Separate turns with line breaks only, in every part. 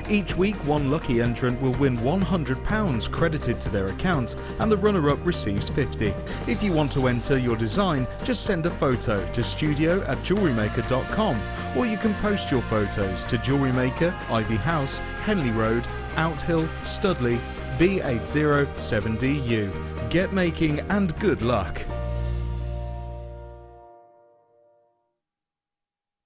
Each week, one lucky entrant will win £100 credited to their account, and the runner-up receives £50. If you want to enter your design, just send a photo to studio@jewellerymaker.com, or you can post your photos to Jewellery Maker, Ivy House, Henley Road, Outhill, Studley, B807DU. Get making and good luck!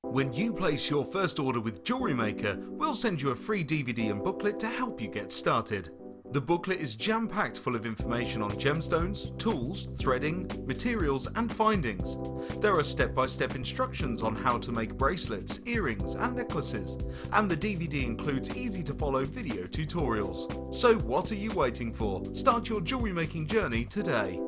When you place your first order with Jewellery Maker, we'll send you a free DVD and booklet to help you get started. The booklet is jam-packed full of information on gemstones, tools, threading, materials and findings. There are step-by-step instructions on how to make bracelets, earrings and necklaces, and the DVD includes easy-to-follow video tutorials. So what are you waiting for? Start your jewellery making journey today.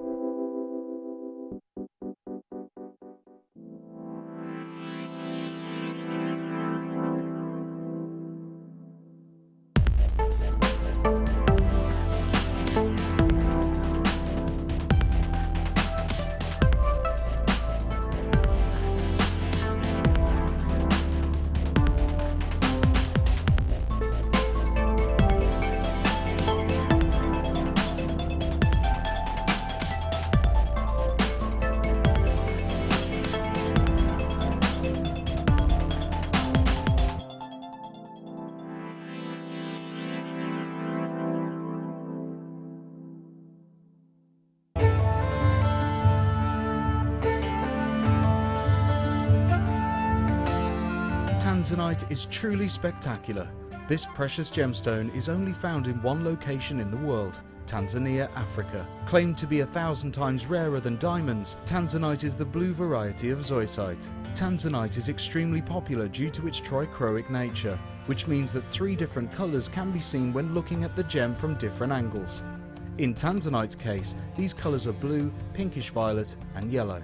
Tanzanite is truly spectacular. This precious gemstone is only found in one location in the world, Tanzania, Africa. Claimed to be 1,000 times rarer than diamonds, Tanzanite is the blue variety of zoisite. Tanzanite is extremely popular due to its trichroic nature, which means that 3 different colours can be seen when looking at the gem from different angles. In Tanzanite's case, these colours are blue, pinkish violet and yellow.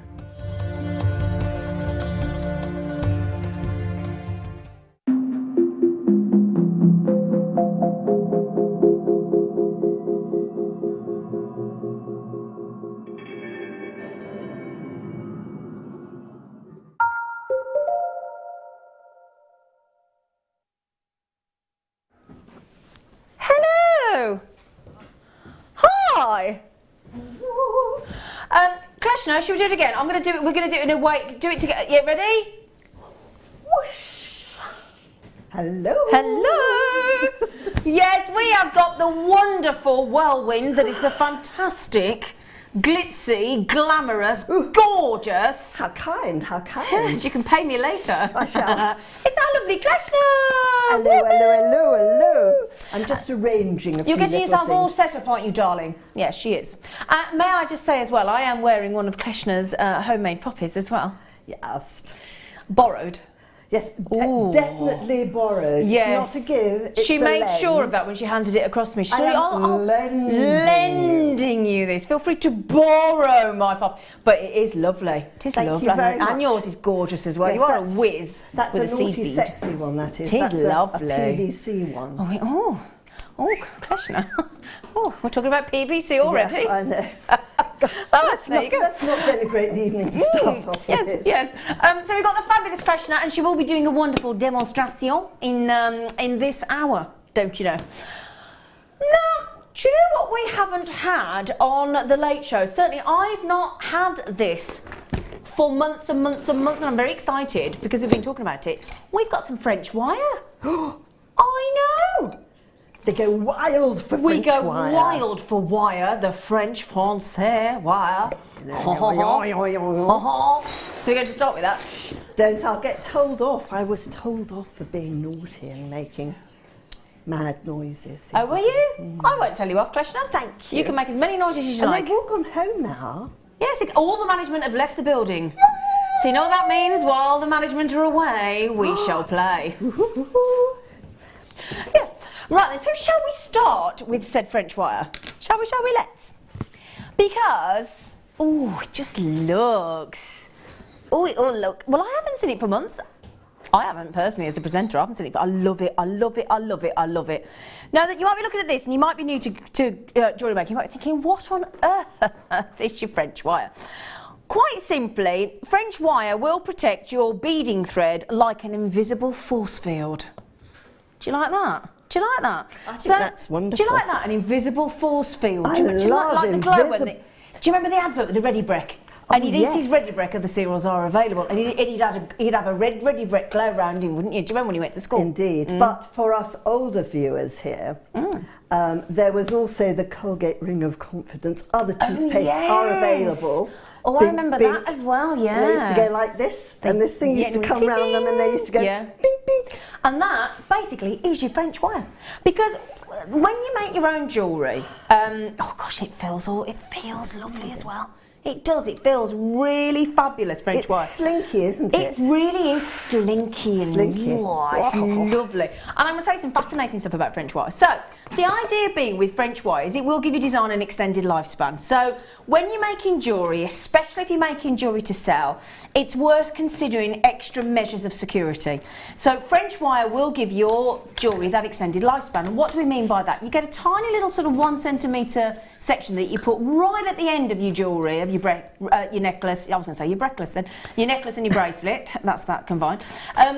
Hi. Kleshna, should we do it again? I'm going to do it. We're going to do it in a way. Do it together. Yeah, ready? Whoosh.
Hello.
Hello. Yes, we have got the wonderful whirlwind that is the fantastic, glitzy, glamorous, gorgeous.
How kind, how kind.
Yes, you can pay me later.
I shall.
It's our lovely Kleshna.
Hello, hello, hello, hello. I'm just arranging a few
You're getting yourself
things.
all set up, aren't you, darling? Yes, she is. May I just say as well, I am wearing one of Kleshna's homemade poppies as well.
Yes.
Borrowed.
Yes, definitely borrowed.
Yes.
It's not a give, it's
she
a
made
lend.
sure of that when she handed it across to me. She
I
said,
am
lending you this. Feel free to borrow my pop. But it is lovely. It is
Thank
lovely.
you very much.
And yours is gorgeous as well.
Yes,
you are a whiz
that's
with
a
a seed
naughty,
bead.
sexy one, that is.
It is
that's
lovely.
A PVC one.
Oh, Kleshna. Oh, we're talking about PVC already.
Yes, I know.
There you go.
Let's not denigrate the evening to start off
Yes,
with.
yes. So we've got the fabulous Kleshna, and she will be doing a wonderful demonstration in this hour, don't you know? Now, do you know what we haven't had on the Late Show? Certainly, I've not had this for months and months and months, and I'm very excited because we've been talking about it. We've got some French wire. I know.
They go wild for French wire.
We go wild for wire, the French Français wire. So we're going to start with that.
Don't, I'll get told off. I was told off for being naughty and making mad noises.
Oh, were you? I won't tell you off, Kleshna.
Thank you.
You can make as many noises as you
And
like.
they've all gone home now.
Yes, all the management have left the building. So you know what that means? While the management are away, we shall play. Yeah. Right then, so shall we start with said French wire? Shall we, let's? Because, it just looks. Look. Well, I haven't seen it for months. I haven't personally as a presenter, I haven't seen it, but I love it, I love it, I love it, I love it. Now that you might be looking at this and you might be new to jewellery making, you might be thinking, what on earth is your French wire? Quite simply, French wire will protect your beading thread like an invisible force field. Do you like that? Do you like that?
I think that's wonderful.
Do you like that? An invisible force field.
I
do you
love
like the glow?
invisible.
Do you remember the advert with the Ready Brek? And he'd eat his Ready Brek, the cereals are available, and he'd have a red Ready Brek glow around him, wouldn't you? Do you remember when he went to school?
Indeed. But for us older viewers here, there was also the Colgate Ring of Confidence. Other toothpastes are available.
Oh, I remember that as well, yeah.
And they used to go like this, and this thing used to come round them, and they used to go bing, bing.
And that, basically, is your French wire. Because when you make your own jewellery, oh gosh, it feels lovely as well. It does, it feels really fabulous, French wire.
It's slinky, isn't it?
It really is slinky and it's lovely. And I'm going to tell you some fascinating stuff about French wire. So, the idea being with French wire is it will give your design an extended lifespan. So, when you're making jewellery, especially if you're making jewellery to sell, it's worth considering extra measures of security. So, French wire will give your jewellery that extended lifespan. And what do we mean by that? You get a tiny little sort of 1 centimetre section that you put right at the end of your jewellery, of your necklace. I was going to say your necklace then. Your necklace and your bracelet. That's that combined.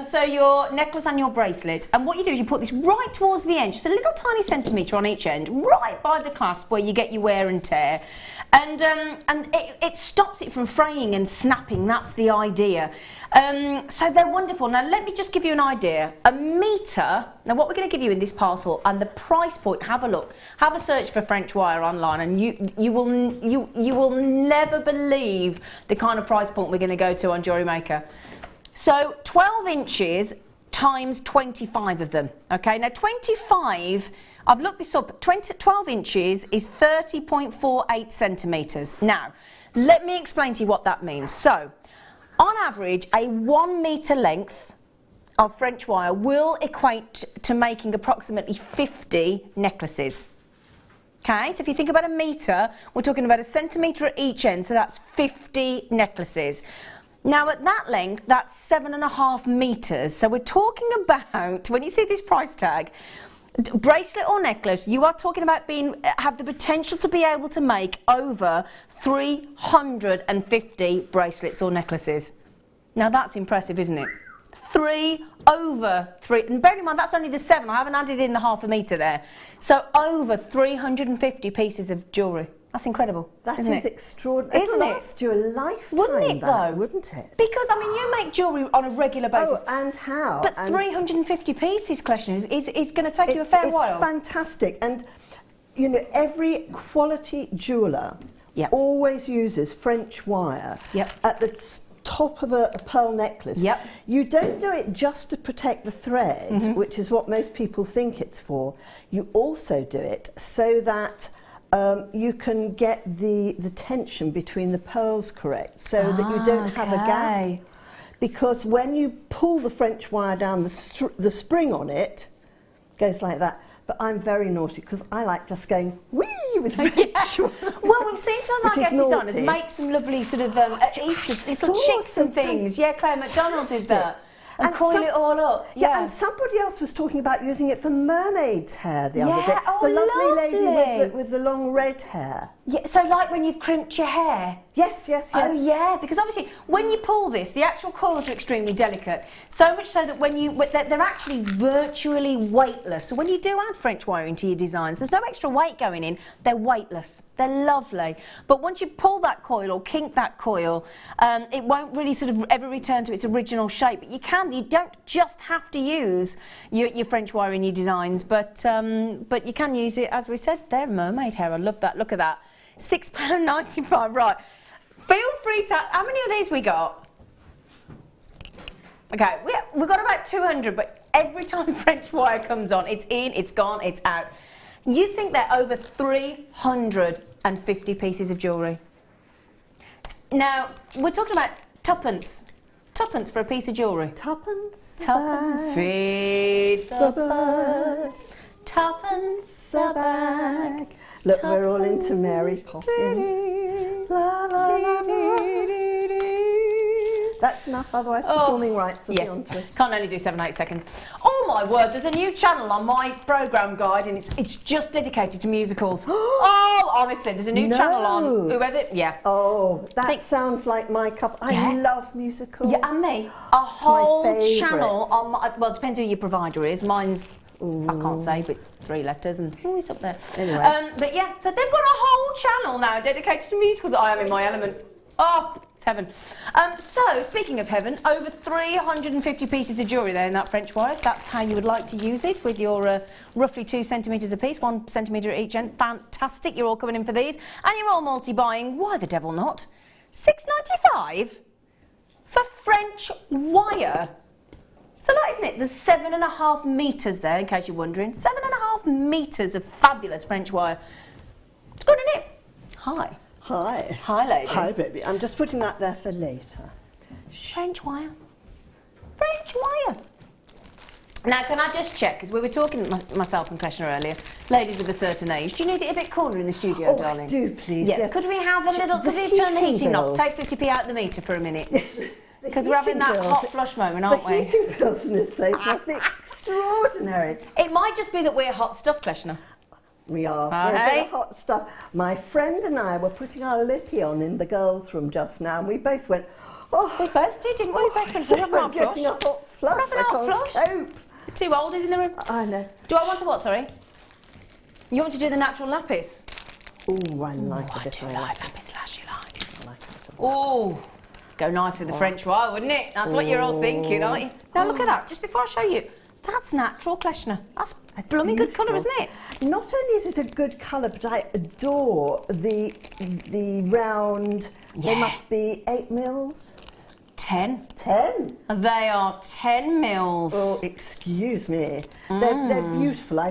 So your necklace and your bracelet. And what you do is you put this right towards the end, just a little tiny centimetre on each end, right by the clasp where you get your wear and tear. And it stops it from fraying and snapping. That's the idea. So they're wonderful. Now let me just give you an idea. A metre. Now what we're going to give you in this parcel and the price point. Have a look. Have a search for French wire online, and you will never believe the kind of price point we're going to go to on Jewellery Maker. So 12 inches times 25 of them. Okay. Now 25. I've looked this up. 12 inches is 30.48 centimetres. Now, let me explain to you what that means. So, on average, a 1 metre length of French wire will equate to making approximately 50 necklaces. Okay, so if you think about a metre, we're talking about a centimetre at each end, so that's 50 necklaces. Now, at that length, that's 7.5 metres. So, we're talking about, when you see this price tag, bracelet or necklace, you are talking about have the potential to be able to make over 350 bracelets or necklaces. Now that's impressive, isn't it? 3 over 3, and bear in mind that's only the 7. I haven't added in the half a metre there. So over 350 pieces of jewellery. That's incredible. That is
extraordinary.
Isn't it?
It'll last you a lifetime,
wouldn't it, though?
Wouldn't it?
Because, I mean, you make jewellery on a regular basis.
Oh, and how?
But 350 pieces, Kleshna, is going to take you a fair while.
It's fantastic. And, you know, every quality jeweller always uses French wire at the top of a pearl necklace. You don't do it just to protect the thread, which is what most people think it's for. You also do it so that you can get the tension between the pearls correct, so that you don't have a gap. Because when you pull the French wire down, the spring on it goes like that. But I'm very naughty because I like just going wee with French wire.
Well, we've seen some of our guest designers make some lovely sort of Easter little chicks and things. Yeah, Claire McDonald did that. And coil it all up.
Yeah, and somebody else was talking about using it for mermaid's hair the other day.
Oh,
the lovely lady with the long red hair.
Yeah, so like when you've crimped your hair.
Yes.
Oh yeah, because obviously when you pull this, the actual coils are extremely delicate. So much so that they're actually virtually weightless. So when you do add French wire into your designs, there's no extra weight going in. They're weightless. They're lovely. But once you pull that coil or kink that coil, it won't really sort of ever return to its original shape. But you don't just have to use your French wire in your designs, but you can use it, as we said, they're mermaid hair. I love that. Look at that. £6.95. Right. Feel free to. How many of these we got? Okay, we've got about 200, but every time French wire comes on, it's in, it's gone, it's out. You think they're over 350 pieces of jewellery. Now, we're talking about tuppence. Tuppence for a piece of jewellery.
Tuppence.
Tuppence. Feed the birds. Tuppence a bag.
Look, we're all into Mary Poppins. La, la, la, la. That's enough, otherwise performing rights will be on to us.
Can't only do 7-8 seconds. Oh my word, there's a new channel on my programme guide and it's just dedicated to musicals. Oh, honestly, there's a new channel on whoever,
Oh, that sounds like my cup. I love musicals.
Yeah, and me. A whole channel on my, well, it depends who your provider is. Mine's I can't say, but it's 3 letters and it's up there.
Anyway.
But yeah, so they've got a whole channel now dedicated to musicals. I am in my element. Oh, it's heaven. So, speaking of heaven, over 350 pieces of jewellery there in that French wire. That's how you would like to use it, with your roughly 2 centimetres a piece, 1 centimetre at each end. Fantastic. You're all coming in for these. And you're all multi-buying. Why the devil not? £6.95 for French wire. It's a lot, isn't it? There's 7.5 metres there, in case you're wondering. 7.5 metres of fabulous French wire. It's good, isn't it? Hi.
Hi.
Hi, lady.
Hi, baby. I'm just putting that there for later.
French wire. French wire. Now, can I just check, because we were talking, myself and Kleshna earlier, ladies of a certain age, do you need it a bit cooler in the studio, darling?
Do, please.
Yes. Could we have a little, could we turn the heating off? Take 50p out the meter for a minute. Because we're having that hot flush moment, aren't we?
The heating bills in this place must be extraordinary.
It might just be that we're hot stuff, Kleshna.
We are. We're a bit of hot stuff. My friend and I were putting our lippy on in the girls' room just now, and we both went, oh.
We both did, didn't we?
Oh, I'm getting a hot flush.
We're having a hot flush.
Cope.
The 2 oldies in the room.
I know.
Do I want to what, sorry? You want to do the natural lapis?
Oh, I like it.
I do like lapis lazuli. I like it. Oh, go nice with the French wire, wouldn't it? That's what you're all thinking, aren't you? Now look at that, just before I show you. That's natural, Kleshna. That's blooming good colour, isn't it?
Not only is it a good colour, but I adore the round.
Yeah.
They must be 8 mils.
10.
10.
They are 10 mils.
Oh, excuse me. They're beautiful. I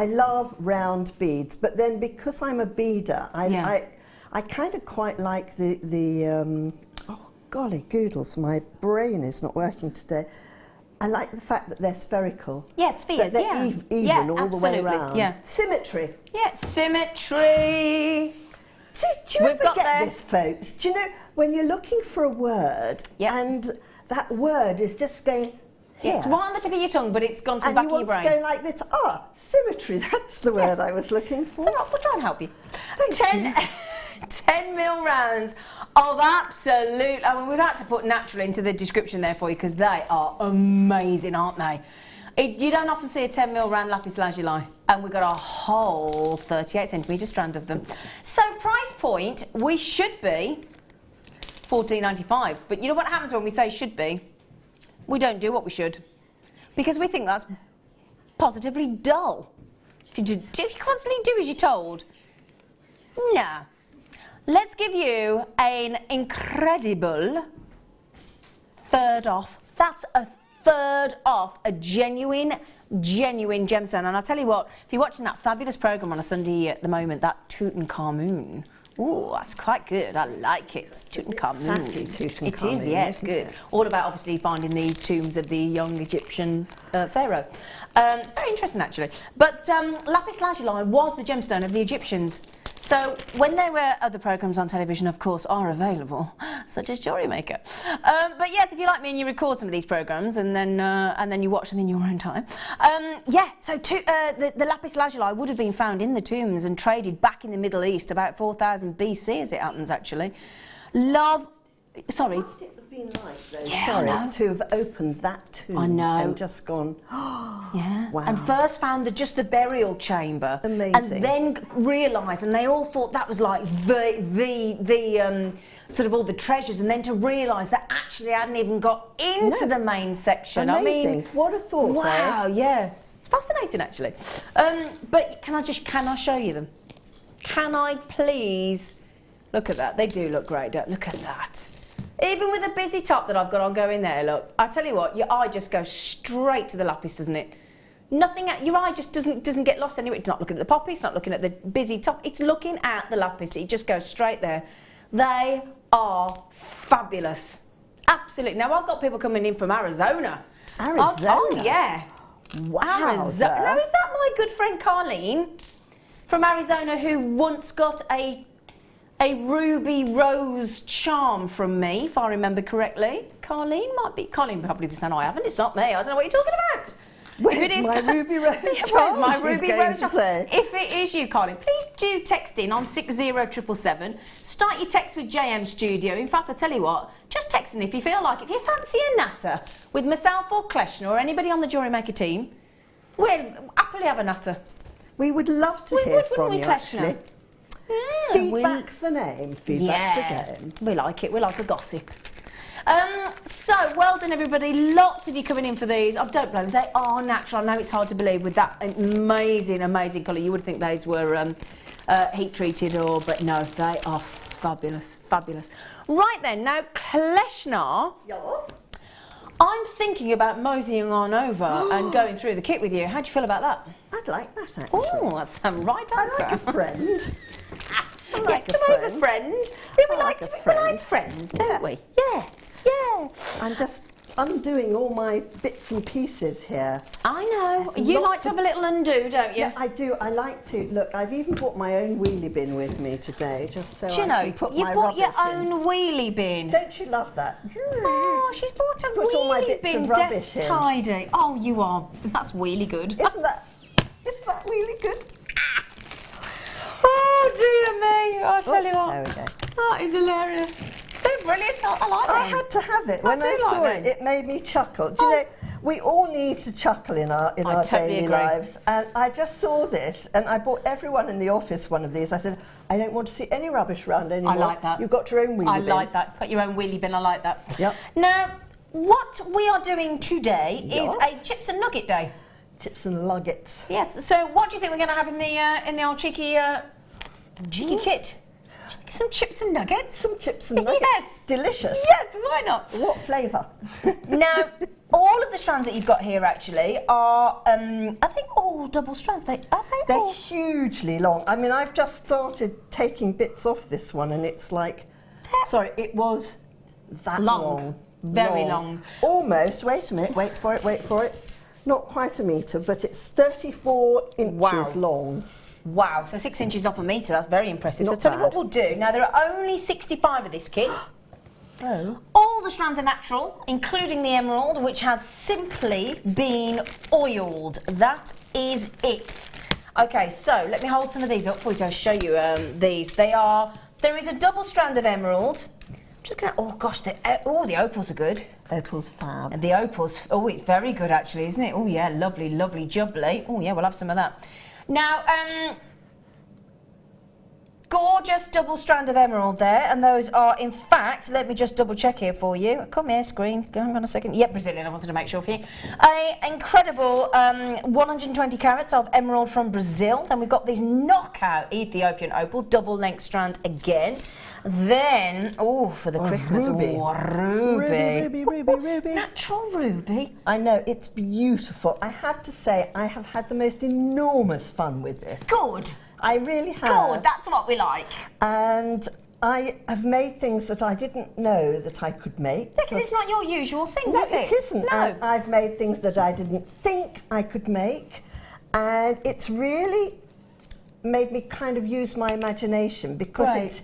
love round beads, but then because I'm a beader, I kind of quite like the oh golly goodles, my brain is not working today. I like the fact that they're spherical.
Yeah, spheres,
they're even all the way around.
Yeah.
Symmetry.
Yeah, symmetry.
Do you ever get this, folks? Do you know, when you're looking for a word and that word is just going here.
It's right on the tip of your tongue, but it's gone to the back of your brain.
And you want to go like this. Ah, symmetry, that's the word I was looking for.
So we'll try and help you.
Thank you.
10 mil rounds of absolute, I mean, we've had to put natural into the description there for you because they are amazing, aren't they? You don't often see a 10 mil round lapis lazuli, and we've got a whole 38 centimetre strand of them. So price point, we should be $14.95, but you know what happens when we say should be? We don't do what we should, because we think that's positively dull. If you constantly do as you're told, nah. Let's give you an incredible third off. That's a third off a genuine gemstone. And I'll tell you what, if you're watching that fabulous programme on a Sunday at the moment, that Tutankhamun, ooh, that's quite good. I like it. Tutankhamun.
Sassy Tutankhamun.
It is, yeah, it's good. All about obviously finding the tombs of the young Egyptian pharaoh. It's very interesting actually. But lapis lazuli was the gemstone of the Egyptians. So when there were other programmes on television, of course, are available, such as Jewellery Maker. But yes, if you like me and you record some of these programmes and then you watch them in your own time. Yeah, so the lapis lazuli would have been found in the tombs and traded back in the Middle East about 4000 BC, as it happens, actually. Sorry.
Must it have been like, though,
yeah,
to have opened that tomb and just gone,
yeah.
Wow.
And first found just the burial chamber.
Amazing.
And then realised, and they all thought that was like the sort of all the treasures, and then to realise that actually they hadn't even got into the main section.
Amazing.
I mean,
what a thought,
wow, yeah. It's fascinating, actually. But can I show you them? Can I please? Look at that. They do look great. Look at that. Even with the busy top that I've got on going there, look, I tell you what, your eye just goes straight to the lapis, doesn't it? Nothing, your eye just doesn't get lost anywhere. It's not looking at the poppy, it's not looking at the busy top, it's looking at the lapis. It just goes straight there. They are fabulous. Absolutely. Now, I've got people coming in from Arizona.
Arizona?
Oh, yeah.
Wow.
Arizona. Now, is that my good friend Carleen from Arizona who once got a ruby rose charm from me, if I remember correctly? Carleen probably be saying, I haven't, it's not me, I don't know what you're talking about.
Where's my ruby rose charm?
Where's my ruby rose charm? If it is you, Carleen, please do text in on 60777. Start your text with JM Studio. In fact, I tell you what, just text in if you feel like, if you fancy a natter with myself or Kleshna or anybody on the Jewellery Maker team, We'll happily have a natter.
We would love to hear from you,
Kleshna?
actually.
Yeah,
Feedback's the name. Feedback's the game.
We like it. We like a gossip. So, well done, everybody. Lots of you coming in for these. I don't blame them. They are natural. I know it's hard to believe with that amazing, amazing colour. You would think these were heat treated, but no, they are fabulous, fabulous. Right then, now Kleshna.
Yes.
I'm thinking about moseying on over and going through the kit with you. How do you feel about that?
I'd like that, actually.
Oh, that's the right answer.
I like a friend.
Come over, friend. We like friends, don't we? Yeah, yeah.
I'm just undoing all my bits and pieces here.
I know. You like to have a little undo, don't you?
Yeah, I do. I like to. Look, I've even brought my own wheelie bin with me today, just so I can put my rubbish in.
You bought your own wheelie bin.
Don't you love that?
Oh, she's bought a wheelie bin desk tidy. Oh, you are. That's really good.
Isn't that really good?
Oh, dear me. I'll tell you what.
There we go.
That is hilarious. They're brilliant. I like them.
I had to have it. When I saw it, it made me chuckle. Do you know, we all need to chuckle in our daily lives. And I just saw this, and I bought everyone in the office one of these. I said, I don't want to see any rubbish around anymore.
I like that.
You've got your own wheelie bin.
I like that. Got your own wheelie bin. I like that.
Yep.
Now, what we are doing today is a chips and nugget day.
Chips and nuggets.
Yes. So, what do you think we're going to have in the old cheeky kit? Some chips and nuggets.
Some chips and nuggets.
Yes.
Delicious.
Yes. Why not?
What flavour?
Now, all of the strands that you've got here actually are, I think, all double strands. They're
hugely long. I mean, I've just started taking bits off this one, and it's like, sorry, it was that long.
Very long.
Almost. Wait a minute. Wait for it. Not quite a metre, but it's 34 inches long.
Wow, so 6 inches off a metre, that's very impressive. So tell you what we'll do. Now, there are only 65 of this kit.
Oh.
All the strands are natural, including the emerald, which has simply been oiled. That is it. Okay, so let me hold some of these up for you to show you these. There is a double strand of emerald. I'm just going to, oh gosh, the opals are good.
Opal's fab.
And the opals, oh, it's very good actually, isn't it? Oh yeah, lovely, lovely, jubbly. Oh yeah, we'll have some of that. Now, gorgeous double strand of emerald there, and those are, in fact, let me just double check here for you. Come here, screen. Hang on a second. Yep, Brazilian. I wanted to make sure for you. Incredible 120 carats of emerald from Brazil. Then we've got these knockout Ethiopian opal, double length strand again. Then, for the Christmas,
ruby. Ruby.
Natural ruby.
I know, it's beautiful. I have to say, I have had the most enormous fun with this.
Good.
I really have.
Good, that's what we like.
And I have made things that I didn't know that I could make.
Because it's not your usual thing, is it?
No, it isn't.
No.
I've made things that I didn't think I could make. And it's really made me kind of use my imagination, because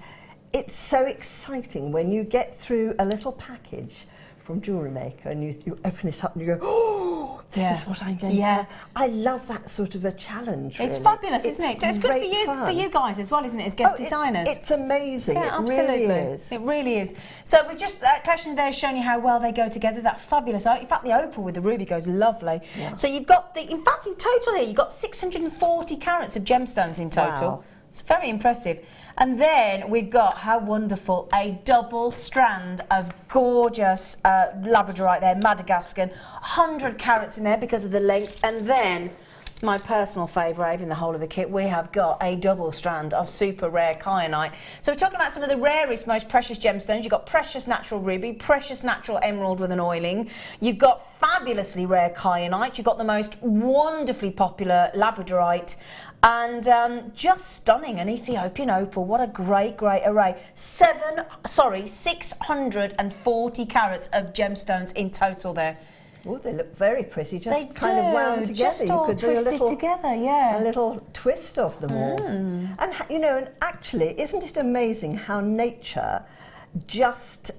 it's so exciting when you get through a little package from Jewellery Maker and you open it up and you go, oh, this is what I'm going to have. I love that sort of a challenge.
It's
really.
fabulous, isn't it? It's good for you guys as well, isn't it, as guest designers?
It's amazing.
Yeah,
it
absolutely.
Really is.
It really is. So we've just, Kleshna there has shown you how well they go together. That fabulous. In fact, the opal with the ruby goes lovely. Yeah. So you've got in fact, in total here, you've got 640 carats of gemstones in total. Wow. It's very impressive. And then we've got, how wonderful, a double strand of gorgeous labradorite there, Madagascan, 100 carats in there because of the length. And then, my personal favourite in the whole of the kit, we have got a double strand of super rare kyanite. So we're talking about some of the rarest, most precious gemstones. You've got precious natural ruby, precious natural emerald with an oiling. You've got fabulously rare kyanite. You've got the most wonderfully popular labradorite. And just stunning, an Ethiopian opal. What a great, great array. 640 carats of gemstones in total there.
Oh, they look very pretty, just kind of wound together.
Just all twisted together, yeah.
A little twist of them all. And, you know, and actually, isn't it amazing how nature just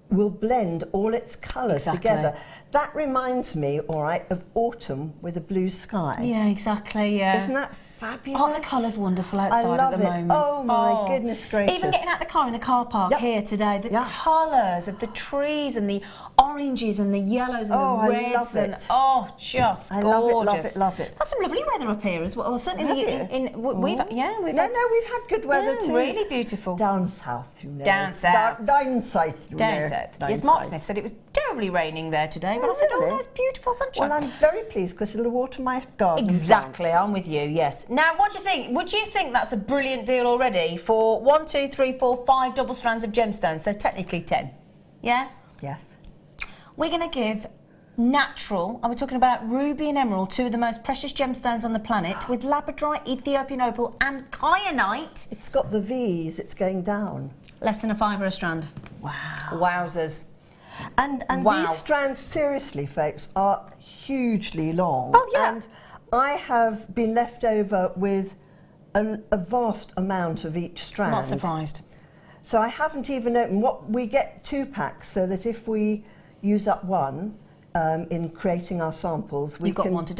will blend all its colours together? That reminds me, all right, of autumn with a blue sky.
Yeah, exactly, yeah.
Isn't that fabulous?
Oh, the colour's wonderful outside at the moment.
Oh my goodness gracious.
Even getting out the car in the car park here today, the colours of the trees and the orange oranges and the yellows and the reds. Just
I
gorgeous.
love it.
Had some lovely weather up here as well. Certainly we've had
good weather too.
Really beautiful.
Down south, you know.
Down south.
Down south, you know.
Down south. Yes, Mark Smith said it was terribly raining there today, but I said, oh, no, it's beautiful sunshine.
Well, I'm very pleased because it'll water my garden.
Exactly,
plants.
I'm with you, yes. Now, what do you think? Would you think that's a brilliant deal already for 1, 2, 3, 4, 5 double strands of gemstones? So technically 10. Yeah?
Yes.
We're going to give natural, and we're talking about ruby and emerald, 2 of the most precious gemstones on the planet, with labradorite, Ethiopian opal and kyanite.
It's got the V's, it's going down.
Less than a £5 a strand.
Wow.
Wowzers.
And these strands, seriously, folks, are hugely long.
Oh, yeah.
And I have been left over with a vast amount of each strand.
Not surprised.
So I haven't even opened. We get 2 packs, so that if we use up one in creating our samples, we
You've got
can
one to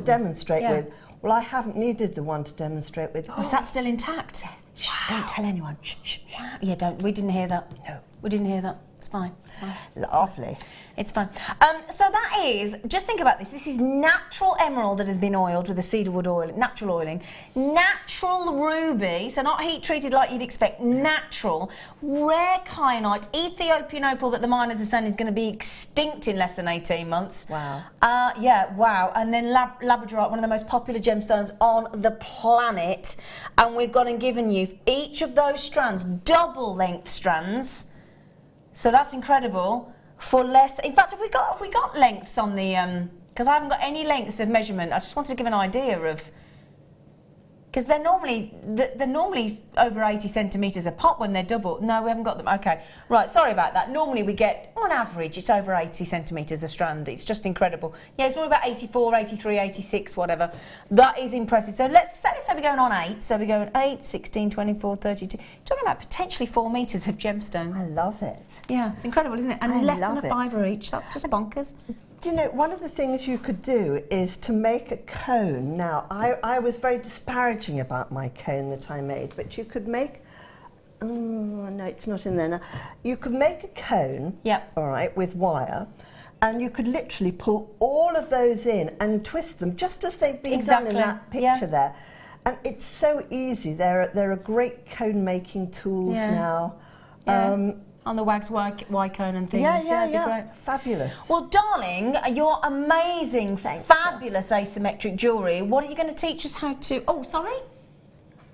demonstrate
with. Well, I haven't needed the one to demonstrate with.
Is that still intact?
Shh, don't tell anyone. Shh, shh.
Wow. Yeah, don't. We didn't hear that.
No.
We didn't hear that. It's fine. It's fine.
Lovely.
It's fine. So that is, just think about this. This is natural emerald that has been oiled with a cedarwood oil, natural oiling. Natural ruby, so not heat treated like you'd expect. Natural, rare kyanite, Ethiopian opal that the miners are saying is going to be extinct in less than 18 months.
Wow.
Yeah, wow. And then labradorite, one of the most popular gemstones on the planet. And we've gone and given you each of those strands, double length strands. So that's incredible. For less, in fact, have we got lengths on the? Because I haven't got any lengths of measurement. I just wanted to give an idea of. Because they're normally over 80 centimetres a pop when they're double. No, we haven't got them. Okay, right. Sorry about that. Normally we get, on average, it's over 80 centimetres a strand. It's just incredible. Yeah, it's all about 84, 83, 86, whatever. That is impressive. So let's say we're going on 8. So we're going 8, 16, 24, 32. You're talking about potentially 4 metres of gemstones.
I love it.
Yeah, it's incredible, isn't it? And less than a £5 each. That's just bonkers.
Do you know, one of the things you could do is to make a cone. Now, I was very disparaging about my cone that I made, but you could make, oh, no, it's not in there now. You could make a cone, all right, with wire, and you could literally pull all of those in and twist them, just as they've been done in that picture there. And it's so easy. There are great cone making tools now. On
the wax Y cone and things.
Yeah. Great. Fabulous.
Well, darling, your amazing, fabulous asymmetric jewellery. What are you going to teach us how to? Oh, sorry.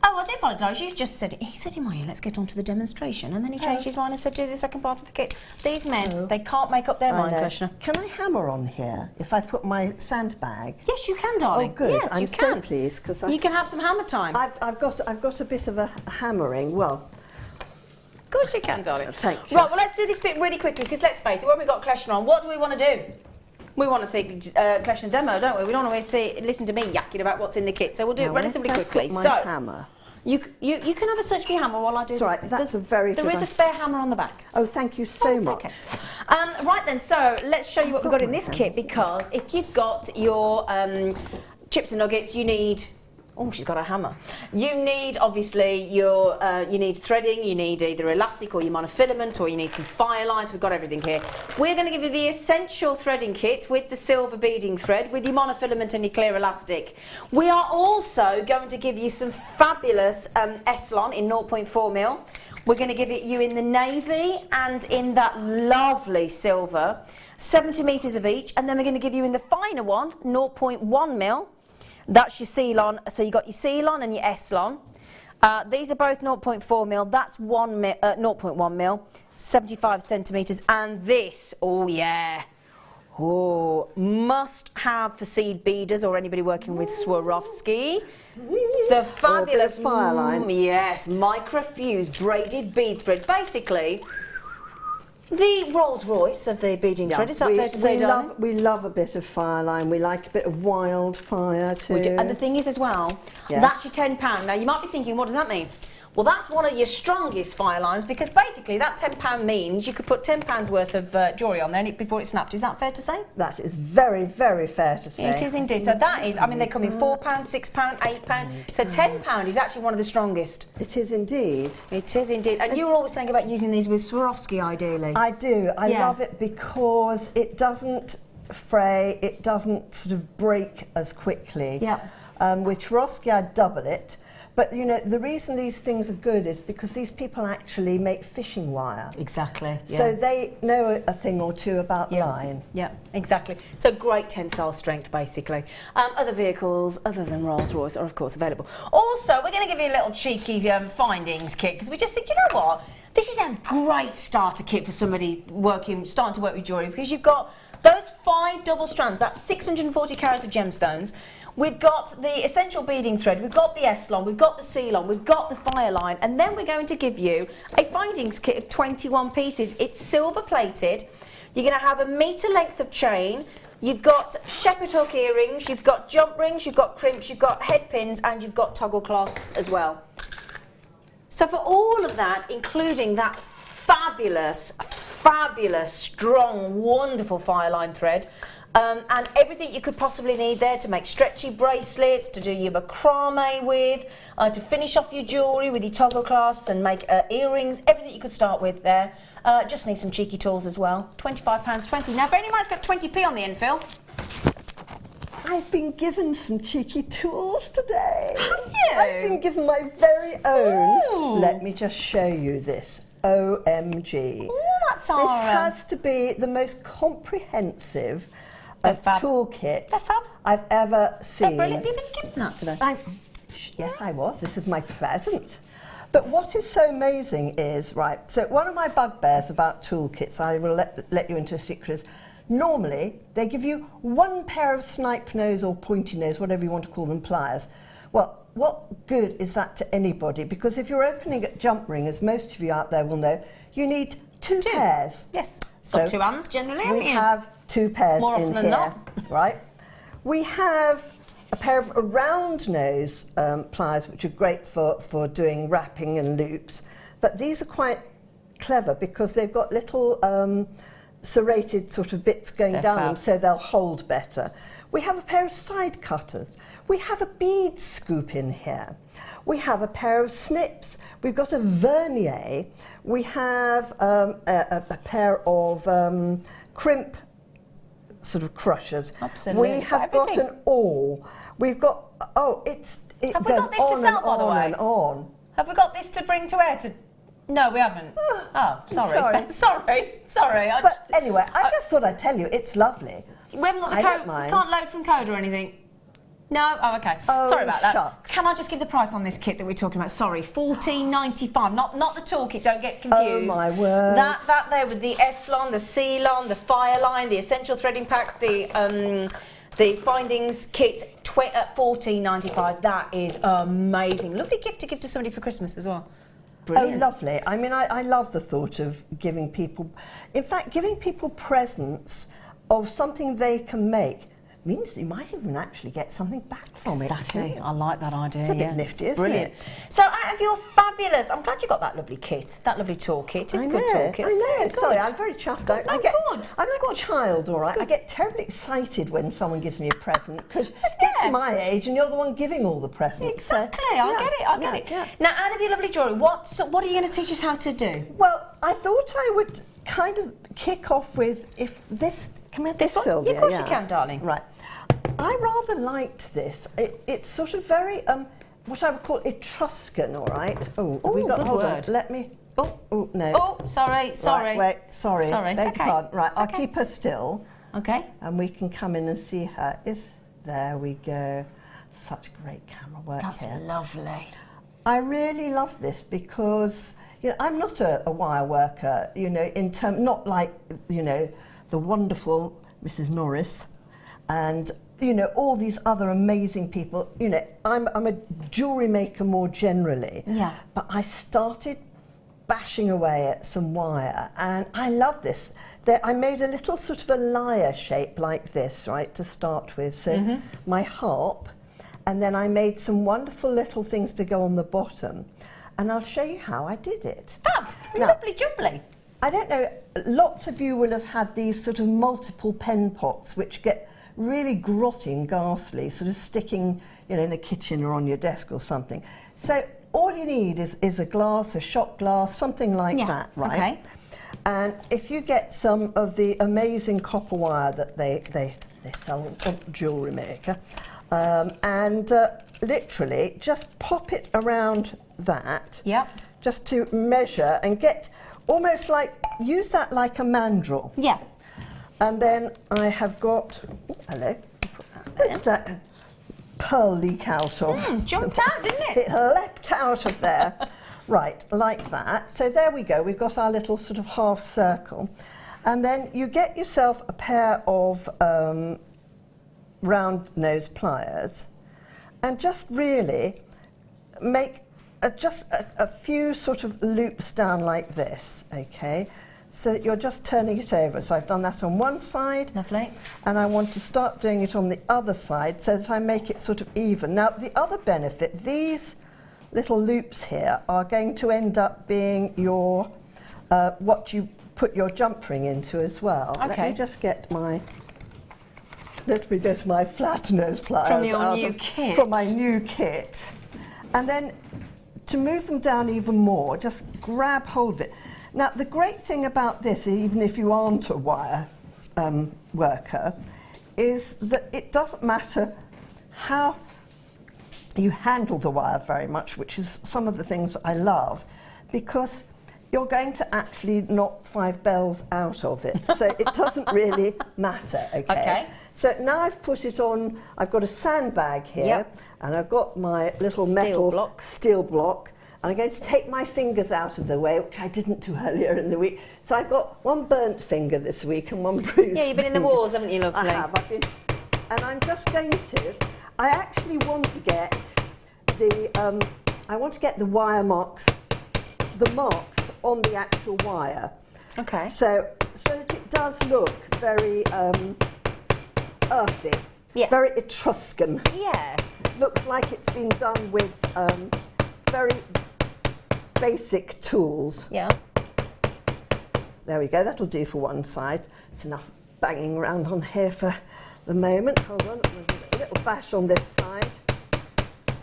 Oh, I do apologise. You just said it. He said in my ear, let's get on to the demonstration, and then he changed his mind and said, do the second part of the kit. These men, they can't make up their mind, Kleshna.
Can I hammer on here if I put my sandbag?
Yes, you can, darling.
Oh, good.
Yes,
I'm so pleased because
you can have some hammer time.
I've got a bit of a hammering. Well.
Of course you can, darling.
Thank you.
Right, well, let's do this bit really quickly, because let's face it, when we've got Kleshna on, what do we want to do? We want to see Kleshna demo, don't we? We don't want to listen to me yakking about what's in the kit, so we'll do it relatively quickly.
So, hammer.
You can have a search for your hammer while I do this.
Right, that's a very good
There is a spare hammer on the back.
Oh, thank you so much.
Okay. Right then, so let's show you what we've got in this kit, because if you've got your chips and nuggets, you need... Oh, she's got a hammer. You need, obviously, you need threading, you need either elastic or your monofilament, or you need some fire lines. We've got everything here. We're going to give you the essential threading kit with the silver beading thread, with your monofilament and your clear elastic. We are also going to give you some fabulous Eslon in 0.4mm. We're going to give it you in the navy and in that lovely silver, 70 metres of each, and then we're going to give you in the finer one, 0.1mm. That's your Ceylon. So you've got your Ceylon and your Eslon. These are both 0.4mm. That's 0.1mm, 75 centimetres. And this, oh yeah, must have for seed beaders or anybody working with Swarovski. The fabulous
fire line.
Yes, microfuse braided bead thread. Basically, the Rolls Royce of the beading thread, is that fair to say, darling?
We love a bit of fire line. We like a bit of wildfire too.
And the thing is as well, that's your £10. Now you might be thinking, what does that mean? Well, that's one of your strongest fire lines, because basically that £10 means you could put £10 worth of jewellery on there before it snapped. Is that fair to say?
That is very, very fair to say.
It is indeed. So that is, I mean, they come in £4, £6, £8. So £10 is actually one of the strongest.
It is indeed.
It is indeed. And you were always saying about using these with Swarovski, ideally.
I do. I love it because it doesn't fray, it doesn't sort of break as quickly.
Yeah.
With Swarovski, I double it. But, you know, the reason these things are good is because these people actually make fishing wire.
Exactly. Yeah.
So they know a thing or two about line.
Yeah, exactly. So great tensile strength, basically. Other vehicles, other than Rolls-Royce, are, of course, available. Also, we're going to give you a little cheeky findings kit, because we just think, you know what? This is a great starter kit for somebody starting to work with jewellery, because you've got those 5 double strands, that's 640 carats of gemstones. We've got the essential beading thread, we've got the S-line, we've got the C-line, we've got the fire line, and then we're going to give you a findings kit of 21 pieces. It's silver plated. You're going to have a metre length of chain. You've got shepherd hook earrings, you've got jump rings, you've got crimps, you've got head pins, and you've got toggle clasps as well. So for all of that, including that fabulous, strong, wonderful fire line thread, and everything you could possibly need there to make stretchy bracelets, to do your macrame with, to finish off your jewellery with your toggle clasps and make earrings, everything you could start with there. Just need some cheeky tools as well. £25.20. Now, bearing in mind it's got 20p on the end, Phil.
I've been given some cheeky tools today.
Have you?
I've been given my very own.
Ooh.
Let me just show you this. OMG.
Ooh, that's all
This
right.
has to be the most comprehensive toolkit I've ever seen.
They're brilliant. Have you been given that today?
Yes, I was. This is my present. But what is so amazing is, right, so one of my bugbears about toolkits, I will let you into a secret, is normally they give you one pair of snipe nose or pointy nose, whatever you want to call them, pliers. Well, what good is that to anybody? Because if you're opening a jump ring, as most of you out there will know, you need two pairs.
Yes.
So
got 2 hands generally.
we have 2 pairs
More
in
often than
here,
not.
right? We have a pair of round nose pliers, which are great for doing wrapping and loops. But these are quite clever because they've got little serrated sort of bits going down them, so they'll hold better. We have a pair of side cutters. We have a bead scoop in here. We have a pair of snips. We've got a vernier. We have a pair of crimp sort of crushers.
Absolutely.
We have got an awl. We've got,
Have we got this to sell, by the way?
and on.
Have we got this to bring to air to... No, we haven't. Oh, sorry. Sorry.
But anyway, I just thought I'd tell you, it's lovely.
We haven't got the code. We can't load from code or anything. No? Oh, okay.
Oh,
sorry about that.
shucks.
Can I just give the price on this kit that we're talking about? Sorry, $14.95. Not the toolkit, don't get confused.
Oh, my word.
That there with the S-line, the C-line, the fire line, the essential threading pack, the findings kit at $14.95. That is amazing. Lovely gift to give to somebody for Christmas as well. Brilliant.
Oh, lovely. I mean, I love the thought of giving people... In fact, giving people presents of something they can make means you might even actually get something back from it too.
I like that idea.
It's a bit nifty, isn't
Brilliant.
it?
So out of your fabulous, I'm glad you got that lovely kit, that lovely toolkit. It's a good toolkit.
I know.
Very
Sorry,
good.
I'm very chuffed.
Good.
I'm like a child, all right. I get terribly excited when someone gives me a present because it's my age and you're the one giving all the presents.
Exactly. I get it.
Yeah.
Now, out of your lovely jewellery, what are you going to teach us how to do?
Well, I thought I would kind of kick off with Can we have this
one?
Sylvia?
Yeah, of course you can, darling.
Right. I rather liked this. It's sort of very, what I would call Etruscan, all right? Oh, we got,
good
hold
word.
on, let me, oh, no.
Oh, sorry.
Right, wait, sorry.
It's
Beg your
okay.
pardon. Right,
It's
I'll
okay.
keep her still.
Okay.
And we can come in and see her. There we go. Such great camera work
That's
here.
lovely.
I really love this because, you know, I'm not a wire worker, you know, not like, you know, the wonderful Mrs. Norris and, you know, all these other amazing people. You know, I'm a jewellery maker more generally.
Yeah.
But I started bashing away at some wire and I love this. I made a little sort of a lyre shape like this, right, to start with. So my harp, and then I made some wonderful little things to go on the bottom. and I'll show you how I did it.
Fab! Lovely jubbly.
I don't know, lots of you will have had these sort of multiple pen pots which get really grotty and ghastly, sort of sticking, you know, in the kitchen or on your desk or something. So all you need is a glass, a shot glass, something like that, right? Okay. And if you get some of the amazing copper wire that they sell on Jewellery Maker, and literally just pop it around that, just to measure and get almost like, use that like a mandrel. Yeah. And then I have got, hello, where's that pearl leak out of?
Jumped out, didn't it?
It leapt out of there. Right, like that. So there we go, we've got our little sort of half circle. And then you get yourself a pair of round nose pliers and just really make just a few sort of loops down like this, okay? So that you're just turning it over. So I've done that on one side.
Lovely.
And I want to start doing it on the other side so that I make it sort of even. Now, the other benefit, these little loops here are going to end up being your, what you put your jump ring into as well. Okay. Let me just get my, literally get my flat nose pliers
from your new kit.
From my new kit. And then to move them down even more, just grab hold of it. Now, the great thing about this, even if you aren't a wire worker, is that it doesn't matter how you handle the wire very much, which is some of the things I love, because you're going to actually knock 5 bells out of it. So it doesn't really matter, okay? So now I've put it on, I've got a sandbag here, and I've got my little steel block, and I'm going to take my fingers out of the way, which I didn't do earlier in the week. So I've got one burnt finger this week and one bruised
Yeah, you've been in the wars, haven't you, lovely?
I have. I've been, and I'm just going to, I actually want to get the, I want to get the wire marks, the marks on the actual wire. Okay. So that it does look very earthy, very Etruscan. Yeah. Looks like it's been done with very basic tools. Yeah. There we go, that'll do for one side. It's enough banging around on here for the moment. Hold on, a little bash on this side.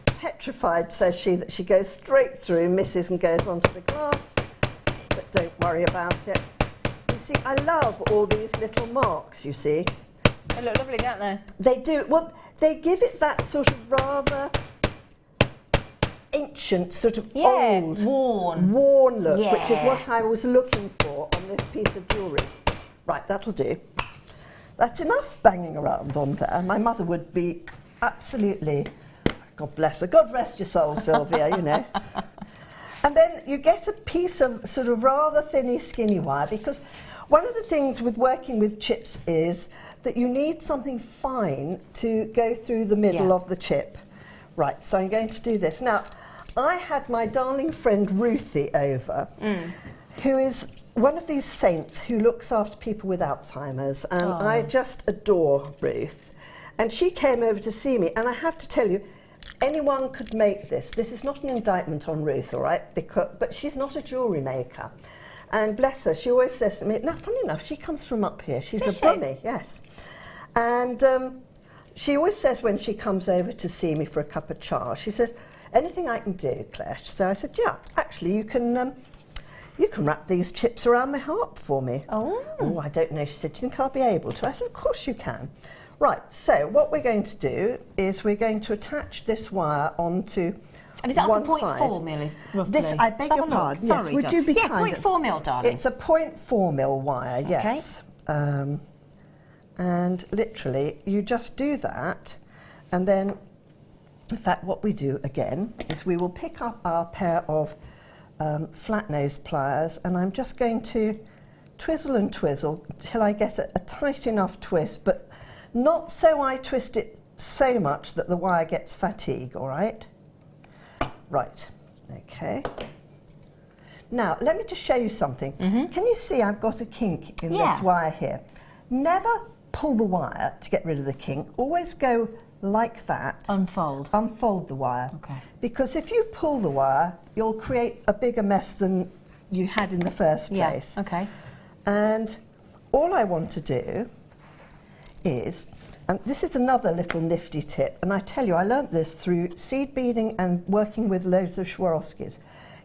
Petrified, says she, that she goes straight through, misses and goes onto the glass, but don't worry about it. You see, I love all these little marks, you see.
They look lovely, don't they?
They do. Well, they give it that sort of rather ancient, sort of old, worn look, which is what I was looking for on this piece of jewellery. Right, that'll do. That's enough banging around on there. My mother would be absolutely, God bless her, God rest your soul, Sylvia, you know. And then you get a piece of sort of rather thinny, skinny wire, because one of the things with working with chips is that you need something fine to go through the middle of the chip. Right, so I'm going to do this. Now, I had my darling friend Ruthie over, who is one of these saints who looks after people with Alzheimer's, and I just adore Ruth. And she came over to see me, and I have to tell you, anyone could make this. This is not an indictment on Ruth, all right, but she's not a jewellery maker. And bless her, she always says to me, now, funny enough, she comes from up here. She's a bunny, yes. And she always says when she comes over to see me for a cup of chai, she says, anything I can do, Klesh? So I said, yeah, actually, you can wrap these chips around my harp for me. Oh, I don't know. She said, do you think I'll be able to? I said, of course you can. Right, so what we're going to do is we're going to attach this wire onto
and is that
one
the
0.4
mil, roughly?
This, I beg your pardon.
Sorry,
yes, would you be kind?
Yeah, 0.4 mil, darling.
It's a 0.4 mil wire, yes. Okay. And literally, you just do that, and then, in fact, what we do again is we will pick up our pair of flat nose pliers, and I'm just going to twizzle and twizzle till I get a tight enough twist, but not so I twist it so much that the wire gets fatigue, all right? Right, okay. Now, let me just show you something. Can you see I've got a kink in this wire here? Never pull the wire to get rid of the kink. Always go like that.
Unfold.
Unfold the wire.
Okay.
Because if you pull the wire, you'll create a bigger mess than you had in the first place.
Yeah, okay.
And all I want to do is, and this is another little nifty tip, and I tell you, I learnt this through seed beading and working with loads of Swarovskis.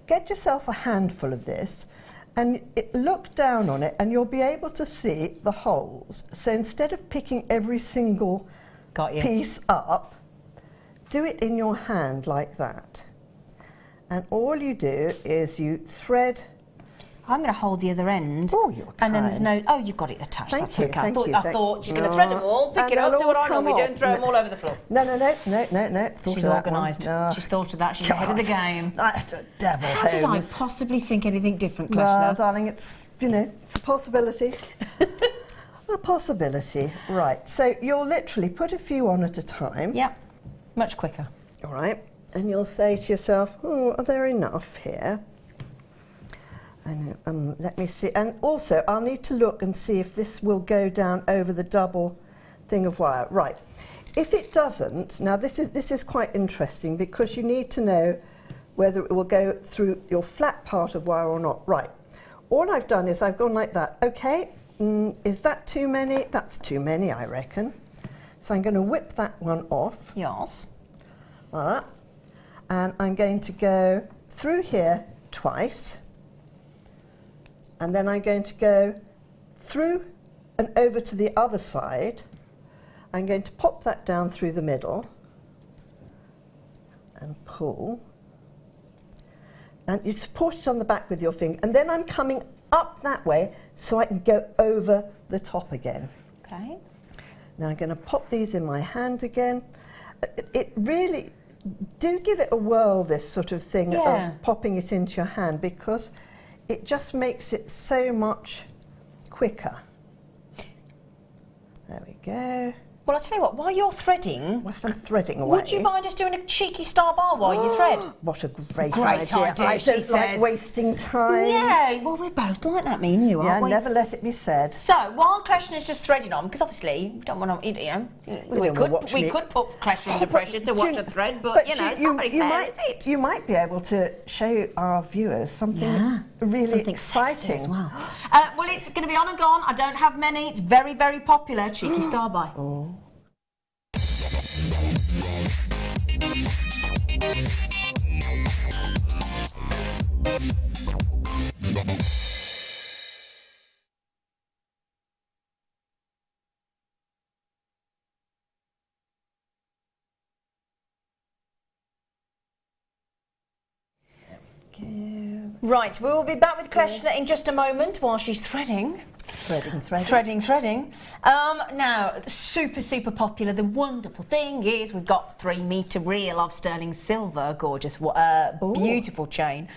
Get yourself a handful of this, and look down on it, and you'll be able to see the holes. So instead of picking every single piece up, do it in your hand like that. And all you do is you thread.
I'm going to hold the other end.
Oh, you're kind.
And then there's no... Oh, you've got it attached.
Thank
That's
you,
okay.
thank you,
I thought she's going to thread them all, pick it up, do what I normally do, and throw them all over the floor.
No.
She's organised. She's thought of that. She's ahead of the game.
That's a devil.
How did I possibly think anything different, Kleshna?
Well, darling, it's, it's a possibility. A possibility. Right, so you'll literally put a few on at a time.
Yep, much quicker.
All right, and you'll say to yourself, oh, are there enough here? And let me see. And also, I'll need to look and see if this will go down over the double thing of wire. Right. If it doesn't, now this is quite interesting because you need to know whether it will go through your flat part of wire or not. Right. All I've done is I've gone like that. Okay. Is that too many? That's too many, I reckon. So I'm going to whip that one off.
Yes.
Like that. And I'm going to go through here twice. And then I'm going to go through and over to the other side. I'm going to pop that down through the middle and pull. And you support it on the back with your finger. And then I'm coming up that way so I can go over the top again.
Okay.
Now I'm going to pop these in my hand again. It really, do give it a whirl, this sort of thing of popping it into your hand, because it just makes it so much quicker. There we go.
Well, I'll tell you what, while you're threading...
Whilst I'm threading away...
Would you mind us doing a cheeky star bar while you thread?
What a great idea. I don't like wasting time.
Yeah, well, we're both like that, me and you, aren't we?
Yeah, never let it be said.
So, while Kleshna's just threading on, because obviously, we don't want to, we could put Kleshna under pressure to watch a thread, but it's not very fair, is it?
You might be able to show our viewers something really exciting.
Sexy as well. Well, it's going to be on and gone. I don't have many. It's very, very popular. Cheeky star by.
Oh.
Right, we will be back with Kleshna in just a moment while she's threading. Threading. Now, super, super popular. The wonderful thing is we've got 3 metre reel of sterling silver, gorgeous, beautiful chain,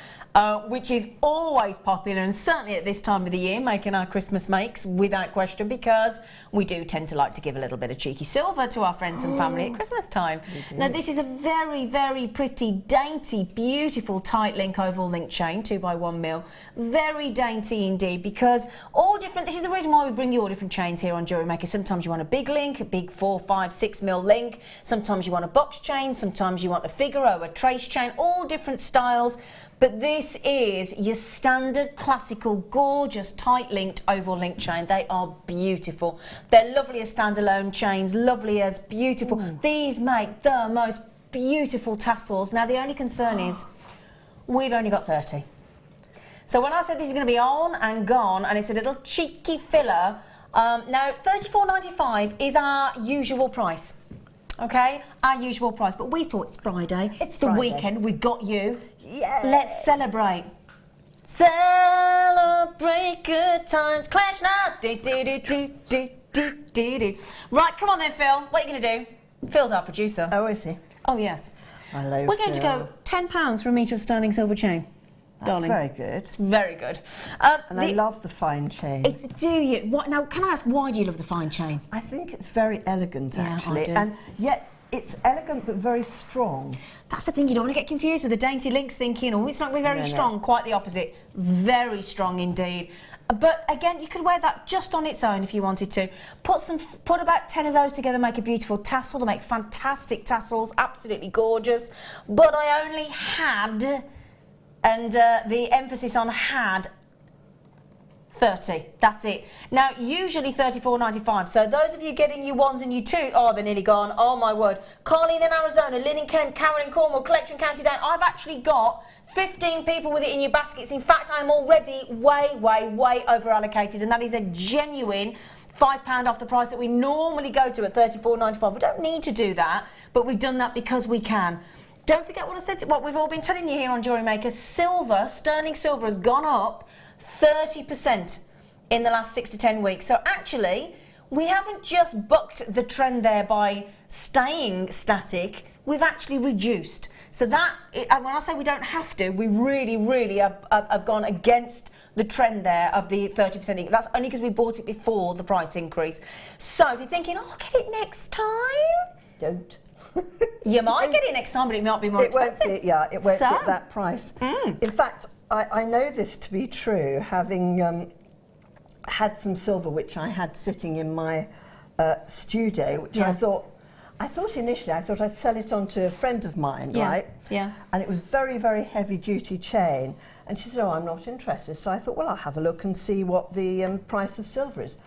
which is always popular, and certainly at this time of the year, making our Christmas makes without question, because we do tend to like to give a little bit of cheeky silver to our friends and family at Christmas time. Now, this is a very, very pretty, dainty, beautiful tight link oval link chain, 2x1 mil. Very dainty indeed, because all different. This is the reason why we bring you all different chains here on Jewellery Maker. Sometimes you want a big link, a big 4, 5, 6 mil link. Sometimes you want a box chain. Sometimes you want a Figaro, a trace chain. All different styles. But this is your standard, classical, gorgeous, tight-linked oval link chain. They are beautiful. They're lovely as standalone chains, lovely as beautiful. These make the most beautiful tassels. Now, the only concern is we've only got 30. So when I said this is going to be on and gone, and it's a little cheeky filler, now $34.95 is our usual price. Okay, our usual price. But we thought it's Friday. It's the weekend. We've got you.
Yeah.
Let's celebrate. Celebrate good times. Kleshna. Right, come on then, Phil. What are you going to do? Phil's our producer.
Oh, is he?
Oh, yes.
I love
We're going to go £10 for a metre of sterling silver chain.
That's
darling.
Very good.
It's very good.
And I love the fine chain.
Do you? What, now, can I ask, why do you love the fine chain?
I think it's very elegant, actually.
I do.
And yet, it's elegant but very strong.
That's the thing, you don't want to get confused with the dainty links thinking, oh, it's not going to be very strong. Quite the opposite. Very strong indeed. But again, you could wear that just on its own if you wanted to. Put about 10 of those together, make a beautiful tassel. They make fantastic tassels, absolutely gorgeous. But I only had, and the emphasis on had, 30. That's it. Now, usually $34.95. So those of you getting your ones and your two, oh, they're nearly gone. Oh my word. Carleen in Arizona, Lynn in Kent, Karen in Cornwall, Collection County Down. I've actually got 15 people with it in your baskets. In fact, I'm already way over allocated, and that is a genuine £5 off the price that we normally go to at $34.95. We don't need to do that, but we've done that because we can. Don't forget what I said, what we've all been telling you here on Jewellery Maker. Silver, sterling silver, has gone up 30% in the last 6 to 10 weeks. So actually, we haven't just bucked the trend there by staying static, we've actually reduced. So that, and when I say we don't have to, we really have gone against the trend there of the 30% increase. That's only because we bought it before the price increase. So if you're thinking, oh, I'll get it next time.
Don't.
You might get it next time, but it might be more expensive.
It won't get that price. In fact, I know this to be true, having had some silver which I had sitting in my studio, which I thought initially I'd sell it on to a friend of mine, right?
Yeah.
And it was very heavy duty chain, and she said, oh, I'm not interested. So I thought, well, I'll have a look and see what the price of silver is.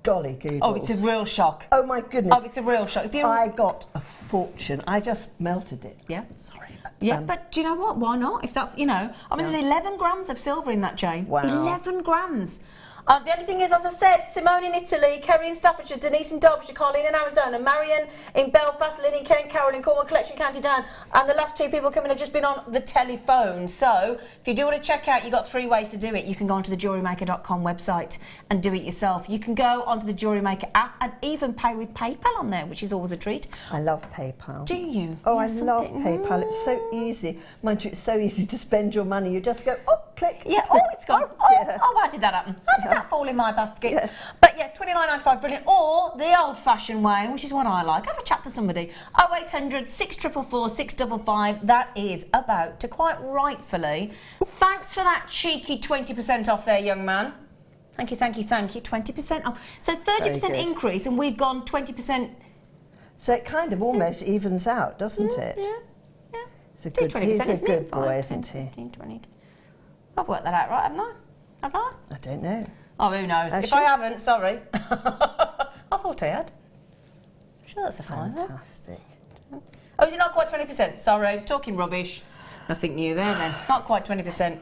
Golly goodles.
Oh, it's a real shock.
Oh my goodness.
Oh, it's a real shock.
I got a fortune. I just melted it.
Yeah.
Sorry.
Yeah, but do you know what? Why not? If that's, you know, I mean, there's 11 grams of silver in that chain.
Wow.
11 grams. The only thing is, as I said, Simone in Italy, Kerry in Staffordshire, Denise in Derbyshire, Carleen in Arizona, Marion in Belfast, Lynn in Kent, Carol in Cornwall, Collection County Down, and the last two people coming have just been on the telephone. So, if you do want to check out, you've got 3 ways to do it. You can go onto the JewelleryMaker.com website and do it yourself. You can go onto the Jewellery Maker app and even pay with PayPal on there, which is always a treat.
I love PayPal.
Do you?
Oh, I love PayPal. It's so easy. Mind you, it's so easy to spend your money. You just go, oh, click.
Yeah, oh, it's gone. Oh, how did that happen? How did that fall in my basket? Yes. But yeah, $29.95, brilliant. Or the old-fashioned way, which is what I like. Have a chat to somebody. 0800 644 655. That is about to, quite rightfully. Thanks for that cheeky 20% off there, young man. Thank you. 20% off. So 30% increase, and we've gone 20%.
So it kind of almost evens out, doesn't it?
Yeah.
He's a good boy, isn't he?
15, 20. I've worked that out right, haven't I? Have I?
I don't know.
Oh, who knows? If I haven't, sorry. I thought I had. I'm sure that's a fine.
Fantastic.
Oh, is it not quite 20%? Sorry, talking rubbish. Nothing new there then. Not quite 20%.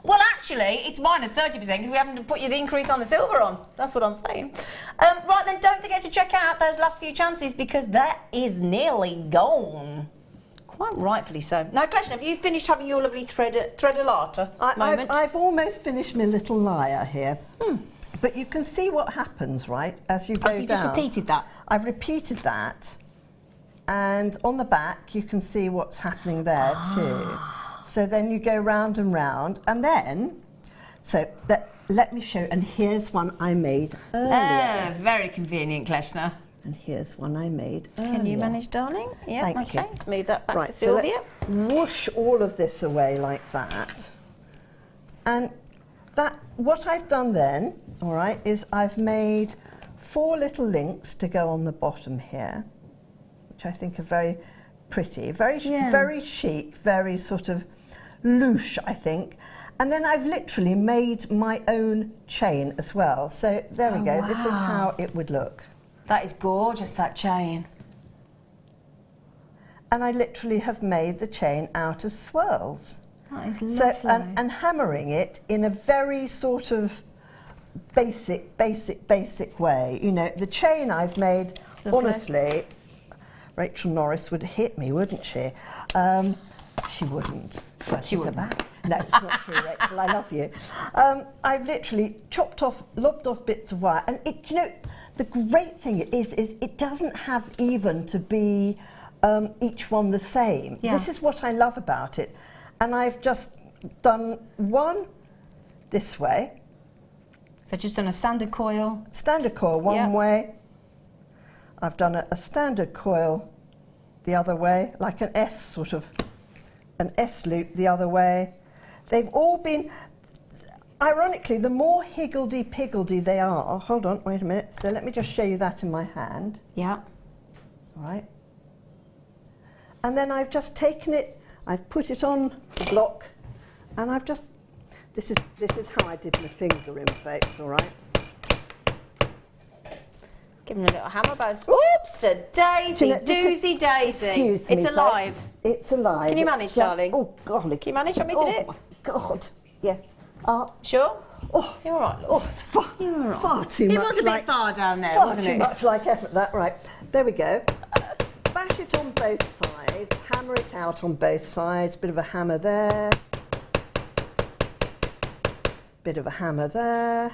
Well, actually, it's minus 30% because we haven't put you the increase on the silver on. That's what I'm saying. Right then, don't forget to check out those last few chances because that is nearly gone. Quite rightfully so. Now, Kleshna, have you finished having your lovely thread-a-lata moment?
I've almost finished my little liar here. But you can see what happens, right, as you go down.
So you just repeated that?
I've repeated that. And on the back, you can see what's happening there too. So then you go round and round. And then, let me show you. And here's one I made earlier.
Very convenient, Kleshna.
And here's one I made earlier.
Can you manage, darling? Yeah,
Thank you.
Let's move that back to
so
Sylvia.
let's whoosh all of this away like that. And what I've done then, all right, is I've made 4 little links to go on the bottom here, which I think are very pretty, very chic, very sort of louche, I think. And then I've literally made my own chain as well. So there we go. Wow. This is how it would look.
That is gorgeous, that chain.
And I literally have made the chain out of swirls.
That is lovely.
So, and hammering it in a very sort of basic way. You know, the chain I've made, honestly, Rachel Norris would hit me, wouldn't she? She wouldn't.
She wouldn't.
No, it's not true, Rachel, I love you. I've literally lobbed off bits of wire, and you know, the great thing is it doesn't have even to be each one the same. Yeah. This is what I love about it. And I've just done one this way.
So just done a standard coil?
Standard coil one way. I've done a standard coil the other way, like an S loop the other way. They've all been, ironically, the more higgledy-piggledy they are, hold on, wait a minute, so let me just show you that in my hand.
Yeah.
All right. And then I've just taken it, I've put it on the block, and I've just, this is how I did my finger in fakes, all right?
Give him a little hammer buzz. Oops, a daisy, doozy daisy.
Excuse me,
it's alive.
folks. It's alive.
Can you manage, darling?
Oh, golly.
Can you manage? Want me to do it?
Oh, my God. Yes.
Sure?
Oh,
you're all right.
Oh, it's far too much.
It was a bit far down there, wasn't it?
Far too much like effort, that. Right. There we go. Bash it on both sides. Hammer it out on both sides. Bit of a hammer there. Bit of a hammer there.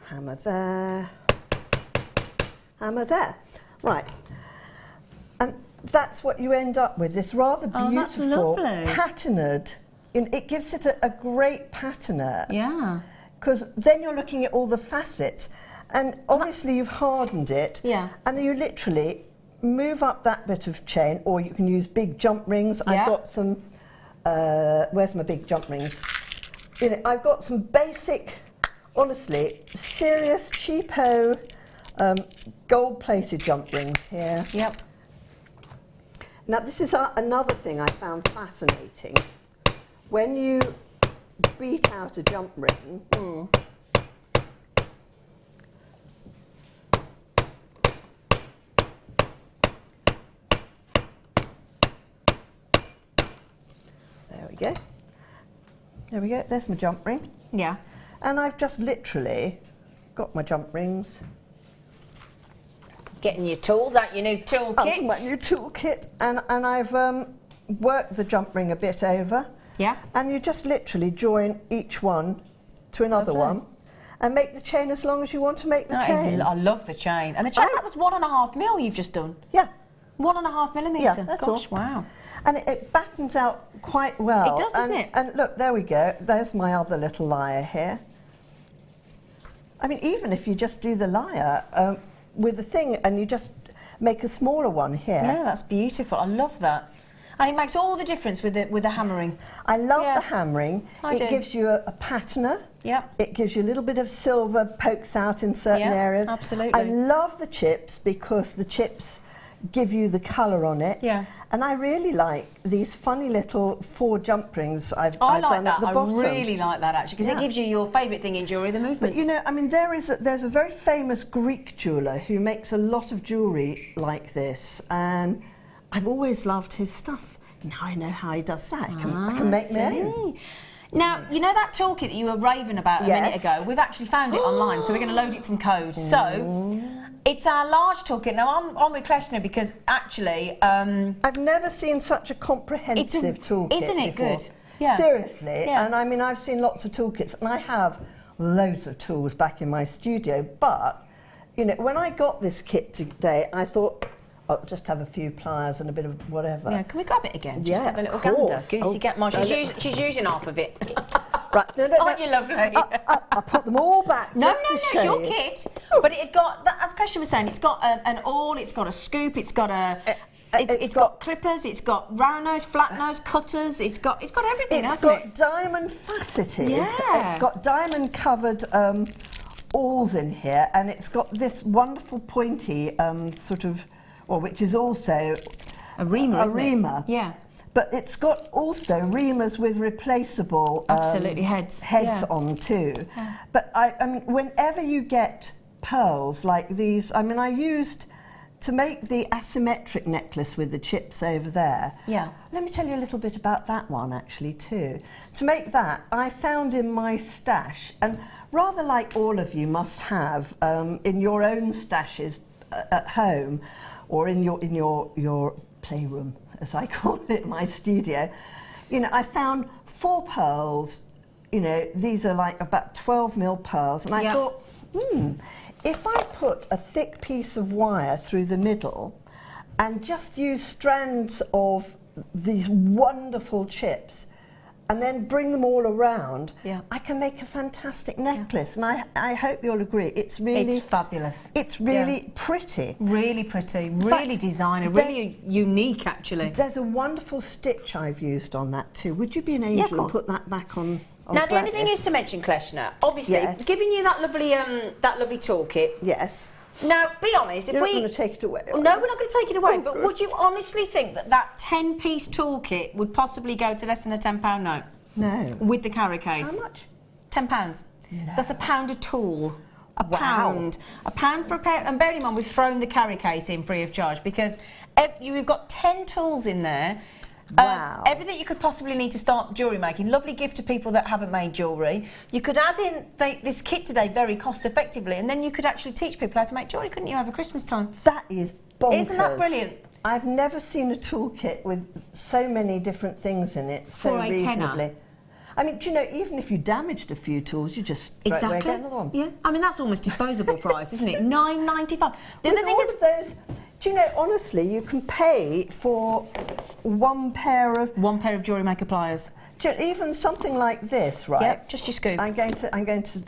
Hammer there, hammer there. Right, and that's what you end up with, this rather beautiful, patterned, it gives it a great patterner.
Yeah.
Because then you're looking at all the facets, and obviously you've hardened it,
yeah.
And then you literally move up that bit of chain, or you can use big jump rings. Yeah. I've got some, where's my big jump rings? I've got some basic, honestly, serious, cheapo, gold-plated jump rings here.
Yep.
Now, this is another thing I found fascinating. When you beat out a jump ring, there we go. There we go, there's my jump ring.
Yeah.
And I've just literally got my jump rings.
Getting your tools out, your new toolkit.
My new toolkit, and I've worked the jump ring a bit over.
Yeah.
And you just literally join each one to another one, and make the chain as long as you want to make the chain.
I love the chain. And the chain, that was 1.5 mil you've just done.
Yeah.
1.5 millimetre.
Yeah, that's all.
Gosh, wow.
And it battens out quite well.
It does, doesn't it?
And look, there we go. There's my other little lyre here. I mean, even if you just do the lyre with the thing and you just make a smaller one here.
Yeah, that's beautiful. I love that. And it makes all the difference with the hammering.
I love the hammering.
It
gives you a patterner.
Yep.
It gives you a little bit of silver, pokes out in certain areas.
Absolutely.
I love the chips because the chips give you the colour on it.
Yeah.
And I really like these funny little 4 jump rings I've done at the bottom.
I really like that actually, because it gives you your favourite thing in jewellery, the movement.
But I mean, there's a very famous Greek jeweller who makes a lot of jewellery like this, and I've always loved his stuff. Now I know how he does that. I can make my own.
Now, you know that toolkit that you were raving about a minute ago? We've actually found it online, so we're going to load it from code. So, it's our large toolkit. Now, I'm with Kleshna because actually...
I've never seen such a comprehensive toolkit
Isn't it
before.
good? Yeah.
Seriously. Yeah. And I mean, I've seen lots of toolkits, and I have loads of tools back in my studio, but, when I got this kit today, I thought... I'll just have a few pliers and a bit of whatever.
Yeah, can we grab it again? Just have a little
course.
gander. Goosey Gatmore. She's using half of it.
Right,
Aren't you lovely?
I put them all back.
No, it's your kit. But it got, as Kleshna was saying, it's got an awl, it's got a scoop, it's got it's got clippers, it's got round nose, flat nose, cutters, it's got everything, hasn't it?
It's got diamond faceted.
Yeah.
It's got diamond covered awls in here, and it's got this wonderful pointy sort of, which is also
a reamer,
reamer.
Yeah.
But it's got also reamers with replaceable
heads
on too. Yeah. But I mean, whenever you get pearls like these, I mean, I used to make the asymmetric necklace with the chips over there.
Yeah.
Let me tell you a little bit about that one actually too. To make that, I found in my stash, and rather like all of you must have in your own stashes at home, or in your playroom, as I call it, my studio. I found 4 pearls. These are like about 12 mil pearls, and I thought, if I put a thick piece of wire through the middle and just use strands of these wonderful chips, and then bring them all around,
Yeah.
I can make a fantastic necklace. And I hope you'll agree, it's really...
It's fabulous.
It's really pretty.
Really pretty, really designer, really unique actually.
There's a wonderful stitch I've used on that too. Would you be an angel and put that back on
now the only thing is to mention, Kleshna, obviously, giving you that lovely toolkit.
Yes.
Now, be honest, if
You're not going to take it away.
No, we're not going to take it away, but would you honestly think that 10-piece toolkit would possibly go to less than a £10 note?
No.
With the carry case?
How much?
£10. No. That's £1 a tool.
Wow.
A pound for a pair. And bearing in mind, we've thrown the carry case in free of charge because you've got 10 tools in there.
Wow.
Everything you could possibly need to start jewellery making. Lovely gift to people that haven't made jewellery. You could add in this kit today very cost effectively, and then you could actually teach people how to make jewellery, couldn't you, over Christmas time?
That is bonkers.
Isn't that brilliant?
I've never seen a toolkit with so many different things in it so reasonably. I mean, do you know, even if you damaged a few tools, you just straight away get another one.
Yeah, I mean, that's almost disposable price, isn't it? $9.95. The other thing is,
those, do you know, honestly, you can pay for one pair of
Jewellery Maker pliers.
Even something like this, right?
Yep, just your scoop.
I'm going to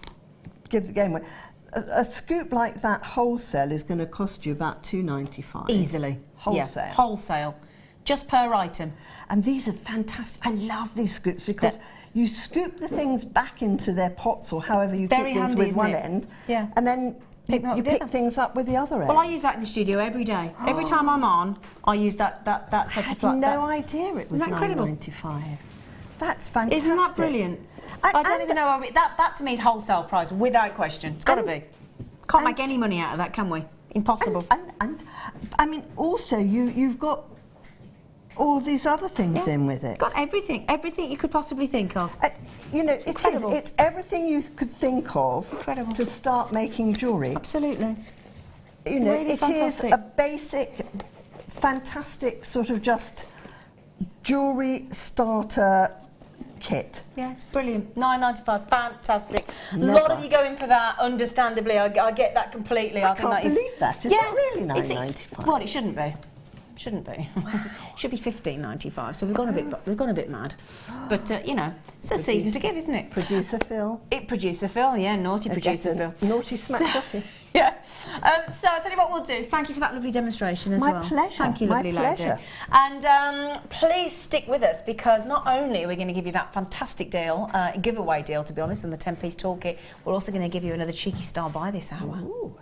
give the game away. A scoop like that wholesale is going to cost you about £2.95.
Easily.
Wholesale.
Yeah, wholesale. Just per item.
And these are fantastic. I love these scoops because you scoop the things back into their pots or however you keep things with one end, and then you pick things up with the other end.
Well, I use that in the studio every day. Every time I'm on, I use that set of pliers.
I had no idea it was £9.95. That's fantastic.
Isn't that brilliant? I don't even know. That to me is wholesale price, without question. It's got to be. Can't make any money out of that, can we? Impossible.
And I mean, also you've got all these other things in with it.
Got everything you could possibly think of.
You know, it's everything you could think of to start making jewellery.
Absolutely.
You know,
really
it
fantastic.
is a basic, fantastic sort of just jewellery starter kit.
Yeah, it's brilliant. $9.95, fantastic. A lot of you going for that, understandably. I get that completely. I think
can't believe that. Is that really $9.95?
Well, it shouldn't be. Shouldn't be. It should be $15.95. So we've gone a bit mad. But you know, it's a season to give, isn't it?
Producer Phil.
Producer Phil, yeah, naughty producer Phil.
Naughty smack coffee.
Yeah. So I'll tell you what we'll do. Thank you for that lovely demonstration as well.
My pleasure.
Thank you, lovely lady. And please stick with us because not only are we going to give you that fantastic deal, giveaway deal to be honest, and the 10-piece toolkit, we're also going to give you another cheeky star buy this hour.
Ooh.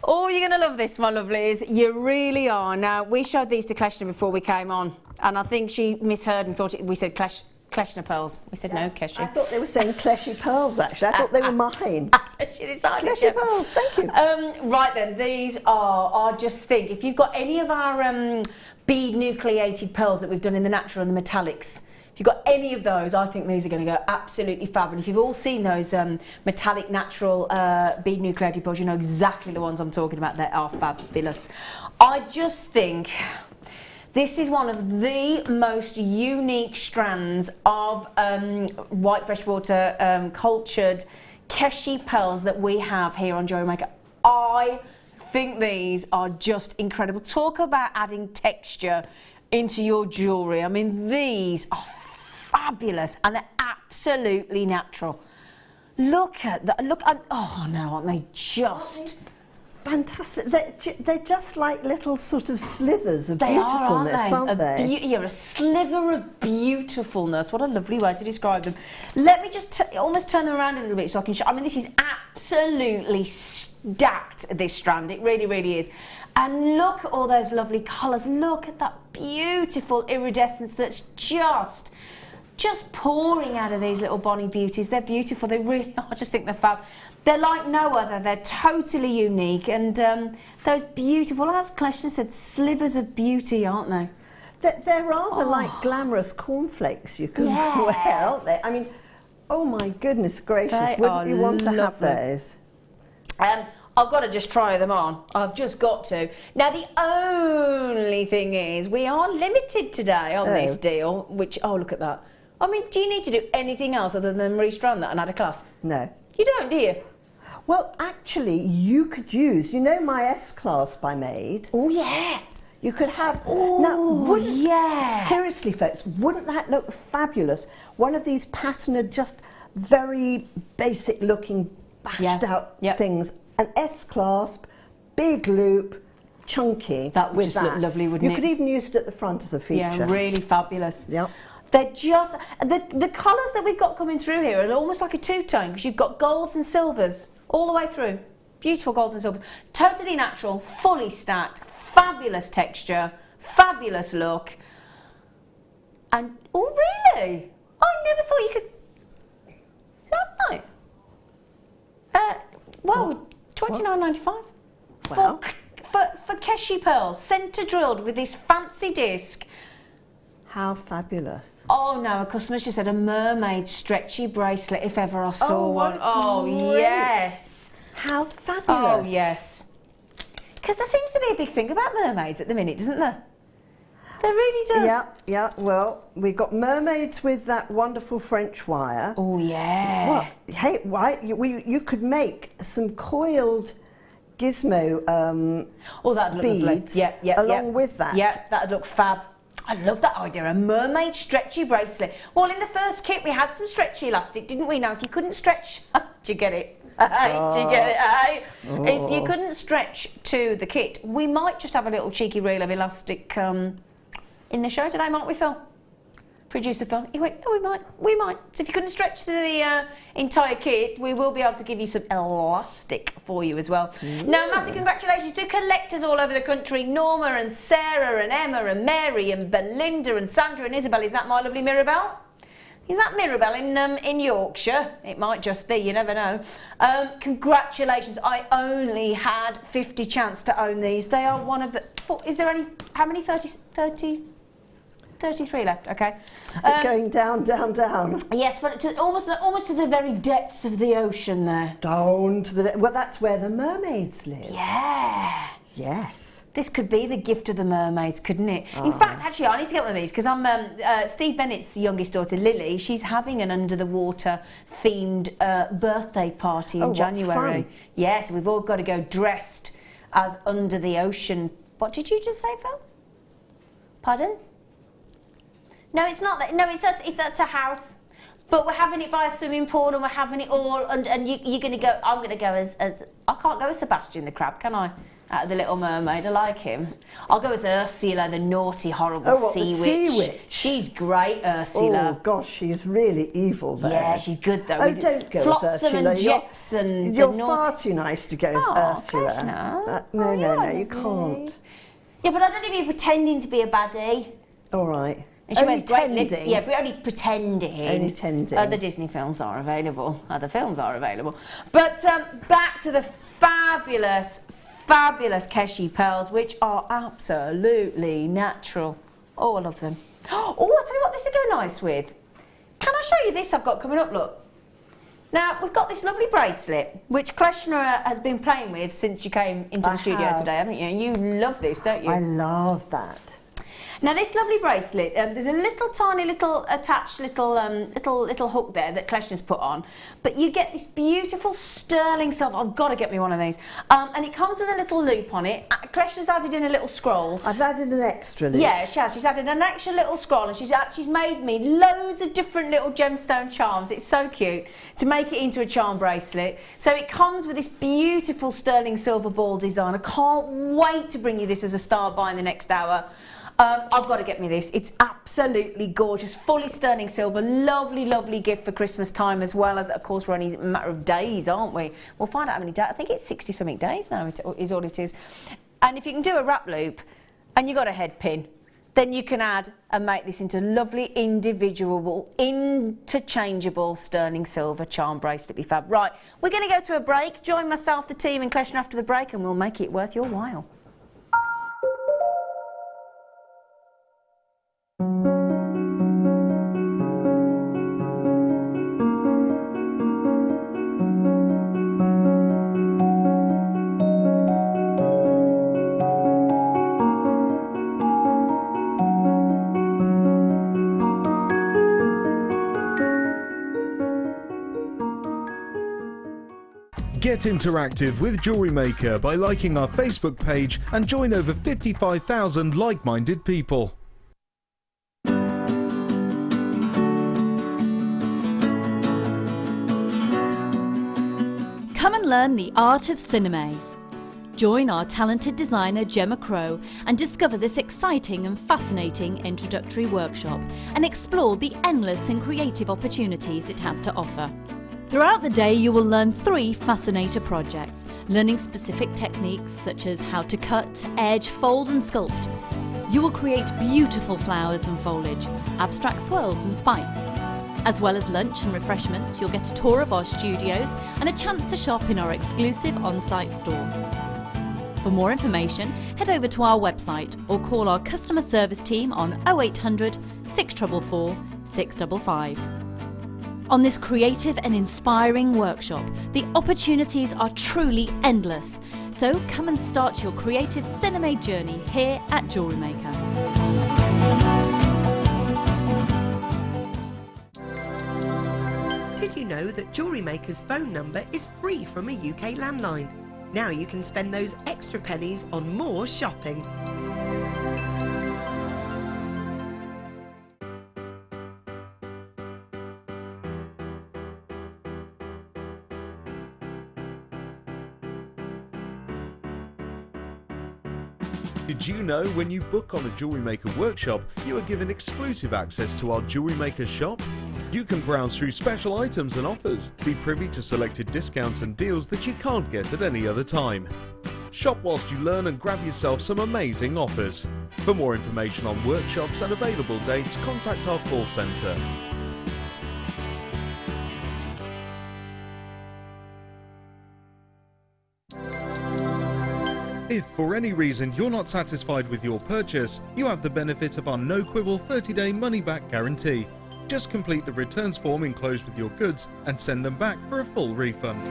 Oh, you're going to love this, my lovelies. You really are. Now, we showed these to Kleshna before we came on, and I think she misheard and thought we said Kleshna pearls. We said no, Keshi.
I thought they were saying Kleshy pearls, actually. I thought they were mine.
She decided.
Kleshy pearls, thank you.
Right then, these are, I just think, if you've got any of our bead nucleated pearls that we've done in the natural and the metallics, if you've got any of those, I think these are going to go absolutely fab. And if you've all seen those metallic natural bead nucleated pearls, you know exactly the ones I'm talking about. They are fabulous. I just think this is one of the most unique strands of white freshwater cultured Keshi pearls that we have here on Jewellery Maker. I think these are just incredible. Talk about adding texture into your jewellery. I mean, these are fabulous and they're absolutely natural. Look at that. Oh no, aren't they just
fantastic? They're just like little sort of slithers of beautifulness, aren't they?
You're a sliver of beautifulness. What a lovely way to describe them. Let me just almost turn them around a little bit so I can show. I mean, this is absolutely stacked, this strand. It really, really is. And look at all those lovely colours. Look at that beautiful iridescence that's just pouring out of these little bonny beauties. They're beautiful. They really are. I just think they're fab. They're like no other. They're totally unique. And those beautiful, as Kleshna said, slivers of beauty, aren't they?
They're rather like glamorous cornflakes you can wear, aren't they? I mean, oh my goodness gracious, wouldn't you want to have those?
I've got to just try them on. I've just got to. Now, the only thing is, we are limited today on this deal, which, oh, look at that. I mean, do you need to do anything else other than restrand that and add a clasp?
No.
You don't, do you?
Well, actually, you could use, you know my S-clasp I made?
Oh, yeah.
You could have...
Oh,
now, seriously, folks, wouldn't that look fabulous? One of these patterned, just very basic-looking, bashed-out things. An S-clasp, big loop, chunky.
That would just look lovely, wouldn't it?
You could even use it at the front as a feature.
Yeah, really fabulous.
Yep.
They're just... The colours that we've got coming through here are almost like a two-tone, because you've got golds and silvers all the way through. Beautiful golds and silvers. Totally natural, fully stacked, fabulous texture, fabulous look. And, oh really? I never thought you could... Is that right? Well, $29.95
Wow.
for Keshi pearls, centre drilled with this fancy disc.
How fabulous.
Oh no, a customer just said a mermaid stretchy bracelet if ever I saw one. Oh
great.
Yes.
How fabulous.
Oh yes. Because there seems to be a big thing about mermaids at the minute, doesn't there? There really does.
Yeah, yeah. Well, we've got mermaids with that wonderful French wire.
Oh yeah.
Well, hey, right? You could make some coiled gizmo
that'd look
beads.
lovely. Yeah,
along with that.
Yeah, that'd look fab. I love that idea, a mermaid stretchy bracelet. Well, in the first kit we had some stretchy elastic, didn't we? Now, if you couldn't stretch, do you get it? Do you get it? If you couldn't stretch to the kit, we might just have a little cheeky reel of elastic in the show today, might we, Phil? Producer Phil. He went, oh, we might. So if you couldn't stretch to the entire kit, we will be able to give you some elastic for you as well. Now, massive congratulations to collectors all over the country. Norma and Sarah and Emma and Mary and Belinda and Sandra and Isabel. Is that my lovely Mirabelle? Is that Mirabelle in Yorkshire? It might just be, you never know. Congratulations. I only had 50 chance to own these. They are one of the... Is there only... How many? 33 left, okay.
Is it going down, down, down?
Yes, but almost to the very depths of the ocean there.
Down to the... Well, that's where the mermaids live.
Yeah.
Yes.
This could be the gift of the mermaids, couldn't it? In fact, actually, I need to get one of these because I'm Steve Bennett's youngest daughter, Lily. She's having an under-the-water themed birthday party in January.
Fun.
Yes, we've all got to go dressed as under the ocean. What did you just say, Phil? Pardon? No, it's not that. No, it's at a house. But we're having it by a swimming pool and we're having it all. And you're going to go. I'm going to go as. I can't go as Sebastian the Crab, can I? Out of the Little Mermaid. I like him. I'll go as Ursula, the naughty, horrible sea witch. She's great, Ursula.
Oh, gosh, she's really evil there.
Yeah, she's good, though.
Oh, don't go as Ursula.
And Jeps and
you're
the
far
naughty...
too nice to go as Ursula.
Kleshna.
No, you can't.
Yeah, but I don't even be pretending to be a baddie.
All right.
And she wears great lips. Yeah, but only pretending.
Only tending.
Other Disney films are available. Other films are available. But back to the fabulous Keshi pearls, which are absolutely natural. Oh, I love them. Oh, I'll tell you what this would go nice with. Can I show you this I've got coming up? Look. Now, we've got this lovely bracelet, which Kleshna has been playing with since you came into the studio today, haven't you? You love this, don't you?
I love that.
Now this lovely bracelet, there's a little tiny little attached little hook there that Kleshna's put on, but you get this beautiful sterling silver. I've got to get me one of these, and it comes with a little loop on it. Kleshna's added in a little scroll.
I've added an extra loop.
Yeah, she has. She's added an extra little scroll, and she's made me loads of different little gemstone charms. It's so cute to make it into a charm bracelet. So it comes with this beautiful sterling silver ball design. I can't wait to bring you this as a star buy in the next hour. I've got to get me this. It's absolutely gorgeous, fully sterling silver, lovely, lovely gift for Christmas time, as well as, of course, we're only a matter of days, aren't we? We'll find out how many days. I think it's 60-something days now is all it is. And if you can do a wrap loop and you've got a head pin, then you can add and make this into lovely, individual, interchangeable sterling silver charm bracelet. Be fab. Right, we're going to go to a break. Join myself, the team, and Kleshna after the break, and we'll make it worth your while.
Get interactive with Jewellery Maker by liking our Facebook page and join over 55,000 like-minded people.
Come and learn the art of cinema. Join our talented designer Gemma Crow and discover this exciting and fascinating introductory workshop and explore the endless and creative opportunities it has to offer. Throughout the day you will learn 3 fascinator projects, learning specific techniques such as how to cut, edge, fold and sculpt. You will create beautiful flowers and foliage, abstract swirls and spikes. As well as lunch and refreshments, you'll get a tour of our studios and a chance to shop in our exclusive on-site store. For more information, head over to our website or call our customer service team on 0800 644 655. On this creative and inspiring workshop, the opportunities are truly endless. So come and start your creative cinema journey here at Jewellery Maker.
Did you know that Jewellery Maker's phone number is free from a UK landline? Now you can spend those extra pennies on more shopping.
Did you know when you book on a Jewellery Maker workshop, you are given exclusive access to our Jewellery Maker shop? You can browse through special items and offers, be privy to selected discounts and deals that you can't get at any other time. Shop whilst you learn and grab yourself some amazing offers. For more information on workshops and available dates, contact our call centre. If for any reason you're not satisfied with your purchase, you have the benefit of our no quibble 30-day money-back guarantee. Just complete the returns form enclosed with your goods and send them back for a full refund.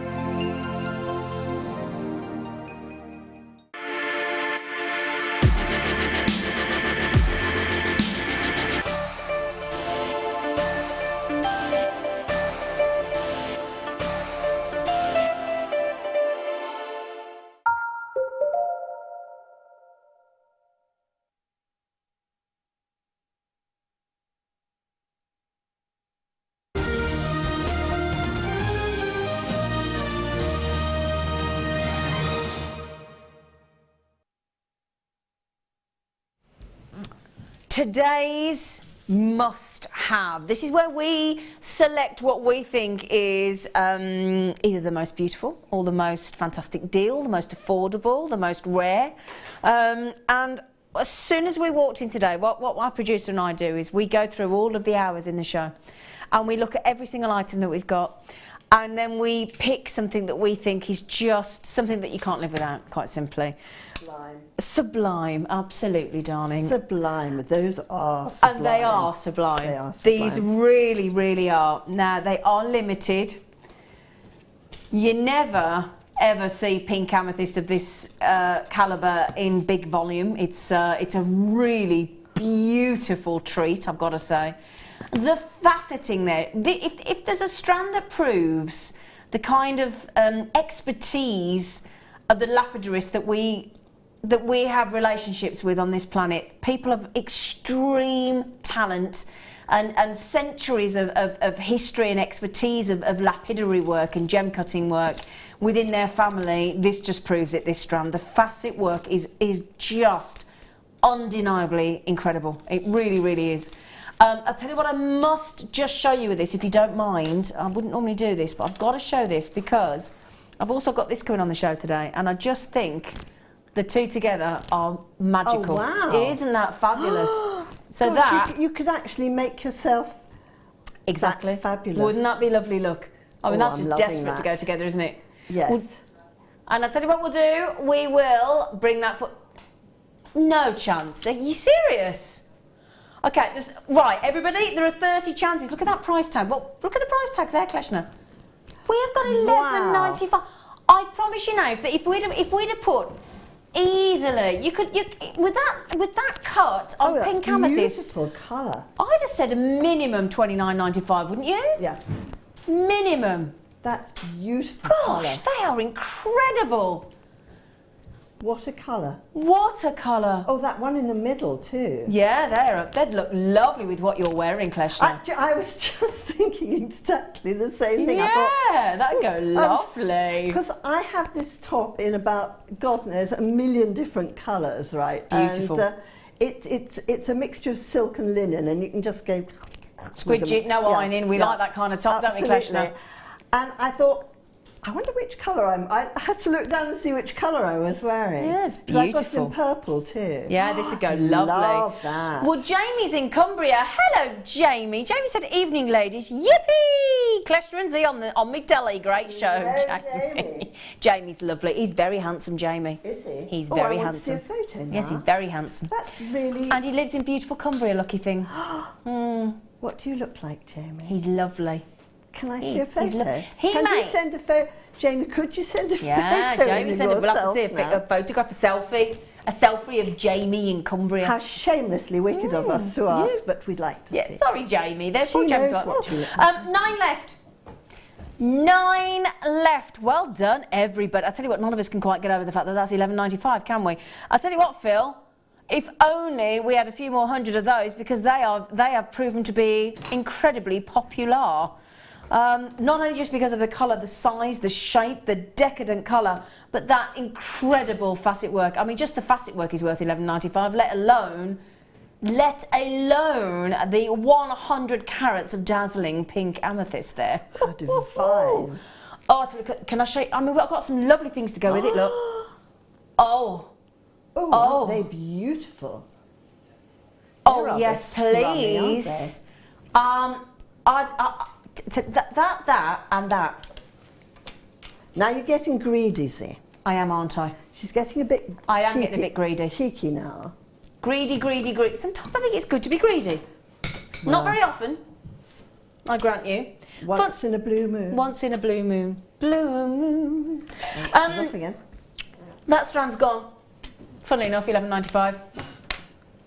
Today's must-have. This is where we select what we think is either the most beautiful or the most fantastic deal, the most affordable, the most rare. And as soon as we walked in today, what my producer and I do is we go through all of the hours in the show and we look at every single item that we've got, and then we pick something that we think is just something that you can't live without, quite simply.
Sublime.
Sublime, absolutely, darling.
Sublime. Those are sublime.
And they are sublime.
They are sublime.
These really, really are. Now, they are limited. You never, ever see pink amethyst of this calibre in big volume. It's a really beautiful treat, I've got to say. The faceting there, if there's a strand that proves the kind of expertise of the lapidarists that we have relationships with on this planet, people of extreme talent and centuries of history and expertise of lapidary work and gem cutting work within their family, this just proves it, this strand. The facet work is just undeniably incredible. It really, really is. I'll tell you what I must just show you with this, if you don't mind. I wouldn't normally do this, but I've got to show this because I've also got this coming on the show today, and I just think the two together are magical.
Oh, wow.
Isn't that fabulous? So
Gosh,
that...
You could actually make yourself...
Exactly.
That's fabulous.
Wouldn't that be lovely, look? I mean, that's
I'm
just
loving
desperate
that.
to go together, isn't it?
Yes.
And I'll tell you what we'll do. We will bring that for... No chance. Are you serious? Okay, right, everybody, there are 30 chances. Look at that price tag. Well, look at the price tag there, Kleshna. We have got $11.95.
Wow.
I promise you now, if we'd have put easily, with that cut on pink amethyst,
Beautiful colour.
I'd have said a minimum $29.95, wouldn't you?
Yeah.
Minimum.
That's beautiful.
Gosh, they are incredible.
Watercolour.
Watercolour.
Oh, that one in the middle too.
Yeah, they'd look lovely with what you're wearing, Kleshna.
I was just thinking exactly the same thing.
Yeah, that'd go lovely.
Because I have this top in about, God knows, a million different colours, right?
Beautiful.
And it's a mixture of silk and linen, and you can just go...
Squidge it, no ironing. We like that kind of top, don't we, Kleshna?
And I thought, I wonder which colour I had to look down and see which colour I was wearing.
Yeah, it's beautiful.
I got it in purple too.
Yeah, this would go lovely.
Love that.
Well, Jamie's in Cumbria. Hello, Jamie. Jamie said, "Evening, ladies. Yippee! Kleshna and Z on me telly. Great show,
Hello,
Jamie." Jamie's lovely. He's very handsome, Jamie.
Is he?
He's very
I want
handsome.
to see a photo now.
Yes, he's very handsome.
That's really...
And he lives in beautiful Cumbria, lucky thing.
What do you look like, Jamie?
He's lovely.
Can I see a photo?
Can
you send a photo? Jamie, could you send a photo?
Yeah, Jamie sent it. We'll have to see
a
a photograph, a selfie of Jamie in Cumbria.
How shamelessly wicked of us to ask, but we'd like to see.
Yeah, sorry, Jamie. There's
She
poor Jamie's
knows
like,
what you look like.
9 left. 9 left. Well done, everybody. I tell you what, none of us can quite get over the fact that that's £11.95, can we? I tell you what, Phil. If only we had a few more hundred of those, because they have proven to be incredibly popular. Not only just because of the colour, the size, the shape, the decadent colour, but that incredible facet work. I mean, just the facet work is worth £11.95, let alone the 100 carats of dazzling pink amethyst there.
How divine.
Oh, can I show you? I mean, I've got some lovely things to go with it, look. Oh.
Oh, aren't they beautiful?
Oh, yes, please. That and that.
Now you're getting greedy, Z.
I am, aren't I?
She's getting a bit
I am getting a bit greedy.
Cheeky now.
Greedy. Sometimes I think it's good to be greedy. Well, not very often, I grant you.
Once in a blue moon.
Once in a blue moon. Blue moon.
Off again.
That strand's gone. Funnily enough, £11.95.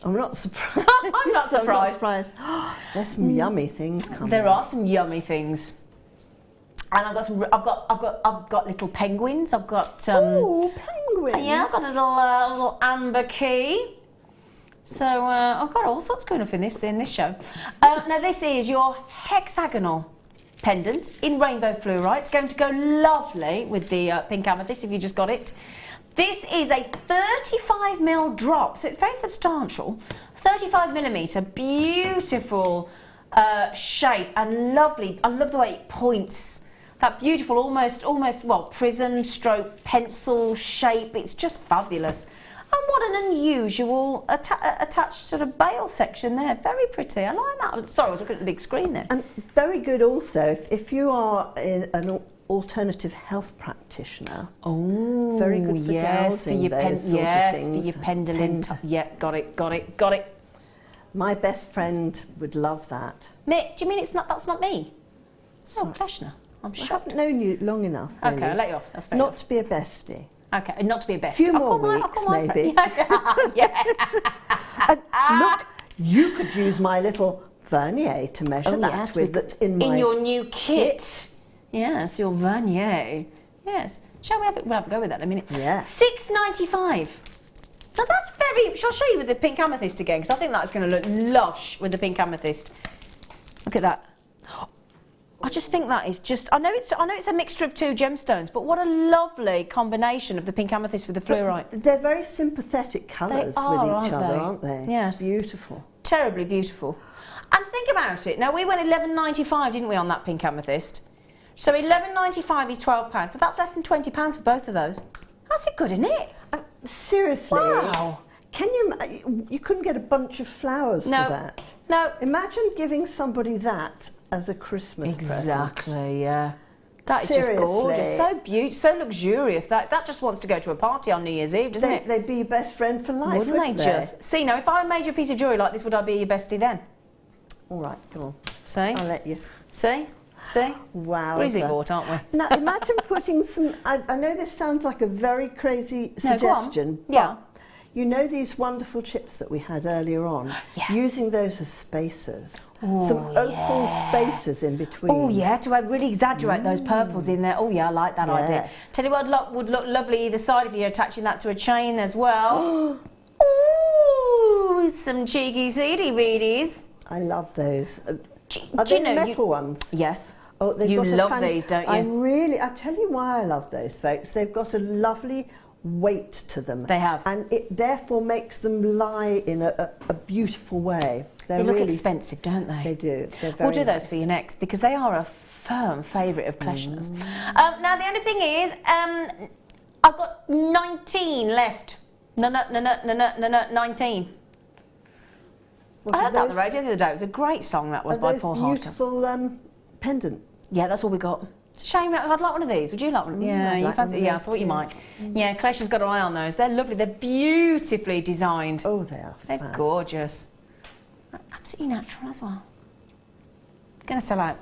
I'm not surprised.
I'm not surprised.
There's some yummy things coming.
There are some yummy things. And I've got little penguins. I've got
oh, penguins.
Yeah, I've got a little amber key. So I've got all sorts going up in this show. Now this is your hexagonal pendant in rainbow fluorite. It's going to go lovely with the pink amethyst if you just got it. This is a 35mm drop, so it's very substantial. 35mm, beautiful shape and lovely. I love the way it points. That beautiful, almost well, prism stroke pencil shape. It's just fabulous. And what an unusual attached sort of bail section there. Very pretty. I like that. Sorry, I was looking at the big screen there.
And very good also if you are an alternative health practitioner.
Oh,
very good for dowsing those sort of things.
For your pendulum. Yeah, got it.
My best friend would love that.
Mick, do you mean that's not me?
Sorry.
Oh, Kleshna. I'm
I
shocked.
haven't known you long enough. Really.
Okay, I'll let you off. That's fair
Not
enough.
to be a bestie.
Okay, not to be a bestie.
A few more weeks, maybe.
Yeah.
And look, you could use my little vernier to measure that with. In
your new kit. Yes, your vernier. Yes. Shall we have it? We'll have a go with that in a minute.
Yeah.
£6.95. Now that's very. Shall I show you with the pink amethyst again? Because I think that's going to look lush with the pink amethyst. Look at that. I just think that is just. I know it's a mixture of 2 gemstones, but what a lovely combination of the pink amethyst with the fluorite.
But they're very sympathetic colours with each other, aren't they?
Yes.
Beautiful.
Terribly beautiful. And think about it. Now we went £11.95, didn't we, on that pink amethyst? So £11.95 is £12. So that's less than £20 for both of those. That's good, isn't it?
Seriously.
Wow.
Can you couldn't get a bunch of flowers for that?
No.
Imagine giving somebody that as a Christmas present.
Exactly, yeah. That is just gorgeous. So beautiful, so luxurious. That just wants to go to a party on New Year's Eve, doesn't it?
They'd be your best friend for life,
wouldn't they just? See, now, if I made you a piece of jewellery like this, would I be your bestie then?
All right, come on.
See?
I'll let you.
See?
Wow.
We're easily bought, aren't we?
Now, imagine putting some... I know this sounds like a very crazy suggestion,
yeah.
You know these wonderful chips that we had earlier on?
Yeah.
Using those as spacers. Some opal spacers in between.
Oh yeah, to really exaggerate those purples in there. Oh yeah, I like that idea. Tell you what would look lovely either side of you, attaching that to a chain as well. Ooh, some cheeky seedy beadies.
I love those. Are
Do
they metal ones?
Yes.
Oh, they've
you
got
love these, don't you?
I tell you why I love those, folks. They've got a lovely weight to them.
They have.
And it therefore makes them lie in a beautiful way.
They look expensive, don't they?
They do.
We'll do those for you next because they are a firm favourite of Kleshna's. Now the only thing is, I've got 19 left. No, 19. I heard that on the radio the other day. It was a great song that was by Paul Hardcastle.
Beautiful pendant.
Yeah, that's all we got. It's a shame. I'd like one of these. Would you like one? Yeah, you fancy? Yeah, I thought you might. Yeah, Kleshna's got an eye on those. They're lovely. They're beautifully designed.
Oh, they are.
They're gorgeous. Absolutely natural as well. Gonna sell out.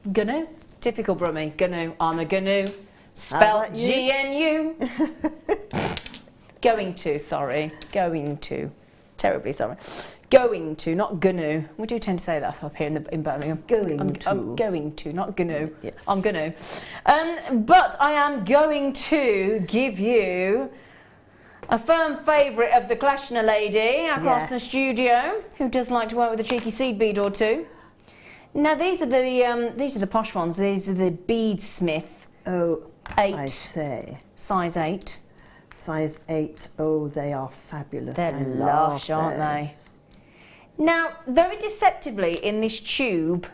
Gunu. Typical Brummie. Gunu. I'm a Gunu. Spelled G-N-U. Going to. Sorry. Going to. Terribly sorry. Going to, not gonna. We do tend to say that up here in Birmingham. I'm going to, not gonna.
Yes.
I'm gonna. But I am going to give you a firm favourite of the Kleshna lady across the studio, who does like to work with a cheeky seed bead or two. Now these are the posh ones. These are the Beadsmith.
Oh,
8.
I say.
Size 8.
Size 8. Oh, they are fabulous.
They're lush, aren't they? Now, very deceptively in this tube...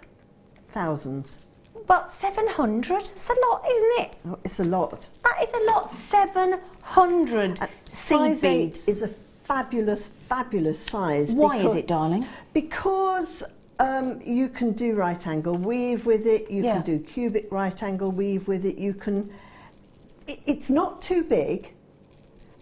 Thousands.
But 700? That's a lot, isn't it?
Oh, it's a lot.
That is a lot. 700 seed beads.
Size 8 is a fabulous, fabulous size.
Why is it, darling?
Because you can do right angle weave with it. You can do cubic right angle weave with it. You can... It's not too big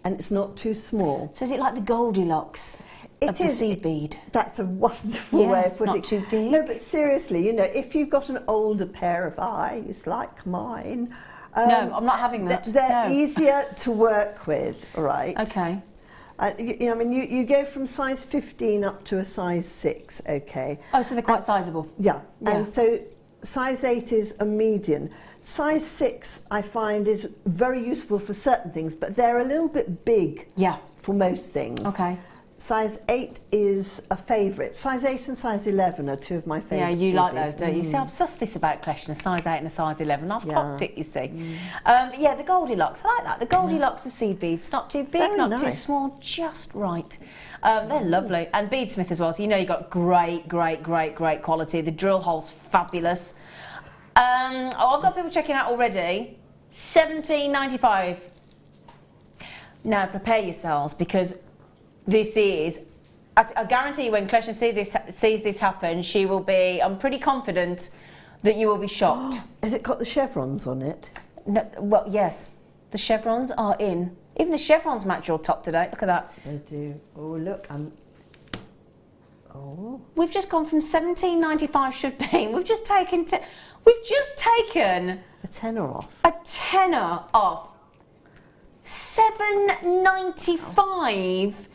and it's not too small.
So is it like the Goldilocks? Of the seed bead.
That's a wonderful way of putting it.
Not too big.
No, but seriously, you know, if you've got an older pair of eyes like mine,
no, I'm not having that.
They're easier to work with, right?
Okay.
You know, I mean, you go from size 15 up to a size 6, okay?
Oh, so they're quite sizable.
Yeah, and so size 8 is a median. Size 6, I find, is very useful for certain things, but they're a little bit big for most things.
Okay.
Size 8 is a favourite. Size 8 and size 11 are two of my favourites.
Yeah, you like those, don't you? See, I've sussed this about Kleshna, size 8 and a size 11. I've popped it, you see. Yeah, the Goldilocks, I like that. The Goldilocks of seed beads. Not too big, not too small, just right. They're lovely. And Beadsmith as well, so you know you've got great quality. The drill hole's fabulous. I've got people checking out already. $17.95. Now, prepare yourselves, because this is, I guarantee you when Kleshna sees this happen, she will be, I'm pretty confident that you will be shocked.
Has it got the chevrons on it?
No, well, yes. The chevrons are in. Even the chevrons match your top today. Look at that.
They do. Oh, look.
We've just gone from $17.95 should be. We've just taken
a tenner off.
A tenner off. $7.95.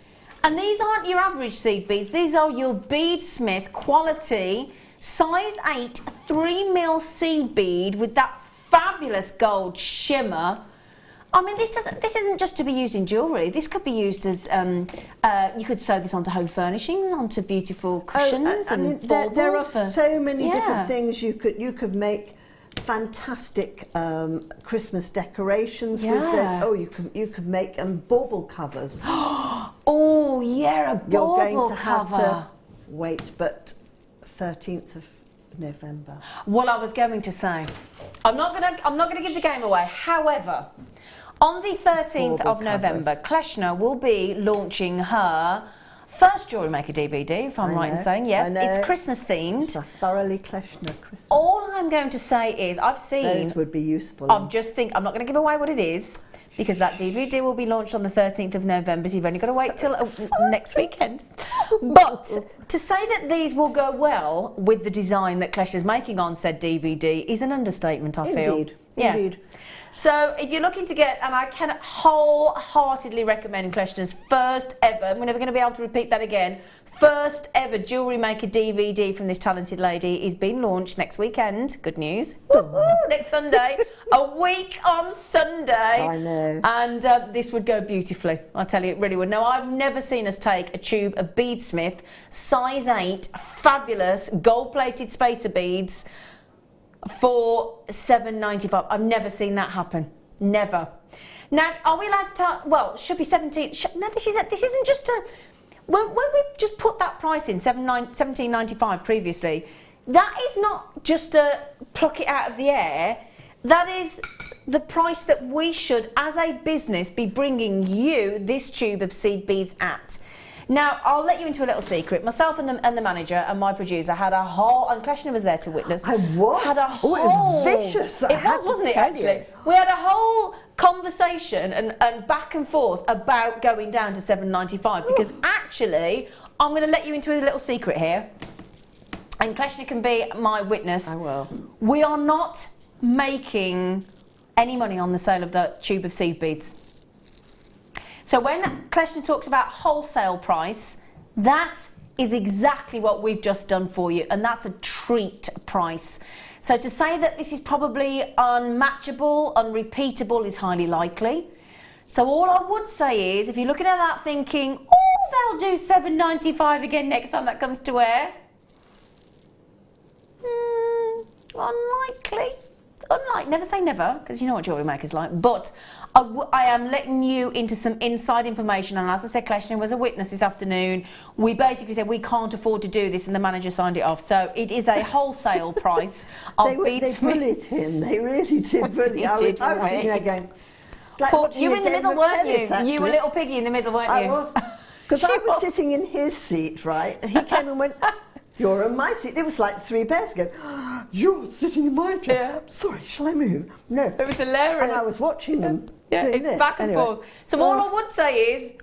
And these aren't your average seed beads, these are your Beadsmith quality, size 8, 3mm seed bead with that fabulous gold shimmer. I mean, this isn't just to be used in jewellery, this could be used as, you could sew this onto home furnishings, onto beautiful cushions and baubles.
There are so many different things you could make. Fantastic Christmas decorations with it. Oh, you could make bauble covers.
Oh yeah, a bauble
You're going to
cover.
have to wait, but 13th of November.
Well, I was going to say, I'm not gonna give the game away. However, on the 13th of November, Kleshna will be launching her first Jewellery Maker DVD, if I'm right in saying. Yes, it's Christmas themed.
It's a thoroughly Kleshna Christmas.
All I'm going to say is, I've seen...
Those would be useful.
I'm not going to give away what it is, because that DVD will be launched on the 13th of November, so you've only got to wait till next weekend. But to say that these will go well with the design that Kleshna's making on said DVD is an understatement, I feel.
Indeed.
So if you're looking to get, and I can wholeheartedly recommend Kleshna's first ever, we're never going to be able to repeat that again, first ever Jewellery Maker DVD from this talented lady is being launched next weekend. Good news. Woo-hoo, next Sunday. A week on Sunday.
I know.
And this would go beautifully. I tell you, it really would. Now, I've never seen us take a tube of Beadsmith, size 8, fabulous, gold-plated spacer beads for $7.95. I've never seen that happen. Never. Now, are we allowed to tell, well, it should be 17. No, this isn't just a, when we just put that price in, $17.95 previously, that is not just a pluck it out of the air. That is the price that we should, as a business, be bringing you this tube of seed beads at. Now, I'll let you into a little secret. Myself and the manager and my producer had a whole, and Kleshna was there to witness.
I was.
Had a whole,
it was vicious.
It was, wasn't it, actually? We had a whole conversation and back and forth about going down to $7.95 because actually, I'm going to let you into a little secret here, and Kleshna can be my witness.
I will.
We are not making any money on the sale of the tube of seed beads. So when Kleshna talks about wholesale price, that is exactly what we've just done for you, and that's a treat price. So to say that this is probably unmatchable, unrepeatable is highly likely. So all I would say is, if you're looking at that thinking, oh, they'll do $7.95 again next time that comes to air. Unlikely. Never say never, because you know what Jewellery Maker's like, but I am letting you into some inside information, and as I said, Kleshna was a witness this afternoon. We basically said we can't afford to do this, and the manager signed it off. So it is a wholesale price of
They bullied him. They really did bully him. I was sitting there going, like,
Paul, you were in the middle, weren't you?
Actually.
You were little piggy in the middle, weren't you?
I was. Because I was sitting in his seat, right? And he came and went, you're in my seat. It was like 3 pairs ago. You're sitting in my chair.
Yeah.
Sorry, shall I move? No.
It was hilarious.
And I was watching them doing
it's
this.
back and forth. So all I would say is,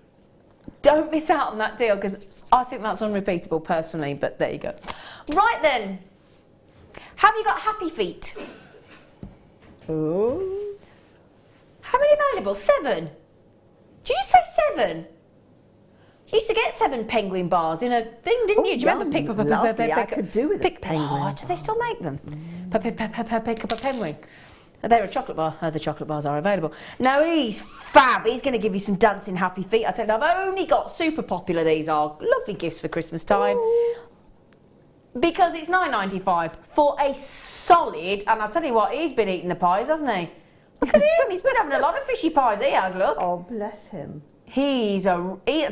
don't miss out on that deal, because I think that's unrepeatable personally, but there you go. Right then, have you got happy feet?
Oh.
How many available? 7? Did you say 7? You used to get 7 penguin bars in a thing, didn't you? Do you remember?
Lovely. I could do with a penguin.
Oh, do they still make them? Pick up a penguin. They're a chocolate bar. The chocolate bars are available. Now he's fab. He's going to give you some dancing happy feet. I tell you, I've only got super popular. These are lovely gifts for Christmas time. Ooh. Because it's $9.95 for a solid. And I'll tell you what, he's been eating the pies, hasn't he? Look at him. He's been having a lot of fishy pies. He has. Look.
Oh, bless him.
I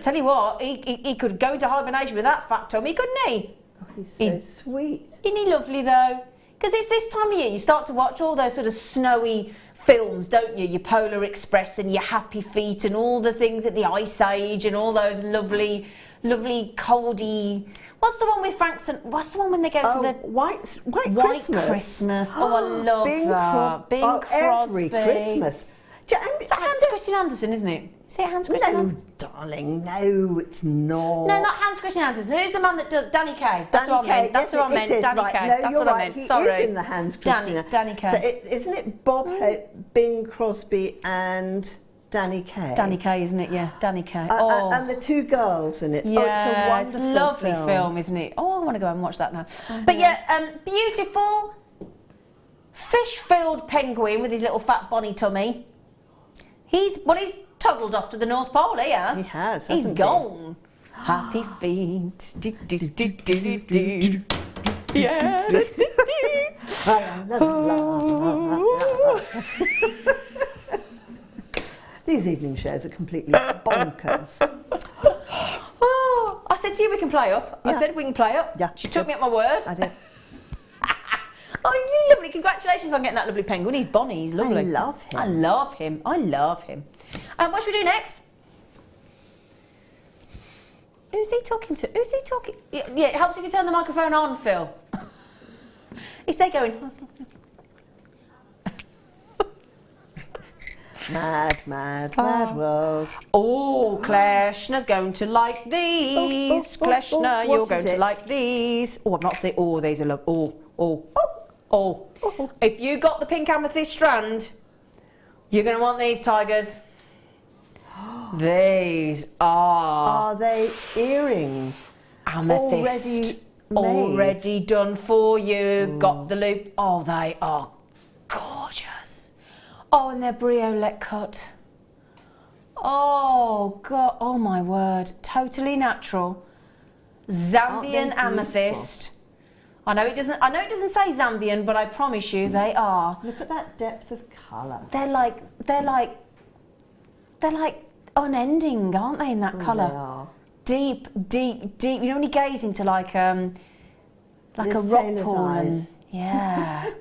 tell you what, he could go into hibernation with that fat tummy, couldn't he?
Oh, he's so sweet.
Isn't he lovely though? Because it's this time of year, you start to watch all those sort of snowy films, don't you? Your Polar Express and your Happy Feet and all the things at the Ice Age and all those lovely, coldy. What's the one with Frank? What's the one when they go to the
White
Christmas? Oh, I love that. Bing Crosby.
Every Christmas.
It's Hans Christian Andersen, isn't it? Is it Hans Christian Andersen?
No, darling, no, it's not.
No, not Hans Christian Andersen. Who's the man that does Danny Kaye? That's what I meant. That's what I meant. Danny Kaye. That's what I meant. Sorry.
He is in the Hans Christian.
Danny Kaye.
So isn't it Bob Hope, Bing Crosby, and Danny Kaye?
Danny Kaye, isn't it? Yeah, Danny Kaye.
And the 2 girls in it.
Yeah,
it's a
lovely film, isn't it? Oh, I want to go and watch that now. But yeah, beautiful fish-filled penguin with his little fat bonny tummy. He's toddled off to the North Pole, he has.
He has,
He's
hasn't
gone. Happy feet. Yeah.
These evening shows are completely bonkers.
I said to you we can play up. I said we can play up.
Yeah.
She took me at my word.
I did.
Oh, you're lovely. Congratulations on getting that lovely penguin. He's bonny. He's lovely.
I love him.
I love him. I love him. What should we do next? Who's he talking to? Who's he talking? Yeah, it helps if you turn the microphone on, Phil. He's there going.
Mad world.
Oh, Kleshna's going to like these. Kleshna, you're going to like these. Oh, I've not seen. Oh, these are lovely. Oh. If you got the pink amethyst strand, You're going to want these, tigers. These are...
Are they earrings?
Amethyst. Already done for you. Ooh. Got the loop. Oh, they are gorgeous. Oh, and they're briolette cut. Oh, God. Oh, my word. Totally natural. Zambian amethyst. I know it doesn't say Zambian, but I promise you they are.
Look at that depth of colour.
They're like unending, aren't they, in that colour?
They are.
Deep, deep, deep. You know when you gaze into like a rock pool and yeah.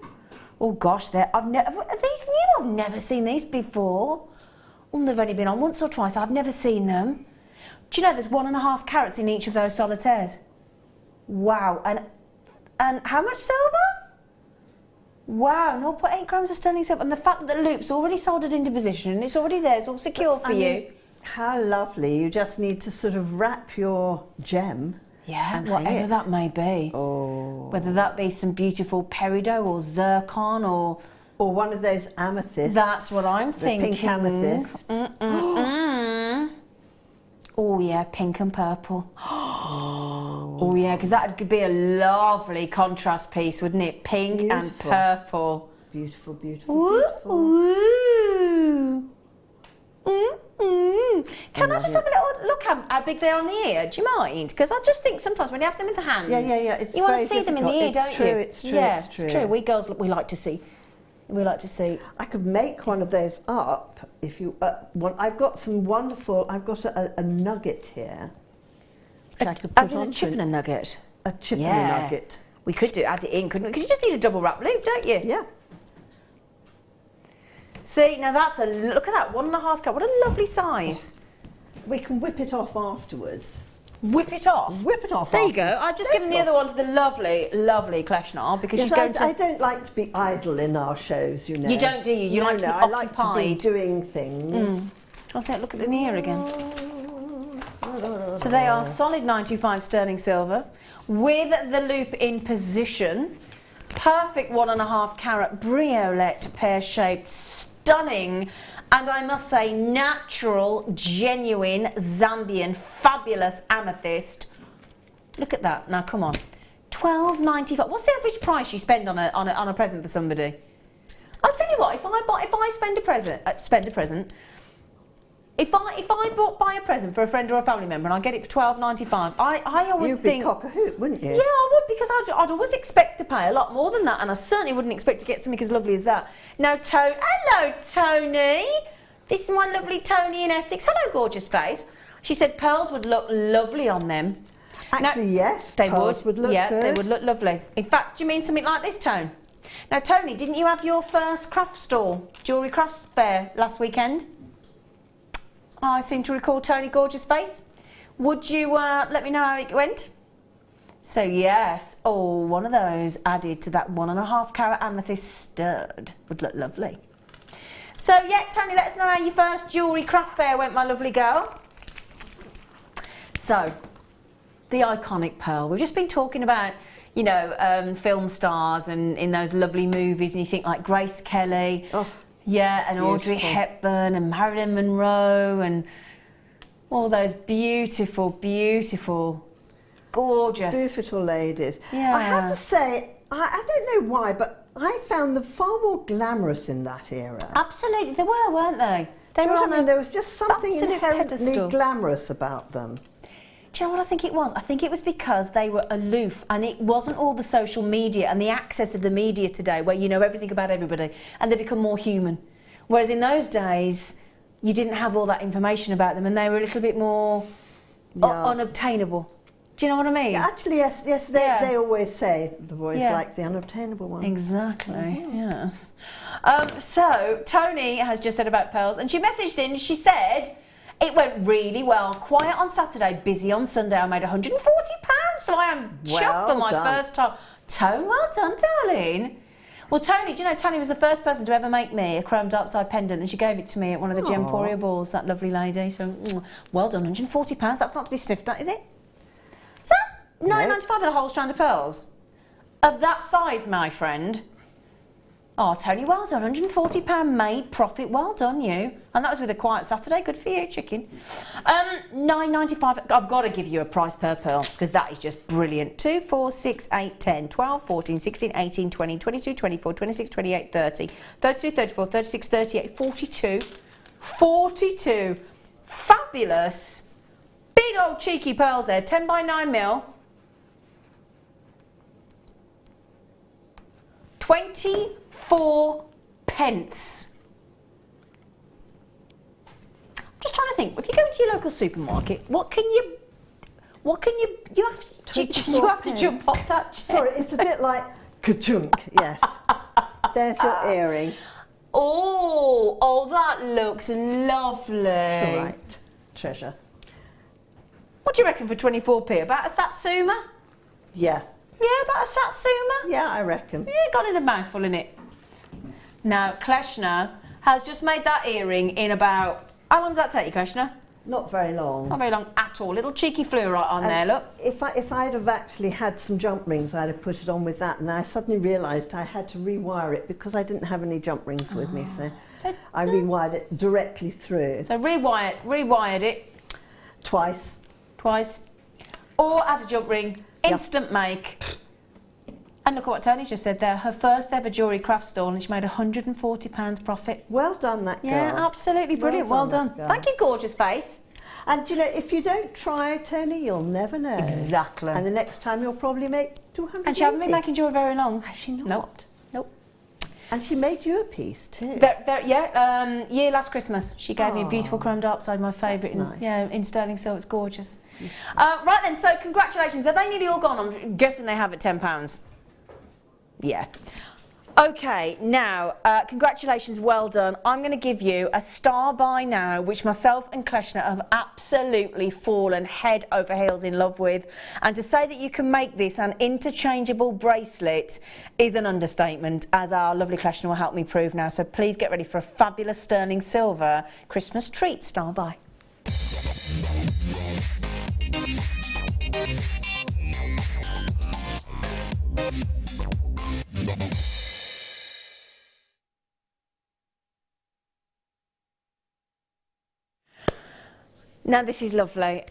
Oh gosh, are these new? I've never seen these before. Oh, they've only been on once or twice. I've never seen them. Do you know there's 1.5 carats in each of those solitaires? Wow. And how much silver? Wow, 0.8 grams of sterling silver. And the fact that the loop's already soldered into position and it's already there, it's all secure for you.
How lovely. You just need to sort of wrap your gem.
Yeah, and whatever that may be.
Oh.
Whether that be some beautiful peridot or zircon or
one of those amethysts.
That's what I'm thinking.
Pink amethyst.
Oh yeah, pink and purple. Oh yeah, because that could be a lovely contrast piece, wouldn't it? Pink and purple.
Beautiful, beautiful,
ooh,
beautiful.
Ooh. Can I just have a little look how big they are on the ear? Do you mind? Because I just think sometimes when you have them in the hand,
you
want to see them in the ear, don't you?
It's true.
Yeah, it's true. We girls, we like to see. We like to see.
I could make one of those up if you want. I've got some wonderful. I've got a nugget here.
As in a chip and a nugget.
A chip and a nugget.
We could add it in, couldn't we? Because you just need a double wrap loop, don't you?
Yeah.
See, now that's look at that, 1.5 carat. What a lovely size.
We can whip it off afterwards.
Whip it off?
Whip it off.
There you go. I've just given the other one to the lovely, lovely Kleshna because she's going to...
I don't like to be idle in our shows, you know.
You don't, do you? You like to be occupied.
I like to be doing things.
I'll say, look at the ear again. So they are solid 925 sterling silver with the loop in position. Perfect 1.5 carat briolette pear-shaped, stunning, and I must say natural, genuine, Zambian, fabulous amethyst. Look at that. Now come on, £12.95. What's the average price you spend on a present for somebody? I'll tell you what. If I buy a buy a present for a friend or a family member and I get it for £12.95, I always think...
You'd be cock a hoot, wouldn't you?
Yeah, I would, because I'd always expect to pay a lot more than that, and I certainly wouldn't expect to get something as lovely as that. Now, hello, Tony. This is my lovely Tony in Essex. Hello, gorgeous face. She said pearls would look lovely on them.
Actually, yes,
they
pearls would look good.
They would look lovely. In fact, do you mean something like this, Tone? Now, Tony, didn't you have your first craft stall, jewellery craft fair last weekend? I seem to recall Tony Gorgeous Face. Would you let me know how it went? So yes, one of those added to that 1.5 carat amethyst stud would look lovely. So yeah, Tony, let us know how your first jewellery craft fair went, my lovely girl. So, the iconic pearl. We've just been talking about, you know, film stars and in those lovely movies, and you think like Grace Kelly. Oh. Yeah, and beautiful. Audrey Hepburn and Marilyn Monroe and all those beautiful, beautiful, gorgeous...
beautiful ladies.
Yeah.
I have to say, I don't know why, but I found them far more glamorous in that era.
Absolutely, they were, weren't they?
They were on there was just something inherently glamorous about them.
Do you know what I think it was? I think it was because they were aloof, and it wasn't all the social media and the access of the media today where you know everything about everybody and they become more human. Whereas in those days, you didn't have all that information about them and they were a little bit more unobtainable. Do you know what I mean?
Yeah, actually, yes, they always say the voice like the unobtainable one.
Exactly, yes. So, Tony has just said about pearls, and she messaged in, she said, it went really well. Quiet on Saturday, busy on Sunday. I made £140, so I am chuffed for my first time. Tone, well done, darling. Well, Tony, do you know, Tony was the first person to ever make me a chrome dark side pendant, and she gave it to me at one of the Gemporia balls, that lovely lady. So, well done, £140. That's not to be sniffed at, is it? Is that £9.95 for the whole strand of pearls? Of that size, my friend. Oh, Tony, well done. £140 made profit. Well done, you. And that was with a quiet Saturday. Good for you, chicken. £9.95. I've got to give you a price per pearl because that is just brilliant. 2, 4, 6, 8, 10, 12, 14, 16, 18, 20, 22, 24, 26, 28, 30, 32, 34, 36, 38, 42. 42. Fabulous. Big old cheeky pearls there. 10 by 9 mil. 24 pence. I'm just trying to think. If you go into your local supermarket, what can you have to jump off that chair.
Sorry, it's a bit like ka-chunk, yes. There's your earring.
Oh, that looks lovely.
It's all right, treasure.
What do you reckon for 24p? About a Satsuma?
Yeah.
Yeah, about a Satsuma?
Yeah, I reckon.
Yeah, got in a mouthful in it. Now, Kleshna has just made that earring in about... How long does that take you, Kleshna?
Not very long.
Not very long at all. Little cheeky fluorite on there, look.
If I'd have actually had some jump rings, I'd have put it on with that, and I suddenly realised I had to rewire it because I didn't have any jump rings with me, so I rewired it directly through.
So rewired it.
Twice.
Or add a jump ring, instant make. And look at what Tony's just said there. Her first ever jewellery craft stall, and she made £140 profit.
Well done, that girl.
Yeah, absolutely brilliant. Well done. Thank you, gorgeous face.
And you know, if you don't try, Tony, you'll never know.
Exactly.
And the next time you'll probably make 280.
And she hasn't been making jewellery very long.
Has she not?
Nope.
And she made you a piece too.
Year last Christmas, she gave me a beautiful chrome darkside, my favourite.
Nice.
In sterling silver. It's gorgeous. Right then, so congratulations. Are they nearly all gone? I'm guessing they have at £10. Yeah. Okay, now, congratulations, well done. I'm going to give you a star by now, which myself and Kleshna have absolutely fallen head over heels in love with. And to say that you can make this an interchangeable bracelet is an understatement, as our lovely Kleshna will help me prove now. So please get ready for a fabulous sterling silver Christmas treat. Star by. Now this is lovely.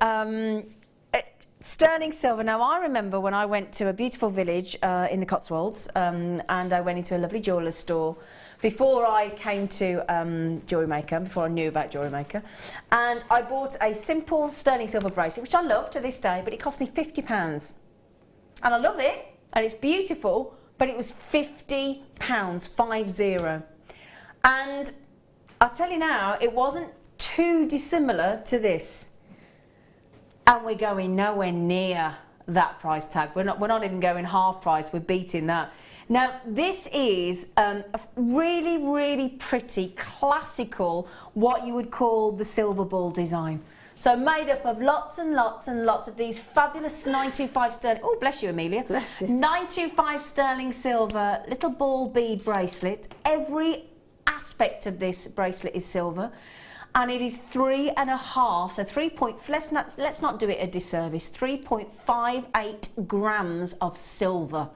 Sterling silver. Now I remember when I went to a beautiful village in the Cotswolds and I went into a lovely jeweller's store before I came to Jewellery Maker, before I knew about Jewellery Maker, and I bought a simple sterling silver bracelet, which I love to this day, but it cost me £50. And I love it, and it's beautiful, but it was £50, 50. And I'll tell you now, it wasn't too dissimilar to this, and we're going nowhere near that price tag. We're not even going half price. We're beating that. Now this is a really pretty classical, what you would call the silver ball design. So made up of lots and lots and lots of these fabulous 925 sterling. Oh, bless you, Amelia.
Bless you. 925
sterling silver little ball bead bracelet. Every aspect of this bracelet is silver. And it is 3.5, so 3. Let's not do it a disservice. 3.58 grams of silver,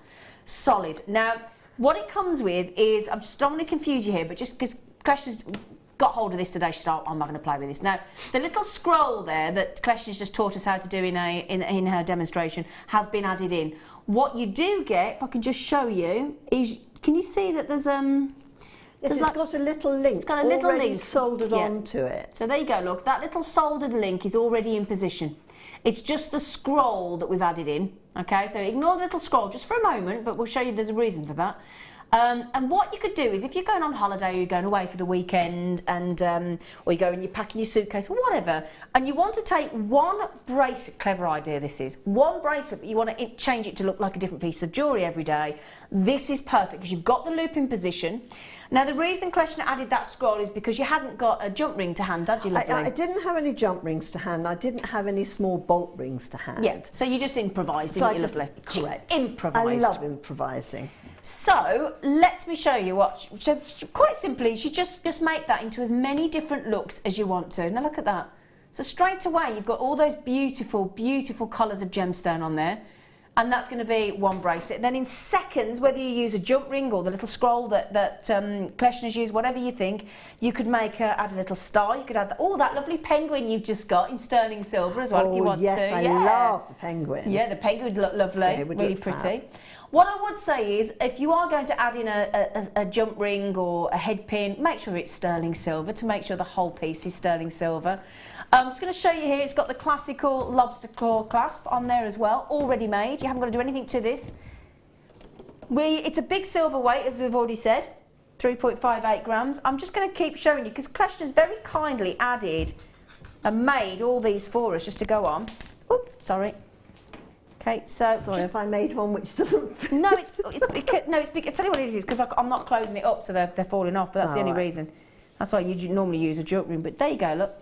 solid. Now, what it comes with is, I don't want to confuse you here, but just because Kleshna's got hold of this today, she thought, I'm having a play with this. Now, the little scroll there that Kleshna's just taught us how to do in her demonstration has been added in. What you do get, if I can just show you, is, can you see that there's
Yes, it's got a little link.
It's got a little
already
link
soldered onto it.
So there you go, look, that little soldered link is already in position. It's just the scroll that we've added in, okay? So ignore the little scroll just for a moment, but we'll show you there's a reason for that. And what you could do is, if you're going on holiday or you're going away for the weekend, and or you go and you're packing your suitcase or whatever, and you want to take one bracelet, clever idea this is, one bracelet, but you want to change it to look like a different piece of jewellery every day, this is perfect because you've got the loop in position. Now the reason Kleshna added that scroll is because you hadn't got a jump ring to hand, had you, lovely?
I didn't have any jump rings to hand. I didn't have any small bolt rings to hand.
Yeah, so you just improvised, didn't you, lovely?
Correct.
Improvised.
I love improvising.
So let me show you what. So quite simply, you just make that into as many different looks as you want to. Now look at that. So straight away, you've got all those beautiful, beautiful colours of gemstone on there. and that's going to be one bracelet. Then in seconds, whether you use a jump ring or the little scroll that Kleshna's use, whatever you think, you could add a little star. You could add that lovely penguin you've just got in sterling silver as well, if you want to.
Yes, I love the penguin.
Yeah, the penguin would look lovely,
Yeah,
really pretty. What I would say is, if you are going to add in a jump ring or a head pin, make sure it's sterling silver to make sure the whole piece is sterling silver. I'm just going to show you here, it's got the classical lobster claw clasp on there as well, already made. You haven't got to do anything to this. It's a big silver weight, as we've already said, 3.58 grams. I'm just going to keep showing you, because Kleshna's very kindly added and made all these for us just to go on. Oops, sorry. Okay, so
sorry if I made one which doesn't fit.
No, it's because I'll tell you what it is because I'm not closing it up, so they're falling off. But that's the only reason. That's why you normally use a jump ring. But there you go, look.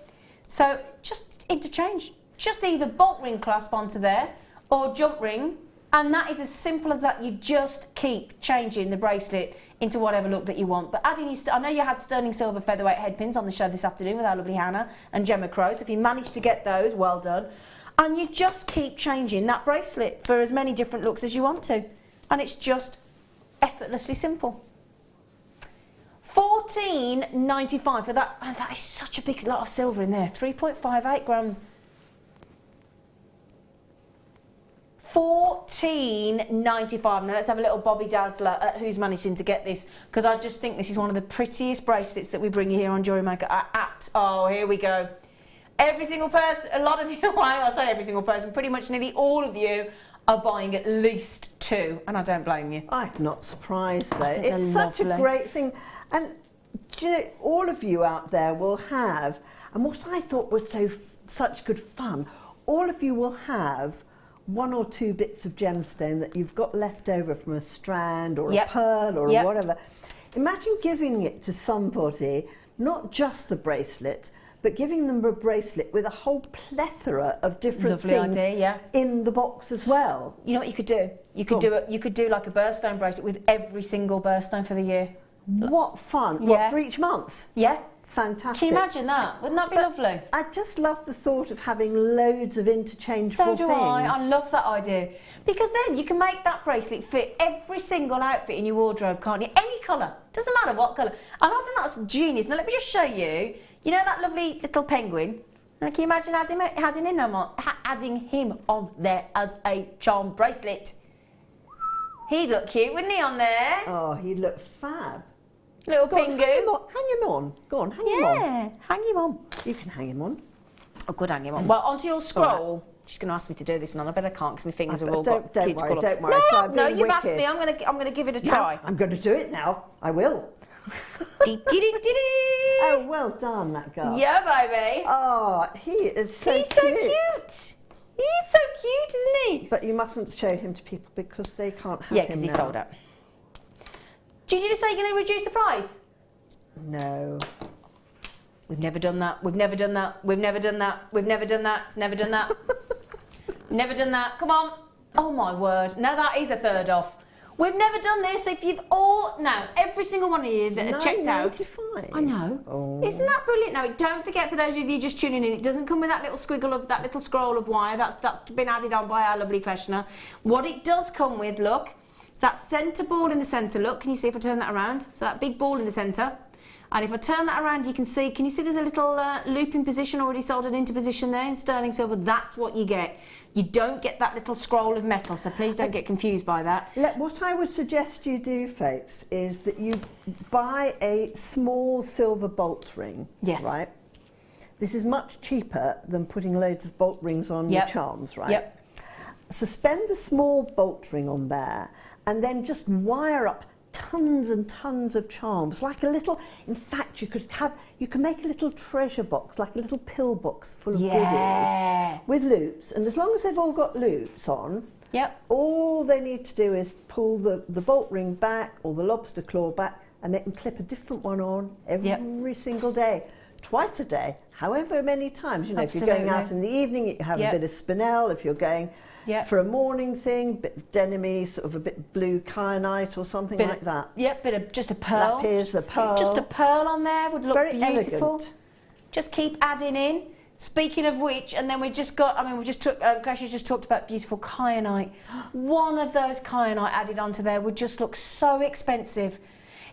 So just interchange. Just either bolt ring clasp onto there or jump ring, and that is as simple as that. You just keep changing the bracelet into whatever look that you want. But adding, I know you had sterling silver featherweight head pins on the show this afternoon with our lovely Hannah and Gemma Crow. So if you managed to get those, well done. And you just keep changing that bracelet for as many different looks as you want to. And it's just effortlessly simple. $14.95 for that. And that is such a big lot of silver in there. 3.58 grams. $14.95. Now let's have a little Bobby Dazzler at who's managing to get this, because I just think this is one of the prettiest bracelets that we bring you here on Jewellery Maker. Oh, here we go. Every single person, a lot of you, I say every single person, pretty much nearly all of you are buying at least two, and I don't blame you.
I'm not surprised though.
It's
such a great thing. And do you know, all of you out there will have, and what I thought was such good fun, all of you will have one or two bits of gemstone that you've got left over from a strand or a pearl or whatever. Imagine giving it to somebody, not just the bracelet, but giving them a bracelet with a whole plethora of different things in the box as well.
You know what you could do? You could do like a birthstone bracelet with every single birthstone for the year.
What fun! What, for each month?
Yeah.
Fantastic.
Can you imagine that? Wouldn't that be lovely?
I just love the thought of having loads of interchangeable things.
So do I. I love that idea. Because then you can make that bracelet fit every single outfit in your wardrobe, can't you? Any colour. Doesn't matter what colour. And I think that's genius. Now let me just show you. You know that lovely little penguin? Can you imagine adding him on there as a charm bracelet? He'd look cute, wouldn't he, on there?
Oh, he'd look fab.
Little Pingu.
Hang him on. Go on, hang him on.
Yeah, hang him on.
You can hang him on.
Oh, good, hang him on. Well, onto your scroll. Right. She's going to ask me to do this, and I bet I can't because my fingers are all got cuticle.
Don't worry.
No, you've asked me. I'm going to give it a try.
I'm going to do it now. I will. Oh, well done, that guy.
Yeah, baby.
Oh, he is so cute.
He's so cute. He's so cute, isn't he?
But you mustn't show him to people because they can't have him
Yeah, because he's sold out. Do you just say you're going to reduce the price?
No.
We've never done that. We've never done that. We've never done that. We've never done that. It's never done that. Never done that. Come on. Oh, my word. Now that is a third off. We've never done this. If you've every single one of you that are checked out. I know.
Oh.
Isn't that brilliant? Now, don't forget, for those of you just tuning in, it doesn't come with that little squiggle of that little scroll of wire. That's been added on by our lovely Kleshna. What it does come with, look, is that centre ball in the centre. Look, can you see if I turn that around? So that big ball in the centre. And if I turn that around, you can see, there's a little looping position already soldered into position there in sterling silver. That's what you get. You don't get that little scroll of metal, so please don't get confused by that.
What I would suggest you do, folks, is that you buy a small silver bolt ring.
Yes.
Right? This is much cheaper than putting loads of bolt rings on your charms, right?
Yep.
Suspend the small bolt ring on there and then just wire up tons and tons of charms, like a little, in fact you can make a little treasure box, like a little pill box full of goodies with loops, and as long as they've all got loops on, all they need to do is pull the bolt ring back or the lobster claw back, and they can clip a different one on every single day, twice a day, however many times. You know, if you're going out in the evening, you have a bit of spinel. If you're going for a morning thing, bit of denim-y, sort of a bit blue kyanite or something like that.
Yep, bit of just a pearl.
Lapis, the pearl.
Just a pearl on there would look
very
beautiful.
Elegant.
Just keep adding in. Speaking of which, and then we just got, Kleshna's just talked about beautiful kyanite. One of those kyanite added onto there would just look so expensive.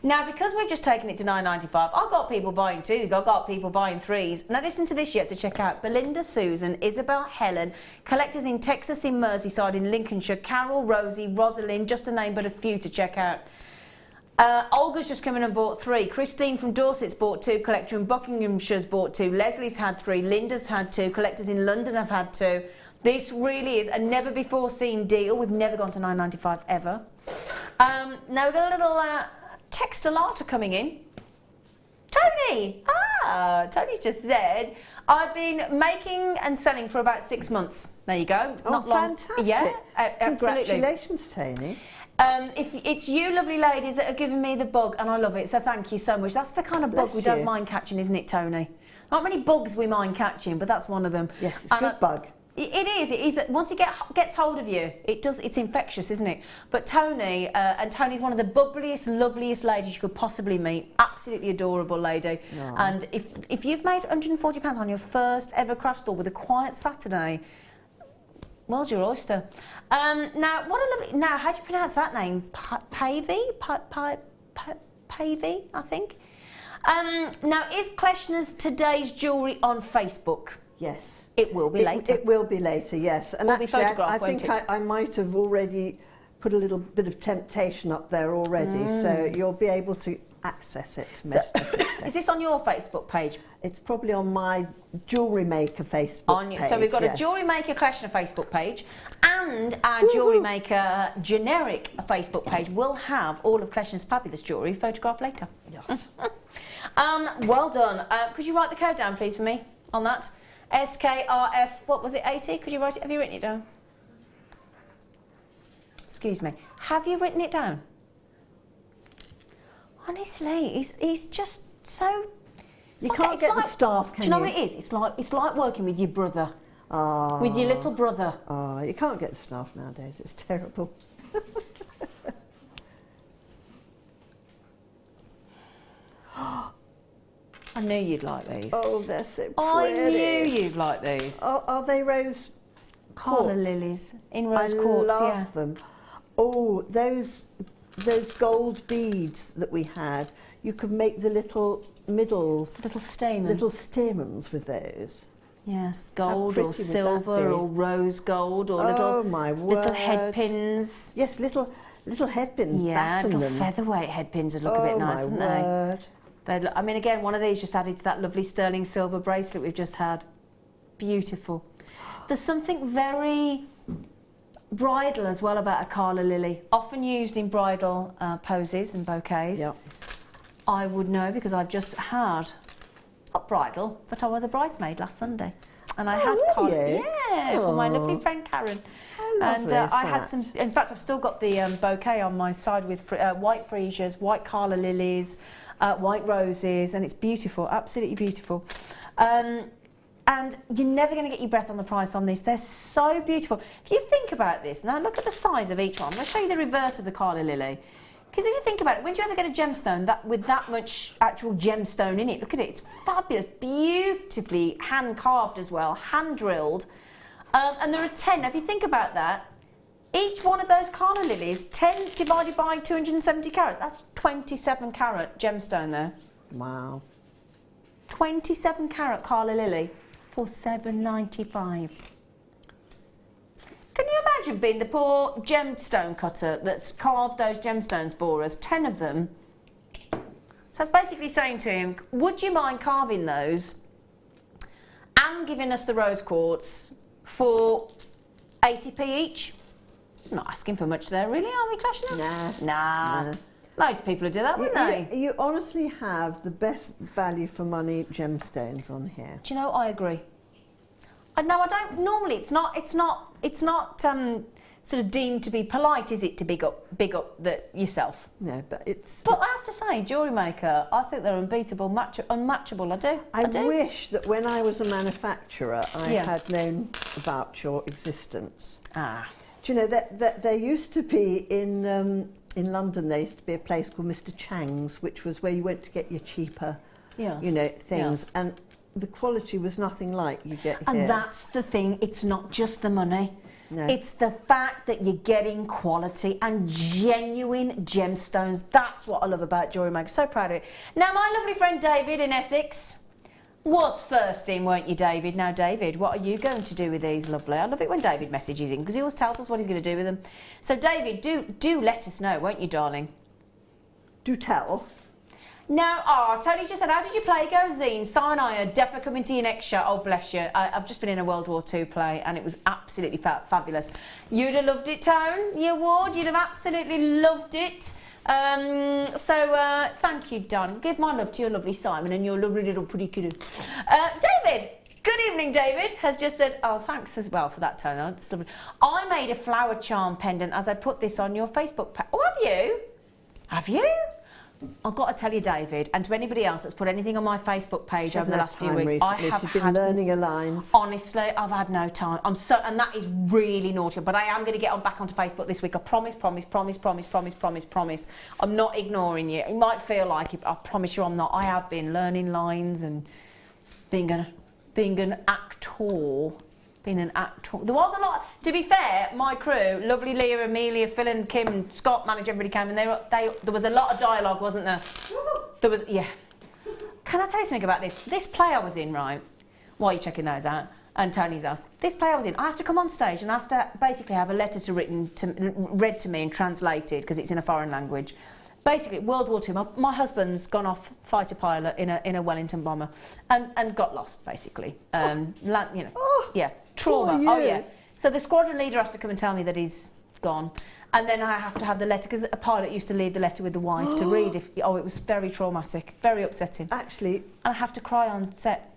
Now, because we've just taken it to $9.95, I've got people buying 2s, I've got people buying 3s. Now, listen to this yet to check out. Belinda, Susan, Isabel, Helen, collectors in Texas, in Merseyside, in Lincolnshire, Carol, Rosie, Rosalind, just to name but a few to check out. Olga's just come in and bought 3. Christine from Dorset's bought 2. Collector in Buckinghamshire's bought 2. Leslie's had 3. Linda's had 2. Collectors in London have had 2. This really is a never before seen deal. We've never gone to $9.95 ever. Now we've got a little textilata coming in. Tony! Tony's just said, I've been making and selling for about 6 months. There you go.
Oh,
not long.
fantastic.
Yeah, absolutely.
Congratulations, Tony.
If it's you lovely ladies that are giving me the bug, and I love it, so thank you so much. That's the kind of bug we don't mind catching, isn't it, Tony? Not many bugs we mind catching, but that's one of them.
Yes, it's a good bug.
It is. Once it gets hold of you, it's infectious, isn't it? But Tony, and Tony's one of the bubbliest, loveliest ladies you could possibly meet. Absolutely adorable lady.
Aww.
And if you've made £140 on your first ever craft store with a quiet Saturday, well's your oyster. Now, what a lovely... Now, how do you pronounce that name? Pavey? Pavey, I think. Now, is Kleshna's Today's Jewellery on Facebook?
Yes.
It will be later.
It will be later, yes. And actually, I think I might have already put a little bit of temptation up there already, so you'll be able to access it.
Is this on your Facebook page?
It's probably on my Jewellery Maker Facebook page.
So we've got a Jewellery Maker Kleshna Facebook page, and our Jewellery Maker generic Facebook page will have all of Kleshna's fabulous jewellery photographed later.
Yes.
Well done. Could you write the code down, please, for me on that? SKRF, what was it, 80? Could you write it? Have you written it down? Excuse me. Have you written it down? Honestly, he's just so...
You can't get the staff, can you?
Do you know what it is? It's like working with your brother. With your little brother.
You can't get the staff nowadays. It's terrible.
I knew you'd like these.
Oh, they're so pretty.
I knew you'd like these.
Oh, are they rose
Carla
quartz?
Lilies in rose quartz,
I love them. Oh, those gold beads that we had, you could make the little middles.
Little stamens.
Little stamens with those.
Yes, gold or silver or rose gold or little head pins.
Yes, little head pins.
Yeah, little featherweight head pins would look a bit nice, wouldn't they? I mean, again, one of these just added to that lovely sterling silver bracelet we've just had. Beautiful. There's something very bridal as well about a Carla lily, often used in bridal poses and bouquets.
Yep.
I would know because I've just had, not bridal, but I was a bridesmaid last Sunday. And I had Carla, for my lovely friend Karen. And I had some, in fact, I've still got the bouquet on my side with white freesias, white Carla lilies, white roses, and it's beautiful, absolutely beautiful. And you're never going to get your breath on the price on these. They're so beautiful. If you think about this, now look at the size of each one. I'm going to show you the reverse of the Carla lily. Because if you think about it, when do you ever get a gemstone with that much actual gemstone in it? Look at it, it's fabulous, beautifully hand-carved as well, hand-drilled. And there are 10. Now, if you think about that, each one of those Carla lilies, 10 divided by 270 carats, that's 27 carat gemstone there.
Wow.
27 carat Carla lily for $7.95. Can you imagine being the poor gemstone cutter that's carved those gemstones for us, 10 of them? So I was basically saying to him, would you mind carving those and giving us the rose quartz for 80p each? I'm not asking for much there, really, are we, Kleshna?
Nah.
Most people would do that, wouldn't they?
You honestly have the best value for money gemstones on here.
Do you know, I agree. No, I don't. Normally, it's not sort of deemed to be polite, is it, to big up yourself?
No, but it's.
But I have to say, Jewellery Maker, I think they're unbeatable, unmatchable. I do.
I wish that when I was a manufacturer, I had known about your existence. Do you know that there used to be in London? There used to be a place called Mr. Chang's, which was where you went to get your cheaper, things. Yes. And the quality was nothing like you get here.
And that's the thing, it's not just the money.
No.
It's the fact that you're getting quality and genuine gemstones. That's what I love about Jewellery Maker. So proud of it. Now, my lovely friend David in Essex was first in, weren't you, David? Now, David, what are you going to do with these, lovely? I love it when David messages in because he always tells us what he's going to do with them. So, David, do let us know, won't you, darling?
Do tell.
Now, Tony's just said, how did your play go, Zine? Sinai, definitely coming to your next show. Oh, bless you. I've just been in a World War II play and it was absolutely fabulous. You'd have loved it, Tone, you would. You'd have absolutely loved it. Thank you, Don. Give my love to your lovely Simon and your lovely little pretty kiddo. David, good evening, David, has just said, oh, thanks as well for that, Tone. That's lovely. I made a flower charm pendant as I put this on your Facebook page. Oh, have you? Have you? I've got to tell you, David, and to anybody else that's put anything on my Facebook page over the last few weeks, I have
been learning her lines.
Honestly, I've had no time. And that is really naughty. But I am going to get back onto Facebook this week. I promise. I'm not ignoring you. It might feel like it, but I promise you I'm not. I have been learning lines and being an actor. There was a lot. To be fair, my crew, lovely Leah, Amelia, Phil and Kim and Scott, manager, everybody came, and there was a lot of dialogue, wasn't there? There was, yeah. Can I tell you something about this? This play I was in, right? While you're checking those out, and Tony's house. This play I was in, I have to come on stage and I have to basically have a letter read to me and translated because it's in a foreign language. Basically, World War II. My husband's gone off fighter pilot in a Wellington bomber and got lost, basically. Yeah, trauma. Oh, yeah. So the squadron leader has to come and tell me that he's gone. And then I have to have the letter, because a pilot used to leave the letter with the wife to read. It was very traumatic, very upsetting.
Actually.
And I have to cry on set.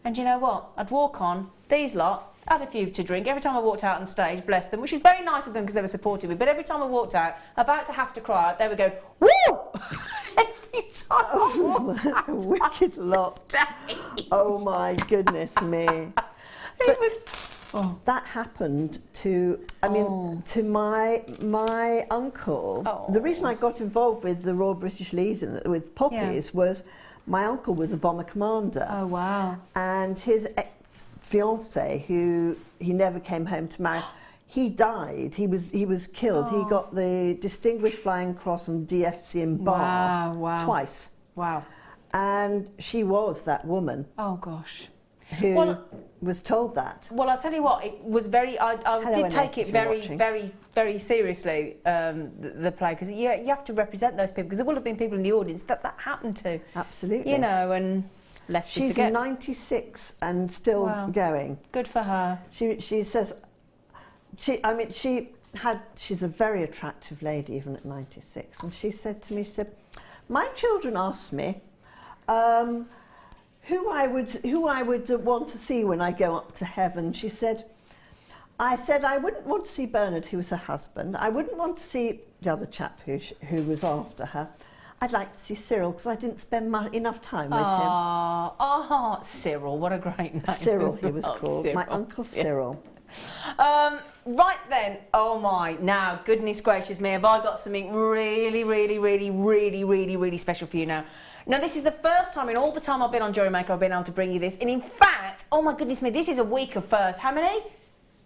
And you know what? I'd walk on, these lot, had a few to drink. Every time I walked out on stage, bless them, which was very nice of them because they were supporting me. But every time I walked out, about to have to cry, they would go, woo! Every time I walked out.
Wicked lot. Oh my goodness me. That happened to, to my uncle. Oh. The reason I got involved with the Royal British Legion, with Poppies, was my uncle was a bomber commander.
Oh, wow.
And his ex-fiancée, who he never came home to marry, he died. He was killed. Oh. He got the Distinguished Flying Cross and DFC in Bar twice.
Wow.
And she was that woman.
Oh, gosh.
Who was told that.
Well, I'll tell you what, it was very, I did take it very seriously, the play, because you have to represent those people, because there will have been people in the audience that happened to.
Absolutely.
You know, and lest we forget.
She's 96 and still going.
Good for her.
She says, she's a very attractive lady even at 96, and she said to me, she said, my children asked me, who I would want to see when I go up to heaven. She said, I said I wouldn't want to see Bernard, who was her husband. I wouldn't want to see the other chap who was after her. I'd like to see Cyril, because I didn't spend enough time with him.
Oh, Cyril, what a great name.
Cyril, he was called.
Cyril.
My Uncle Cyril.
Right then, oh my, now, goodness gracious me, have I got something really special for you now. Now, this is the first time in all the time I've been on Jewellery Maker I've been able to bring you this. And in fact, oh my goodness me, this is a week of firsts. How many?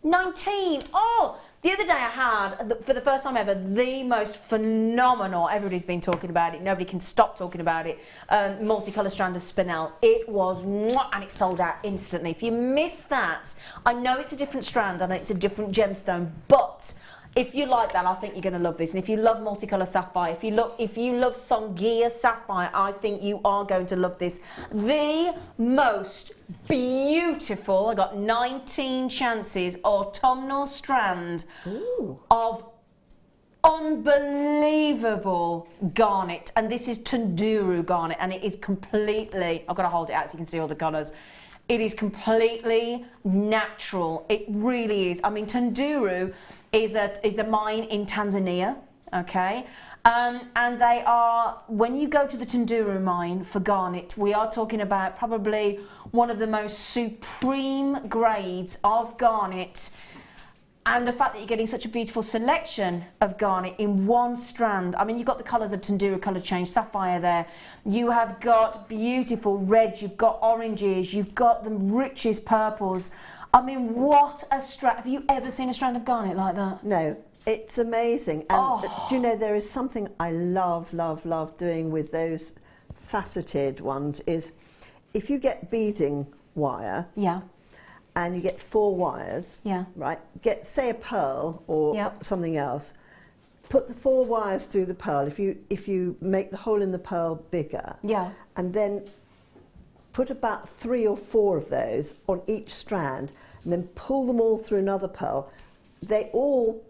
19. Oh, the other day I had, for the first time ever, the most phenomenal, everybody's been talking about it, nobody can stop talking about it, multicolour strand of spinel. It was, and it sold out instantly. If you missed that, I know it's a different strand and it's a different gemstone, but if you like that, I think you're going to love this. And if you love multicolour sapphire, if you love Songhia sapphire, I think you are going to love this. The most beautiful, I got 19 chances, autumnal strand of unbelievable garnet. And this is Tunduru garnet, and it is completely, I've got to hold it out so you can see all the colours. It is completely natural. It really is. I mean, Tunduru is a mine in Tanzania, okay? And they are, when you go to the Tunduru mine for garnet, we are talking about probably one of the most supreme grades of garnet And the fact that you're getting such a beautiful selection of garnet in one strand. I mean, you've got the colours of Tundura colour change, sapphire there. You have got beautiful reds, you've got oranges, you've got the richest purples. I mean, what a strand. Have you ever seen a strand of garnet like that?
No, it's amazing. And do you know, there is something I love doing with those faceted ones is if you get beading wire.
Yeah.
And you get 4 wires, right? Get, say, a pearl or something else. Put the 4 wires through the pearl. If you make the hole in the pearl bigger, and then put about 3 or 4 of those on each strand, and then pull them all through another pearl. They all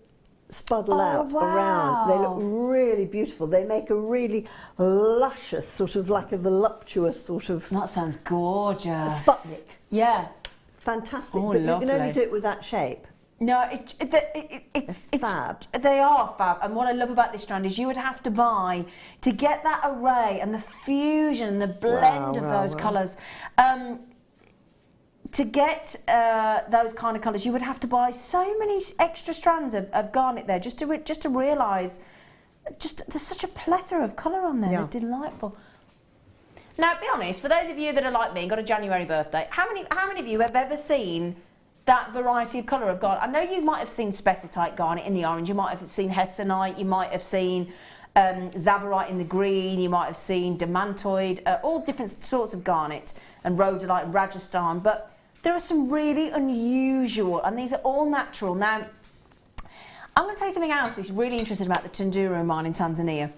spuddle out around. They look really beautiful. They make a really luscious, sort of like a voluptuous sort of.
That sounds gorgeous.
Sputnik.
Yeah.
Fantastic,
Oh,
but
lovely.
you can only do it with that shape.
No, it's
fab.
They are fab, and what I love about this strand is you would have to buy, to get that array and the fusion and the blend of those colours, to get those kind of colours, you would have to buy so many extra strands of garnet there just to realise, there's such a plethora of colour on there. They're delightful. Now, be honest, for those of you that are like me and got a January birthday, how many of you have ever seen that variety of colour of garnet? I know you might have seen spessartite garnet in the orange, you might have seen hessonite, you might have seen zavarite in the green, you might have seen demantoid, all different sorts of garnet, and rhodolite and Rajasthan, but there are some really unusual, and these are all natural. Now, I'm going to tell you something else that's really interesting about the Tundura mine in Tanzania.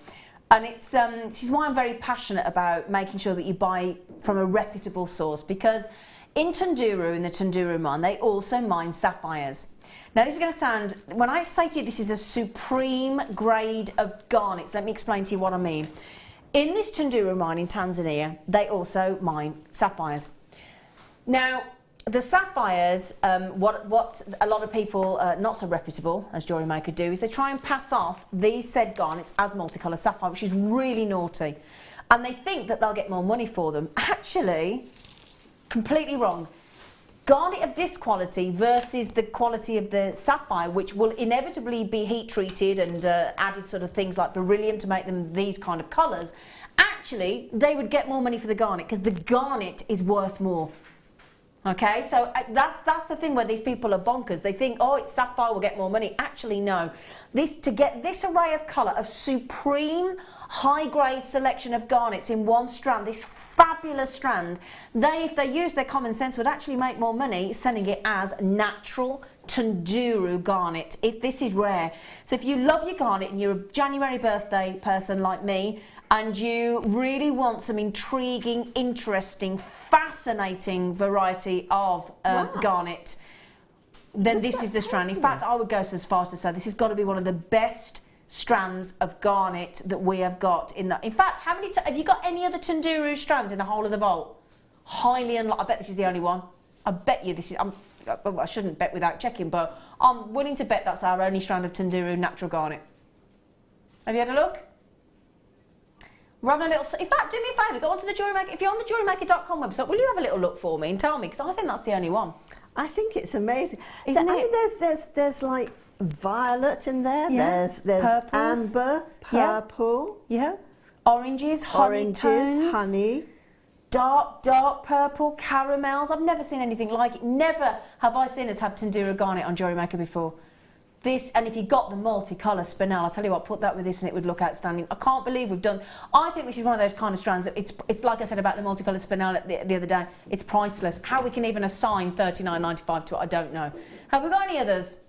And it's this is why I'm very passionate about making sure that you buy from a reputable source, because in Tundura, in the Tundura mine, they also mine sapphires. Now this is going to sound, when I say to you this is a supreme grade of garnets, let me explain to you what I mean. In this Tundura mine in Tanzania, they also mine sapphires. Now, the sapphires, what a lot of people, not so reputable as Jewellery Maker do, is they try and pass off these said garnets as multicolour sapphire, which is really naughty. And they think that they'll get more money for them. Actually, completely wrong. Garnet of this quality versus the quality of the sapphire, which will inevitably be heat treated and added sort of things like beryllium to make them these kind of colours, actually, they would get more money for the garnet because the garnet is worth more. Okay, so that's the thing where these people are bonkers. They think, oh, it's sapphire, we'll get more money. Actually, no. To get this array of colour, of supreme high-grade selection of garnets in one strand, this fabulous strand, if they use their common sense, would actually make more money selling it as natural Tundura garnet. This is rare. So if you love your garnet and you're a January birthday person like me, and you really want some intriguing, interesting, fascinating variety of garnet, then this is the strand. In fact, I would go so far to say this has got to be one of the best strands of garnet that we have got in the. In fact, how many have you got any other Tundura strands in the whole of the vault? Highly unlikely. I bet this is the only one. I bet you this is. I shouldn't bet without checking, but I'm willing to bet that's our only strand of Tundura natural garnet. Have you had a look? We're having a little. In fact, do me a favour. Go onto the Jewellery Maker. If you're on the JewelleryMaker.com website, will you have a little look for me and tell me? Because I think that's the only one.
I think it's amazing.
Isn't it?
I mean, there's like violet in there.
Yeah.
There's
Purples.
amber, purple.
Yeah. Oranges, honey tones,
honey.
Dark purple, caramels. I've never seen anything like it. Never have I seen us have Tundura garnet on Jewellery Maker before. This, and if you got the multicolour spinel, I'll tell you what, put that with this and it would look outstanding. I can't believe we've done. I think this is one of those kind of strands that it's like I said about the multicolour spinel the other day. It's priceless. How we can even assign $39.95 to it, I don't know. Have we got any others?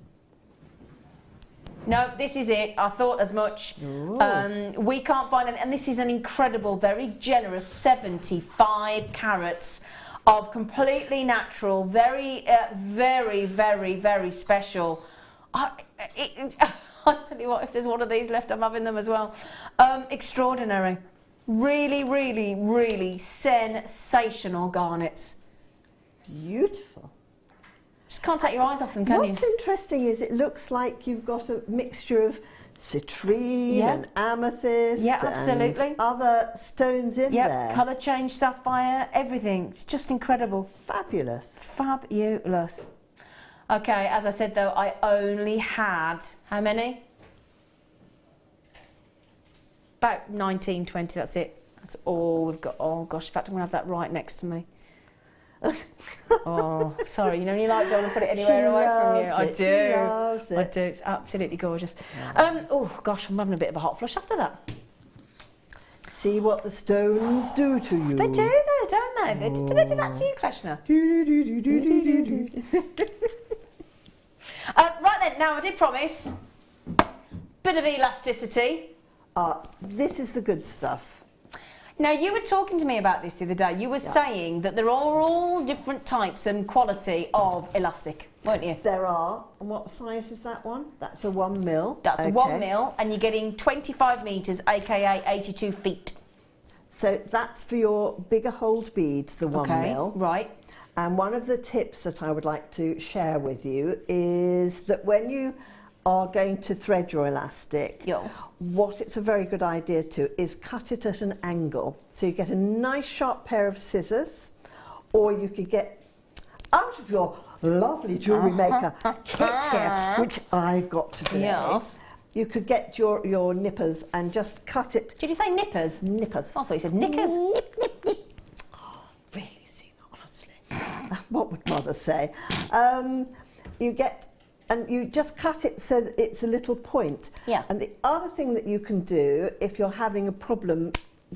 No, this is it. I thought as much. We can't find any, and this is an incredible, very generous 75 carats of completely natural, very, very special. I'll tell you what, if there's one of these left, I'm having them as well. Extraordinary. Really sensational garnets.
Beautiful.
Just can't take your eyes off them, can you?
What's interesting is it looks like you've got a mixture of citrine and amethyst and other stones in there.
Colour change, sapphire, everything. It's just incredible.
Fabulous.
Fabulous. Okay, as I said though, I only had, how many? About 19, 20, that's it. That's all we've got. Oh gosh, in fact I'm going to have that right next to me. Oh, sorry, you know, you like don't want to put it anywhere away from you. I do. I do. It's absolutely gorgeous. Oh gosh, I'm having a bit of a hot flush after that.
See what the stones do to you.
They do though, don't they? Did they do that to you, Kleshna? Right then, now I did promise bit of elasticity.
This is the good stuff.
Now, you were talking to me about this the other day. You were saying that there are all different types and quality of elastic, weren't you?
There are. And what size is that one? That's a 1 mil.
That's a 1 mil, and you're getting 25 metres, aka 82 feet.
So that's for your bigger hold beads, the 1 mil.
Right.
And one of the tips that I would like to share with you is that when you are going to thread your elastic,
yes,
what it's a very good idea to is cut it at an angle. So you get a nice sharp pair of scissors, or you could get out of your lovely Jewellery Maker kit here, which I've got today.
Yes.
You could get your nippers and just cut it.
Did you say nippers?
Nippers.
I thought you said knickers.
Nip, nip, nip. Oh, really, Zena, honestly. What would Mother say? You get, and you just cut it so that it's a little point.
Yeah.
And the other thing that you can do, if you're having a problem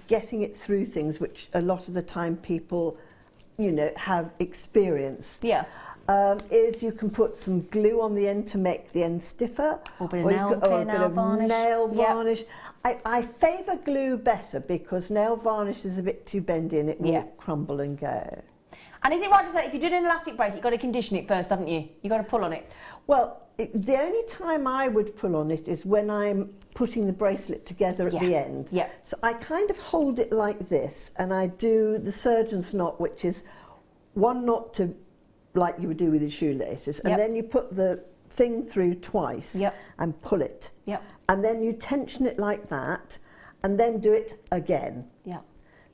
getting it through things, which a lot of the time people, you know, have experienced.
Yeah.
Is you can put some glue on the end to make the end stiffer,
or a bit of
nail varnish. I favour glue better because nail varnish is a bit too bendy and it will crumble and go.
And is it right to say if you're doing an elastic bracelet, you've got to condition it first, haven't you? You've got to pull on it.
Well, the only time I would pull on it is when I'm putting the bracelet together at the end.
Yeah.
So I kind of hold it like this and I do the surgeon's knot, which is one knot to like you would do with your shoelaces, and then you put the thing through twice and pull it. And then you tension it like that and then do it again.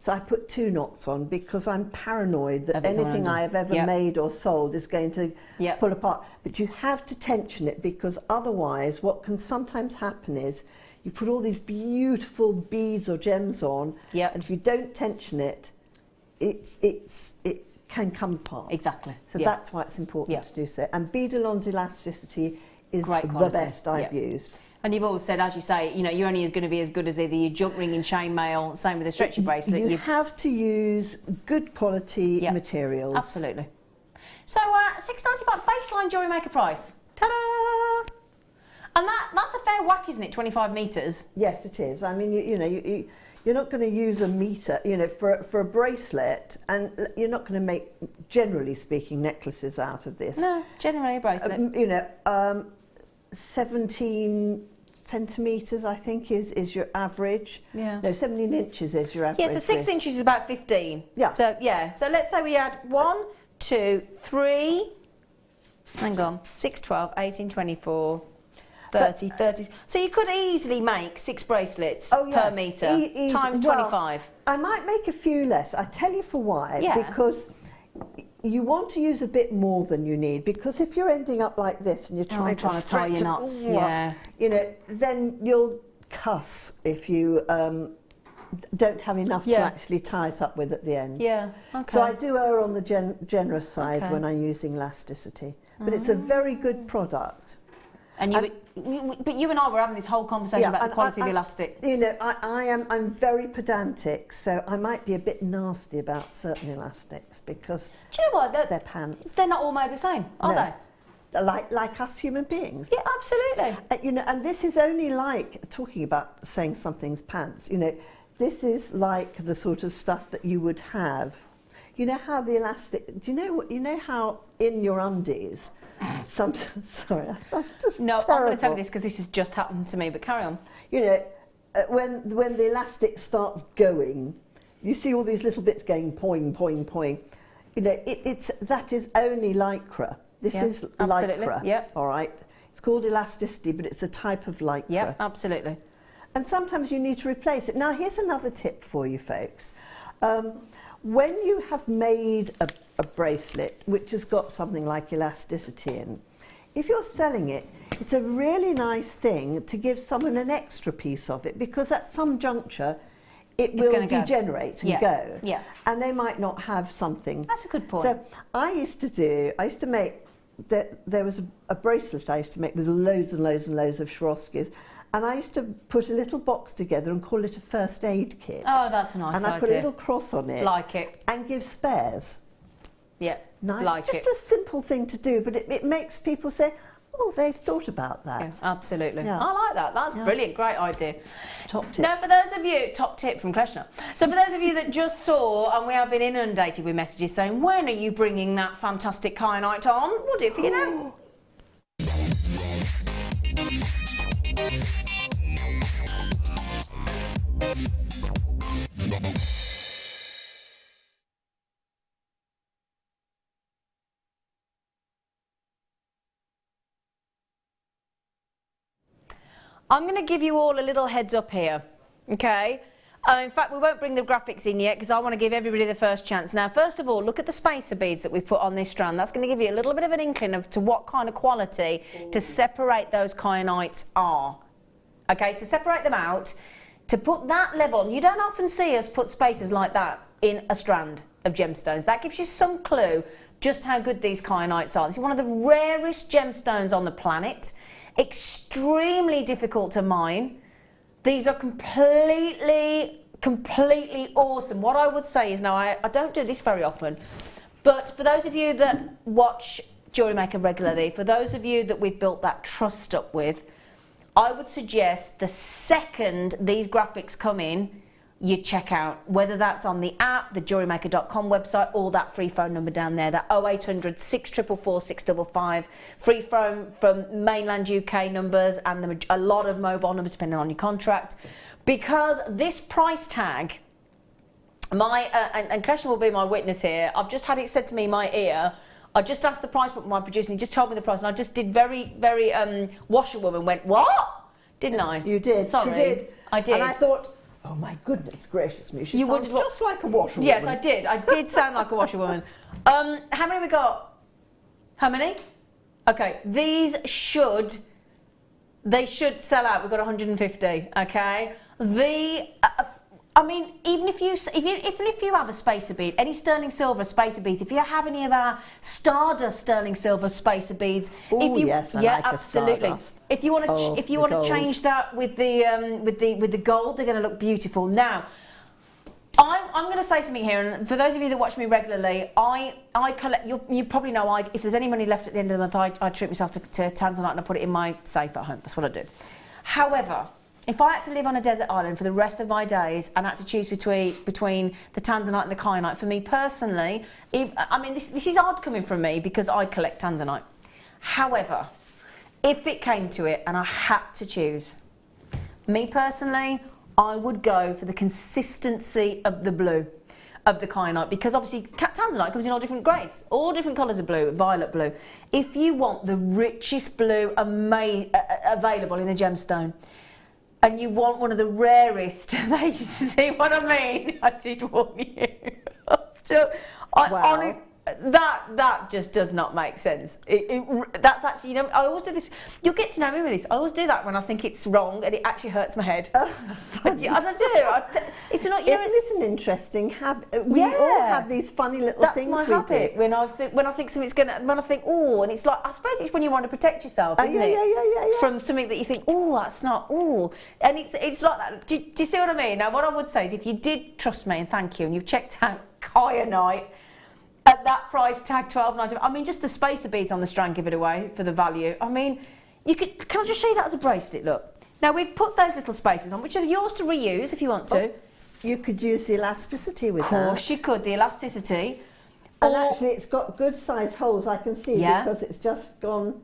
So I put 2 knots on because I'm paranoid that anything I have ever made or sold is going to pull apart. But you have to tension it because otherwise what can sometimes happen is you put all these beautiful beads or gems on and if you don't tension it, it can come apart.
Exactly.
So that's why it's important to do so. And Beadalon's elasticity is the best I've used.
And you've always said, as you say, you know, you're only going to be as good as either your jump ring and chainmail, same with the stretchy bracelet.
You have to use good quality materials.
Absolutely. So, $6.95 baseline Jewellery Maker price. Ta-da! And that's a fair whack, isn't it? 25 metres.
Yes, it is. I mean, you're not going to use a metre, you know, for a bracelet, and you're not going to make, generally speaking, necklaces out of this.
No, generally a bracelet.
17 centimetres, I think, is your average.
Yeah.
No, 17 inches is your average.
Yeah, so 6 inches is about 15.
Yeah.
So, so let's say we had 1, 2, 3, hang on, 6, 12, 18, 24, 30, 30. So you could easily make 6 bracelets per metre times 25.
I might make a few less. I tell you for why.
Yeah.
Because you want to use a bit more than you need, because if you're ending up like this and you're trying to
tie your knots,
you know, then you'll cuss if you don't have enough to actually tie it up with at the end.
Yeah, okay.
So I do err on the generous side when I'm using elasticity, but it's a very good product.
And but you and I were having this whole conversation about the quality of the elastic.
You know, I'm very pedantic, so I might be a bit nasty about certain elastics because
do you know what?
They're pants.
They're not all made the same, are they?
Like us human beings.
Yeah, absolutely.
You know, and this is only like talking about saying something's pants. You know, this is like the sort of stuff that you would have. You know how the elastic. Do you know how in your undies? Sorry, I'm just
no.
terrible.
I'm going to tell you this because this has just happened to me. But carry on.
You know, when the elastic starts going, you see all these little bits going poing, poing, poing. You know, that is only lycra. This is lycra.
Yep.
All right. It's called elasticity, but it's a type of lycra.
Yeah, absolutely.
And sometimes you need to replace it. Now, here's another tip for you folks. When you have made a bracelet which has got something like elasticity in, if you're selling it, it's a really nice thing to give someone an extra piece of it, because at some juncture it will degenerate and go.
Yeah.
And they might not have something.
That's a good point.
So I used to make, there was a bracelet I used to make with loads and loads and loads of Swarovskis. And I used to put a little box together and call it a first aid kit.
Oh, that's a nice idea.
And I put a little cross on it.
Like it.
And give spares.
Yeah,
nice.
like
Just a simple thing to do, but it makes people say, oh, they've thought about that.
Yeah, absolutely.
Yeah.
I like that. That's brilliant. Great idea.
Top tip.
Now, for those of you, top tip from Kleshna. So for those of you that just saw, and we have been inundated with messages saying, when are you bringing that fantastic kyanite on? We'll do it for you now. I'm going to give you all a little heads up here, okay? In fact, we won't bring the graphics in yet because I want to give everybody the first chance. Now, first of all, look at the spacer beads that we've put on this strand. That's going to give you a little bit of an inkling of to what kind of quality to separate those kyanites are. Okay, to separate them out, to put that level, you don't often see us put spacers like that in a strand of gemstones. That gives you some clue just how good these kyanites are. This is one of the rarest gemstones on the planet. Extremely difficult to mine. These are completely awesome. What I would say is, now I don't do this very often, but for those of you that watch Jewellery Maker regularly, for those of you that we've built that trust up with, I would suggest the second these graphics come in, you check out, whether that's on the app, the JewelleryMaker.com website, or that free phone number down there, that 0800 644 655, free phone from mainland UK numbers and a lot of mobile numbers depending on your contract. Because this price tag, and Kleshna will be my witness here, I've just had it said to me in my ear, I just asked the price from my producer and he just told me the price, and I just did very washerwoman went, what? Didn't I?
You did.
Sorry.
She did.
I did.
And I thought, oh my goodness gracious me, she sounds just like a washerwoman.
Yes, I did. I did sound like a washerwoman. How many have we got? How many? Okay, these should sell out. We've got 150. Okay, I mean, even if you have a spacer bead, any sterling silver spacer beads, if you have any of our Stardust sterling silver spacer beads,
oh yes, I like
absolutely. If you want to change that with the gold, they're going to look beautiful. Now, I'm going to say something here, and for those of you that watch me regularly, I collect. You probably know if there's any money left at the end of the month, I treat myself to tanzanite and I put it in my safe at home. That's what I do. However, if I had to live on a desert island for the rest of my days and had to choose between the tanzanite and the kyanite, for me personally, I mean, this is odd coming from me because I collect tanzanite. However, if it came to it and I had to choose, me personally, I would go for the consistency of the blue of the kyanite, because obviously tanzanite comes in all different grades, all different colours of blue, violet blue. If you want the richest blue available in a gemstone, and you want one of the rarest, they just see what I mean. I did warn you. Honestly, that just does not make sense. That's actually, you know, I always do this. You'll get to know me with this. I always do that when I think it's wrong and it actually hurts my head.
Funny.
I do. It's not. You
Isn't this an interesting habit? We all have these funny little things
we do. That's my habit. When I think something's when I think, oh, and it's like, I suppose it's when you want to protect yourself, isn't it? Yeah. From something that you think, oh, that's not, oh, and it's like that. Do you see what I mean? Now, what I would say is, if you did trust me and thank you, and you've checked out kyanite at that price tag, $12.95. I mean, just the spacer beads on the strand give it away for the value. I mean, can I just show you that as a bracelet? Look. Now, we've put those little spacers on, which are yours to reuse if you want to.
You could use the elasticity with that.
Of course you could, the elasticity.
And actually, it's got good size holes, I can see, because it's just gone.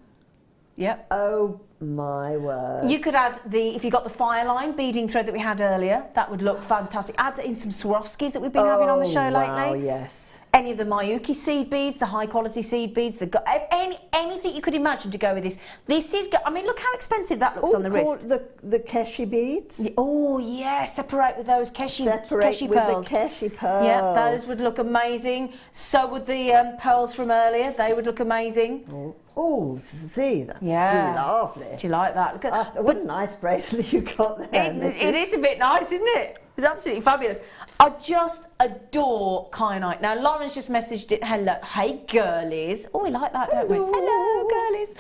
Yep.
Oh my word.
You could add if you got the fire line beading thread that we had earlier, that would look fantastic. Add in some Swarovskis that we've been having on the show lately.
Oh, yes.
Any of the Miyuki seed beads, the high quality seed beads, anything you could imagine to go with this. This is, I mean, look how expensive that looks on the wrist.
The keshi beads.
Oh yeah, separate with those keshi pearls.
The keshi pearls.
Yeah, those would look amazing. So would the pearls from earlier. They would look amazing.
Oh, see, that's lovely.
Do you like that? Look at,
what a nice bracelet you got there.
It is a bit nice, isn't it? It's absolutely fabulous. I just adore kyanite. Now, Lauren's just messaged it. Hello. Hey, girlies. Oh, we like that, don't we? Hello, girlies.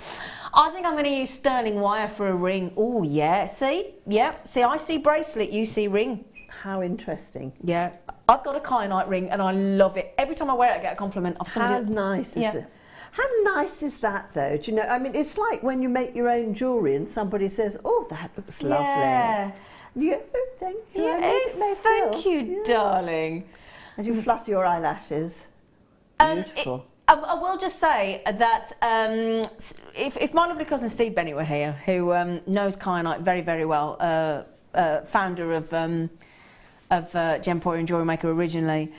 I think I'm going to use sterling wire for a ring. Oh, yeah. See? Yeah. See, I see bracelet, you see ring.
How interesting.
Yeah. I've got a kyanite ring and I love it. Every time I wear it, I get a compliment of somebody.
How nice is it? How nice is that, though? Do you know, I mean, it's like when you make your own jewellery and somebody says, oh, that looks lovely.
Yeah.
You go, oh, thank you.
Yeah, thank you, darling.
As you flutter your eyelashes. Beautiful.
I will just say that if my lovely cousin Steve Bennett were here, who knows kyanite very, very well, founder of Gemporium Jewellery Maker originally,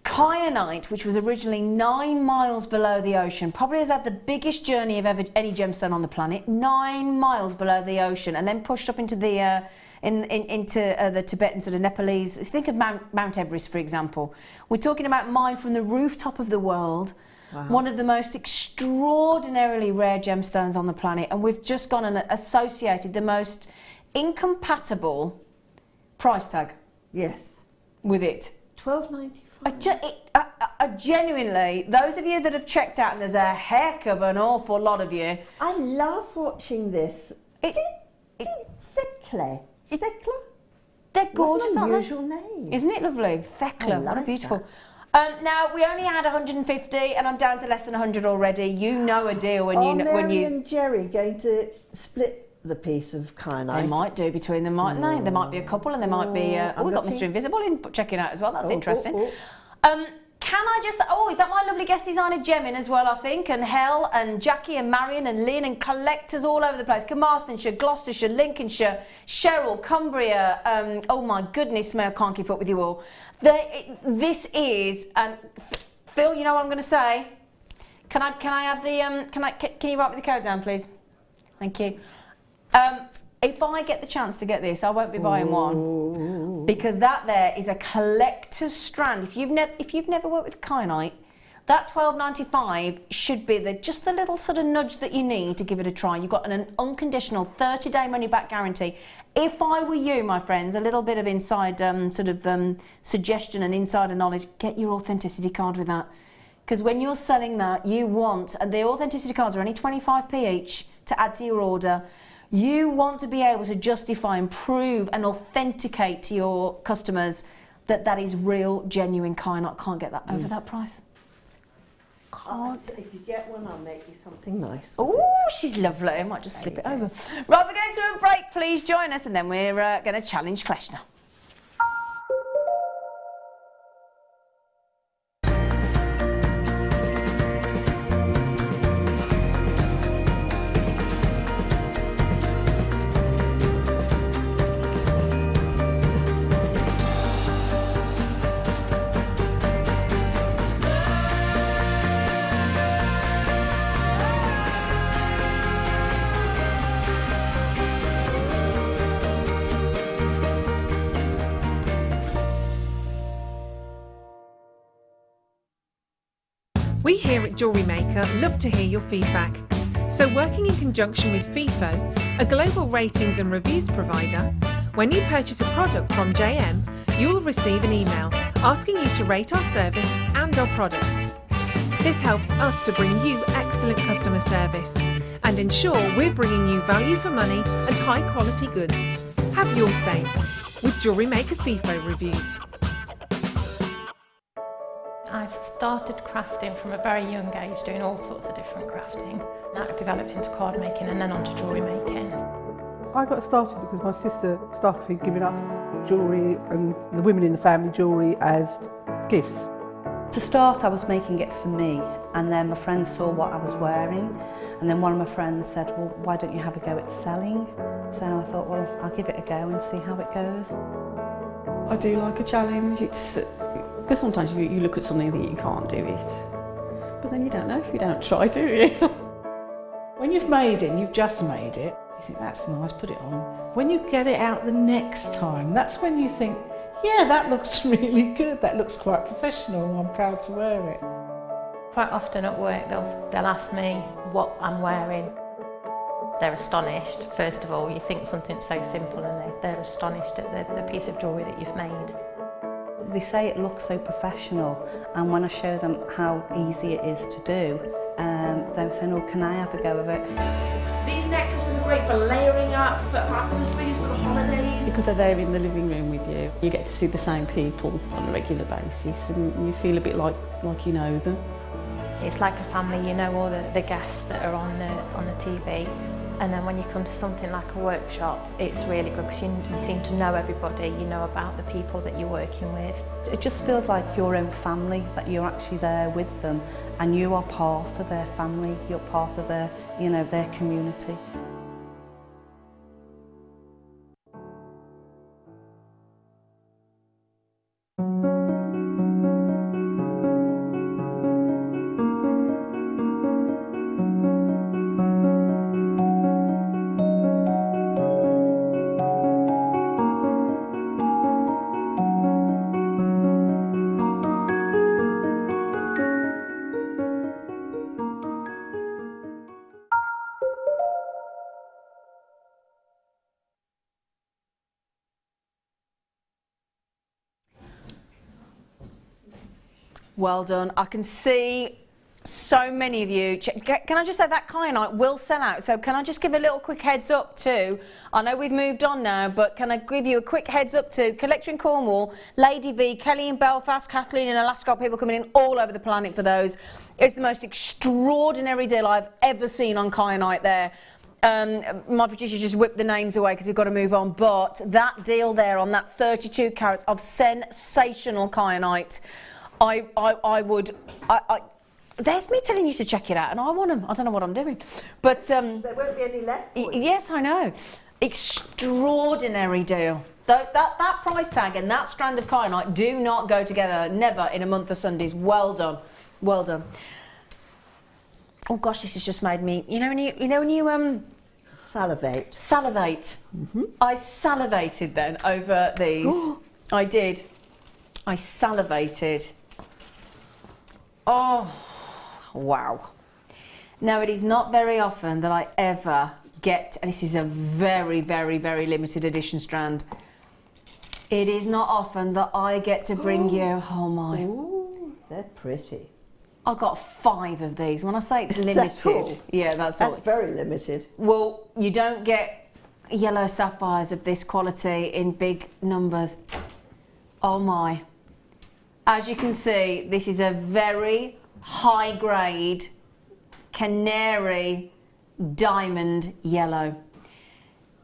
kyanite, which was originally 9 miles below the ocean, probably has had the biggest journey of ever any gemstone on the planet, 9 miles below the ocean, and then pushed up into the into the Tibetan sort of Nepalese. Think of Mount Everest, for example. We're talking about mine from the rooftop of the world. Wow. One of the most extraordinarily rare gemstones on the planet, and we've just gone and associated the most incompatible price tag.
Yes.
With it.
$12.95.
I genuinely, those of you that have checked out, and there's a heck of an awful lot of you.
I love watching this. Thekla?
They're gorgeous, aren't they?
Unusual name.
Isn't it lovely? Thekla, what a beautiful. Now we only had 150, and I'm down to less than 100 already. You know a deal when
Are Mary and Jerry going to split the piece of kyanite?
They might do between them, mightn't they? There might be a couple, and there might be. We've got Mr. Invisible in checking out as well. That's interesting. Can I just? Oh, is that my lovely guest designer Jem as well? I think, and Hel and Jackie and Marion and Lynn and collectors all over the place. Carmarthenshire, Gloucestershire, Lincolnshire, Cheryl, Cumbria. Oh my goodness me, I can't keep up with you all. This is and Phil. You know what I'm going to say? Can I have the? Can you write me the code down, please? Thank you. If I get the chance to get this, I won't be buying one, because that there is a collector's strand. If you've never worked with kyanite, that $12.95 should be just the little sort of nudge that you need to give it a try. You've got an unconditional 30-day money-back guarantee. If I were you, my friends, a little bit of inside suggestion and insider knowledge, get your authenticity card with that, because when you're selling that, you want, and the authenticity cards are only 25p each to add to your order. You want to be able to justify and prove and authenticate to your customers that that is real, genuine kyanite. Can't get that over that price.
If you get one, I'll make you something nice.
Oh, she's lovely. I might just slip it over. Right, we're going to a break. Please join us, and then we're going to challenge Kleshna.
We here at Jewellery Maker love to hear your feedback. So working in conjunction with FIFO, a global ratings and reviews provider, when you purchase a product from JM, you will receive an email asking you to rate our service and our products. This helps us to bring you excellent customer service and ensure we're bringing you value for money and high quality goods. Have your say with Jewellery Maker FIFO reviews.
I started crafting from a very young age, doing all sorts of different crafting. That developed into card making and then onto jewellery making.
I got started because my sister started giving us jewellery and the women in the family jewellery as gifts.
To start, I was making it for me, and then my friends saw what I was wearing, and then one of my friends said, well, why don't you have a go at selling? So I thought, well, I'll give it a go and see how it goes.
I do like a challenge. Because sometimes you look at something and think you can't do it, but then you don't know if you don't try, do you?
When you've made it and you've just made it, you think that's nice, put it on. When you get it out the next time, that's when you think, yeah, that looks really good, that looks quite professional, I'm proud to wear it.
Quite often at work they'll ask me what I'm wearing. They're astonished. First of all, you think something so simple and they're astonished at the piece of jewellery that you've made.
They say it looks so professional, and when I show them how easy it is to do, they're saying, oh, can I have a go of it?
These necklaces are great for layering up, for atmosphere, sort of holidays.
Because they're there in the living room with you, you get to see the same people on a regular basis and you feel a bit like you know them.
It's like a family, you know all the guests that are on the TV, and then when you come to something like a workshop, it's really good because you seem to know everybody, you know about the people that you're working with.
It just feels like your own family, that you're actually there with them and you are part of their family, you're part of their, you know, their community.
Well done. I can see so many of you. Can I just say that kyanite will sell out? So can I just give a little quick heads up to, I know we've moved on now, but can I give you a quick heads up to Collector in Cornwall, Lady V, Kelly in Belfast, Kathleen in Alaska, people coming in all over the planet for those. It's the most extraordinary deal I've ever seen on kyanite there. My producer just whipped the names away because we've got to move on, but that deal there on that 32 carats of sensational kyanite, there's me telling you to check it out, and I want them. I don't know what I'm doing, but
there won't be any left.
Yes, I know. Extraordinary deal. That price tag and that strand of kyanite do not go together. Never in a month of Sundays. Well done, well done. Oh gosh, this has just made me. You know when you
salivate.
Salivate. I salivated then over these. I did. I salivated. Oh, wow. Now, it is not very often that I ever get, and this is a very, very, very limited edition strand. It is not often that I get to bring you, oh my.
Ooh, they're pretty.
I got 5 of these. When I say it's limited,
that's all.
Yeah, that's all.
That's very limited.
Well, you don't get yellow sapphires of this quality in big numbers. Oh my. As you can see, this is a very high grade canary diamond yellow.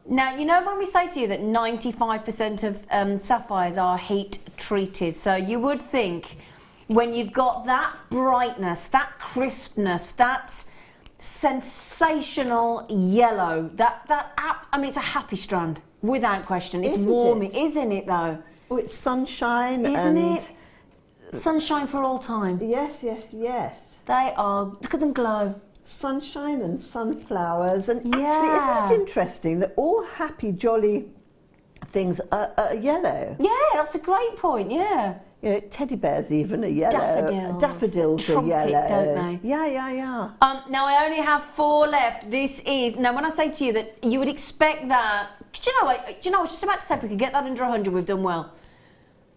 Now, you know when we say to you that 95% of sapphires are heat treated, so you would think when you've got that brightness, that crispness, that sensational yellow, I mean, it's a happy strand, without question. It's warm, isn't it though?
Oh, it's sunshine.
Isn't it? Sunshine for all time.
Yes, yes, yes.
They are, look at them glow.
Sunshine and sunflowers, and actually, isn't it interesting that all happy, jolly things are yellow?
Yeah, that's a great point, yeah.
You know, teddy bears even are yellow. Daffodils are yellow.
Don't they?
Yeah, yeah, yeah.
Now I only have 4 left. This is, now when I say to you that you would expect that, do you know, I was just about to say if we could get that under 100, we've done well.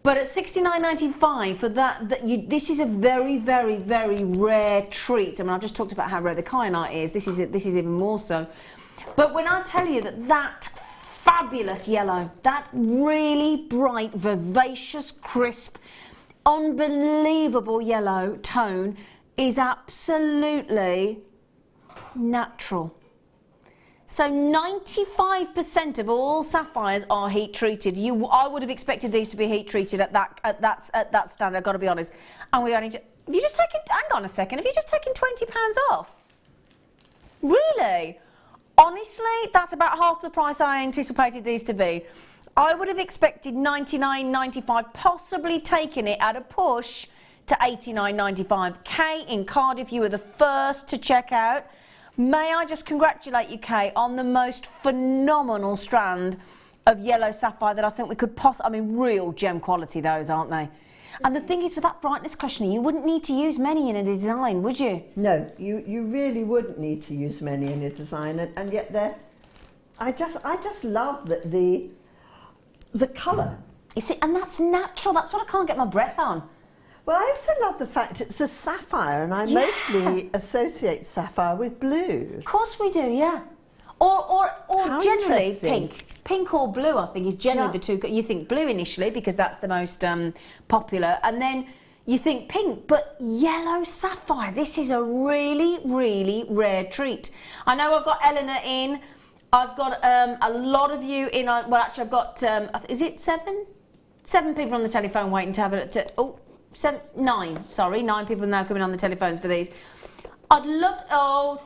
But at $69.95 for this is a very, very, very rare treat. I mean, I've just talked about how rare the kyanite is. This is even more so. But when I tell you that fabulous yellow, that really bright, vivacious, crisp, unbelievable yellow tone is absolutely natural. So 95% of all sapphires are heat treated. I would have expected these to be heat treated at that standard, I've got to be honest. And we only, have you just taken, hang on a second, have you just taken £20 off? Really? Honestly, that's about half the price I anticipated these to be. I would have expected $99.95, possibly taking it at a push to $89.95. Kay in Cardiff, you were the first to check out. May I just congratulate you, Kay, on the most phenomenal strand of yellow sapphire that I think we could possibly, I mean, real gem quality those, aren't they? And the thing is, with that brightness, Kleshna, you wouldn't need to use many in a design, would you?
No, you really wouldn't need to use many in a design, and yet they're. I just love the colour.
And that's natural. That's what I can't get my breath on.
Well, I also love the fact it's a sapphire, and I mostly associate sapphire with blue.
Of course we do, yeah. Or generally pink. Pink or blue, I think, is generally the two. You think blue initially because that's the most popular, and then you think pink, but yellow sapphire. This is a really, really rare treat. I know I've got Eleanor in. I've got a lot of you in. Well, actually, I've got, is it 7? 7 people on the telephone waiting to have a... Oh, 9. Sorry, 9 people now coming on the telephones for these. I'd love...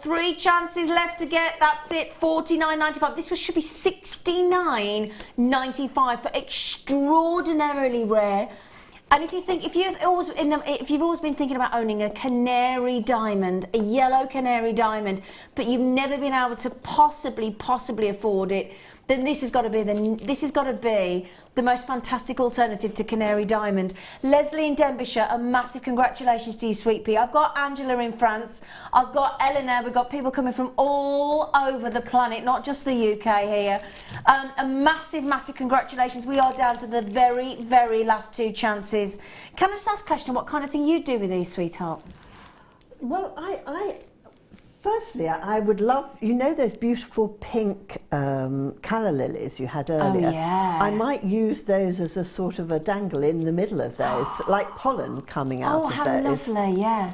3 chances left to get. That's it. $49.95. This should be $69.95 for extraordinarily rare. And if you've always been thinking about owning a canary diamond, a yellow canary diamond, but you've never been able to possibly afford it, then this has got to be the most fantastic alternative to canary diamond. Leslie in Denbighshire, a massive congratulations to you, sweet pea. I've got Angela in France. I've got Eleanor. We've got people coming from all over the planet, not just the UK here. A massive, massive congratulations. We are down to the very, very last 2 chances. Can I just ask Kleshna what kind of thing you do with these, sweetheart?
Well, firstly, I would love, you know those beautiful pink calla lilies you had earlier?
Oh, yeah.
I might use those as a sort of a dangle in the middle of those, like pollen coming out of those.
Oh, how lovely, yeah.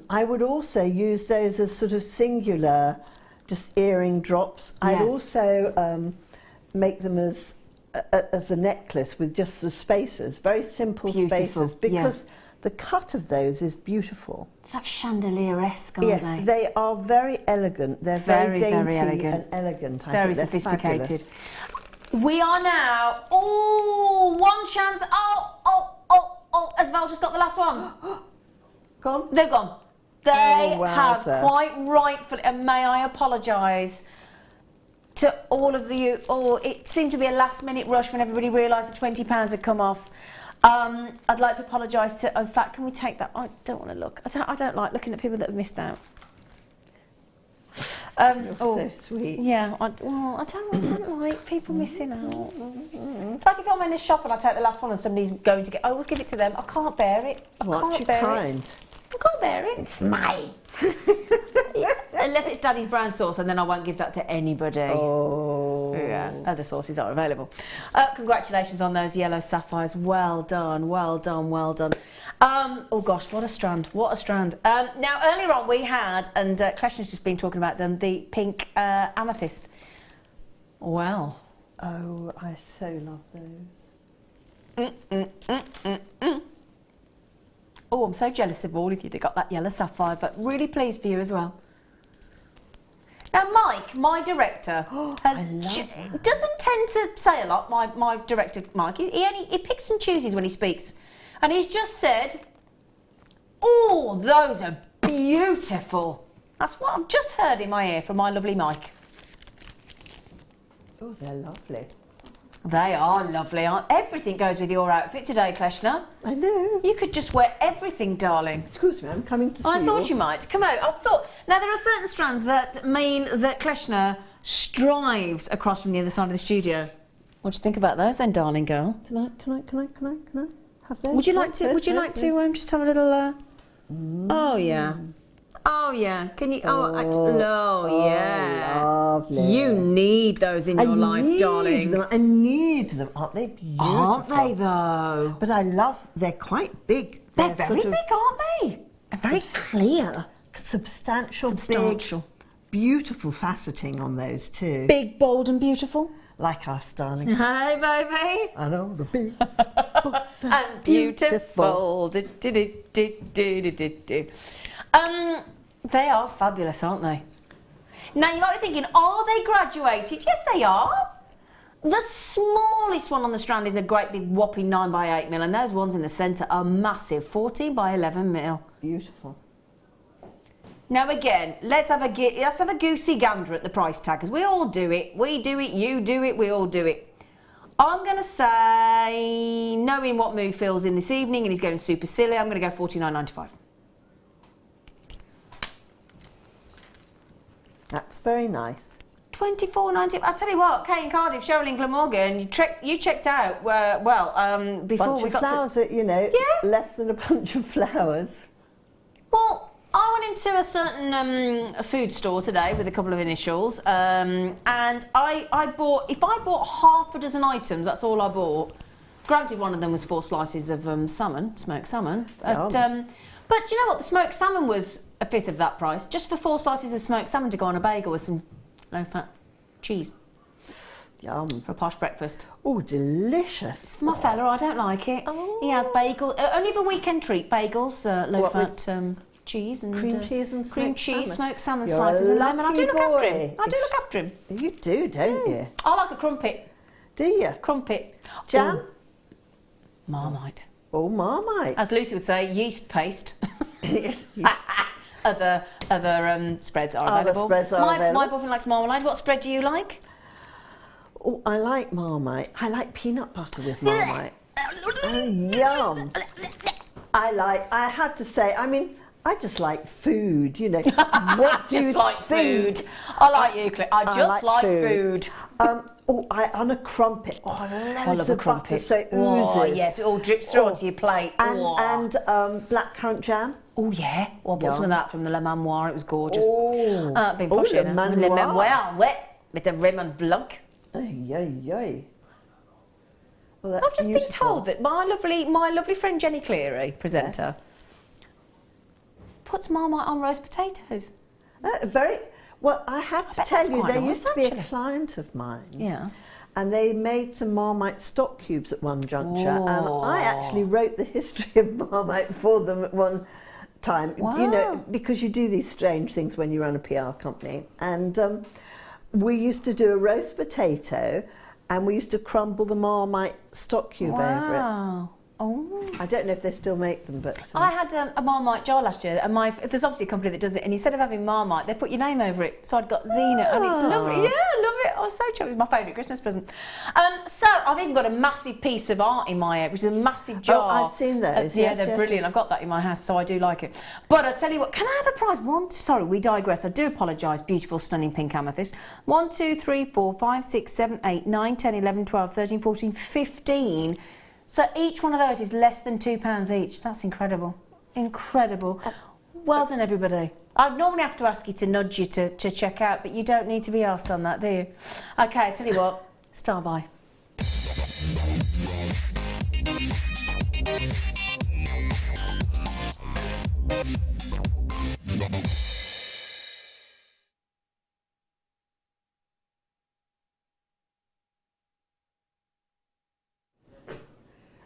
I would also use those as sort of singular, just earring drops. Yeah. I'd also make them as a necklace with just the spacers, very simple spacers, because the cut of those is beautiful.
It's like chandelier-esque, aren't they?
Yes, they are very elegant. They're very dainty and elegant.
Very sophisticated. We are now, 1 chance. Has Val just got the last one?
Gone?
They're gone. They have quite rightfully, and may I apologise to all of you. It seemed to be a last-minute rush when everybody realised the £20 had come off. I'd like to apologise to... In fact, can we take that? I don't want to look. I don't like looking at people that have missed out.
You're so sweet.
Yeah, I don't like people missing out. It's like if I'm in a shop and I take the last one and somebody's going to get... I always give it to them. I can't bear it. I can't bear it. I can't bear it. It's mine. Unless it's Daddy's brown sauce, and then I won't give that to anybody. Oh. Yeah, other sauces are available. Congratulations on those yellow sapphires. Well done, well done, well done. Oh gosh, what a strand, what a strand. Now, earlier on we had, and Kleshna's just been talking about them, the pink amethyst. Well.
Oh, I so love those.
Oh, I'm so jealous of all of you that got that yellow sapphire, but really pleased for you as well. Now, Mike, my director, doesn't tend to say a lot. My director, Mike, he picks and chooses when he speaks, and he's just said, "Oh, those are beautiful." That's what I've just heard in my ear from my lovely Mike.
Oh, they're lovely.
They are lovely. Everything goes with your outfit today, Kleshna.
I know.
You could just wear everything, darling.
Excuse me, I'm coming to see you.
I thought you might. Come out. I thought... Now, there are certain strands that mean that Kleshna strives across from the other side of the studio. What do you think about those then, darling girl?
Can I have those?
Would you like to just have a little... Oh, yeah. Oh, yeah. Can you... yeah.
Lovely.
You need those in your life, darling.
I need them. Aren't they beautiful?
Aren't they, though?
But I love... They're quite big.
They're very big, aren't they? And very clear.
Substantial, big, beautiful faceting on those too.
Big, bold and beautiful.
Like us, darling.
Hi, baby.
I know the big,
and beautiful. They are fabulous, aren't they? Now, you might be thinking, are they graduated? Yes, they are. The smallest one on the strand is a great big whopping 9x8mm, and those ones in the centre are massive, 14x11mm.
Beautiful.
Now again, let's have a goosey gander at the price tag, because we all do it. We do it, you do it, we all do it. I'm going to say, knowing what mood Phil's in this evening and he's going super silly, I'm going to go $49.95.
That's very nice.
$24.90. I tell you what, Kate in Cardiff, Cheryl in Glamorgan, you checked out before
bunch
we
of
got
flowers,
to.
Less than a bunch of flowers.
Well, I went into a certain food store today with a couple of initials, and I bought. If I bought half a dozen items, that's all I bought. Granted, one of them was 4 slices of salmon, smoked salmon. But do you know what? The smoked salmon was a fifth of that price, just for 4 slices of smoked salmon to go on a bagel with some low-fat cheese.
Yum.
For a posh breakfast.
Oh, delicious.
It's my fella, I don't like it. Oh. He has bagels, only for weekend treat, bagels, low-fat cheese and
cream cheese and
cream cheese, smoked salmon
You're
slices and lemon. I do look after
boy.
him. I do look after him.
You do, don't you?
I like a crumpet.
Do you?
Crumpet.
Jam?
Ooh. Marmite.
Oh, Marmite.
As Lucy would say, yeast paste.
Yes.
Other spreads are available.
Spreads are available.
My boyfriend likes marmalade. What spread do you like?
Oh, I like Marmite. I like peanut butter with Marmite. Yum. I have to say, I mean, I just like food, you know. What do you think?
Food. I like you, Claire. I just like food.
On a crumpet. Oh, loads of
crumpet.
butter, so oozes.
Oh, yes, it all drips through onto your plate.
And blackcurrant jam.
Oh, yeah. Well, I bought some of that from the Le Manoir. It was gorgeous.
Oh,
been posh
Le Manoir.
With the Raymond Blanc.
Ay. Well,
I've just been told that my lovely friend Jenny Cleary, presenter, puts Marmite on roast potatoes.
Well, I have to tell you, there used to be a client of mine.
Yeah.
And they made some Marmite stock cubes at one juncture, and I actually wrote the history of Marmite for them at one time.
Wow.
You know, because you do these strange things when you run a PR company. And we used to do a roast potato, and we used to crumble the Marmite stock cube over it.
Oh.
I don't know if they still make them, but...
I had a Marmite jar last year, and there's obviously a company that does it, and instead of having Marmite, they put your name over it. So I'd got Zena, and it's lovely. Yeah, I love it. I was so chuffed. It was my favourite Christmas present. So I've even got a massive piece of art in my which is a massive jar.
Oh, I've seen those.
Yeah, they're brilliant. I've got that in my house, so I do like it. But I tell you what, can I have the prize? Sorry, we digress. I do apologise. Beautiful, stunning pink amethyst. 1, 2, 3, 4, 5, 6, 7, 8, 9, 10, 11, 12, 13, 14, 15. So each one of those is less than £2 each. That's incredible. Incredible. Well done, everybody. I'd normally have to ask you to nudge you to check out, but you don't need to be asked on that, do you? OK, I tell you what, star by.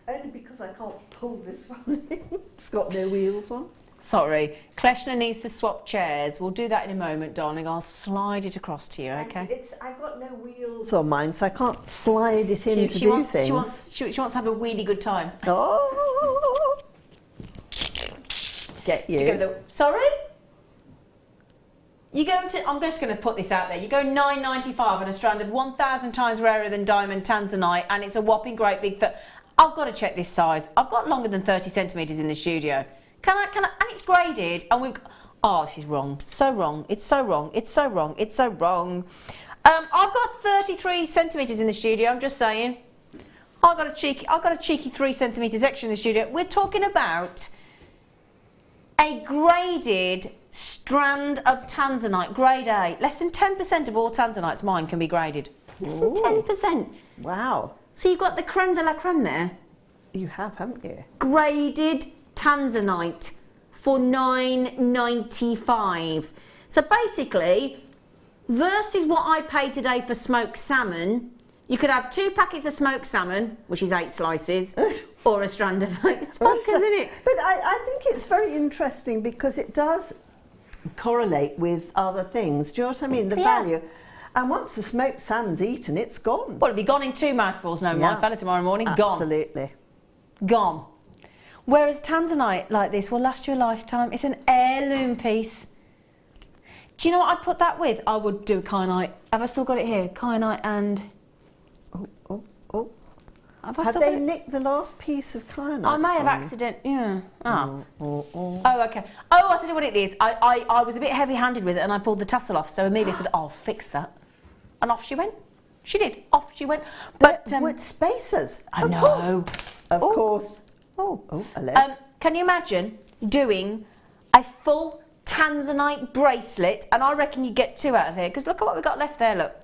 Only because I can't pull this one in. It's got no wheels on.
Sorry, Kleshna needs to swap chairs. We'll do that in a moment, darling. I'll slide it across to you, OK?
I've got no wheels on mine, so I can't slide it in to do things.
She wants to have a really good time.
Oh! Get you.
Sorry? I'm just going to put this out there. You go $9.95 on a strand of 1,000 times rarer than diamond tanzanite, and it's a whopping great big... I've got to check this size. I've got longer than 30 centimetres in the studio. Can I? And it's graded, and we've... Oh, this is wrong. So wrong. It's so wrong. It's so wrong. It's so wrong. I've got 33 centimetres in the studio, I'm just saying. I've got a cheeky 3 centimetres extra in the studio. We're talking about a graded strand of tanzanite, grade A. Less than 10% of all tanzanites mine can be graded. Less than 10%.
Wow.
So you've got the creme de la creme there.
You have, haven't you?
Graded tanzanite for $9.95. So basically, versus what I paid today for smoked salmon, you could have 2 packets of smoked salmon, which is 8 slices, or a strand of... It's bonkers, isn't it?
But I think it's very interesting because it does correlate with other things. Do you know what I mean? The value. And once the smoked salmon's eaten, it's gone.
Well, it'll be gone in 2 mouthfuls, no, my fella, tomorrow morning. Gone.
Absolutely.
Gone. Whereas tanzanite like this will last you a lifetime. It's an heirloom piece. Do you know what I'd put that with? I would do kyanite. Have I still got it here? Kyanite and...
Have they nicked the last piece of kyanite?
I may have yeah. Oh, okay. Oh, I tell you what it is. I was a bit heavy-handed with it and I pulled the tassel off, so Amelia said, I'll fix that. And off she went. She did. Off she went. But
with spacers.
I know.
Of course. Oh, hello.
Can you imagine doing a full tanzanite bracelet? And I reckon you'd get 2 out of here, because look at what we've got left there, look.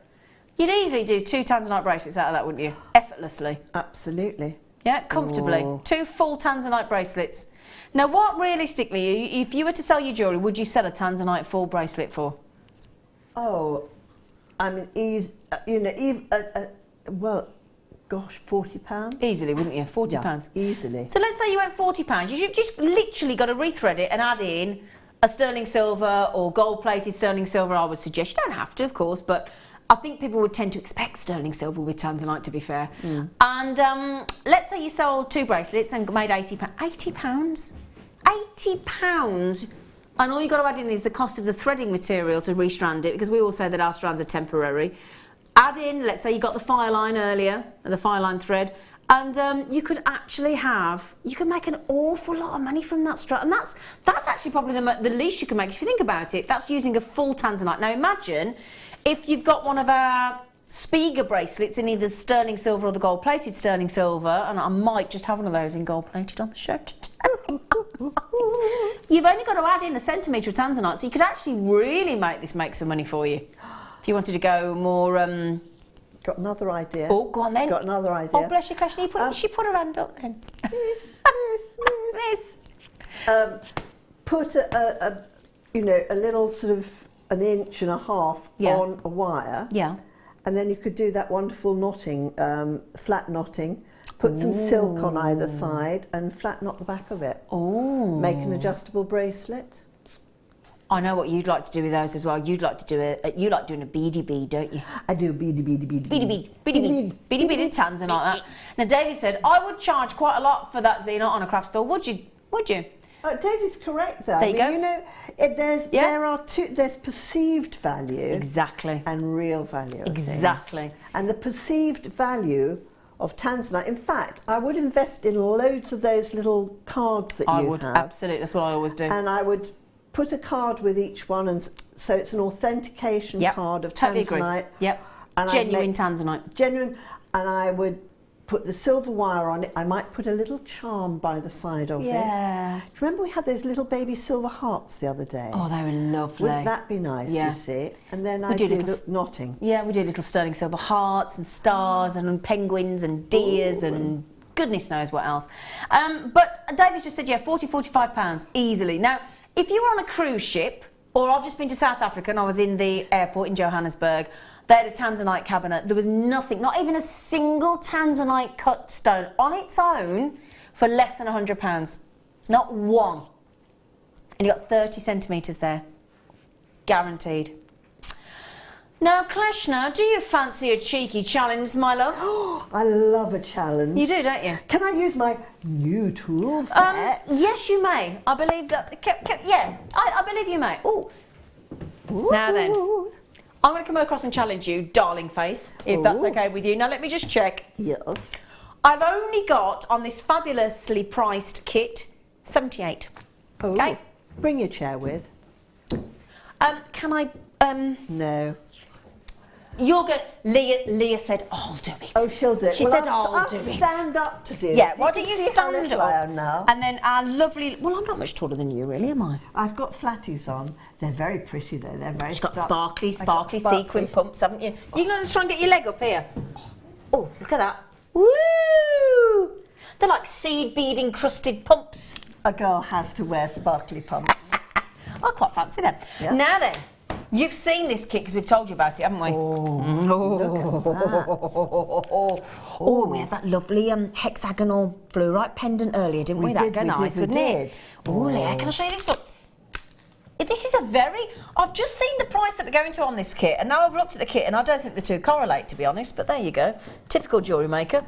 You'd easily do 2 tanzanite bracelets out of that, wouldn't you? Effortlessly.
Absolutely.
Yeah, comfortably. 2 full tanzanite bracelets. Now, what realistically, if you were to sell your jewellery, would you sell a tanzanite full bracelet for?
Oh, I mean, well, gosh, £40?
Easily, wouldn't you? £40?
Easily.
So let's say you went £40. You've just literally got to rethread it and add in a sterling silver or gold-plated sterling silver, I would suggest. You don't have to, of course, but I think people would tend to expect sterling silver with tanzanite, to be fair. And let's say you sold 2 bracelets and made £80. £80? £80? And all you've got to add in is the cost of the threading material to restrand it, because we all say that our strands are temporary. Add in, let's say you got the fire line earlier, the fire line thread, and you could actually you can make an awful lot of money from that strand. And that's actually probably the least you can make. If you think about it, that's using a full tanzanite. Now imagine if you've got one of our Spiga bracelets in either the sterling silver or the gold-plated sterling silver, and I might just have one of those in gold-plated on the shirt. You've only got to add in a centimetre of tanzanite, so you could actually really make some money for you. If you wanted to go more...
Got another idea.
Oh, go on then.
Got another idea.
Oh, bless you, Kleshna. She put her hand up then.
Put a little sort of 1.5 inches on a wire.
Yeah.
And then you could do that wonderful knotting, flat knotting. Put some silk on either side and flat knot the back of it.
Oh.
Make an adjustable bracelet.
I know what you'd like to do with those as well. You'd like to do you like doing a beady bead, don't you?
I do beady bead.
Beady bead tanzanite like that. Now David said, I would charge quite a lot for that, Zena, on a craft store. Would you?
David's correct though.
There you go.
You know, there's perceived value.
Exactly.
And real value.
Exactly.
And the perceived value of tanzanite. In fact, I would invest in loads of those little cards that you have. I would,
absolutely. That's what I always do.
And I would put a card with each one, and so it's an authentication card of
totally
tanzanite.
Agree. Yep. And genuine tanzanite.
Genuine. And I would put the silver wire on it. I might put a little charm by the side of it.
Yeah.
Do you remember we had those little baby silver hearts the other day?
Oh, they were lovely.
Wouldn't that be nice, you see? And then I do knotting.
Yeah, we do little sterling silver hearts and stars and penguins and deers and goodness knows what else. But David just said, £40–45 easily. Now, if you were on a cruise ship, or I've just been to South Africa and I was in the airport in Johannesburg, they had a tanzanite cabinet. There was nothing, not even a single tanzanite cut stone on its own for less than £100. Not one. And you got 30 centimetres there. Guaranteed. Now, Kleshna, do you fancy a cheeky challenge, my love?
I love a challenge.
You do, don't you?
Can I use my new tool set?
Yes, you may. I believe that. I believe you may. Ooh. Now then, I'm going to come across and challenge you, darling face, if that's okay with you. Now, let me just check.
Yes.
I've only got, on this fabulously priced kit, 78. Okay?
Bring your chair with.
Can I...
No.
You're going... Leah said, I'll do it.
Oh, she'll do it.
She said, I'll do it.
Stand up to do it.
Yeah, why don't you stand up?
I am now.
And then our lovely... Well, I'm not much taller than you, really, am I?
I've got flatties on. They're very pretty, though. They're very...
She's got sparkly sequin pumps, haven't you? You're going to try and get your leg up here. Oh, look at that. Woo! They're like seed bead encrusted pumps.
A girl has to wear sparkly pumps.
I quite fancy them. Yep. Now then, you've seen this kit because we've told you about it, haven't we?
Look at that.
Oh, we had that lovely hexagonal fluorite pendant earlier, didn't we? That'd go nice, wouldn't it? Oh, Leah, can I show you this? Look. This is I've just seen the price that we're going to on this kit, and now I've looked at the kit, and I don't think the two correlate, to be honest, but there you go. Typical Jewellery Maker.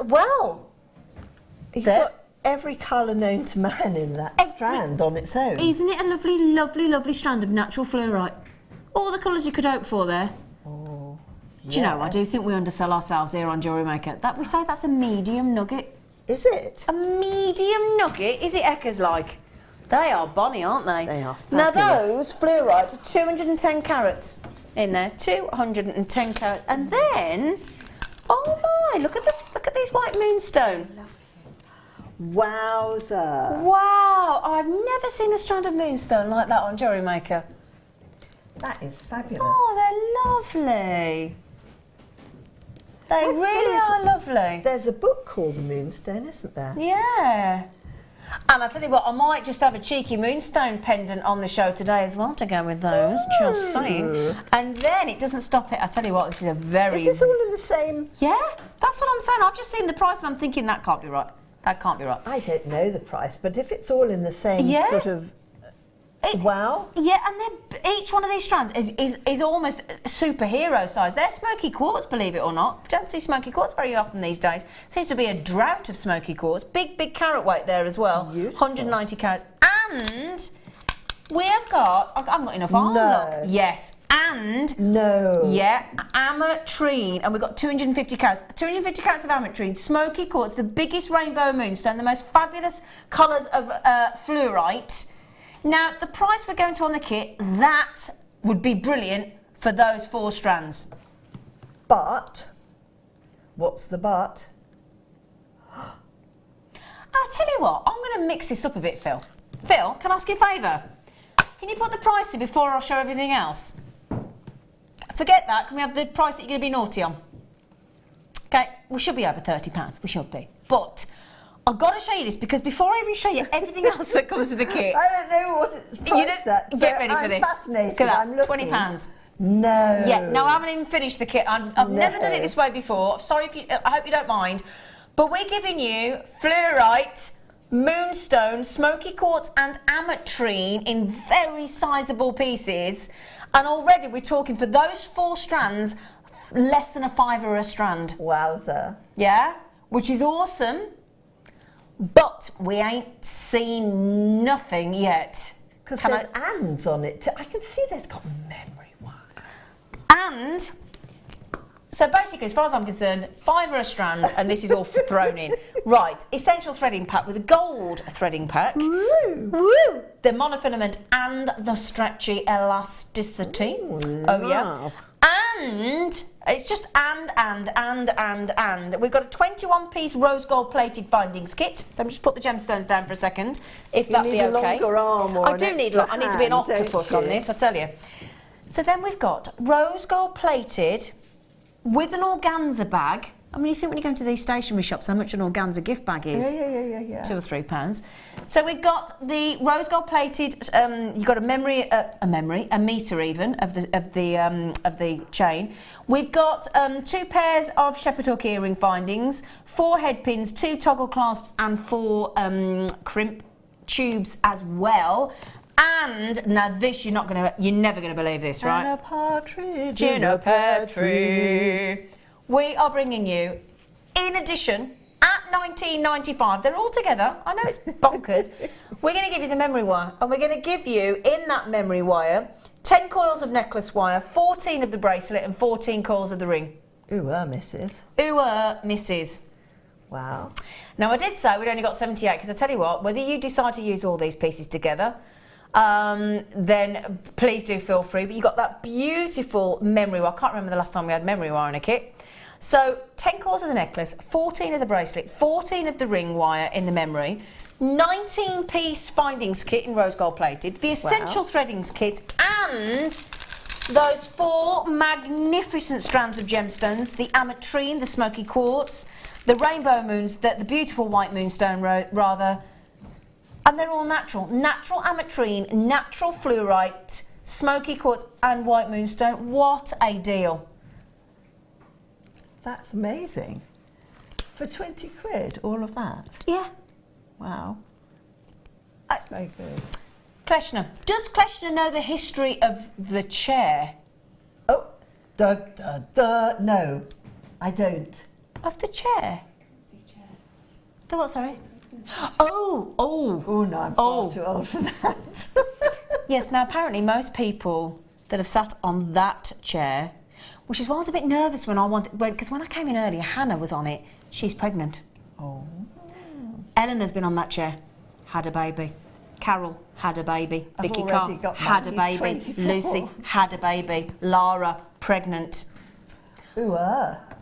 Well,
you've got every colour known to man in that strand on its own.
Isn't it a lovely, lovely, lovely strand of natural fluorite? All the colours you could hope for there.
Oh.
Do you know, I do think we undersell ourselves here on Jewellery Maker. That we say that's a medium nugget.
Is it?
A medium nugget? Is it Eckers like? They are bonny, aren't they?
They are
Now
fabulous.
those fluorites are 210 carats in there. 210 carats. And then, oh my, look at this, look at these white moonstone.
Wowza.
Wow, I've never seen a strand of moonstone like that on Jewellery Maker.
That is fabulous.
Oh, they're lovely. They really are lovely.
There's a book called The Moonstone, isn't there?
Yeah. And I'll tell you what, I might just have a cheeky moonstone pendant on the show today as well to go with those, just saying. And then it doesn't stop it. I tell you what, this is a very...
Is this all in the same...
Yeah, that's what I'm saying. I've just seen the price and I'm thinking that can't be right. That can't be right.
I don't know the price, but if it's all in the same sort of... Wow.
Yeah, and then each one of these strands is almost superhero size. They're smoky quartz, believe it or not. You don't see smoky quartz very often these days. Seems to be a drought of smoky quartz. Big carat weight there as well. Beautiful. 190 carats. And we have got... I haven't got enough arm, look. Yes. And...
No.
Yeah, ametrine. And we've got 250 carats. 250 carats of ametrine. Smoky quartz, the biggest rainbow moonstone, the most fabulous colours of fluorite. Now, the price we're going to on the kit, that would be brilliant for those 4 strands.
But, what's the but?
I'll tell you what, I'm going to mix this up a bit, Phil. Phil, can I ask you a favour? Can you put the price in before I show everything else? Forget that, can we have the price that you're going to be naughty on? Okay, we should be over £30, we should be. But... I've got to show you this because before I even show you everything else that comes with the kit,
I don't know what it's priced at.
Get ready for this.
Fascinated.
Look at
I'm
that,
looking.
£20.
No.
Yeah, no, I haven't even finished the kit. I've never done it this way before. I'm sorry if you. I hope you don't mind, but we're giving you fluorite, moonstone, smoky quartz, and ametrine in very sizable pieces, and already we're talking for those 4 strands, less than £5 a strand.
Wowza.
Yeah, which is awesome. But we ain't seen nothing yet.
Because there's ands on it too. I can see there's got memory work.
And so basically, as far as I'm concerned, £5 a strand, and this is all thrown in. Right, essential threading pack with a gold threading pack.
Woo!
Woo! The monofilament and the stretchy elasticity.
Ooh,
oh yeah. And it's just and. We've got a 21-piece rose gold plated findings kit. So I'm just put the gemstones down for a second, if that'd be okay.
You need a longer arm or
I do need. I need to be an octopus on this, I tell you. So then we've got rose gold plated with an organza bag. I mean, you think when you go into these stationery shops, how much an organza gift bag is?
Yeah.
£2 or £3. So we've got the rose gold plated. You've got a metre even of the chain. We've got 2 pairs of shepherd hook earring findings, 4 head pins, 2 toggle clasps, and 4 crimp tubes as well. And now this, you're never gonna believe this, right? Juniper tree. We are bringing you, in addition, at £19.95, they're all together, I know it's bonkers, we're going to give you the memory wire, and we're going to give you, in that memory wire, 10 coils of necklace wire, 14 of the bracelet, and 14 coils of the ring.
Misses.
Misses.
Wow.
Now, I did say we'd only got 78, because I tell you what, whether you decide to use all these pieces together, then please do feel free. But you got that beautiful memory wire. I can't remember the last time we had memory wire in a kit. So 10 coils of the necklace, 14 of the bracelet, 14 of the ring wire in the memory, 19-piece findings kit in rose gold plated, the essential threadings kit, and those 4 magnificent strands of gemstones, the ametrine, the smoky quartz, the rainbow moons, the beautiful white moonstone rather, and they're all natural. Natural ametrine, natural fluorite, smoky quartz, and white moonstone. What a deal.
That's amazing. For 20 quid, all of that?
Yeah.
Wow. Very good.
Kleshna. Does Kleshna know the history of the chair?
Oh, no, I don't.
Of the chair? The what, sorry? Oh,
no, I'm far too old for that.
Yes, now apparently most people that have sat on that chair which is why I was a bit nervous because when I came in earlier, Hannah was on it. She's pregnant.
Oh.
Eleanor's been on that chair, had a baby. Carol had a baby. Vicky Carr had a baby.
24.
Lucy had a baby. Lara pregnant.
Ooh,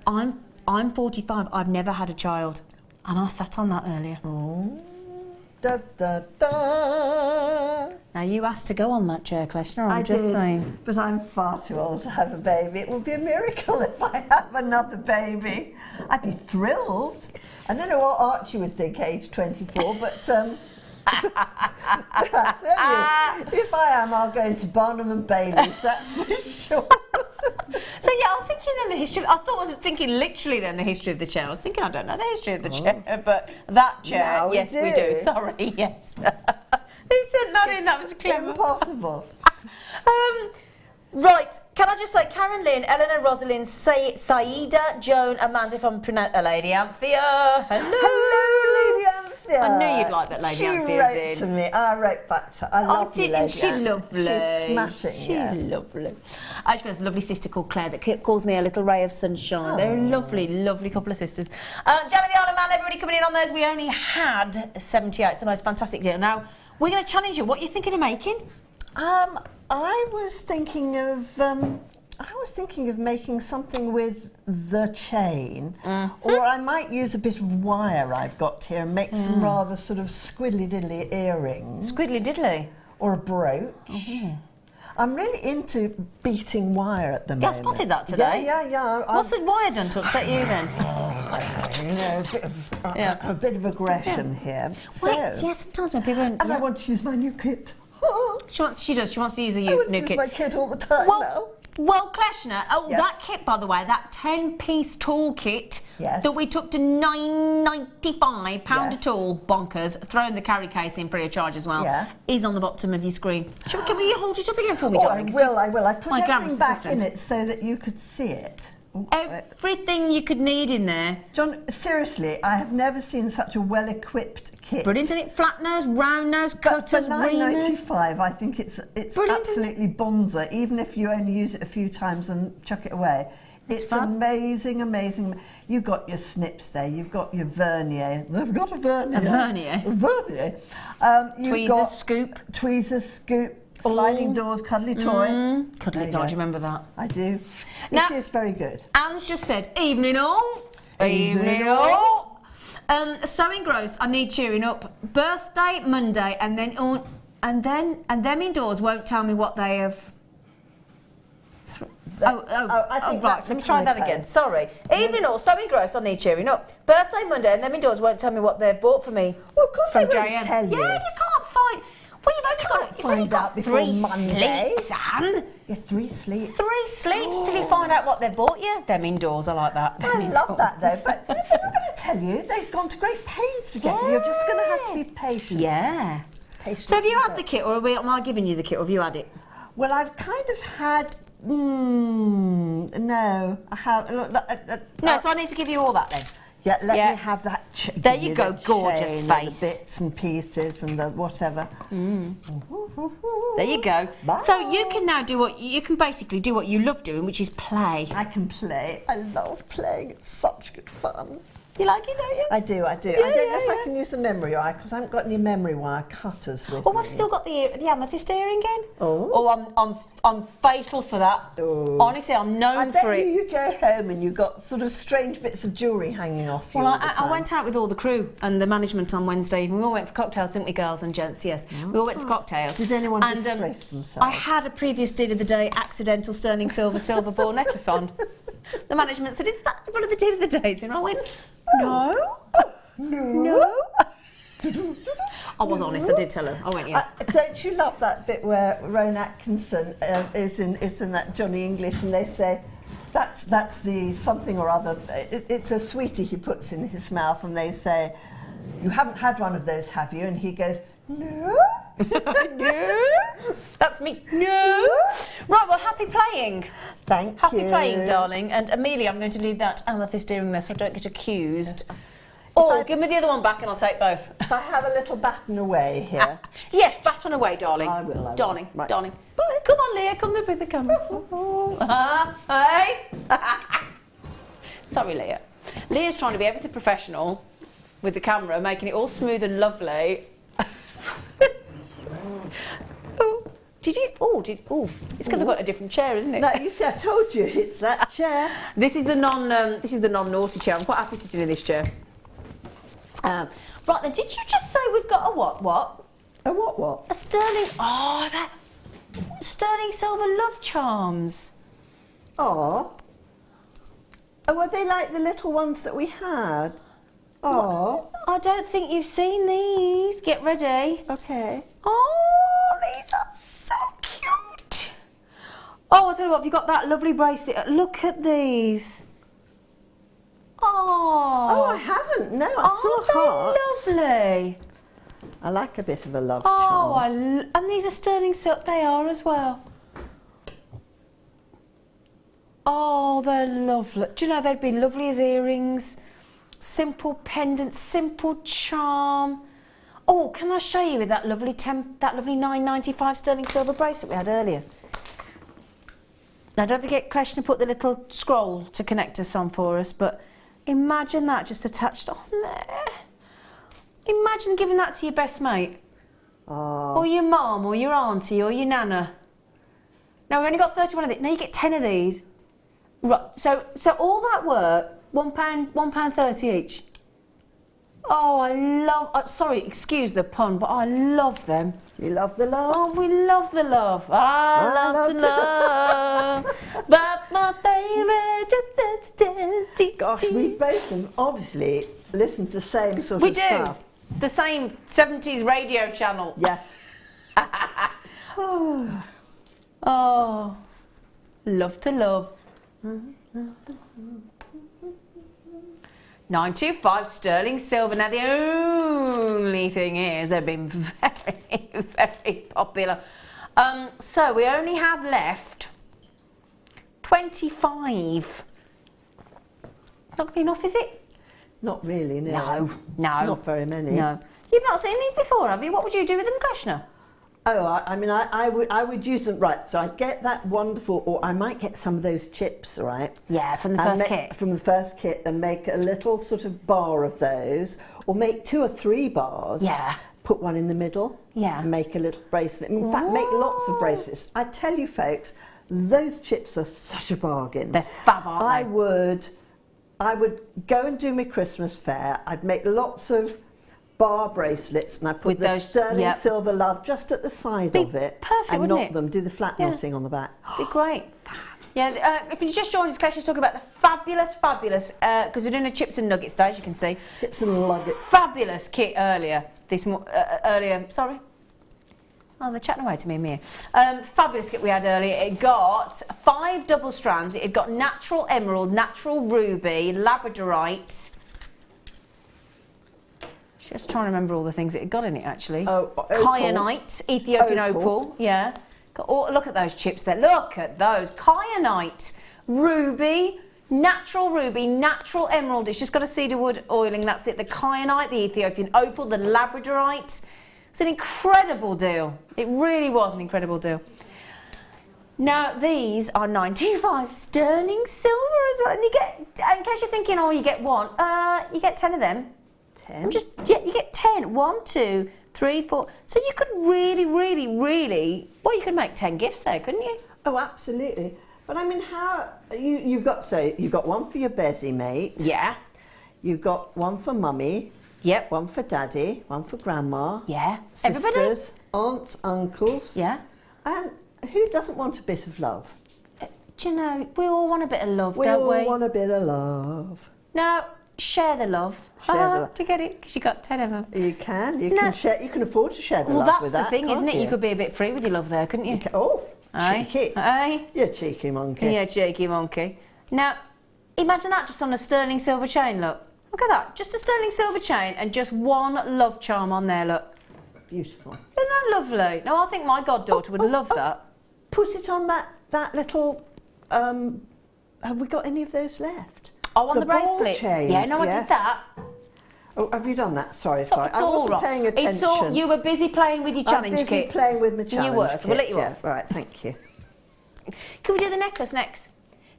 I'm 45. I've never had a child, and I sat on that earlier.
Oh. Da, da, da.
Now you asked to go on that chair, Kleshna. I'm just saying.
But I'm far too old to have a baby. It would be a miracle if I have another baby. I'd be thrilled. I don't know what Archie would think, age 24, but I tell you, if I am, I'll go into Barnum and Bailey's, that's for sure.
So yeah, I was thinking then the history. I wasn't thinking literally then the history of the chair. I was thinking I don't know the history of the chair, but that chair,
now
yes, we do. Sorry, yes. Who sent that in? That was clever.
Impossible.
Right, can I just say, Karen Lynn, Eleanor, Rosalind, Saida, Joan, Amanda, if I'm pronouncing, Lady Anthea.
Hello, Lady Anthea.
I knew you'd like that, Lady Anthea's in.
She wrote to me. I wrote back to her. I love you, Lady
She's lovely.
She's smashing.
She's lovely. I've got a lovely sister called Claire that calls me a little ray of sunshine.
Oh.
They're a lovely, lovely couple of sisters. Jenna the Island Man, everybody coming in on those. We only had 78. It's the most fantastic deal. Now, we're going to challenge you. What are you thinking of making?
I was thinking of making something with the chain, or I might use a bit of wire I've got here and make some rather sort of squiddly diddly earrings.
Squiddly diddly?
Or a brooch. I'm really into beating wire at the moment.
Yeah, I spotted that today.
Yeah.
What's the wire done to upset you then?
You know, a bit of aggression here. So,
yeah, sometimes when people...
And I want to use my new kit.
She wants to use a new kit.
My kit all the time now.
Well, Kleshna, that kit, by the way, that 10-piece tool kit that we took to £9.95 a tool, bonkers, throwing the carry case in free of charge as well, is on the bottom of your screen. Can you hold it up again for me, darling?
I will. I put everything back in it so that you could see it.
Everything you could need in there.
John, seriously, I have never seen such a well-equipped kit.
Brilliant, isn't it? Flat nose, round nose, cutters, reamers.
For £9.95, I think it's absolutely bonza, even if you only use it a few times and chuck it away. It's amazing, amazing. You've got your snips there, you've got your vernier. I've got a vernier.
A vernier?
A vernier.
Tweezers, scoop.
Tweezers, scoop. Sliding doors, cuddly toy.
Cuddly toy, do you remember that?
I do.
Now,
it is very good.
Anne's just said, evening all. Evening all. Sewing gross, I need cheering up. Birthday Monday, and them indoors won't tell me what they have. Right, let me try that again. Sorry. Evening all, sewing gross, I need cheering up. Birthday Monday, and them indoors won't tell me what they've bought for me.
Well, of course
from
they won't
JM.
tell you.
Yeah, you can't find. Well, you've only got 3 sleeps, Anne.
Yeah, 3 sleeps.
3 sleeps till you find out what they've bought you. Them indoors, I like that.
I love that though, but they're not going to tell you. They've gone to great pains to get it. You're just going to have to be patient.
Yeah.
Patience.
So have you had the kit, or am I giving you the kit, or have you had it?
Well, I've kind of had. No, I have.
No, so I need to give you all that then.
Yeah, let me have that.
There you go, gorgeous face.
The bits and pieces and the whatever.
There you go.
Bye.
So you can now basically do what you love doing, which is play.
I can play. I love playing. It's such good fun.
You like it, don't you?
I do.
Yeah,
I don't know if I can use the memory wire because I haven't got any memory wire cutters with me.
Oh, I've still got the amethyst earring in.
Oh.
I'm fatal for that.
Oh.
Honestly, I'm known for it.
You go home and you've got sort of strange bits of jewellery hanging off you all the time.
I went out with all the crew and the management on Wednesday evening. We all went for cocktails, didn't we, girls and gents? Yes. We all went for cocktails.
Did anyone disgrace themselves?
I had a previous deal of the day accidental sterling silver ball necklace on. The management said, "Is that one of the deal of the days?" And I went, "No, no." I was honest. I did tell her. I went, "Yeah."
Don't you love that bit where Rowan Atkinson is in that Johnny English, and they say, "That's the something or other." It's a sweetie he puts in his mouth, and they say, "You haven't had one of those, have you?" And he goes, "No."
No, that's me. No. Right, well, happy playing.
Thank you.
Happy playing, darling. And Amelia, I'm going to leave that amethyst earring there so I don't get accused. Or give me the other one back and I'll take both.
If I have a little baton away here.
Yes, baton away, darling.
I will.
Darling,
Right.
darling.
Bye.
Come on. on, Leah, come up with the camera. Hey! Sorry, Leah. Leah's trying to be ever so professional with the camera, making it all smooth and lovely. It's because I've got a different chair, isn't it?
No, you see, I told you, it's that chair.
This is the non-naughty chair. I'm quite happy sitting in this chair. Right then, did you just say we've got a what?
A what?
A sterling. Oh, that sterling silver love charms.
Oh, are they like the little ones that we had? Oh,
I don't think you've seen these. Get ready.
Okay.
Oh, these are so cute. Oh, I'll tell you what, have you got that lovely bracelet? Look at these.
Oh, I haven't. No, I saw hearts.
Lovely.
I like a bit of a love charm.
And these are sterling silk. They are as well. Oh, they're lovely. Do you know they'd be lovely as earrings? Simple pendant, simple charm. Oh, can I show you with that lovely $9.95 sterling silver bracelet we had earlier? Now, don't forget, Kleshna put the little scroll to connect us on for us, but imagine that just attached on there. Imagine giving that to your best mate.
Oh.
Or your mum, or your auntie, or your nana. Now, we've only got 31 of these. Now you get 10 of these. Right, so all that work, £1.30 each. Oh, I love... sorry, excuse the pun, but I love them.
You love the love?
Oh, we love the love. I love to love. But my baby just...
Gosh, we both them obviously listen to the same sort of stuff.
We do. The same 70s radio channel.
Yeah.
Oh, love to love. 925 sterling silver. Now the only thing is they've been very, very popular. So we only have left 25. Not going to be enough, is it?
Not really, no.
No.
Not very many.
No. You've not seen these before, have you? What would you do with them, Kleshna?
Oh, I would use them, right, so I'd get that wonderful, or I might get some of those chips, right?
Yeah, from the first kit.
From the first kit, and make a little sort of bar of those, or make 2 or 3 bars.
Yeah.
Put one in the middle.
Yeah.
And make a little bracelet. In fact, make lots of bracelets. I tell you, folks, those chips are such a bargain.
They're fab, aren't they?
I would go and do my Christmas fair. I'd make lots of bar bracelets, and I put the sterling silver love just at the side of it.
Perfect,
and
wouldn't
knot
it?
them, do the flat knotting on the back.
Be great. Yeah, if you just joined us, Kleshna's talking about the fabulous, because we're doing a chips and nuggets day, as you can see.
Chips and nuggets.
Fabulous kit earlier. Sorry. Oh, they're chatting away to me and Mia. Fabulous kit we had earlier. It got 5 double strands. It had got natural emerald, natural ruby, labradorite. Just trying to remember all the things it had got in it, actually.
Oh,
kyanite, Ethiopian opal. Yeah. Look at those chips there. Look at those. Kyanite, ruby, natural emerald. It's just got a cedar wood oiling. That's it. The kyanite, the Ethiopian opal, the labradorite. It's an incredible deal. It really was an incredible deal. Now, these are 95 sterling silver as well. And you get, in case you're thinking, oh, you get one, you get 10 of them.
10?
You get 10. 1, 2, 3, 4. So you could really, you could make 10 gifts there, couldn't you?
Oh, absolutely. But I mean, you've got one for your Bezzy mate.
Yeah.
You've got one for mummy.
Yep.
One for daddy, one for grandma.
Yeah.
Sisters, aunts, uncles.
Yeah.
And who doesn't want a bit of love?
Do you know, we all want a bit of love, don't we?
We all want a bit of love.
Now, share the love.
Share the love.
To get it, because you got 10 of them.
You can. You can share. You can afford to share the love with that.
Well, that's the thing, isn't it?
You?
You could be a bit free with your love there, couldn't you?
Cheeky.
Aye.
You cheeky monkey.
Yeah, cheeky monkey. Now, imagine that just on a sterling silver chain, look. Look at that. Just a sterling silver chain and just one love charm on there, look.
Beautiful.
Isn't that lovely? No, I think my goddaughter would love that.
Put it on that little... have we got any of those left?
Oh, on the
ball
bracelet?
chains,
yeah, no, I did that.
Oh, have you done that? Sorry.
It's
I wasn't paying attention.
You were busy playing with your challenge kit.
I'm busy playing with my challenge
kit. You were, so we'll let you
yeah.
off.
All right, thank you.
Can we do the necklace next?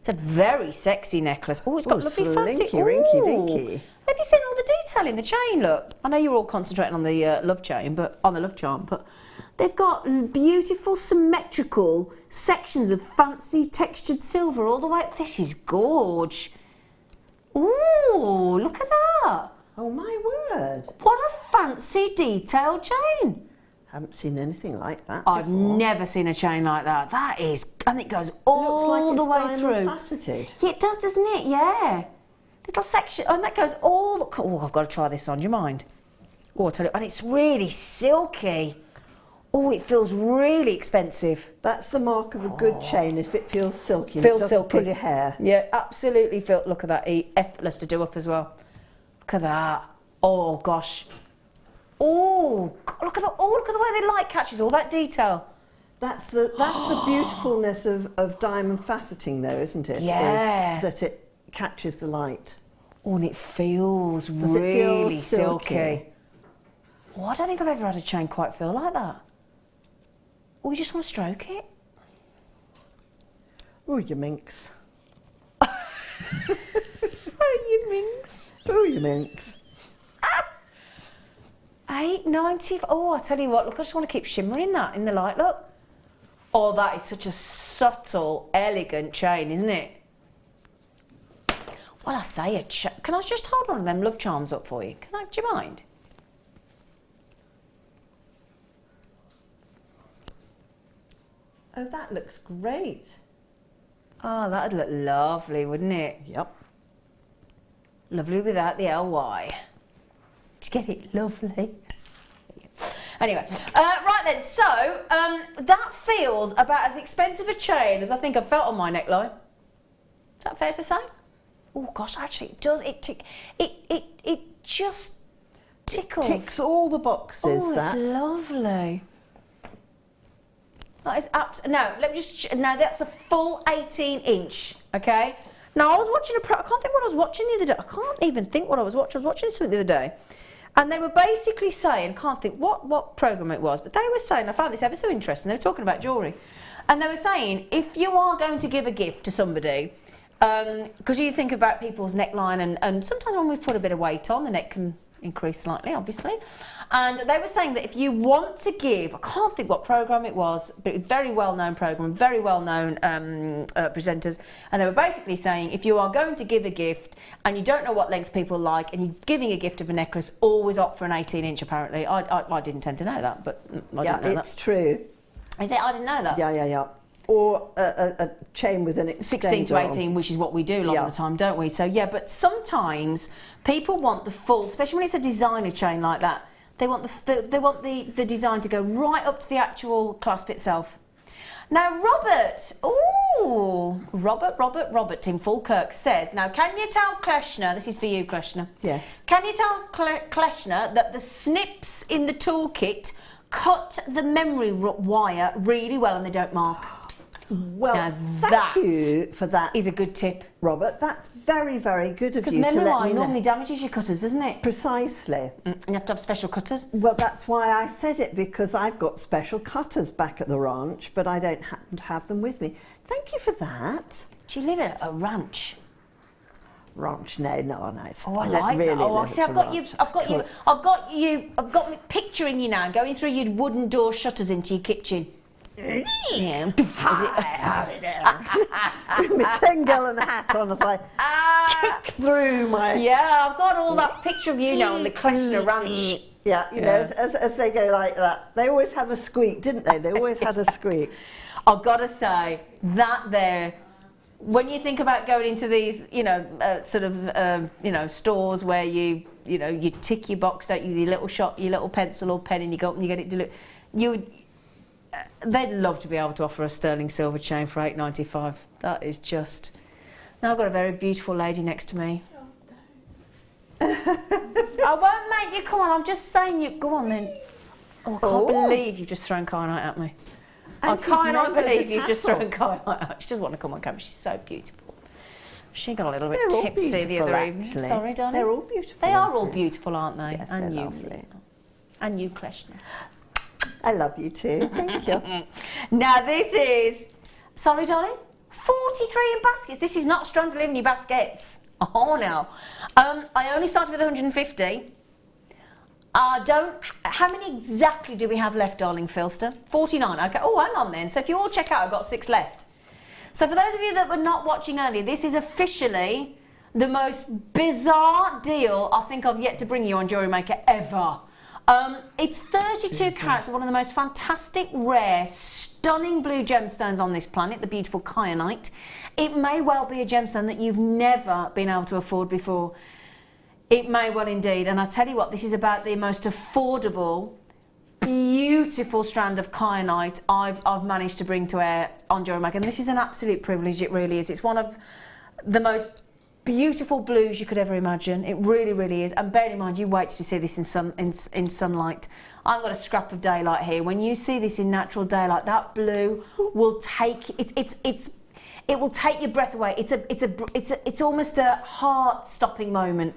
It's a very sexy necklace. Oh, it's got lovely fancy.
Slinky, rinky, dinky.
Have you seen all the detail in the chain? Look, I know you're all concentrating on the love chain, but on the love charm, but they've got beautiful symmetrical sections of fancy textured silver all the way. This is gorge. Ooh, look at that.
Oh my word.
What a fancy detailed chain.
Haven't seen anything like that
I've
before.
never seen a chain like that. That is, and it goes all the way through.
Faceted.
Yeah, it does, doesn't it? Yeah. Little section, and that goes all. Oh, I've got to try this on. Do you mind? Oh, I'll tell you, and it's really silky. Oh, it feels really expensive.
That's the mark of a good chain if it feels silky.
Feels
it doesn't
silky.
pull your hair.
Yeah, absolutely. Look at that. Effortless to do up as well. Look at that. Oh gosh. Oh, look at the way the light catches all that detail.
That's the beautifulness of diamond faceting, though, isn't it?
Yeah.
Is that it catches the light.
Oh, and it feels
Does it feel
really silky. Oh, I don't think I've ever had a chain quite feel like that. Oh, you just want to stroke it?
Oh, you minx.
Oh, you minx.
Oh, you minx.
$8.90. Oh, I tell you what, look, I just want to keep shimmering that in the light, look. Oh, that is such a subtle, elegant chain, isn't it? Well, I say can I just hold one of them love charms up for you? Do you mind?
Oh, that looks great.
Oh, that'd look lovely, wouldn't it?
Yep.
Lovely without the LY. Did you get it? Lovely. Anyway, right then, so that feels about as expensive a chain as I think I've felt on my neckline. Is that fair to say? Oh gosh, actually it does. It just tickles.
Ticks all the boxes.
Oh,
that.
it's lovely. That is no, let me just. No, that's a full 18-inch. Okay. Now I was watching I can't think what I was watching the other day. I can't even think what I was watching. I was watching something the other day, and they were basically saying, can't think what program it was, but they were saying, I found this ever so interesting. They were talking about jewellery, and they were saying if you are going to give a gift to somebody, because you think about people's neckline, and sometimes when we put a bit of weight on, the neck can increase slightly, obviously. And they were saying that if you want to give, I can't think what program it was, but a very well-known program, very well-known presenters, and they were basically saying if you are going to give a gift and you don't know what length people like and you're giving a gift of a necklace, always opt for an 18-inch apparently. I didn't tend to know that, but I didn't know that.
It's true.
Is it? I didn't know that.
Yeah. Or a chain with an extender
16 to 18, which is what we do a lot of the time, don't we? So yeah, but sometimes people want the full, especially when it's a designer chain like that. They want the design to go right up to the actual clasp itself. Now Robert in Falkirk says, now can you tell Kleshna, this is for you Kleshna.
Yes.
Can you tell Kleshna that the snips in the toolkit cut the memory wire really well and they don't mark?
Well,
now
thank you for that.
Is a good tip,
Robert. That's very, very good of you to let me know.
Because memory wire normally damages your cutters, doesn't it?
Precisely.
And you have to have special cutters.
Well, that's why I said it, because I've got special cutters back at the ranch, but I don't happen to have them with me. Thank you for that.
Do you live at a ranch?
Ranch? No.
Oh, I like
really
that. Oh, I see. I've got me picturing you now going through your wooden door shutters into your kitchen. Yeah.
With my 10-gallon hat on as I kick through my...
Yeah, I've got all that picture of you now on the Kleshna ranch.
Yeah, you know, as they go like that. They always have a squeak, didn't they? They always had a squeak.
I've got to say, that there, when you think about going into these, stores where you tick your box, don't you, your little shop, your little pencil or pen, and you go up and you get it delivered, they'd love to be able to offer a sterling silver chain for $8.95. That is just... Now I've got a very beautiful lady next to me. I won't make you come on, I'm just saying you... Go on then. Oh, I can't believe you've just thrown kyanite at me. I cannot believe you've just thrown kyanite at me. She doesn't want to come on camera, she's so beautiful. She got a little bit tipsy the other evening. Sorry, darling.
They're all beautiful.
They are all beautiful, aren't they?
Yes,
and
they're
you.
lovely.
And you, Kleshna.
I love you too. Thank you.
Now this is Sorry, darling? 43 in baskets. This is not Strand of Living baskets. Oh, no. I only started with 150. How many exactly do we have left, darling Philster? 49. Okay. Oh, hang on then. So if you all check out, I've got 6 left. So for those of you that were not watching earlier, this is officially the most bizarre deal I think I've yet to bring you on Jewellery Maker ever. It's 32 carats of one of the most fantastic, rare, stunning blue gemstones on this planet, the beautiful kyanite. It may well be a gemstone that you've never been able to afford before. It may well indeed. And I tell you what, this is about the most affordable, beautiful strand of kyanite I've managed to bring to air on Jewellery Maker. And this is an absolute privilege, it really is. It's one of the most beautiful blues you could ever imagine. It really, really is. And bear in mind, you wait till you see this in sunlight. I've got a scrap of daylight here. When you see this in natural daylight, that blue will take it will take your breath away. It's almost a heart-stopping moment.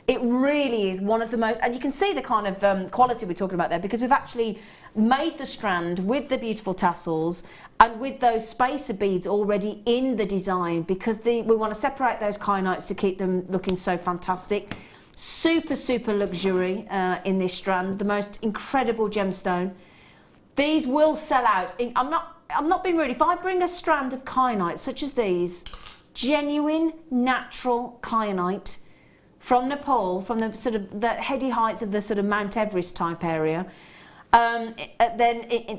It really is one of the most, and you can see the kind of quality we're talking about there, because we've actually made the strand with the beautiful tassels and with those spacer beads already in the design, because we want to separate those kyanites to keep them looking so fantastic. Super, super luxury in this strand, the most incredible gemstone. These will sell out. I'm not being rude. If I bring a strand of kyanite such as these, genuine natural kyanite from Nepal, from the sort of the heady heights of the sort of Mount Everest type area,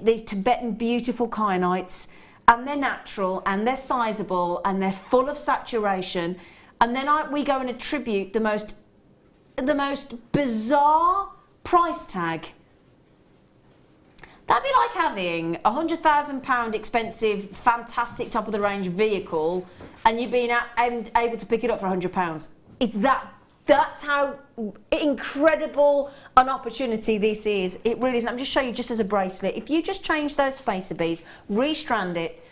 these Tibetan beautiful kyanites, and they're natural and they're sizable and they're full of saturation, and then we go and attribute the most bizarre price tag. That'd be like having a £100,000 expensive, fantastic top of the range vehicle, and you being able to pick it up for £100. It's that's how incredible an opportunity this is. It really is. I'm just showing you just as a bracelet. If you just change those spacer beads, restrand it,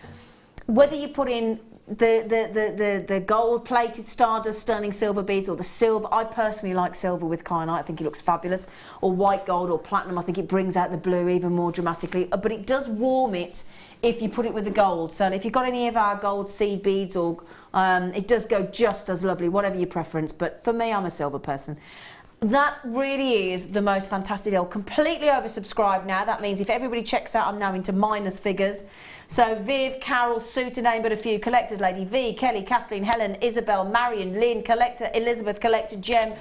whether you put in the gold-plated Stardust sterling silver beads or the silver. I personally like silver with kyanite. I think it looks fabulous. Or white gold or platinum. I think it brings out the blue even more dramatically. But it does warm it if you put it with the gold. So if you've got any of our gold seed beads, or it does go just as lovely, whatever your preference. But for me, I'm a silver person. That really is the most fantastic deal. Completely oversubscribed now. That means if everybody checks out, I'm now into minus figures. So Viv, Carol, Sue, to name but a few, Collectors Lady, V, Kelly, Kathleen, Helen, Isabel, Marion, Lynn, Collector, Elizabeth, Collector, Jem.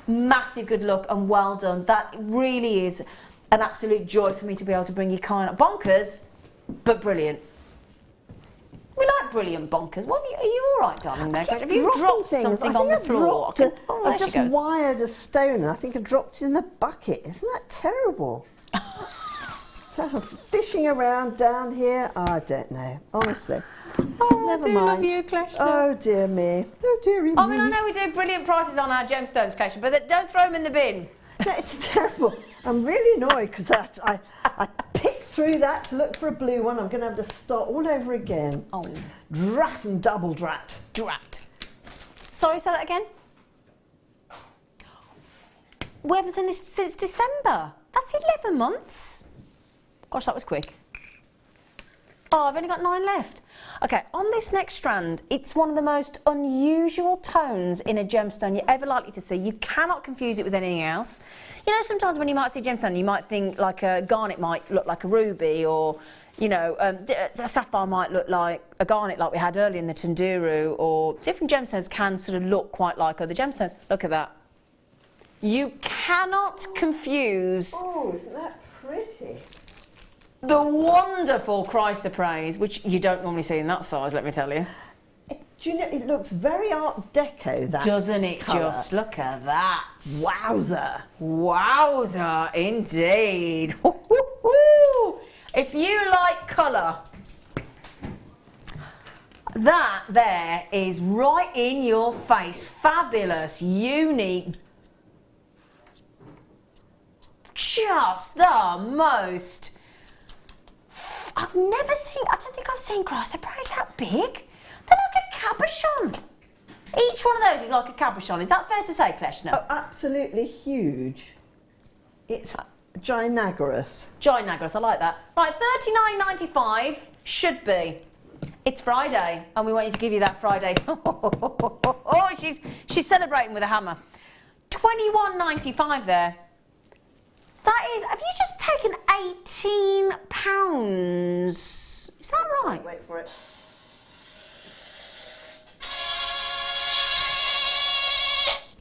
Massive good luck and well done. That really is an absolute joy for me to be able to bring you kind of bonkers, but brilliant. We like brilliant bonkers. What are you all right, darling? There, have you dropped something on the floor?
I just wired a stone. I think I dropped it in the bucket. Isn't that terrible? Fishing around down here, I don't know, honestly.
Oh,
never
I do
mind.
love you, Kleshna.
Oh dear me. Oh dearie me.
I mean, I know we do brilliant prices on our gemstones, Kleshna, but don't throw them in the bin.
No, it's terrible. I'm really annoyed because I picked through that to look for a blue one. I'm going to have to start all over again.
Oh,
drat and double drat.
Drat. Sorry, say that again. We haven't seen this since December. That's 11 months. Gosh, that was quick. Oh, I've only got 9 left. Okay, on this next strand, it's one of the most unusual tones in a gemstone you're ever likely to see. You cannot confuse it with anything else. You know, sometimes when you might see a gemstone, you might think like a garnet might look like a ruby, or, you know, a sapphire might look like a garnet like we had earlier in the Tunduru, or different gemstones can sort of look quite like other gemstones. Look at that. You cannot confuse...
Oh, isn't that pretty?
The wonderful chrysoprase, which you don't normally see in that size, let me tell you.
Do you know, it looks very Art Deco, that
Doesn't it
colour.
just? Look at that.
Wowzer.
Wowzer, indeed. If you like colour, that there is right in your face. Fabulous, unique, just the most... I've never seen, I don't think I've seen chrysoprase that big. They're like a cabochon. Each one of those is like a cabochon. Is that fair to say, Kleshna?
Oh, absolutely huge. It's ginormous.
Ginormous, I like that. Right, $39.95 should be It's Friday, and we want you to give you that Friday. Oh, she's celebrating with a hammer. £21.95 there. That is, have you just taken £18? Is that right?
Wait for it.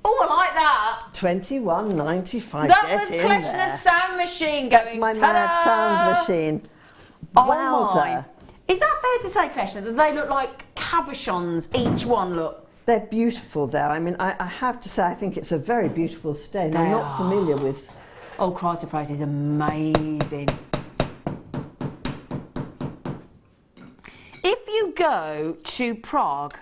Oh, I like that.
£21.95.
That was Kleshna's sound machine going.
That's my mad sound machine. Wowza.
Is that fair to say, Kleshna, that they look like cabochons, each one, look?
They're beautiful there. I mean, I have to say, I think it's a very beautiful stain. I'm not familiar with...
Oh, Christ, the price is amazing. If you go to Prague,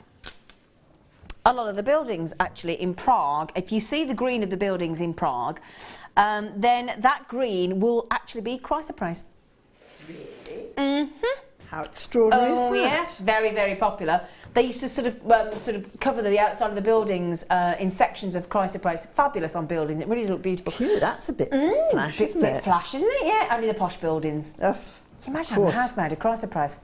a lot of the buildings actually in Prague, if you see the green of the buildings in Prague, then that green will actually be chrysoprase.
Really?
Mm-hmm.
How extraordinary is that?
Oh yes, very, very popular. They used to sort of cover the outside of the buildings in sections of chrysoprase. Fabulous on buildings. It really does look beautiful.
Phew, that's a bit flash, isn't it?
Flash, isn't it? Yeah, only the posh buildings. Can you imagine having a house made of chrysoprase?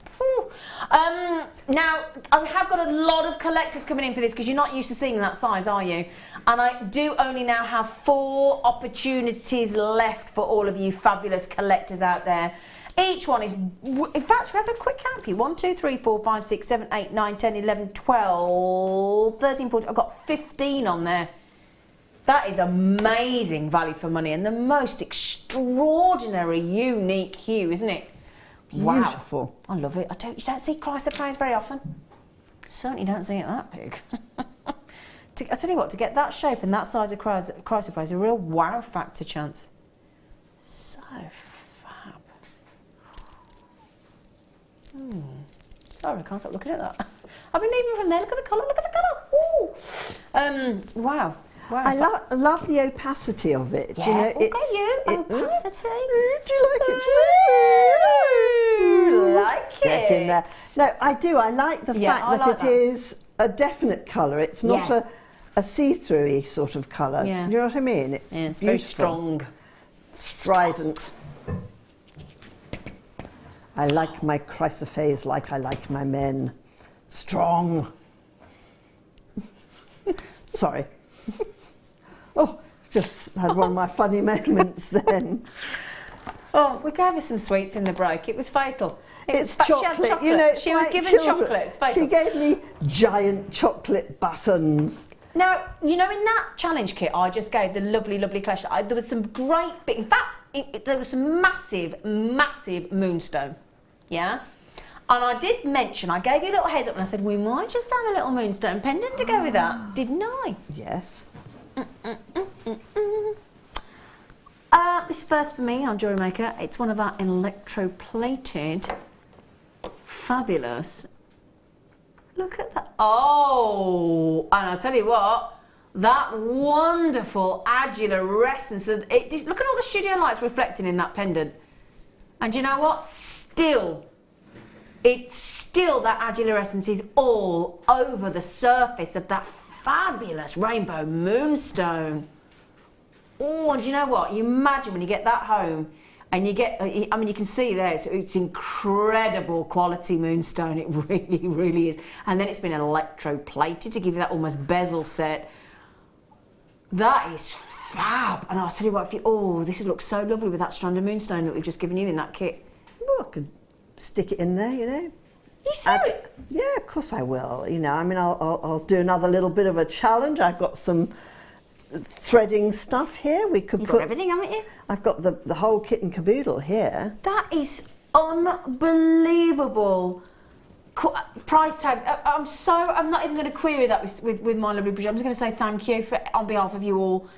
Now, I have got a lot of collectors coming in for this because you're not used to seeing that size, are you? And I do only now have 4 opportunities left for all of you fabulous collectors out there. Each one is, in fact, we have a quick count for you. 1, 2, 3, 4, 5, 6, 7, 8, 9, 10, 11, 12, 13, 14. I've got 15 on there. That is amazing value for money and the most extraordinary, unique hue, isn't it? Wow.
Beautiful.
I love it. You don't see chrysoprase very often. Certainly don't see it that big. I tell you what, to get that shape and that size of chrysoprase is a real wow factor chance. So fab. Sorry, I can't stop looking at that. I've been leaving from there. Look at the colour, look at the colour. Ooh. Wow. Wow,
I love the opacity of it.
Yeah,
Do you know,
opacity.
Do you like it?
Like it?
Get in there. No, I do. I like the fact that it is a definite colour. It's not a see-through-y sort of colour.
Yeah.
Do you know what I mean?
It's very strong.
Strident. I like my chrysoprase like I like my men. Strong. Sorry. Oh, just had one of my funny moments then.
Oh, we gave her some sweets in the break. It was fatal.
It's chocolate. You know,
she was given chocolate. It's fatal.
She gave me giant chocolate buttons.
Now, you know, in that challenge kit I just gave the lovely, lovely Kleshna, there was some great bit. In fact, there was some massive, massive moonstone. Yeah? And I did mention, I gave you a little heads up and I said, we might just have a little moonstone pendant to go with that. Didn't I?
Yes.
This is first for me on Jewellery Maker. It's one of our electroplated, fabulous. Look at that. Oh, and I'll tell you what, that wonderful adularescence. Look at all the studio lights reflecting in that pendant. And you know what? It's still that adularescence is all over the surface of that fabulous rainbow moonstone. Oh, and you know what? You imagine when you get that home and you get, I mean, you can see there, it's incredible quality moonstone. It really, really is. And then it's been electroplated to give you that almost bezel set. That is fab. And I'll tell you what, this looks so lovely with that strand of moonstone that we've just given you in that kit.
Well, I could stick it in there, you know.
You serious?
Yeah, of course I will. You know, I mean, I'll do another little bit of a challenge. I've got some threading stuff here. We could put
everything, haven't you?
I've got the whole kit and caboodle here.
That is unbelievable. Price tag. I'm not even going to query that with my lovely producer. I'm just going to say thank you on behalf of you all.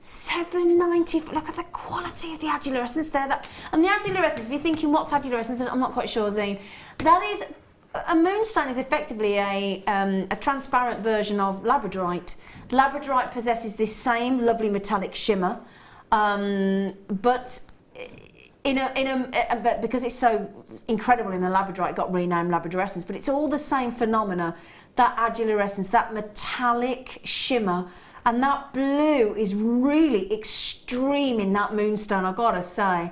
£7.90. Look at the quality of the adularescence there. And the adularescence, if you're thinking what's adularescence, I'm not quite sure, Zane. That is, a moonstone is effectively a transparent version of labradorite. Labradorite possesses this same lovely metallic shimmer, but because it's so incredible in a labradorite, it got renamed labradorescence. But it's all the same phenomena. That adularescence, that metallic shimmer. And that blue is really extreme in that moonstone, I've got to say.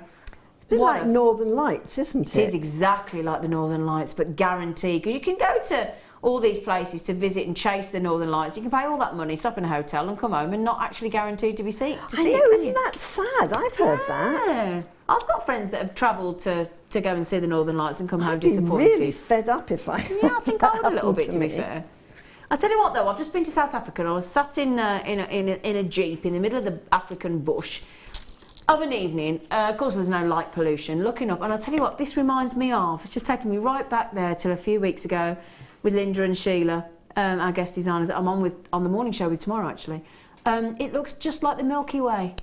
bit like Northern Lights, isn't it?
It is exactly like the Northern Lights, but guaranteed, because you can go to all these places to visit and chase the Northern Lights. You can pay all that money, stop in a hotel and come home and not actually guaranteed to see
I know, isn't that sad? I've heard that.
I've got friends that have travelled to go and see the Northern Lights and come home
I'd be
disappointed.
really fed up if I
Yeah, I think I would a little bit, to be fair. I'll tell you what though, I've just been to South Africa and I was sat in a jeep in the middle of the African bush of an evening. Of course there's no light pollution, looking up, and I'll tell you what this reminds me of. It's just taking me right back there to a few weeks ago with Linda and Sheila, our guest designers that I'm on the morning show with tomorrow actually. It looks just like the Milky Way.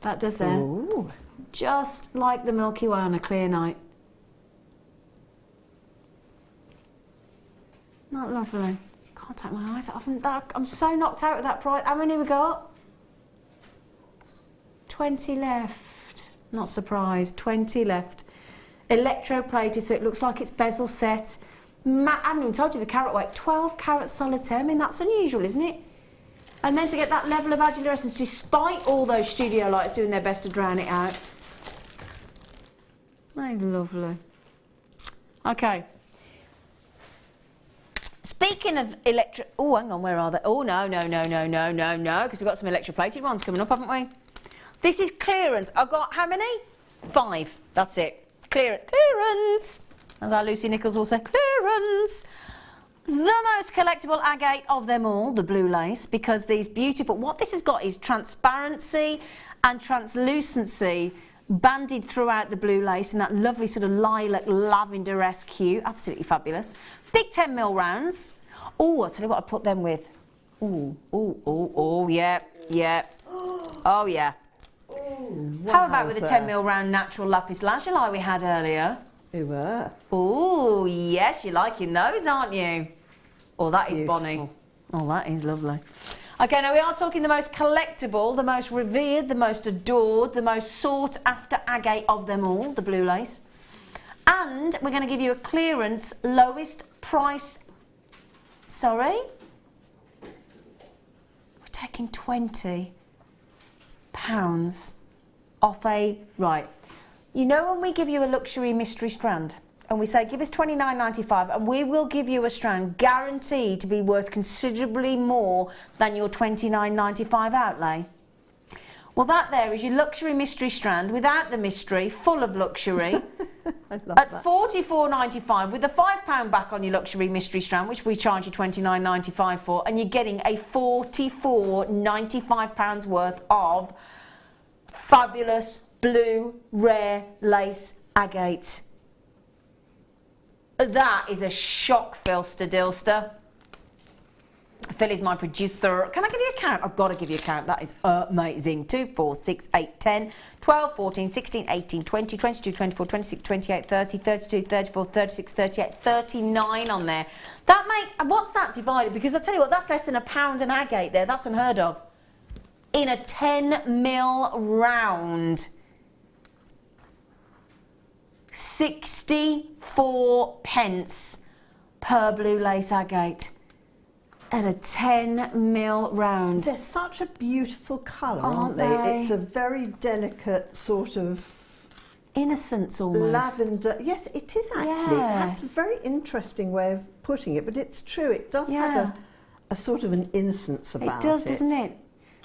That does there.
Ooh.
Just like the Milky Way on a clear night. Not lovely. Can't take my eyes off that. I'm so knocked out with that price. How many we got? 20 left. Not surprised. 20 left. Electroplated, so it looks like it's bezel set. I haven't even told you the carat weight. 12 carat solitaire. I mean, that's unusual, isn't it? And then to get that level of adulator essence, despite all those studio lights doing their best to drown it out. That is lovely. Okay. Speaking of oh, hang on, where are they? Oh, no, because we've got some electroplated ones coming up, haven't we? This is clearance. I've got how many? 5. That's it. Clearance. As our Lucy Nichols will say, clearance. The most collectible agate of them all, the blue lace, because these beautiful... What this has got is transparency and translucency banded throughout the blue lace in that lovely sort of lilac lavender-esque hue. Absolutely fabulous. Big 10mm rounds. Oh, I'll tell you what I'd put them with. Oh, yeah. Oh, yeah. How about with the 10mm round natural lapis lazuli we had earlier?
They were.
Oh, yes, you're liking those, aren't you? Oh, that is bonny. Oh, that is lovely. Okay, now we are talking the most collectible, the most revered, the most adored, the most sought after agate of them all, the blue lace. And we're going to give you a clearance lowest price. Sorry? We're taking £20 off a... Right. You know when we give you a luxury mystery strand and we say give us $29.95 and we will give you a strand guaranteed to be worth considerably more than your $29.95 outlay? Well, that there is your luxury mystery strand without the mystery, full of luxury, at $44.95 with a £5 back on your luxury mystery strand, which we charge you $29.95 for, and you're getting a £44.95 worth of fabulous blue rare lace agate. That is a shock, Philster Dilster. Phil is my producer. Can I give you a count? I've got to give you a count. That is amazing. 2, 4, 6, 8, 10, 12, 14, 16, 18, 20, 22, 24, 26, 28, 30, 32, 34, 36, 38, 39 on there. That what's that divided? Because I tell you what, that's less than £1 an agate there. That's unheard of. In a 10mm round. 64 pence per blue lace agate at a 10mm round.
They're such a beautiful colour, aren't they? It's a very delicate sort of...
innocence almost.
Lavender. Yes, it is actually.
Yeah.
That's a very interesting way of putting it, but it's true. It does have a sort of an innocence about it.
It does, doesn't it?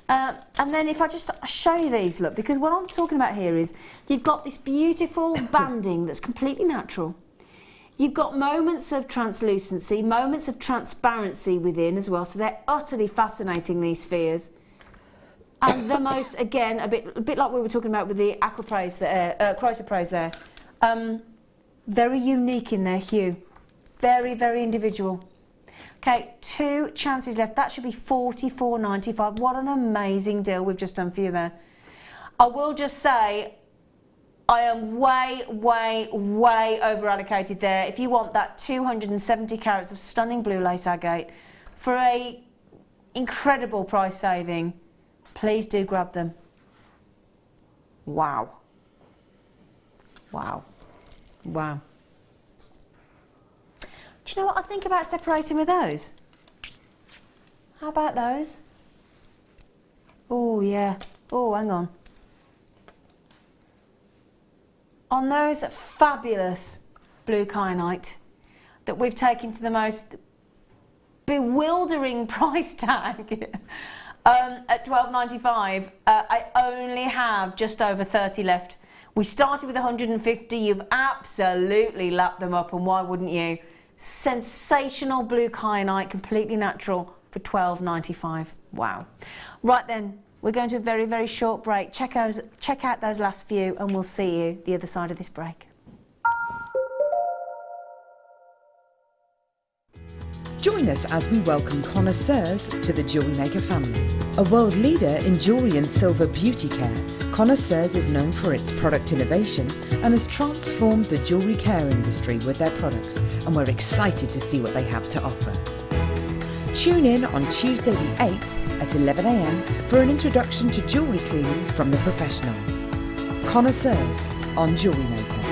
And then if I just show you these, look, because what I'm talking about here is you've got this beautiful banding that's completely natural. You've got moments of translucency, moments of transparency within as well, so they're utterly fascinating, these spheres. And the most, again, a bit like we were talking about with the aquapraise there, chrysoprase there, very unique in their hue, very, very individual. Okay, 2 chances left. That should be $44.95. What an amazing deal we've just done for you there. I will just say I am way, way, way over allocated there. If you want that 270 carats of stunning blue lace agate for a incredible price saving, please do grab them. Wow. Wow. Wow. Do you know what I think about separating with those? How about those? Oh, yeah. Oh, hang on. on those fabulous blue kyanite that we've taken to the most bewildering price tag at £12.95. I only have just over 30 left. We started with 150. You've absolutely lapped them up, and why wouldn't you? Sensational blue kyanite, completely natural, for £12.95. Wow. Right then, we're going to a very, very short break. Check out those last few, and we'll see you the other side of this break.
Join us as we welcome connoisseurs to the Jewellery Maker family. A world leader in jewellery and silver beauty care, Connoisseurs is known for its product innovation and has transformed the jewellery care industry with their products, and we're excited to see what they have to offer. Tune in on Tuesday the 8th at 11 AM for an introduction to jewellery cleaning from the professionals. Connoisseurs on Jewellery Maker.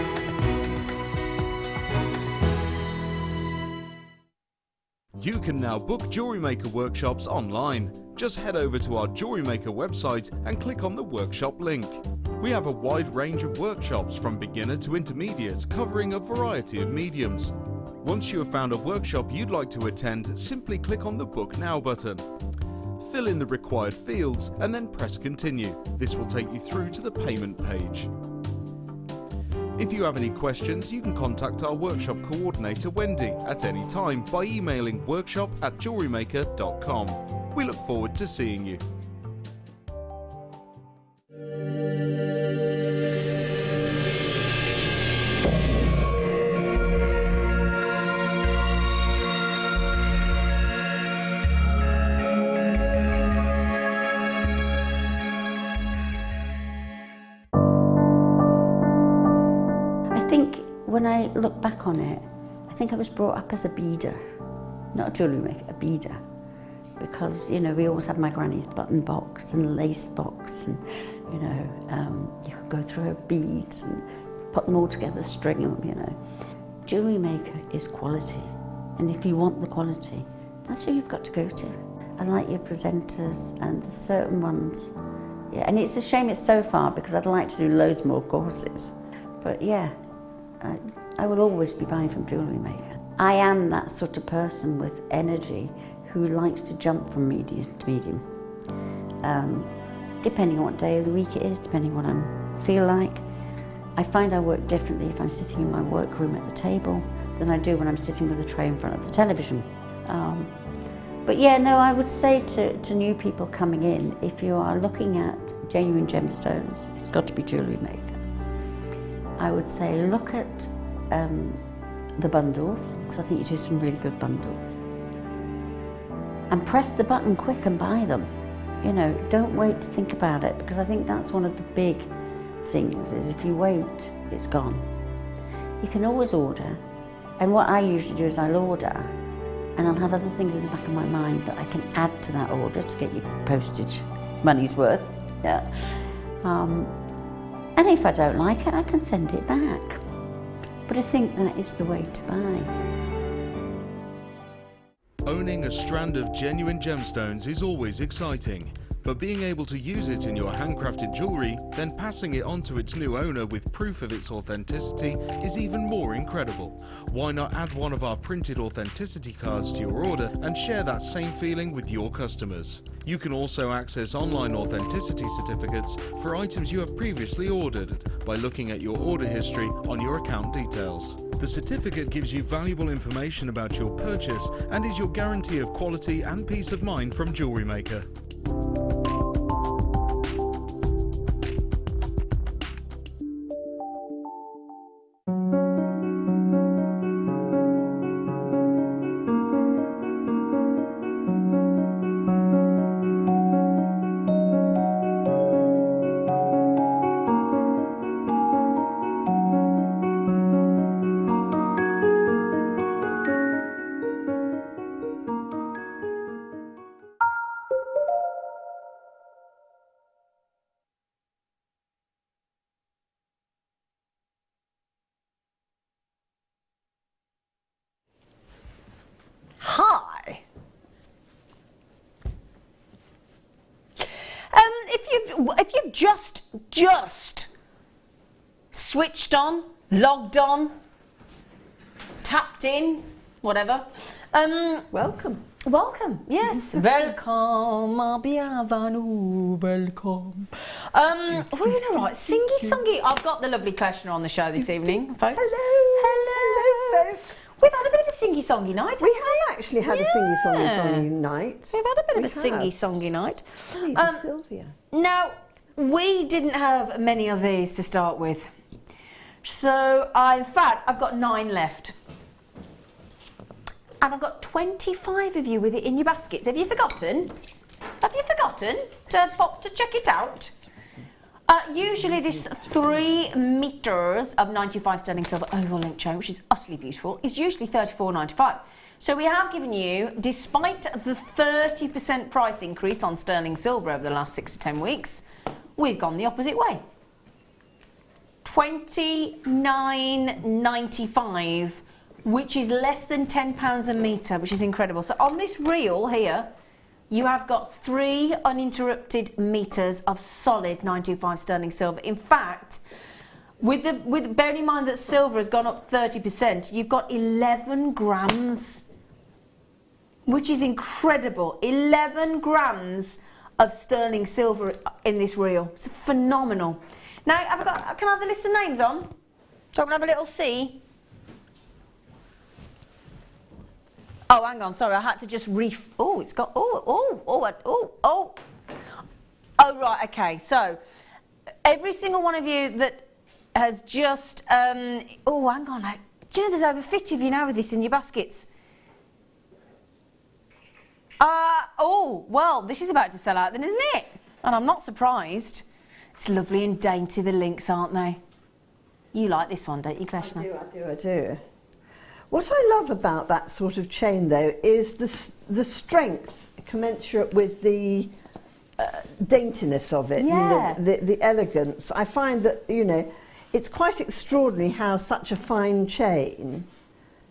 You can now book Jewellery Maker workshops online. Just head over to our Jewellery Maker website and click on the workshop link. We have a wide range of workshops from beginner to intermediate, covering a variety of mediums. Once you have found a workshop you'd like to attend, simply click on the Book Now button. Fill in the required fields and then press Continue. This will take you through to the payment page. If you have any questions, you can contact our workshop coordinator Wendy at any time by emailing workshop@jewellerymaker.com. We look forward to seeing you.
When I look back on it, I think I was brought up as a beader, not a jewellery maker, a beader. Because, you know, we always had my granny's button box and lace box, and, you know, you could go through her beads and put them all together, string them, you know. Jewellery maker is quality, and if you want the quality, that's who you've got to go to. I like your presenters and the certain ones. Yeah, and it's a shame it's so far, because I'd like to do loads more courses. But yeah. I will always be buying from Jewellery Maker. I am that sort of person with energy who likes to jump from medium to medium. Depending on what day of the week it is, depending on what I feel like. I find I work differently if I'm sitting in my workroom at the table than I do when I'm sitting with a tray in front of the television. But yeah, no, I would say to new people coming in, if you are looking at genuine gemstones, it's got to be Jewellery Maker. I would say look at the bundles, because I think you do some really good bundles. And press the button quick and buy them. You know, don't wait to think about it, because I think that's one of the big things, is if you wait, it's gone. You can always order, and what I usually do is I'll order, and I'll have other things in the back of my mind that I can add to that order to get your postage money's worth. Yeah. And if I don't like it, I can send it back. But I think that is the way to buy.
Owning a strand of genuine gemstones is always exciting, but being able to use it in your handcrafted jewellery, then passing it on to its new owner with proof of its authenticity is even more incredible. Why not add one of our printed authenticity cards to your order and share that same feeling with your customers? You can also access online authenticity certificates for items you have previously ordered by looking at your order history on your account details. The certificate gives you valuable information about your purchase and is your guarantee of quality and peace of mind from Jewellery Maker.
Hi. If you've just switched on, logged on, tapped in, whatever.
Welcome.
Welcome, yes. Welcome, bienvenue, welcome. We're in a right singy-songy. I've got the lovely Kleshna on the show this evening, folks.
Hello. So,
we've had a bit of a singy-songy night.
We have actually had a singy-songy night.
We've had a bit of a singy-songy night.
Sylvia.
Now, we didn't have many of these to start with. So, in fact, I've got 9 left. And I've got 25 of you with it in your baskets. Have you forgotten? Have you forgotten to check it out? Usually this 3 meters of 95 sterling silver oval link chain, which is utterly beautiful, is usually $34.95. So we have given you, despite the 30% price increase on sterling silver over the last 6 to 10 weeks, we've gone the opposite way. $29.95, which is less than £10 a metre, which is incredible. So on this reel here, you have got 3 uninterrupted metres of solid 925 sterling silver. In fact, bearing in mind that silver has gone up 30%, you've got 11 grams, which is incredible. 11 grams of sterling silver in this reel. It's phenomenal. Now, can I have the list of names on? So I can have a little see. Oh, hang on, sorry, I had to just it's got, oh, right, okay, so, every single one of you that has just, hang on, do you know there's over 50 of you now with this in your baskets? Well, this is about to sell out then, isn't it? And I'm not surprised. It's lovely and dainty, the links, aren't they? You like this one, don't you, Kleshna?
I do. What I love about that sort of chain, though, is the strength commensurate with the daintiness of it,
yeah.
and the elegance. I find that, you know, it's quite extraordinary how such a fine chain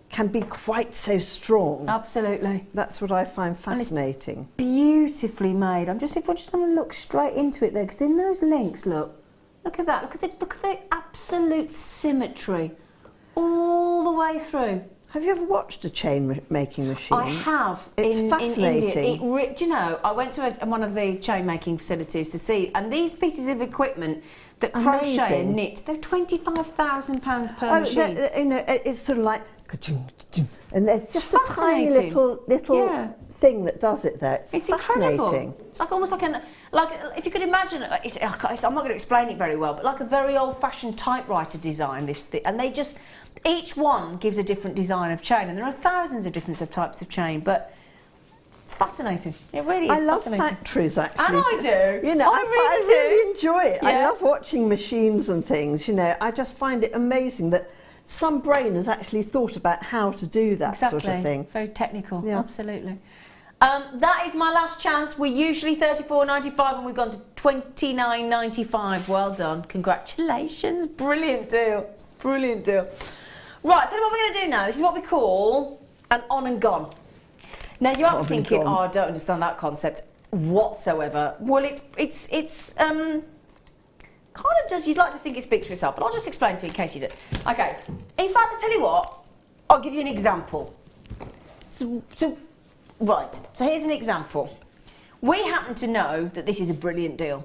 can be quite so strong.
Absolutely.
That's what I find fascinating.
And it's beautifully made. If we're just going to look straight into it there, because in those links, look at that, look at the absolute symmetry. All the way through.
Have you ever watched a chain making machine?
I have.
It's fascinating.
In India. Do you know, I went to one of the chain making facilities to see, and these pieces of equipment that crochet and knit, they're £25,000 per machine.
You know, it's sort of like, and there's just a tiny little thing that does it there. It's fascinating.
Incredible. It's like almost like if you could imagine, I'm not going to explain it very well, but like a very old-fashioned typewriter design. And they just, each one gives a different design of chain, and there are thousands of different types of chain, but it's fascinating. It really is.
I love
fascinating.
factories, actually.
And I do.
You know, I really enjoy it.
Yeah.
I love watching machines and things. You know, I just find it amazing that some brain has actually thought about how to do that sort of thing.
Very technical. Yeah. Absolutely. That is my last chance. We're usually $34.95 and we've gone to $29.95. Well done. Congratulations. Brilliant deal. Brilliant deal. Right, tell me what we're going to do now. This is what we call an on and gone. Now you are thinking, I don't understand that concept whatsoever. Well, it's kind of does. You'd like to think it speaks for itself, but I'll just explain to you in case you do. Okay. In fact, I tell you what, I'll give you an example. Right, so here's an example. We happen to know that this is a brilliant deal,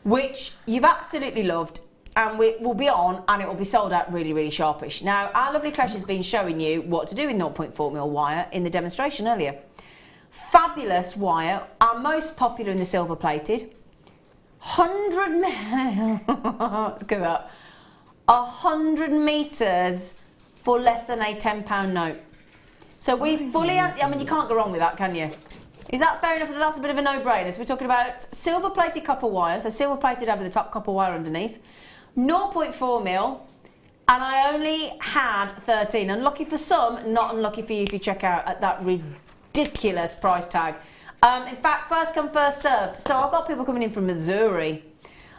which you've absolutely loved, and we will be on, and it will be sold out really, really sharpish. Now, our lovely Kleshna has been showing you what to do with 0.4mm wire in the demonstration earlier. Fabulous wire, our most popular in the silver plated. 100 look at that. 100 metres for less than a £10 note. So we fully, I mean, you can't go wrong with that, can you? Is that fair enough? That's a bit of a no-brainer. So we're talking about silver-plated copper wire, so silver-plated over the top, copper wire underneath, 0.4mm, and I only had 13. Unlucky for some, not unlucky for you if you check out at that ridiculous price tag. In fact, first come, first served. So I've got people coming in from Missouri.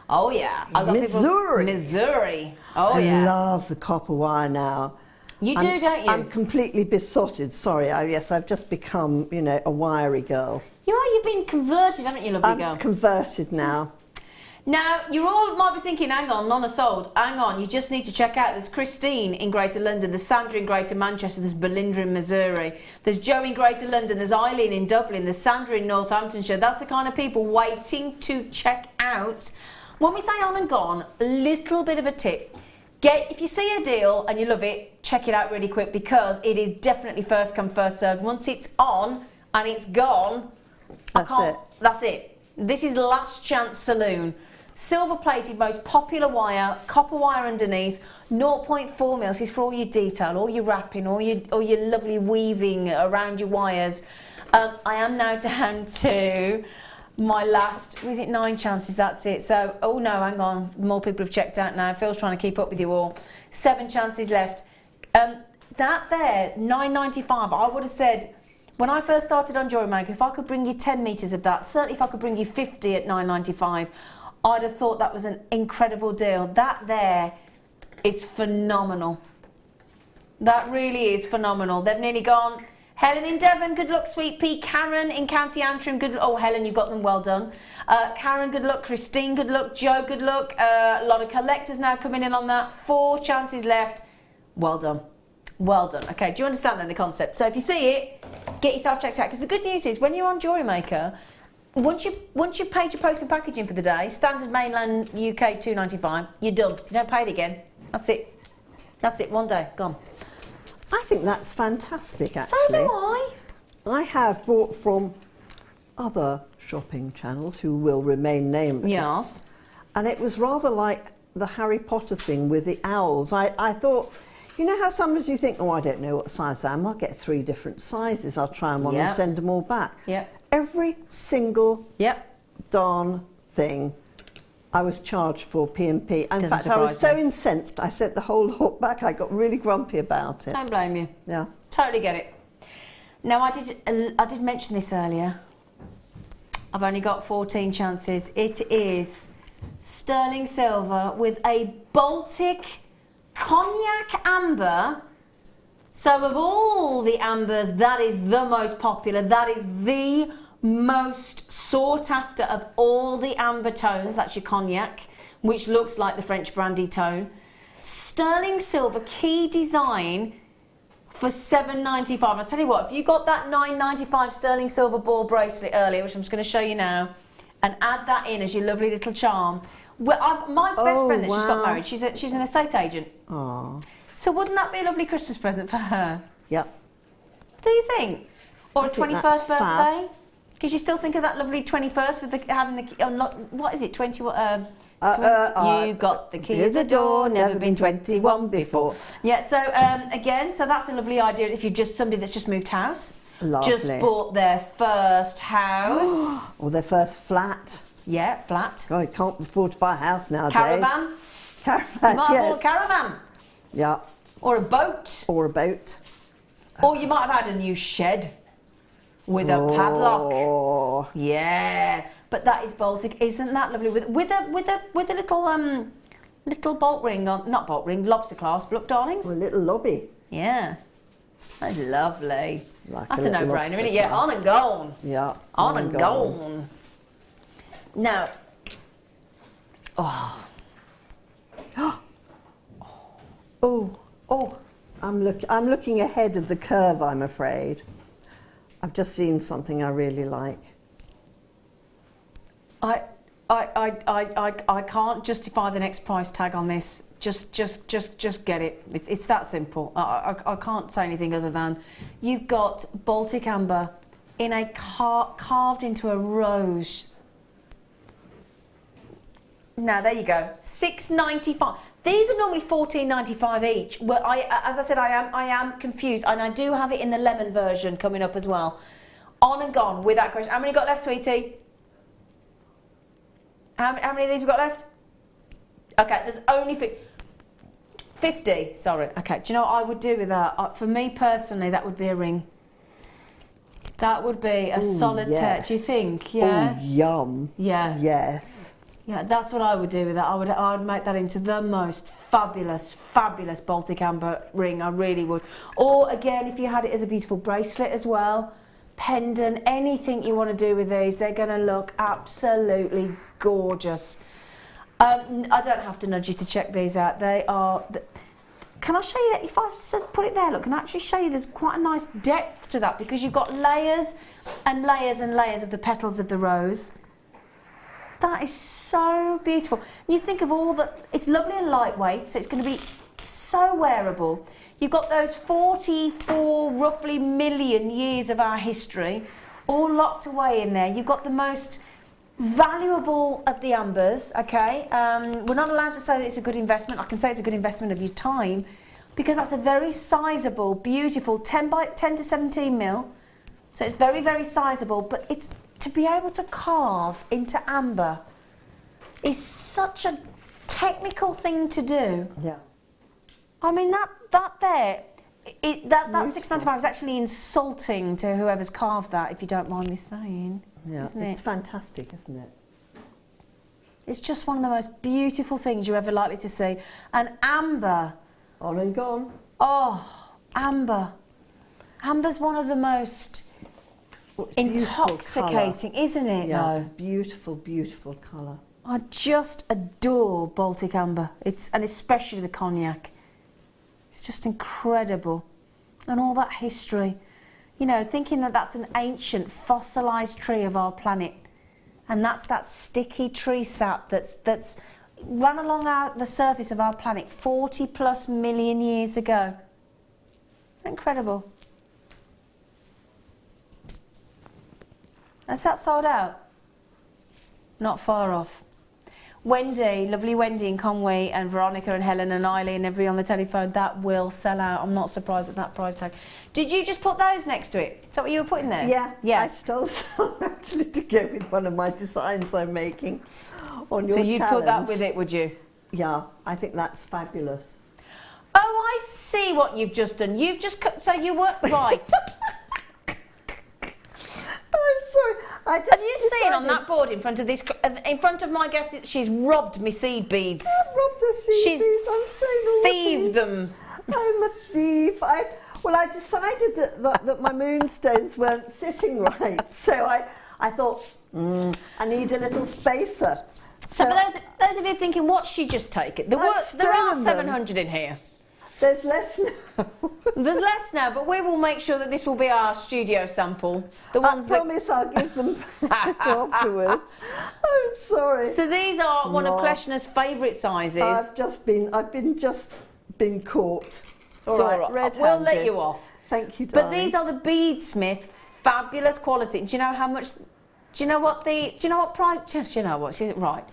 Oh yeah, I've got
Missouri.
Missouri. Oh
I
yeah.
I love the copper wire now.
You do, don't you?
I'm completely besotted. Sorry, yes, I've just become, you know, a wiry girl.
You are. You've been converted, haven't you, lovely girl?
I'm converted now.
Now, you all might be thinking, hang on, none are sold. Hang on, you just need to check out. There's Christine in Greater London, there's Sandra in Greater Manchester, there's Belinda in Missouri, there's Joe in Greater London, there's Eileen in Dublin, there's Sandra in Northamptonshire. That's the kind of people waiting to check out. When we say on and gone, a little bit of a tip. If you see a deal and you love it, check it out really quick, because it is definitely first come, first served. Once it's on and it's gone, that's it. This is last chance saloon. Silver plated, most popular wire, copper wire underneath, 0.4 mils. This is for all your detail, all your wrapping, all your lovely weaving around your wires. I am now down to my last, was it 9 chances? That's it. So, oh no, hang on. More people have checked out now. Phil's trying to keep up with you all. 7 chances left. That there, £9.95, I would have said, when I first started on Jewellery Maker, if I could bring you 10 metres of that, certainly if I could bring you 50 at £9.95, I'd have thought that was an incredible deal. That there is phenomenal. That really is phenomenal. They've nearly gone. Helen in Devon, good luck, sweet pea. Karen in County Antrim, good luck. Oh, Helen, you've got them, well done. Karen, good luck. Christine, good luck. Joe, good luck. A lot of collectors now coming in on that. 4 chances left. Well done. Well done. Okay, do you understand then the concept? So if you see it, get yourself checked out. Because the good news is, when you're on Jewellery Maker, once you've paid your post and packaging for the day, standard mainland UK £2.95, you're done. You don't pay it again. That's it. That's it. One day gone.
I think that's fantastic. Actually,
so do I.
I have bought from other shopping channels who will remain nameless.
Yes.
And it was rather like the Harry Potter thing with the owls. I thought, you know how sometimes you think, oh, I don't know what size I am. I'll get 3 different sizes. I'll try them on and send them all back.
Yep.
Every single darn thing I was charged for P&P. In fact, I was so incensed, I sent the whole lot back. I got really grumpy about it.
Don't blame you.
Yeah.
Totally get it. Now, I did mention this earlier. I've only got 14 chances. It is sterling silver with a Baltic cognac amber. So of all the ambers, that is the most popular. That is the most sought after of all the amber tones. That's your cognac, which looks like the French brandy tone. Sterling silver key design for £7.95. I'll tell you what, if you got that £9.95 sterling silver ball bracelet earlier, which I'm just going to show you now, and add that in as your lovely little charm. Well, my best friend that just got married, she's an estate agent.
Aww.
So wouldn't that be a lovely Christmas present for her?
Yep.
Do you think? Or a 21st birthday? Because you still think of that lovely 21st with having the what is it? 20 you got the key to the door, never been 21 before. Yeah. So again, so that's a lovely idea. If you're just somebody that's just moved house, just bought their first house
or their first flat.
Yeah, flat.
God, you can't afford to buy a house nowadays.
Caravan.
Caravan.
You might have bought a caravan.
Yeah.
Or a boat.
Or a boat.
Or you might have had a new shed with a padlock. Yeah. But that is Baltic, isn't that lovely? With a little bolt ring on, not bolt ring, lobster clasp. Look, darlings.
Or a little lobby.
Yeah. That's lovely.
Like
that's a no-brainer, isn't it? Yeah, on and gone.
Yeah.
On and gone. Now. Oh.
Oh. I'm looking ahead of the curve, I'm afraid. I've just seen something I really like.
I can't justify the next price tag on this. Just get it. It's that simple. I can't say anything other than you've got Baltic amber in a carved into a rose. Now there you go. £6.95. These are normally £14.95 each. Well, as I said, I am confused, and I do have it in the lemon version coming up as well. On and gone with that question. How many got left, sweetie? How many of these we got left? Okay, there's only 50. Sorry. Okay. Do you know what I would do with that? For me personally, that would be a ring. That would be a solitaire. Yes. Do you think? Yeah.
Oh, yum.
Yeah.
Yes.
Yeah, that's what I would do with that. I would make that into the most fabulous Baltic amber ring. I really would. Or again, if you had it as a beautiful bracelet as well, pendant, anything you want to do with these, they're going to look absolutely gorgeous. I don't have to nudge you to check these out. They are... Can I show you that? If I put it there, look, can I actually show you there's quite a nice depth to that because you've got layers and layers and layers of the petals of the rose. That is so beautiful. You think of all the... It's lovely and lightweight, so it's going to be so wearable. You've got those 44, roughly, million years of our history all locked away in there. You've got the most valuable of the ambers, okay? We're not allowed to say that it's a good investment. I can say it's a good investment of your time because that's a very sizable, beautiful 10 to 17 mil. So it's very, very sizable, but it's to be able to carve into amber is such a technical thing to do.
Yeah.
I mean, that there, that £6.95 is actually insulting to whoever's carved that, if you don't mind me saying.
Yeah, it's fantastic, isn't it?
It's just one of the most beautiful things you're ever likely to see. And amber.
On and gone.
Oh, amber. Amber's one of the most intoxicating, isn't it,
Yeah,
though?
beautiful, beautiful colour.
I just adore Baltic amber. And especially the cognac. It's just incredible. And all that history. You know, thinking that that's an ancient fossilised tree of our planet. And that's that sticky tree sap that's run along the surface of our planet 40 plus million years ago. Incredible. That's that sold out? Not far off. Wendy, lovely Wendy in Conway, and Veronica and Helen and Eileen, everybody on the telephone, that will sell out. I'm not surprised at that price tag. Did you just put those next to it? Is that what you were putting there?
Yeah,
yeah.
I stole some actually to go with one of my designs I'm making on your
So you'd
challenge.
put that with it, would you?
Yeah, I think that's fabulous.
Oh, I see what you've just done. You've just cut, so you weren't right.
I'm sorry. I just
Have you seen on that board in front of this, in front of my guest, she's robbed me seed beads.
I've robbed her seed beads. I'm so naughty.
Thieved them.
I'm a thief. Well, I decided that my moonstones weren't sitting right, so I thought I need a little spacer.
So for those of you thinking, what's she just taken? There are 700 in here.
There's less now.
There's less now, but we will make sure that this will be our studio sample. The ones
I promise I'll give them back afterwards. I'm sorry.
So these are one of Kleshna's favourite sizes.
I've just been caught.
All right,
red-handed.
we'll let you off.
Thank you, darling.
But these are the Beadsmith, fabulous quality. Do you know how much? Do you know what price? Do you know what? She's right.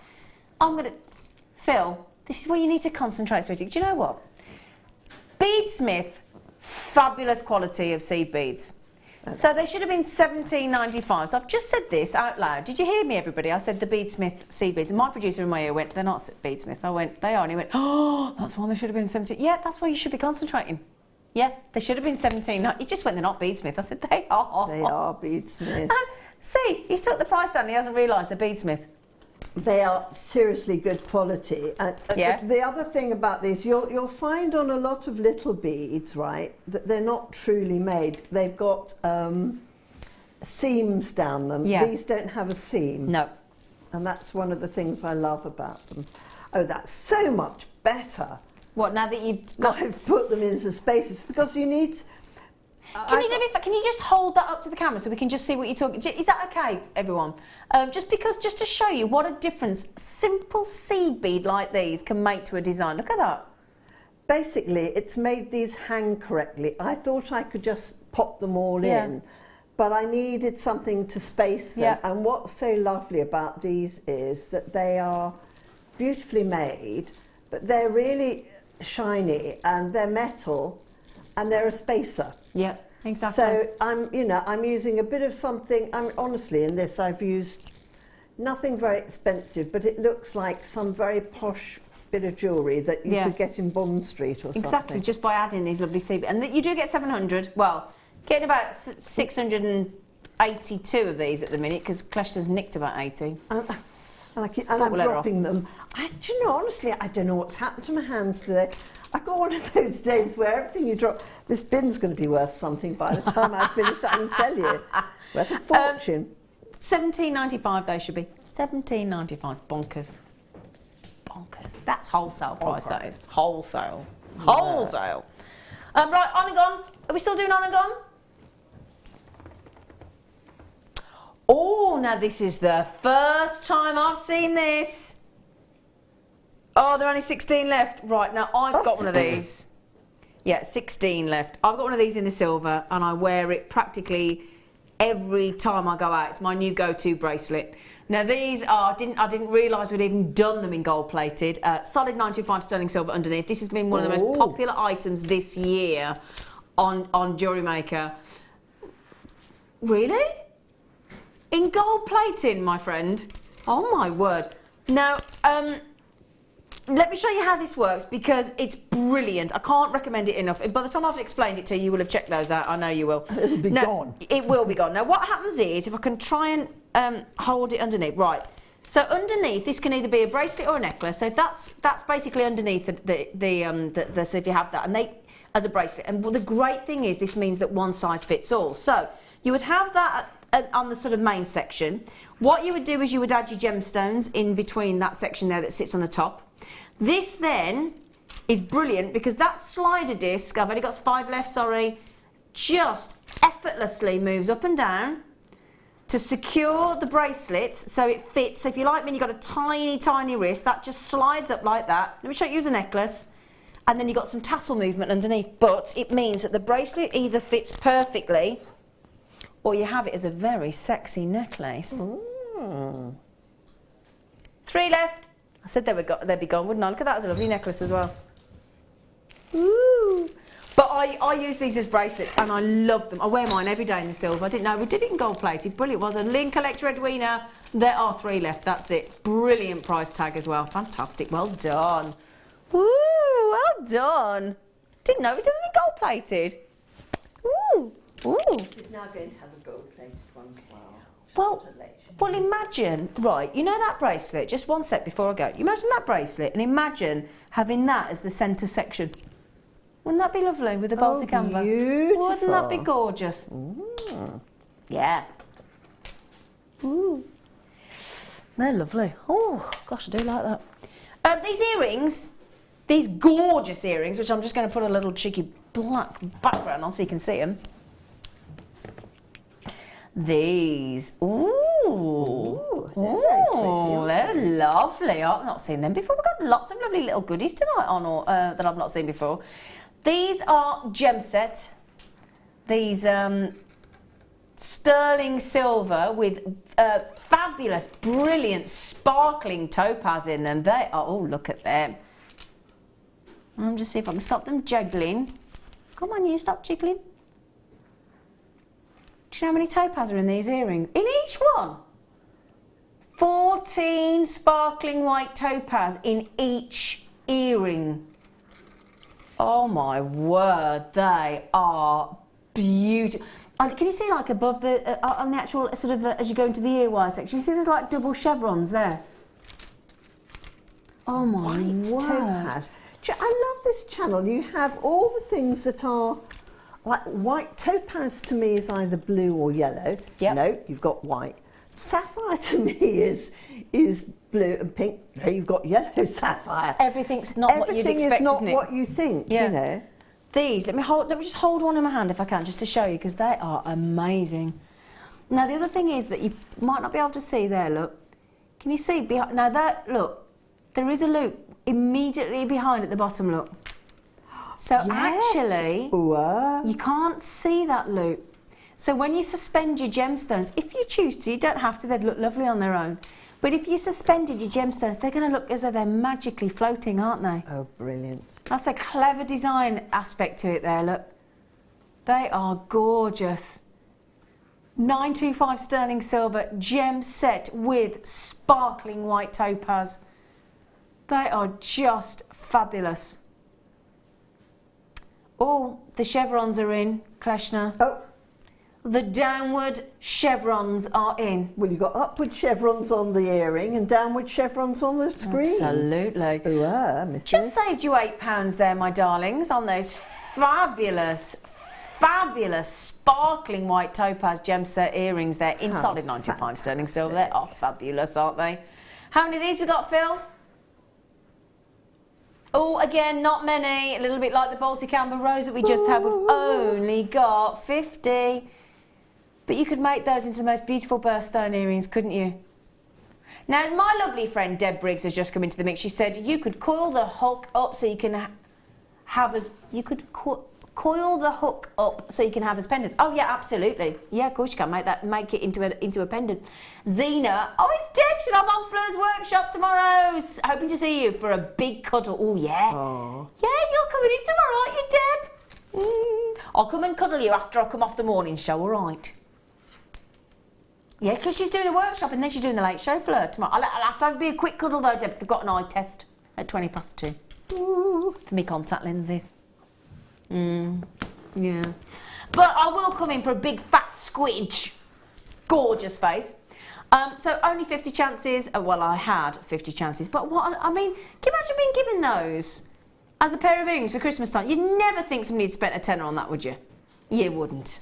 Phil, this is where you need to concentrate, sweetie. Do you know what? Beadsmith, fabulous quality of seed beads. Okay. So they should have been $17.95. So I've just said this out loud. Did you hear me, everybody? I said the Beadsmith seed beads. And my producer in my ear went, they're not Beadsmith. I went, they are. And he went, oh, that's why they should have been 17. Yeah, that's why you should be concentrating. Yeah, they should have been 17. He just went, they're not Beadsmith. I said, they are.
They are Beadsmith.
See, he's took the price down. He hasn't realised they're Beadsmith.
They are seriously good quality.
Yeah.
The other thing about these, you'll find on a lot of little beads, right, that they're not truly made. They've got seams down them.
Yeah.
These don't have a seam.
No.
And that's one of the things I love about them. Oh, that's so much better.
What, now that you've
got... I've put them into spaces, because you need...
Can you just hold that up to the camera so we can just see what you're talking? Is that okay, everyone? Just to show you what a difference simple seed bead like these can make to a design. Look at that.
Basically, it's made these hang correctly. I thought I could just pop them all in, but I needed something to space them.
Yeah.
And what's so lovely about these is that they are beautifully made, but they're really shiny and they're metal and they're a spacer.
Yeah, exactly.
So I'm using a bit of something. Honestly, in this I've used nothing very expensive, but it looks like some very posh bit of jewellery that you could get in Bond Street or something.
Exactly, just by adding these lovely seed beads. And you do get 700. Well, getting about 682 of these at the minute because Kleshna's nicked about 80.
And I'm dropping them. Do you know, honestly, I don't know what's happened to my hands today. I got one of those days where everything you drop, this bin's going to be worth something by the time I've finished, I can tell you. Worth a fortune.
$17.95 they should be. $17.95 is bonkers. bonkers. That's wholesale price, that is. Wholesale. Wholesale. Right, on and gone. Are we still doing on and gone? Oh, now this is the first time I've seen this. Oh, there are only 16 left. Right, now I've got one of these. Yeah, 16 left. I've got one of these in the silver and I wear it practically every time I go out. It's my new go-to bracelet. Now these are, I didn't realise we'd even done them in gold plated. Solid 925 sterling silver underneath. This has been one of the most popular items this year on Jewellery Maker. Really? In gold plating, my friend. Oh my word. Now, let me show you how this works because it's brilliant. I can't recommend it enough. By the time I've explained it to you, you will have checked those out. I know you will.
It'll be gone.
It will be gone. Now, what happens is, if I can try and hold it underneath. Right. So underneath, this can either be a bracelet or a necklace. So that's basically underneath so if you have that, and they as a bracelet. And the great thing is, this means that one size fits all. So you would have that on the sort of main section. What you would do is you would add your gemstones in between that section there that sits on the top. This then is brilliant because that slider disc, I've only got 5 left, sorry, just effortlessly moves up and down to secure the bracelets so it fits. So if you like me and you've got a tiny, tiny wrist, that just slides up like that. Let me show you as a necklace. And then you've got some tassel movement underneath, but it means that the bracelet either fits perfectly or you have it as a very sexy necklace. 3 left. I said they'd be gone, wouldn't I? Look at that, it's a lovely necklace as well. Ooh. But I use these as bracelets and I love them. I wear mine every day in the silver. I didn't know we did it in gold plated. Brilliant. Well done. Lynn, Collector Edwina. There are 3 left. That's it. Brilliant price tag as well. Fantastic. Well done. Woo, well done. Didn't know we did it in gold plated. Ooh. Ooh.
She's now going to have a gold-plated one as well.
Well, imagine, right, you know that bracelet, just one sec before I go. You imagine that bracelet and imagine having that as the centre section. Wouldn't that be lovely with the Baltic amber?
Beautiful.
Wouldn't that be gorgeous? Yeah. Ooh. They're lovely. Oh, gosh, I do like that. These earrings, these gorgeous earrings, which I'm just going to put a little cheeky black background on so you can see them. These, they're lovely. I've not seen them before. We've got lots of lovely little goodies tonight on that I've not seen before. These are gem set. These sterling silver with fabulous, brilliant, sparkling topaz in them. They are, oh, look at them. I'm just see if I can stop them jiggling. Come on, you stop jiggling. Do you know how many topaz are in these earrings? In each one? 14 sparkling white topaz in each earring. Oh my word, they are beautiful. Can you see like above the, on the actual sort of, as you go into the ear wire section, you see there's like double chevrons there? Oh my word.
Topaz. I love this channel. You have all the things that are like white. Topaz to me is either blue or yellow. Yep. No, you've got white. Sapphire to me is blue and pink. No, you've got yellow sapphire.
Everything's not what you'd expect, isn't it?
Everything is not what you think, you know.
These, let me just hold one in my hand if I can, just to show you, because they are amazing. Now the other thing is that you might not be able to see there, look. Can you see behind, now that, look, there is a loop immediately behind at the bottom, look. So actually, you can't see that loop. So when you suspend your gemstones, if you choose to, you don't have to, they'd look lovely on their own. But if you suspended your gemstones, they're going to look as though they're magically floating, aren't they?
Oh, brilliant.
That's a clever design aspect to it there, look. They are gorgeous. 925 sterling silver gem set with sparkling white topaz. They are just fabulous. Oh, the chevrons are in, Kleshna.
Oh.
The downward chevrons are in.
Well, you've got upward chevrons on the earring and downward chevrons on the screen.
Absolutely. Just saved you £8 there, my darlings, on those fabulous, fabulous, sparkling white topaz gem set earrings there in solid 95 sterling silver. They are fabulous, aren't they? How many of these we got, Phil? Oh, again, not many. A little bit like the Baltic Amber Rose that we just had. We've only got 50. But you could make those into the most beautiful birthstone earrings, couldn't you? Now, my lovely friend Deb Briggs has just come into the mix. She said you could coil the hook up so you can have as... You could coil the hook up so you can have as pendants. Oh, yeah, absolutely. Yeah, of course you can make it into a pendant. Zena. Oh, it's Deb. She's I'm on Fleur's workshop tomorrow. Hoping to see you for a big cuddle. Oh, yeah.
Aww.
Yeah, you're coming in tomorrow, aren't you, Deb? I'll come and cuddle you after I come off the morning show, all right? Yeah, because she's doing a workshop and then she's doing the late show for her tomorrow. I'll have to be a quick cuddle though, Deb, because I've got an eye test at 2:20. Ooh, for me contact lenses. Yeah. But I will come in for a big fat squidge. Gorgeous face. So only 50 chances. Well, I had 50 chances. But what, I mean, can you imagine being given those as a pair of earrings for Christmas time? You'd never think somebody had spent a tenner on that, would you? You wouldn't.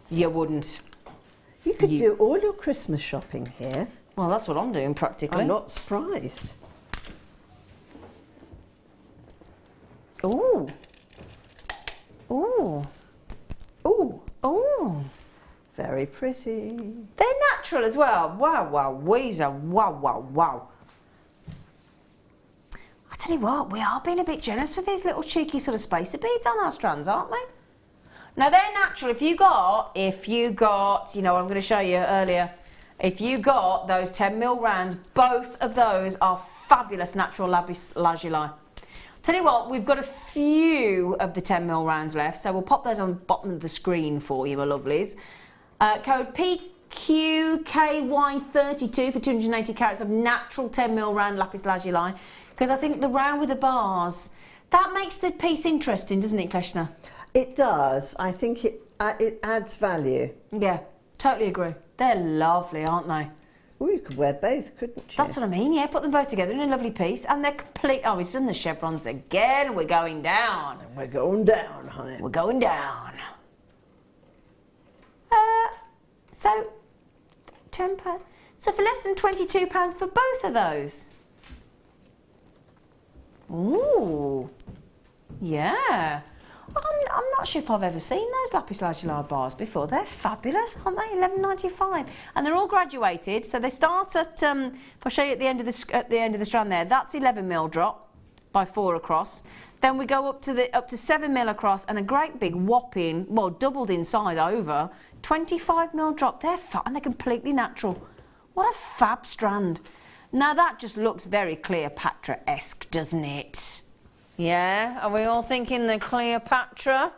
You wouldn't.
You could do all your Christmas shopping here.
Well, that's what I'm doing practically.
I'm not surprised.
Ooh. Ooh. Ooh. Ooh.
Very pretty.
They're natural as well. Wow, wow, Weezer. Wow, wow, wow. I tell you what, we are being a bit generous with these little cheeky sort of spacer beads on our strands, aren't we? Now they're natural. If you got, you know, I'm going to show you earlier. If you got those 10mm rounds, both of those are fabulous natural lapis lazuli. Tell you what, we've got a few of the 10mm rounds left, so we'll pop those on the bottom of the screen for you, my lovelies. Code PQKY32 for 280 carats of natural 10mm round lapis lazuli, because I think the round with the bars, that makes the piece interesting, doesn't it, Kleshna?
It does. I think it adds value.
Yeah, totally agree. They're lovely, aren't they?
Oh, you could wear both, couldn't you?
That's what I mean, yeah. Put them both together in a lovely piece, and they're complete. Oh, he's done the chevrons again. We're going down.
We're going down, honey.
We're going down. So, £10. So for less than £22 for both of those. Ooh. Yeah. I'm not sure if I've ever seen those lapis lazuli bars before. They're fabulous, aren't they? £11.95, and they're all graduated. So they start at if I show you at the end of the strand there, that's 11mm drop by 4 across. Then we go up to 7mm across, and a great big whopping, well, doubled in size over 25mm drop. They're and they're completely natural. What a fab strand! Now that just looks very Cleopatra-esque, doesn't it? Yeah, are we all thinking the Cleopatra?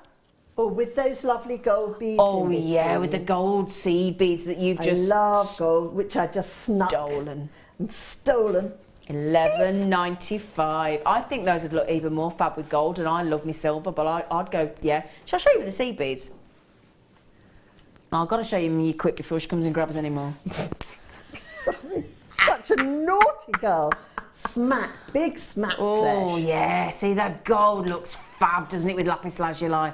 Oh, with those lovely gold beads.
Oh yeah, with the gold seed beads that you've just...
I love gold, which I just snuck.
Stolen.
And stolen.
£11.95. I think those would look even more fab with gold, and I love me silver, but I'd go, yeah. Shall I show you with the seed beads? Oh, I've got to show you me quick before she comes and grabs any more.
Such a naughty girl. Smack, big smack.
Oh yeah, see that gold looks fab, doesn't it, with lapis lazuli?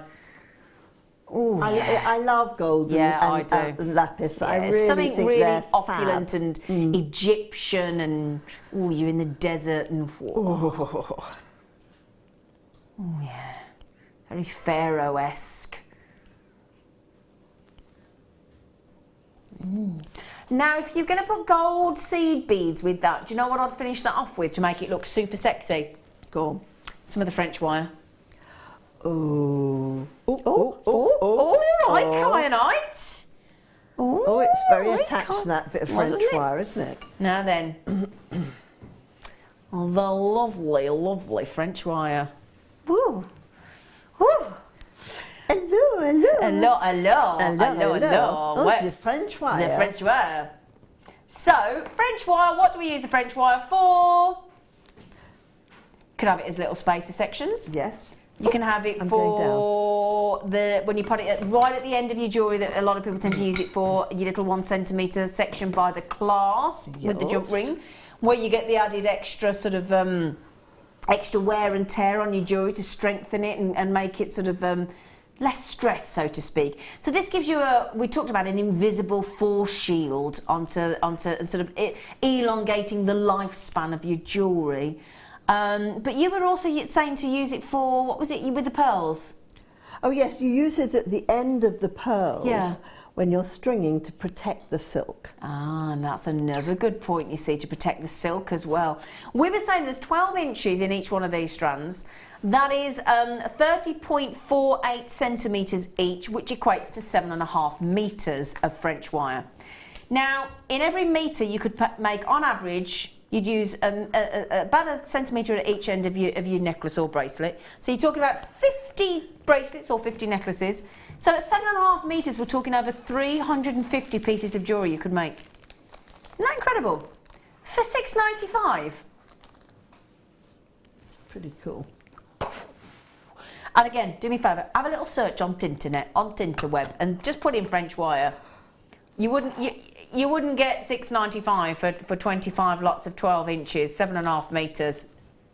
Oh, yeah.
I love gold.
Yeah,
and lapis.
Yeah,
I really
something
think
really
they're
opulent
fab.
and Egyptian, and you're in the desert, and oh yeah, very pharaoh-esque. Now, if you're going to put gold seed beads with that, do you know what I'd finish that off with to make it look super sexy?
Go on.
Some of the French wire.
Oh.
All right, kyanite.
Oh, it's very attached to that bit of French wire, isn't it?
Now then. Oh, the lovely, lovely French wire. Woo. Woo.
Hello, hello.
Hello, hello.
Hello, hello. Oh, the French wire.
The French wire. So, French wire, what do we use the French wire for? Could have it as little spacer sections.
Yes.
You can have it for when you put it right at the end of your jewellery, that a lot of people tend to use it for, your little 1 centimetre section by the clasp with the jump ring, where you get the added extra sort of extra wear and tear on your jewellery to strengthen it and make it sort of less stress, so to speak. So this gives you we talked about an invisible force shield onto sort of elongating the lifespan of your jewellery. But you were also saying to use it for, what was it, with the pearls?
Oh yes, you use it at the end of the pearls when you're stringing to protect the silk.
Ah, and that's another good point, you see, to protect the silk as well. We were saying there's 12 inches in each one of these strands. That is 30.48 centimetres each, which equates to 7.5 metres of French wire. Now, in every metre you could make, on average, you'd use about a centimetre at each end of your necklace or bracelet. So you're talking about 50 bracelets or 50 necklaces. So at 7.5 metres, we're talking over 350 pieces of jewellery you could make. Isn't that incredible? For $6.95.
It's pretty cool.
And again, do me a favour, have a little search on Tinternet, on Tinterweb, and just put in French wire. You wouldn't get $6.95 for 25 lots of 12 inches, 7.5 metres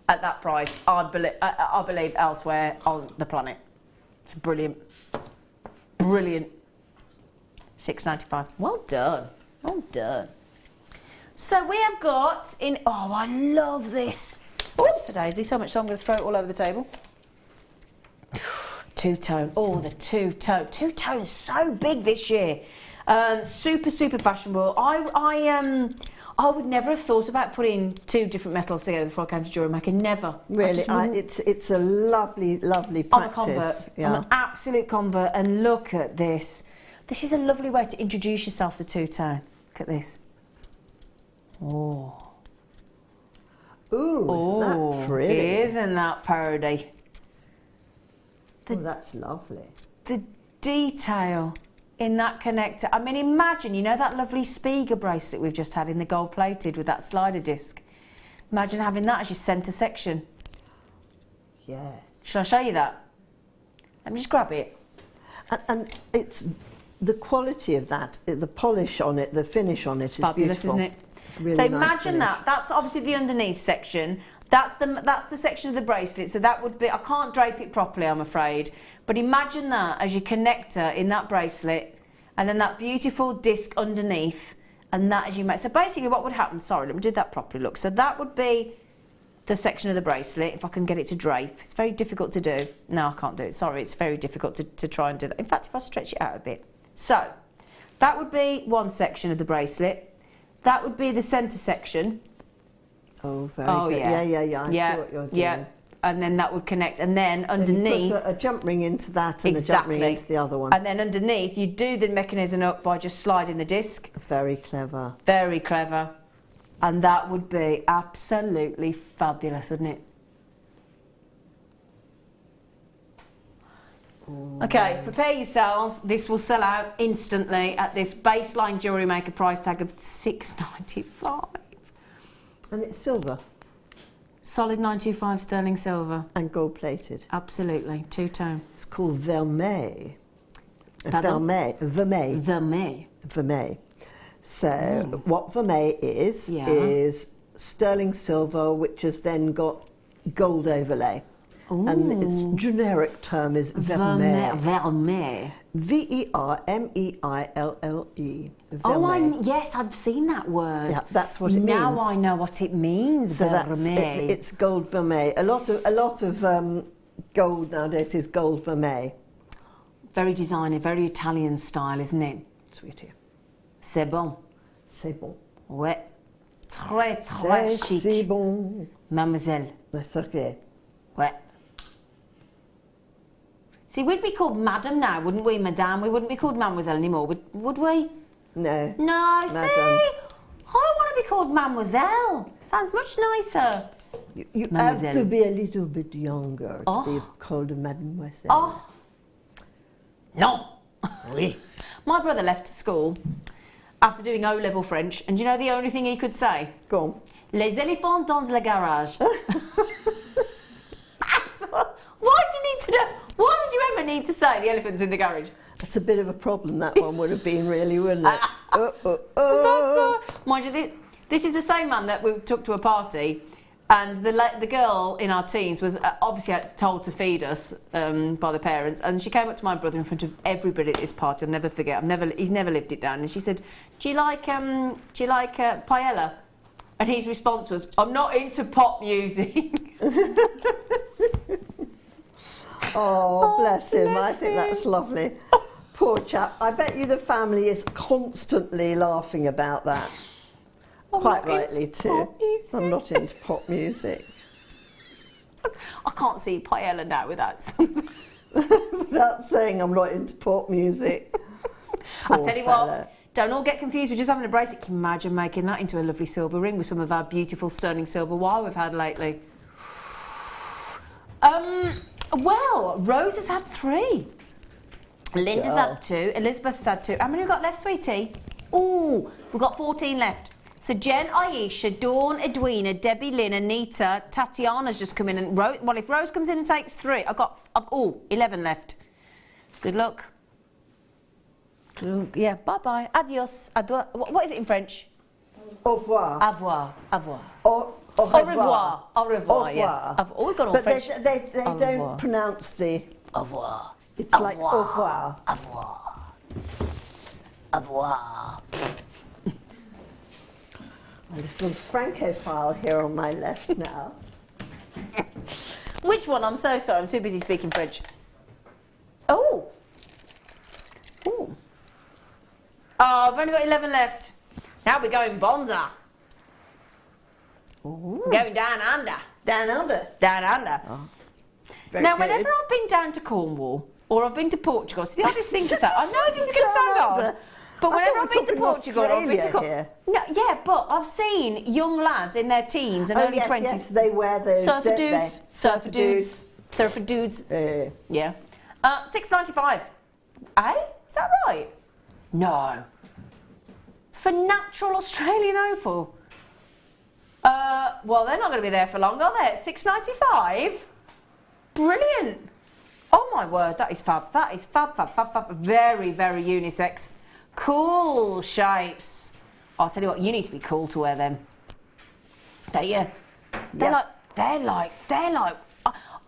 at that price. I believe elsewhere on the planet. It's brilliant. Brilliant. $6.95. Well done. Well done. So we have got in. Oh, I love this. Oops, a daisy. So much so I'm going to throw it all over the table. Two-tone. Oh, the two-tone. Two-tone's so big this year. Super, super fashionable. I would never have thought about putting two different metals together before I came to Jewellery Maker. Never.
Really, it's a lovely, lovely practice.
I'm a convert.
Yeah.
I'm an absolute convert. And look at this. This is a lovely way to introduce yourself to two-tone. Look at this. Oh.
Ooh, isn't that pretty?
Isn't that pretty?
Oh, that's lovely.
The detail in that connector. I mean, imagine, you know that lovely Spiga bracelet we've just had in the gold plated with that slider disc? Imagine having that as your centre section.
Yes.
Shall I show you that? Let me just grab it.
And it's the quality of that, the polish on it, the finish on it is
fabulous,
beautiful.
isn't it?
Really
so
nice
imagine
finish.
that. That's obviously the underneath section. That's the section of the bracelet. So that would be, I can't drape it properly, I'm afraid. But imagine that as your connector in that bracelet, and then that beautiful disc underneath, and that as you make. So basically what would happen, sorry, let me do that properly, look. So that would be the section of the bracelet, if I can get it to drape. It's very difficult to do. No, I can't do it, sorry, it's very difficult to try and do that. In fact, if I stretch it out a bit. So, that would be one section of the bracelet. That would be the centre section.
Oh, very good.
Yeah.
I see what you're doing.
Yeah, and then that would connect, and then underneath...
You put a jump ring into that and a jump ring into the other one.
And then underneath, you do the mechanism up by just sliding the disc.
Very clever.
Very clever. And that would be absolutely fabulous, wouldn't it? Okay, prepare yourselves. This will sell out instantly at this baseline Jewellery Maker price tag of $6.95.
And it's silver.
Solid 925 sterling silver.
And gold plated.
Absolutely, two-tone.
It's called vermeil.
Pardon?
Vermeil. So what vermeil is sterling silver, which has then got gold overlay.
Ooh.
And its generic term is vermeil.
Vermeil.
V-E-R-M-E-I-L-L-E.
Oh, yes, I've seen that word.
Yeah, that's what it means.
Now I know what it means.
So
vermeil.
it's gold vermeil. A lot of gold nowadays is gold vermeil.
Very designer, very Italian style, isn't it?
Sweetie.
C'est bon.
C'est bon.
Ouais. Très, très chic.
C'est bon.
Mademoiselle.
That's okay.
Ouais. See, we'd be called Madam now, wouldn't we, Madame? We wouldn't be called Mademoiselle anymore, would we?
No.
No,
Madame.
see? I want to be called Mademoiselle. Sounds much nicer.
You have to be a little bit younger to be called a Mademoiselle.
Oh. No. Oui. My brother left school after doing O-level French, and do you know the only thing he could say?
Go on.
Les éléphants dans le garage. Why do you need to know? Why would you ever need to say the elephant's in the garage?
That's a bit of a problem, that one would have been, really, wouldn't it?
Mind you, this is the same man that we took to a party, and the girl in our teens was obviously told to feed us by the parents, and she came up to my brother in front of everybody at this party. I'll never forget. He's never lived it down. And she said, "Do you like paella?" And his response was, I'm not into pop music.
Oh, bless him. I think that's lovely. Poor chap. I bet you the family is constantly laughing about that. Quite rightly too. I'm not into pop music.
I can't see paella now without
without saying I'm not into pop music.
I'll tell you what, don't all get confused. We're just having a bracelet. Can you imagine making that into a lovely silver ring with some of our beautiful, stunning silver wire we've had lately? Well, Rose has had 3. Linda's had 2. Elizabeth's had 2. How many have we got left, sweetie? Oh, we've got 14 left. So Jen, Aisha, Dawn, Edwina, Debbie, Lynn, Anita, Tatiana's just come in, and Rose. Well, if Rose comes in and takes 3, I've 11 left. Good luck. Yeah, bye-bye. Adios. What is it in French?
Au revoir.
Au revoir. Au revoir.
Au revoir.
Au revoir, yes. Oh, we've got all French.
They don't pronounce the
au revoir.
It's like au revoir.
Au revoir. Au revoir.
A little Francophile here on my left now.
Which one? I'm so sorry. I'm too busy speaking French. Oh. Ooh. Oh, I've only got 11 left. Now we're going bonza.
Ooh.
Going down under.
Down under?
Down under.
Oh,
now, whenever I've been down to Cornwall or I've been to Portugal, it's the oddest thing to say. I know this is going to sound odd, but whenever I've been to Portugal or I've been to Cornwall... No, yeah, but I've seen young lads in their teens and early 20s.
Yes, they wear those,
surfer dudes. Surfer dudes. Surfer dudes. Yeah. $6.95. Eh? Is that right? No. For natural Australian opal? Well, they're not going to be there for long, are they? $6.95? Brilliant. Oh my word, that is fab. That is fab, fab, fab, fab. Very, very unisex. Cool shapes. I'll tell you what, you need to be cool to wear them. They're like,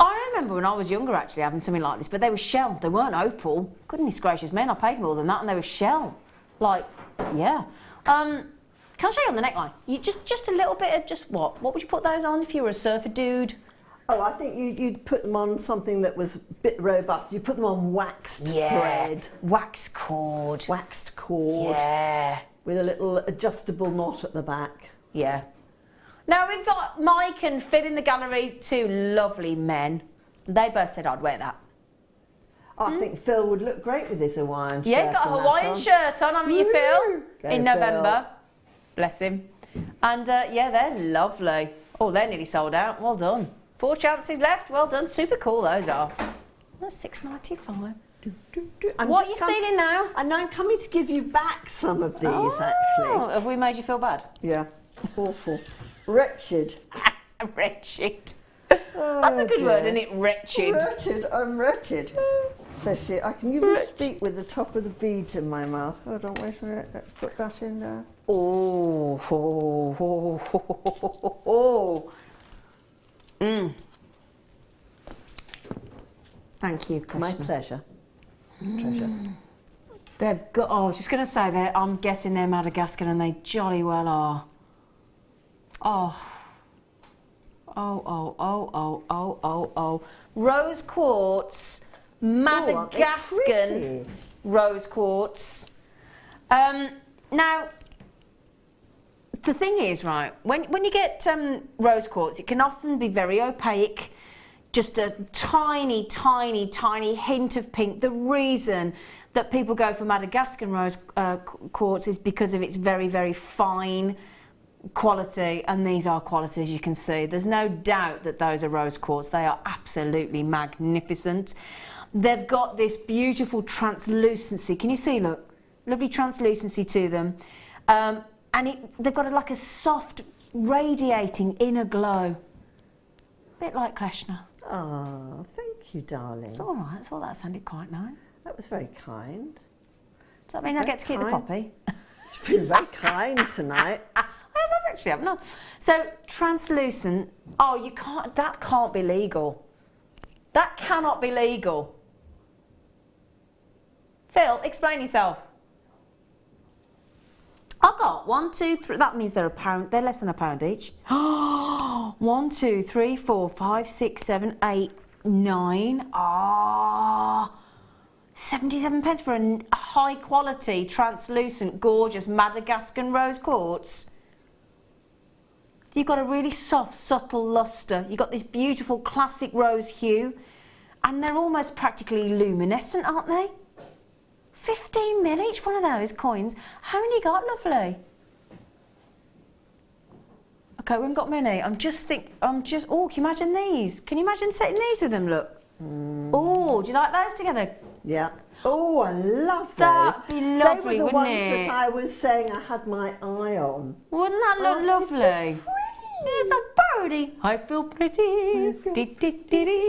I remember when I was younger actually having something like this, but they were shell. They weren't opal. Goodness gracious, man, I paid more than that and they were shell. Like, yeah. Can I show you on the neckline? You just a little bit of just what? What would you put those on if you were a surfer dude?
Oh, I think you'd put them on something that was a bit robust. You'd put them on waxed thread.
Waxed cord.
Waxed cord.
Yeah.
With a little adjustable knot at the back.
Yeah. Now we've got Mike and Phil in the gallery, 2 lovely men. They both said I'd wear that.
I think Phil would look great with his Hawaiian shirt.
Yeah, he's got a Hawaiian shirt on, haven't you, Phil? In November. Bless him. And yeah, they're lovely. Oh, they're nearly sold out. Well done. 4 chances left. Well done. Super cool those are. That's $6.95. What are you stealing now?
And I'm coming to give you back some of these, actually.
Have we made you feel bad?
Yeah. Awful. Wretched.
Wretched. That's a good word, isn't it? Wretched.
Wretched. I'm wretched. Says she. I can even speak with the top of the beads in my mouth. Hold on, wait a minute. Let's put that in there.
Thank you, Kleshna.
My pleasure. Pleasure.
They've got. Oh, I was just going to say that. I'm guessing they're Madagascar, and they jolly well are. Oh. Oh. Rose quartz, Madagascan rose quartz. Now, the thing is, right, when you get rose quartz, it can often be very opaque, just a tiny, tiny, tiny hint of pink. The reason that people go for Madagascan rose quartz is because of its very, very fine quality, and these are quality, as you can see. There's no doubt that those are rose quartz. They are absolutely magnificent. They've got this beautiful translucency. Can you see? Look, lovely translucency to them, and they've got like a soft, radiating inner glow, a bit like Kleshna.
Oh, thank you, darling.
It's all right. I thought that sounded quite nice.
That was very kind.
Does that mean I get to keep the copy?
It's been very kind tonight.
Actually, I'm not. So translucent. Oh, you can't. That can't be legal. That cannot be legal. Phil, explain yourself. I got 1, 2, 3. That means they're £1. They're less than £1 each. 1, 2, 3, 4, 5, 6, 7, 8, 9. 77 pence for a high quality, translucent, gorgeous Madagascar rose quartz. You've got a really soft, subtle lustre. You've got this beautiful classic rose hue, and they're almost practically luminescent, aren't they? 15 mil each one of those coins. How many you got, lovely? Okay, we haven't got many. oh, can you imagine these? Can you imagine setting these with them, look? Oh, do you like those together?
Yeah. Oh, I love those.
That'd be lovely,
they were the
wouldn't
ones
it?
that I was saying I had my eye on.
Wouldn't that look lovely?
It's so pretty.
It's so pretty. I feel pretty.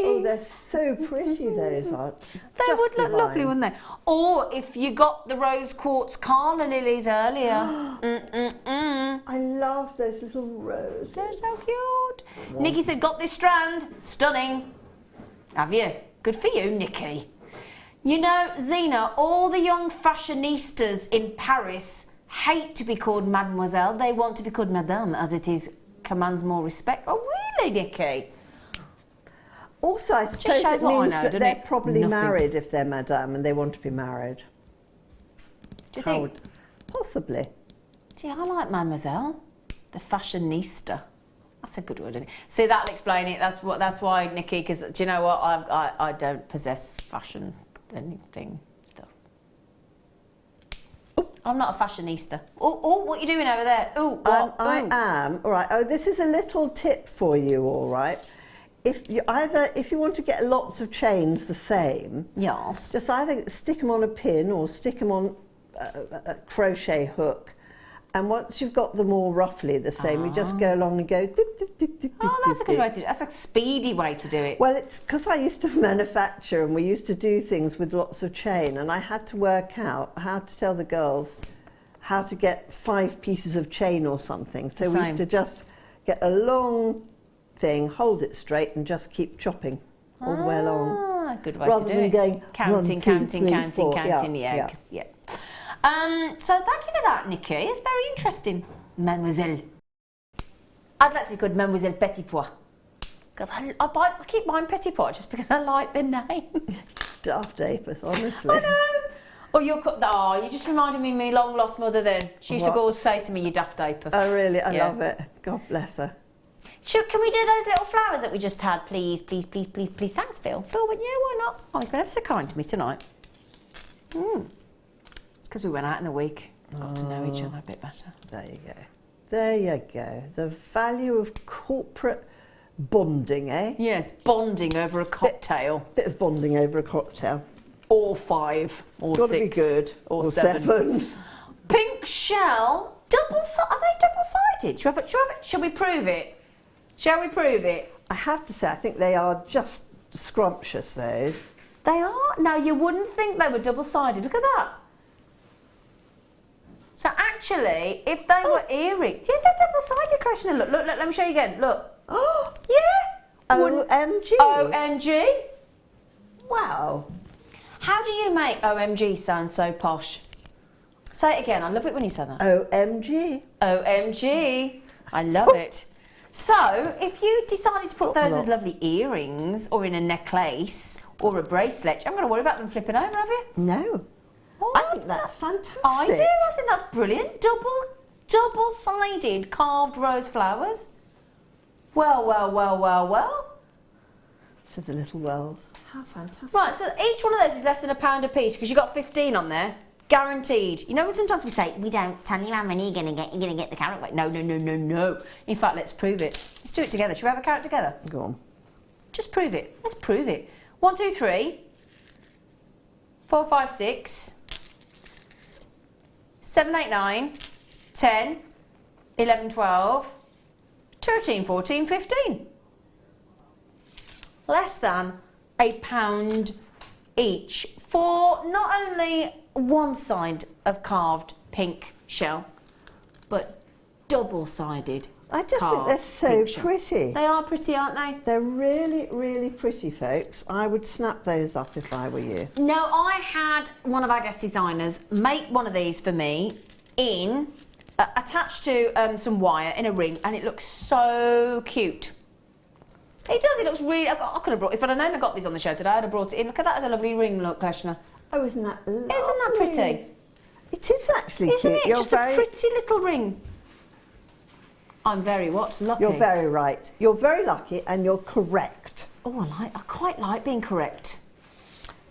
Oh, they're so pretty, those are.
They would look lovely, wouldn't they? Or if you got the rose quartz Carla lilies earlier.
I love those little roses.
They're so cute. Nikki said, got this strand. Stunning. Have you? Good for you, Nikki. You know, Zena, all the young fashionistas in Paris hate to be called mademoiselle. They want to be called madame, as it commands more respect. Oh, really, Nikki?
Also, I suppose
shows
it
what I
means
know,
that
doesn't
they're
it?
probably
Nothing.
married if they're madame and they want to be married.
Do you think?
Possibly.
See, I like mademoiselle. The fashionista. That's a good word, isn't it? See, that'll explain it. That's why, Nikki, because do you know what? I don't possess fashion anything stuff. I'm not a fashionista. Oh, what are you doing over there? Oh, what?
I am. All right. Oh, this is a little tip for you, all right. If you want to get lots of chains the same,
yes,
just either stick them on a pin or stick them on a crochet hook. And once you've got them all roughly the same, you just go along and go.
That's a good way to do it. That's a speedy way to do it.
Well, it's because I used to manufacture and we used to do things with lots of chain, and I had to work out how to tell the girls how to get 5 pieces of chain or something. So we used to just get a long thing, hold it straight, and just keep chopping all the way along.
Good way
rather
to do
than
it.
going
Counting. Yeah. So thank you for that, Nikki. It's very interesting. Mademoiselle. I'd like to be called Mademoiselle Petit Pois. Because I keep buying Petit Pois just because I like the name.
Daft Apeth, honestly.
I know. You just reminded me of my long lost mother then. She used to always say to me, you daft Apeth.
Oh, really? I love it. God bless her.
Can we do those little flowers that we just had, please? Please. Thanks, Phil. Phil went, yeah, why not? Oh, he's been ever so kind to me tonight. It's because we went out in the week. Got to know each other a bit better.
There you go. There you go. The value of corporate bonding, eh?
Yes, bonding over a cocktail.
Bit of bonding over a cocktail.
Or 5, or
Gotta
6.
be good.
Or 7. Pink shell. Are they double-sided? Shall we prove it? Shall we prove it?
I have to say, I think they are just scrumptious, those.
They are? No, you wouldn't think they were double-sided. Look at that. So actually, if they were earrings... Yeah, they're double-sided, Kleshna. Look, let me show you again. Look.
Oh!
Yeah!
OMG!
OMG!
Wow.
How do you make OMG sound so posh? Say it again. I love it when you say that.
OMG.
OMG. I love it. So, if you decided to put those as lovely earrings or in a necklace or a bracelet, I'm going to worry about them flipping over, have you?
No.
Oh,
I think that's fantastic.
I do. I think that's brilliant. Double-sided carved rose flowers. Well.
So the little wells. How fantastic.
Right, so each one of those is less than £1 a piece because you've got 15 on there. Guaranteed. You know, sometimes we say, we don't tell you how many you're going to get the carat weight. No. In fact, let's prove it. Let's do it together. Should we have a count together?
Go on.
Just prove it. Let's prove it. 1, 2, 3, 4, 5, 6, 7, 8, 9, 10, 11, 12, 13, 14, 15. Less than £1 each for not only one side of carved pink shell, but double-sided.
I just think they're so pretty.
They are pretty, aren't they?
They're really, really pretty, folks. I would snap those up if I were you.
No, I had one of our guest designers make one of these for me in attached to some wire in a ring, and it looks so cute. It does, it looks really... I could have brought... If I'd have known I got these on the show today, I'd have brought it in. Look at that as a lovely ring, look, Kleshna.
Oh, isn't that lovely?
Isn't that pretty?
It is actually
Isn't
cute.
it?
You're
Just
very...
a pretty little ring. I'm very what? Lucky.
You're very right. You're very lucky and you're correct.
Oh, I quite like being correct.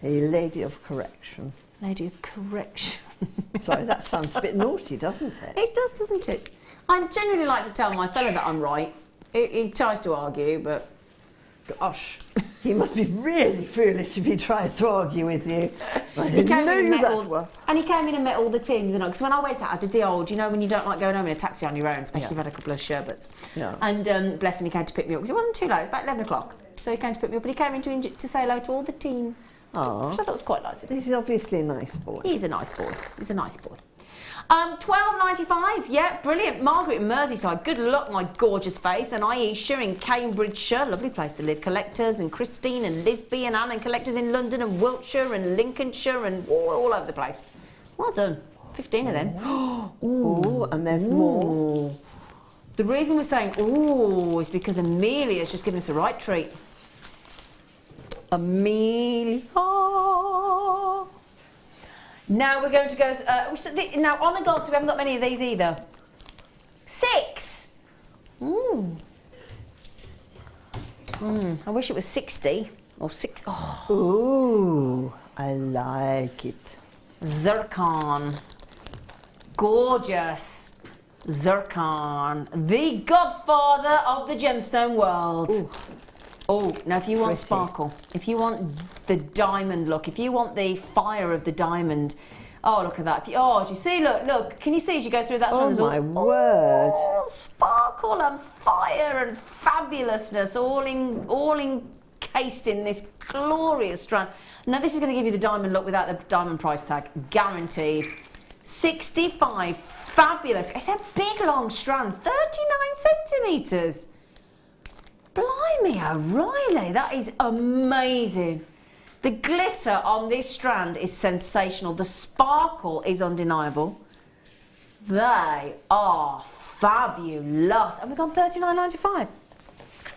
A lady of correction.
Lady of correction.
Sorry, that sounds a bit naughty, doesn't it?
It does, doesn't it? I generally like to tell my fella that I'm right. He tries to argue, but...
Gosh, he must be really foolish if he tries to argue with you. I
He
didn't
came in and
know
met
that
all,
one.
and he came in and met all the team, you know, because when I went out, I did the old, you know, when you don't like going home in a taxi on your own, especially if you've had a couple of sherbets.
Yeah.
And bless him, he came to pick me up, because it wasn't too late, it was about 11 o'clock. So he came to pick me up, but he came in to say hello to all the team.
Aww.
Which I thought was quite nice.
He's obviously a nice boy.
He's a nice boy. He's a nice boy. £12.95, yeah, brilliant. Margaret in Merseyside, good luck, my gorgeous face. And Aisha in Cambridgeshire, lovely place to live. Collectors, and Christine and Lisby and Anne, and collectors in London and Wiltshire and Lincolnshire and all over the place. Well done. 15 of them.
Ooh, and there's more.
The reason we're saying ooh is because Amelia's just given us a right treat. Amelia. Now we're going to go... now, on the gods, we haven't got many of these either. 6. Ooh. I wish it was 60 or 6. Oh.
Ooh, I like it.
Zircon. Gorgeous. Zircon. The godfather of the gemstone world. Ooh. Oh, now if you want sparkle, if you want the diamond look, if you want the fire of the diamond, oh, look at that. Do you see, look, can you see as you go through that?
Oh, my word.
Oh, sparkle and fire and fabulousness, all encased in this glorious strand. Now, this is going to give you the diamond look without the diamond price tag, guaranteed. 65, fabulous. It's a big, long strand, 39 centimetres. Blimey O'Reilly, that is amazing. The glitter on this strand is sensational. The sparkle is undeniable. They are fabulous. And we've gone $39.95. Look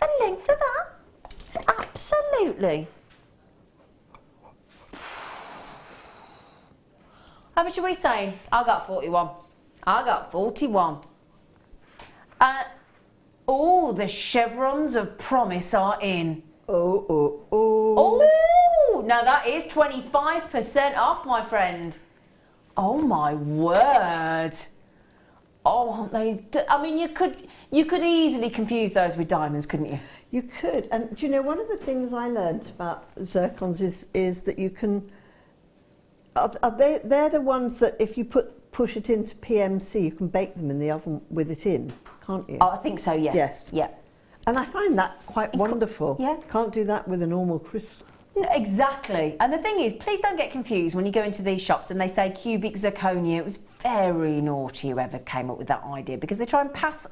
at the length of that. It's absolutely. How much are we saying? I got 41. I got 41. Oh, the chevrons of promise are in. Oh, now that is 25% off, my friend. Oh, my word. Oh, aren't they? I mean, you could easily confuse those with diamonds, couldn't you?
You could. And do you know, one of the things I learnt about zircons is that you can... They're the ones that if you push it into PMC, you can bake them in the oven with it in, can't you?
Oh, I think so, yes.
Yes.
Yeah.
And I find that quite wonderful.
Yeah.
Can't do that with a normal crystal.
No, exactly. And the thing is, please don't get confused when you go into these shops and they say cubic zirconia. It was very naughty whoever came up with that idea, because they try and pass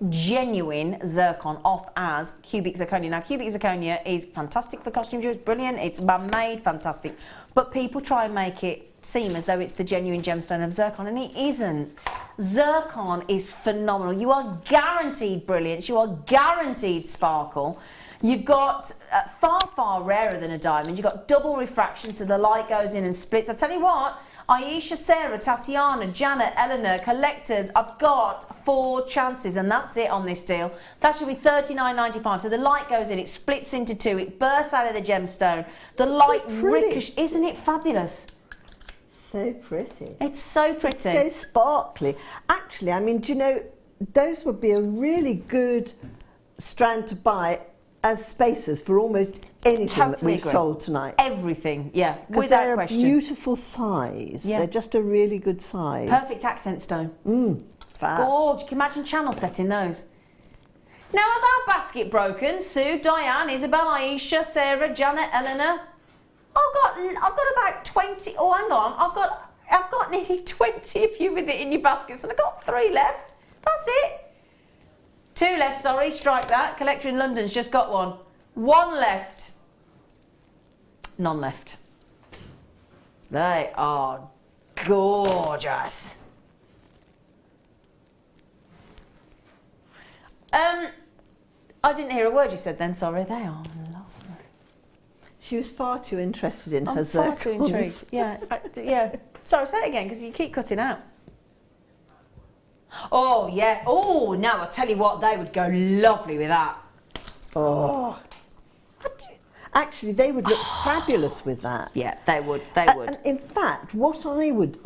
genuine zircon off as cubic zirconia. Now, cubic zirconia is fantastic for costume jewelry, it's brilliant, it's man-made, fantastic. But people try and make it seem as though it's the genuine gemstone of zircon, and it isn't. Zircon is phenomenal. You are guaranteed brilliance, you are guaranteed sparkle. You've got far, far rarer than a diamond. You've got double refraction, so the light goes in and splits. I tell you what, Aisha, Sarah, Tatiana, Janet, Eleanor, collectors, I've got 4 chances, and that's it on this deal. That should be $39.95. So the light goes in, it splits into 2, it bursts out of the gemstone. The light ricochets. Isn't it fabulous?
So pretty.
It's so pretty.
It's so sparkly. Actually, I mean, do you know, those would be a really good strand to buy as spacers for almost anything that we've sold tonight.
Everything, yeah, without
they're
question.
A beautiful size. Yeah. They're just a really good size.
Perfect accent stone.
Fab.
Gorgeous. Can you imagine channel setting those? Now, has our basket broken? Sue, Diane, Isabel, Aisha, Sarah, Janet, Eleanor. I've got about 20. Oh, hang on. I've got nearly 20 of you with it in your baskets, and I've got 3 left. That's it. 2 left, sorry, strike that. Collector in London's just got 1. 1 left. None left. They are gorgeous. I didn't hear a word you said then, sorry. They are lovely.
She was far too interested in her
I'm far
zircons.
too intrigued. Yeah. Sorry, say it again, because you keep cutting out. Oh, yeah. Oh, no, I'll tell you what, they would go lovely with that.
Oh. Actually, they would look fabulous with that.
Yeah, they would. They would.
And in fact, what I would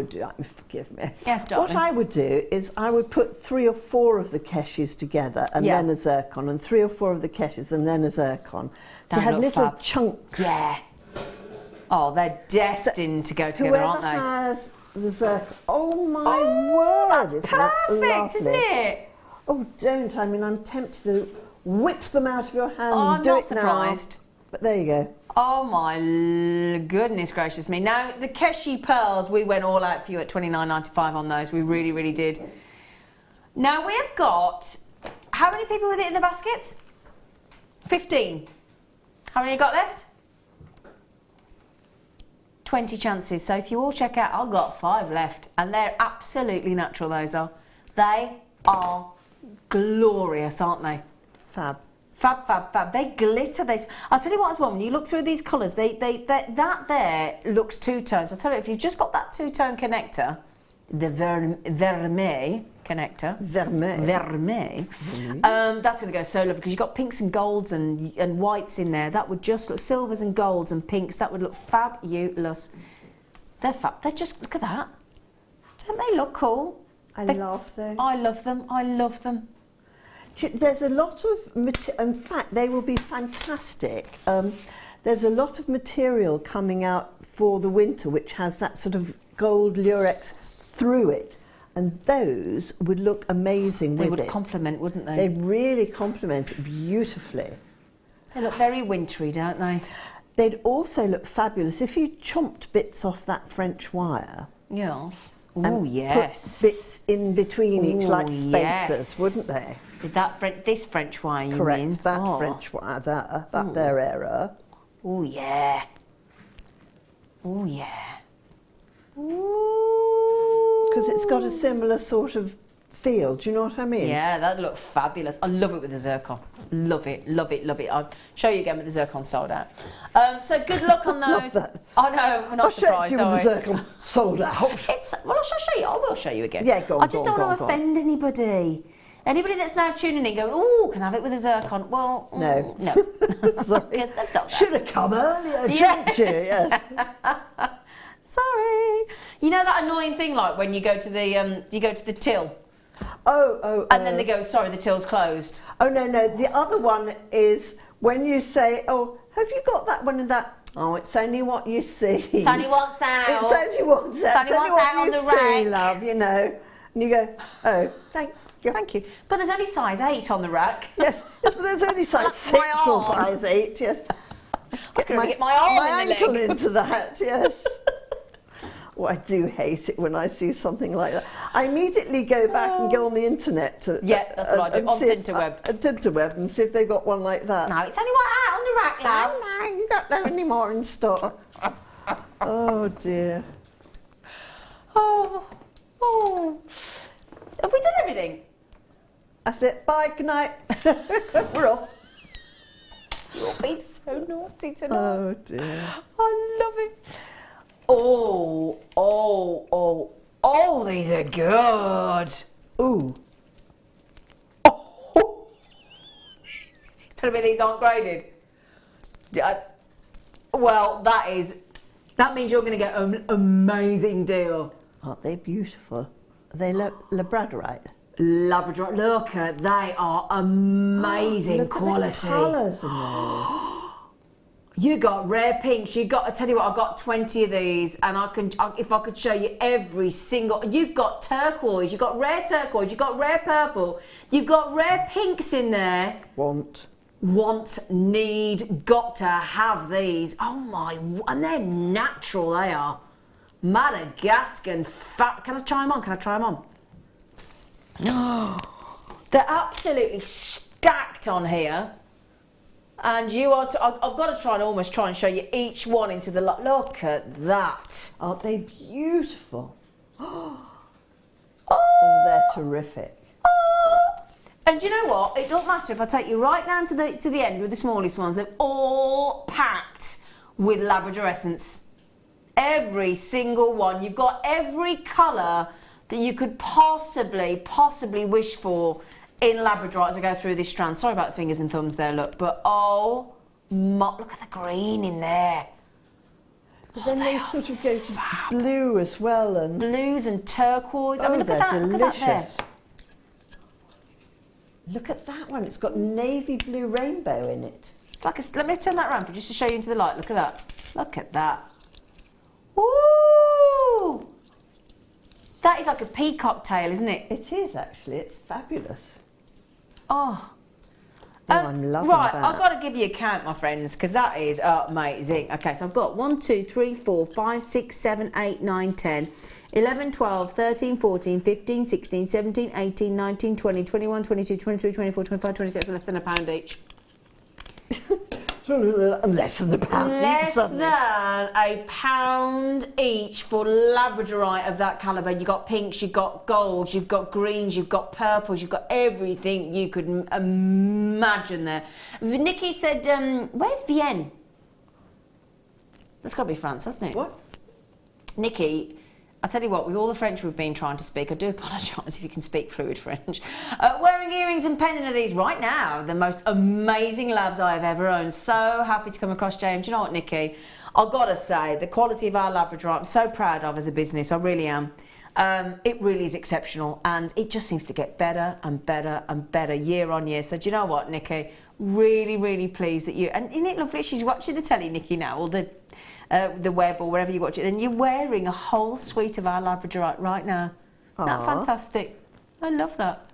do, forgive me.
Yes, darling.
What I would do is I would put 3 or 4 of the keshes together and then a zircon, and 3 or 4 of the keshes and then a zircon. So you had little chunks.
Yeah. Oh, they're destined to go together, aren't they?
Whoever has the zircon, oh my word,
that's perfect, isn't it?
Oh, don't. I mean, I'm tempted to whip them out of your hand
Oh,
and
I'm
do
not
it
surprised.
now. But there you go.
Oh my goodness gracious me. Now, the Keshi pearls, we went all out for you at $29.95 on those. We really, really did. Now, we have got, how many people with it in the baskets? 15. How many you got left? 20 chances. So if you all check out, I've got 5 left. And they're absolutely natural, those are. They are glorious, aren't they?
Fab.
Fab, fab, fab. They glitter. I'll tell you what as well, when you look through these colours, that there looks two-tones. I'll tell you, if you've just got that two-tone connector, the vermeil connector, vermeil, that's going to go so lovely, because you've got pinks and golds and whites in there. That would just look, silvers and golds and pinks, that would look fabulous. They're fab. They're just, look at that. Don't they look cool?
I love them.
I love them. I love them.
There's a lot of, in fact, they will be fantastic. There's a lot of material coming out for the winter which has that sort of gold lurex through it, and those would look amazing with it. They would
complement, wouldn't they?
They'd really complement it beautifully.
They look very wintry, don't they?
They'd also look fabulous if you chomped bits off that French wire.
Yes. Oh, yes.
Put bits in between each, like spacers, wouldn't they?
This French wire, you
Correct,
mean?
that French wire, that their error.
Oh, yeah. Oh, yeah.
Because it's got a similar sort of feel, do you know what I mean?
Yeah, that'd look fabulous. I love it with the zircon. Love it, love it, love it. I'll show you again with the zircon sold out. So good luck on those. I know, we're not surprised,
I'll show you with the zircon sold out.
Well, I'll show you. I will show you again.
Yeah, go on,
I just don't want to offend anybody. Anybody that's now tuning in going, oh, can I have it with a zircon? Well,
no.
No.
Sorry.
Should
have come earlier, shouldn't you? Yes.
Sorry. You know that annoying thing, like when you go to the till? And then they go, sorry, the till's closed.
Oh, no. The other one is when you say, oh, have you got that one and that? Oh, it's only what you see.
It's only what's out.
It's only what's out.
It's only what's out on the rack.
Love, you know. And you go, oh, thank you.
Thank you. But there's only size 8 on the rack.
Yes, but there's only size 6 or size 8, yes.
I can only get my arm in the
ankle
leg.
into that, yes. Oh, I do hate it when I see something like that. I immediately go back and go on the internet to...
Yeah, that's what I do, on Tinterweb.
Tinterweb, and see if they've got one like that.
No, it's only one out on the rack, love.
No, you don't know any more in stock. Oh, dear.
Oh. Have we done everything?
That's it. Bye, good night. We're off.
You're being so naughty tonight.
Oh, dear.
I love it. Oh, these are good.
Ooh.
Tell me these aren't graded. Well, that means you're going to get an amazing deal.
Aren't they beautiful? Are they labradorite?
Labrador, look at, they are amazing
look
quality.
At the colours in those.
You got rare pinks. I tell you what, I've got 20 of these, and if I could show you every single. You've got turquoise, you've got rare turquoise, you've got rare purple, you've got rare pinks in there.
Want,
need, got to have these. Oh my, and they're natural. They are Madagascan fat. Can I try them on? They're absolutely stacked on here. And you are, I've got to almost try and show you each one into the light. Look at that.
Aren't they beautiful? Oh, they're terrific.
And And do you know what? It don't matter if I take you right down to the end with the smallest ones. They're all packed with Labrador essence. Every single one. You've got every colour that you could possibly wish for in Labrador as I go through this strand. Sorry about the fingers and thumbs there, look. But oh, look at the green in there.
But then they sort of go to blue as well. And
blues and turquoise. I mean, look
they're
at that.
delicious.
Look at that there.
Look at that one. It's got navy blue rainbow in it.
It's like let me turn that around for just to show you into the light. Look at that. Look at that. Woo! That is like a peacock tail, isn't it?
It is actually. It's fabulous.
Oh.
I'm loving
right,
that.
I've got to give you a count, my friends, because that is amazing. Okay, so I've got 1, 2, 3, 4, 5, 6, 7, 8, 9, 10, 11, 12, 13, 14, 15, 16, 17, 18, 19, 20, 21, 22, 23, 24, 25, 26, less than £1 each.
Less than £1
Less than £1 each for Labradorite of that calibre. You've got pinks, you've got golds, you've got greens, you've got purples, you've got everything you could imagine there. Nikki said, where's Vienne? That's got to be France, hasn't it?
What?
Nikki, I tell you what, with all the French we've been trying to speak, I do apologise if you can speak fluid French. Wearing earrings and pendant of these right now, the most amazing labs I have ever owned. So happy to come across JM. Do you know what, Nikki? I've got to say, the quality of our Labrador, I'm so proud of as a business, I really am. It really is exceptional, and it just seems to get better and better and better year on year. So do you know what, Nikki? Really, really pleased that you, and isn't it lovely? She's watching the telly, Nikki, now, or the web or wherever you watch it, and you're wearing a whole suite of our Labradorite right now. Isn't that fantastic? I love that.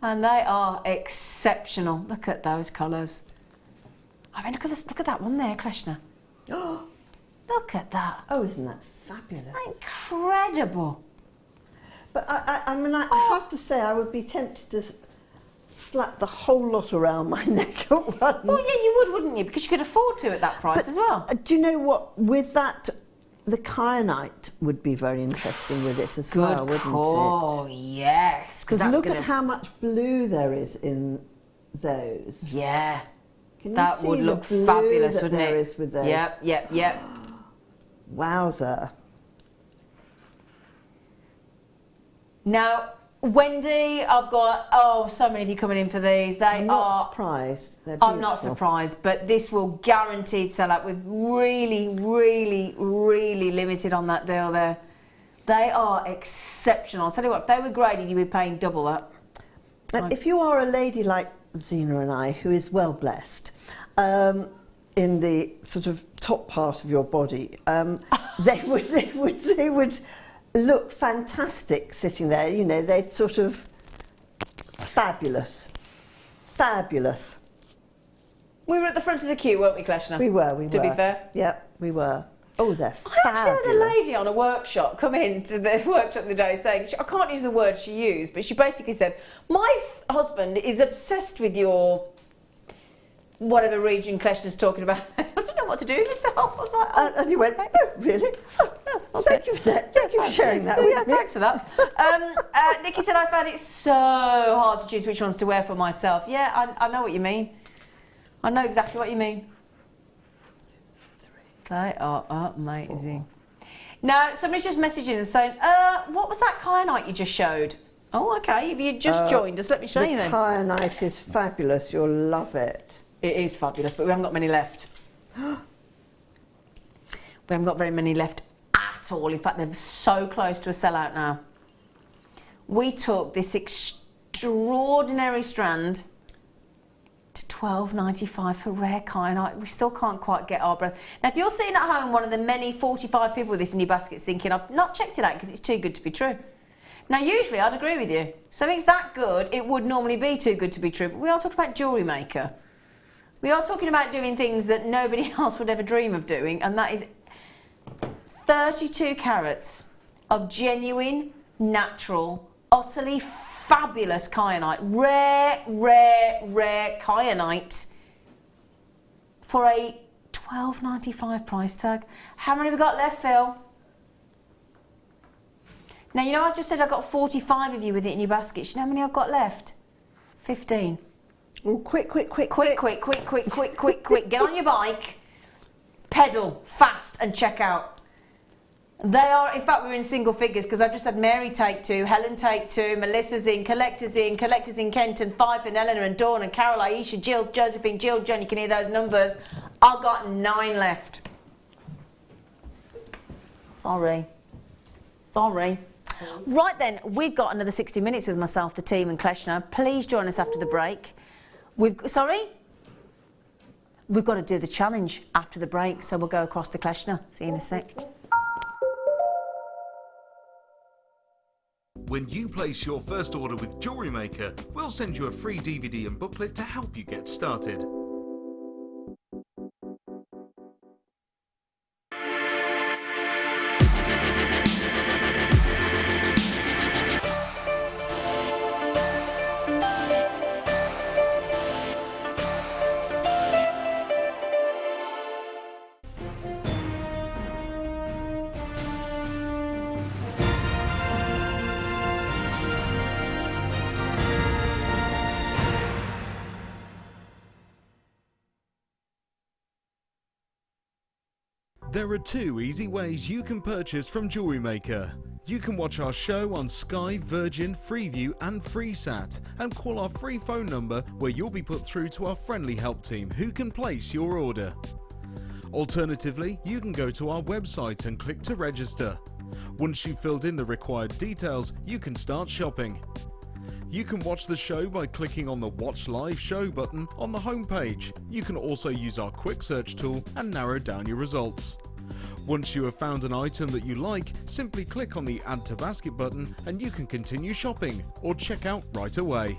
And they are exceptional. Look at those colours. I mean, look at this. Look at that one there, Kleshna. Look at that.
Oh, isn't that fabulous?
Incredible.
But I mean, I have to say, I would be tempted to slap the whole lot around my neck at once.
Well, yeah, you would, wouldn't you? Because you could afford to at that price as well.
Do you know what? With that, the kyanite would be very interesting with it as well, wouldn't it?
Oh, yes.
Because look at how much blue there is in those.
Yeah.
Can you
that
see
would
the
look
blue
fabulous,
that
wouldn't
there
it?
is with those?
Yep, yep, yep.
Wowzer.
Now, Wendy, I've got, so many of you coming in for these.
I'm not surprised. They're
I'm not surprised, but this will guaranteed sell out. We've really, really, really limited on that deal there. They are exceptional. I'll tell you what, if they were graded, you'd be paying double that.
And if you are a lady like Zena and I, who is well blessed, in the sort of top part of your body, they would look fantastic sitting there. You know, they'd sort of fabulous.
We were at the front of the queue, weren't we, Kleshna?
We were.
To be fair.
Yep, we were. Oh, they're fabulous.
I actually had a lady on a workshop come into the workshop the other day saying, I can't use the word she used, but she basically said, my husband is obsessed with your whatever region Kleshna's talking about. I don't know what to do with myself. I was like,
and you went, oh, really? Thank you for that. Thank you for sharing that with me.
Thanks for that. Nikki said, I found it so hard to choose which ones to wear for myself. Yeah, I know what you mean. I know exactly what you mean. They are amazing. Now, somebody's just messaging and saying, what was that kyanite you just showed? Oh, okay, if you just joined us, let me show you then.
The kyanite is fabulous. You'll love it.
It is fabulous, but we haven't got many left. We haven't got very many left at all. In fact, they're so close to a sellout now. We took this extraordinary strand to $12.95 for rare kyanite. We still can't quite get our breath. Now, if you're sitting at home, one of the many 45 people with this in your baskets thinking, I've not checked it out because it's too good to be true. Now, usually I'd agree with you. Something's that good, it would normally be too good to be true. But we are talking about Jewellery Maker. We are talking about doing things that nobody else would ever dream of doing, and that is 32 carats of genuine, natural, utterly fabulous kyanite, rare kyanite for a $12.95 price tag. How many have we got left, Phil? Now, you know I just said I've got 45 of you with it in your basket. You know how many I've got left? 15.
Oh, quick.
Quick. Get on your bike, pedal fast and check out. They are, in fact, we're in single figures because I've just had Mary take 2, Helen take 2, Melissa's in, Collector's in Kenton, 5 and Eleanor and Dawn and Carol, Aisha, Jill, Josephine, Jill, John, you can hear those numbers. I've got 9 left. Sorry. Right then, we've got another 60 minutes with myself, the team and Kleshna. Please join us after the break. We've got to do the challenge after the break, so we'll go across to Kleshna. See you in a sec.
When you place your first order with Jewellery Maker, we'll send you a free DVD and booklet to help you get started. There are 2 easy ways you can purchase from Jewellery Maker. You can watch our show on Sky, Virgin, Freeview and FreeSat and call our free phone number where you'll be put through to our friendly help team who can place your order. Alternatively, you can go to our website and click to register. Once you've filled in the required details, you can start shopping. You can watch the show by clicking on the Watch Live Show button on the homepage. You can also use our quick search tool and narrow down your results. Once you have found an item that you like, simply click on the Add to Basket button and you can continue shopping or check out right away.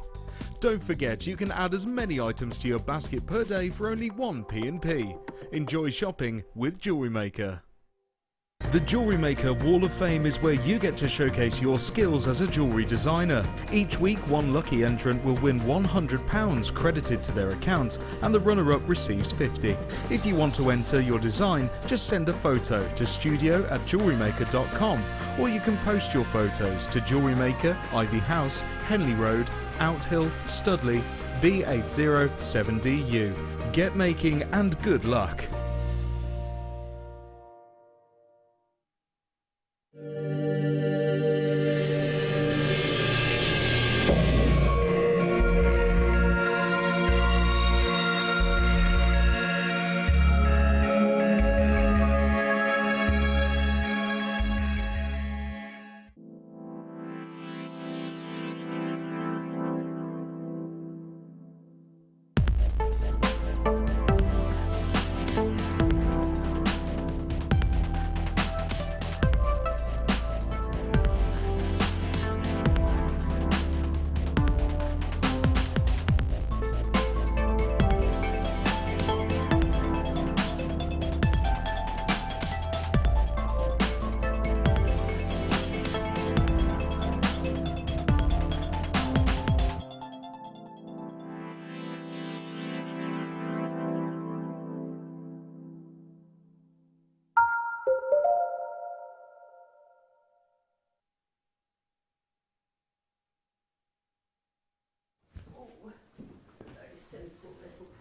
Don't forget you can add as many items to your basket per day for only 1 P&P. Enjoy shopping with Jewellery Maker. The Jewellery Maker Wall of Fame is where you get to showcase your skills as a jewellery designer. Each week, one lucky entrant will win £100 credited to their account and the runner-up receives 50. If you want to enter your design, just send a photo to studio@jewellerymaker.com or you can post your photos to Jewellery Maker, Ivy House, Henley Road, Outhill, Studley, B807DU. Get making and good luck.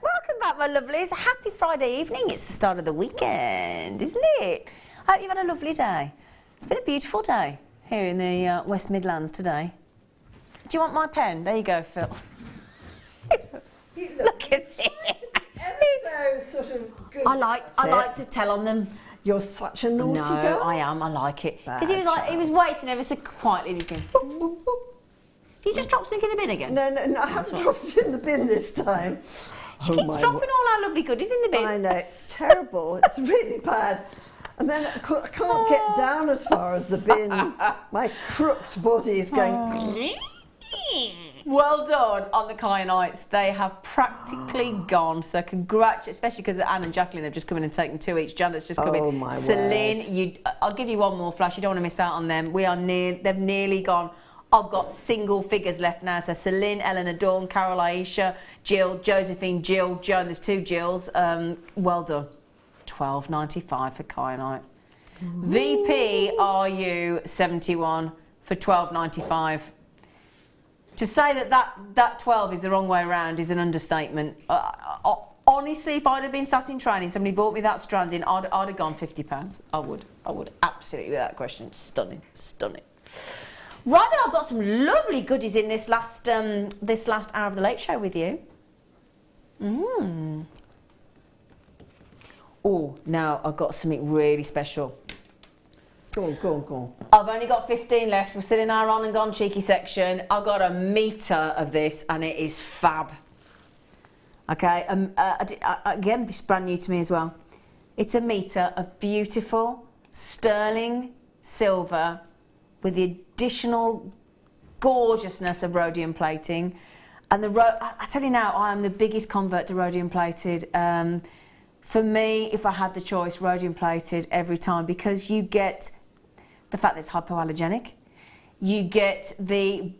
Welcome back, my lovelies. Happy Friday evening. It's the start of the weekend, isn't it? I hope you've had a lovely day. It's been a beautiful day here in the West Midlands today. Do you want my pen? There you go, Phil. Look at it.
So sort of good.
I like to tell on them.
You're such a naughty girl.
No, I am. I like it because he was waiting ever so quietly. And he was going, you just dropped something in the bin again?
No, I haven't dropped it in the bin this time.
She keeps dropping all our lovely goodies in the bin.
I know, it's terrible. It's really bad. And then I can't get down as far as the bin. My crooked body is going...
Well done on the kyanites. They have practically gone. So congratulations, especially because Anne and Jacqueline have just come in and taken 2 each. Janet's just come in.
Oh my
Celine, I'll give you one more flash. You don't want to miss out on them. They've nearly gone. I've got single figures left now. So Celine, Eleanor, Dawn, Carol, Aisha, Jill, Josephine, Jill, Joan. There's 2 Jills. Well done. £12.95 for kyanite. VP RU 71 for £12.95. To say that 12 is the wrong way around is an understatement. Honestly, if I'd have been sat in training, somebody bought me that stranding, I'd have gone £50. I would, absolutely, without question. Stunning, stunning. Right then, I've got some lovely goodies in this last hour of the Late Show with you. Oh, now I've got something really special.
Go on.
I've only got 15 left. We're still in our on and gone cheeky section. I've got a metre of this and it is fab. Okay, again, this is brand new to me as well. It's a metre of beautiful sterling silver with the additional gorgeousness of rhodium plating. And I tell you now, I am the biggest convert to rhodium plated. For me, if I had the choice, rhodium plated every time, because you get the fact that it's hypoallergenic. You get the...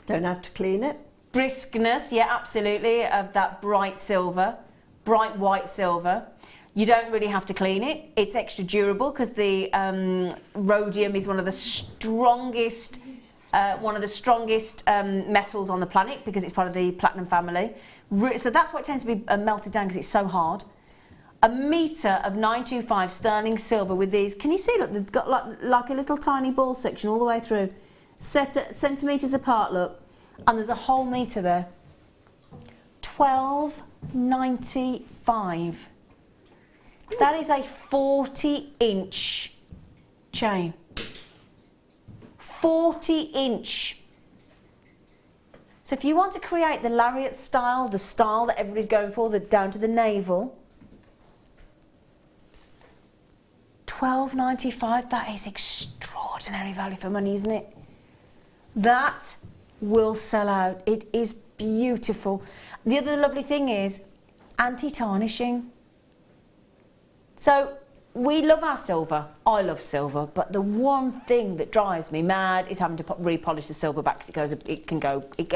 Don't have to clean it.
Briskness, yeah, absolutely, of that bright silver, bright white silver. You don't really have to clean it. It's extra durable because the rhodium is one of the strongest metals on the planet because it's part of the platinum family. So that's why it tends to be melted down because it's so hard. A metre of 925 sterling silver with these. Can you see? Look, they've got like a little tiny ball section all the way through, set at centimetres apart. Look, and there's a whole metre there. £12.95. That is a 40-inch chain. 40-inch. So if you want to create the lariat style, the style that everybody's going for, down to the navel, £12.95, that is extraordinary value for money, isn't it? That will sell out. It is beautiful. The other lovely thing is anti-tarnishing. So we love our silver. I love silver, but the one thing that drives me mad is having to repolish the silver back because it oxidizes. It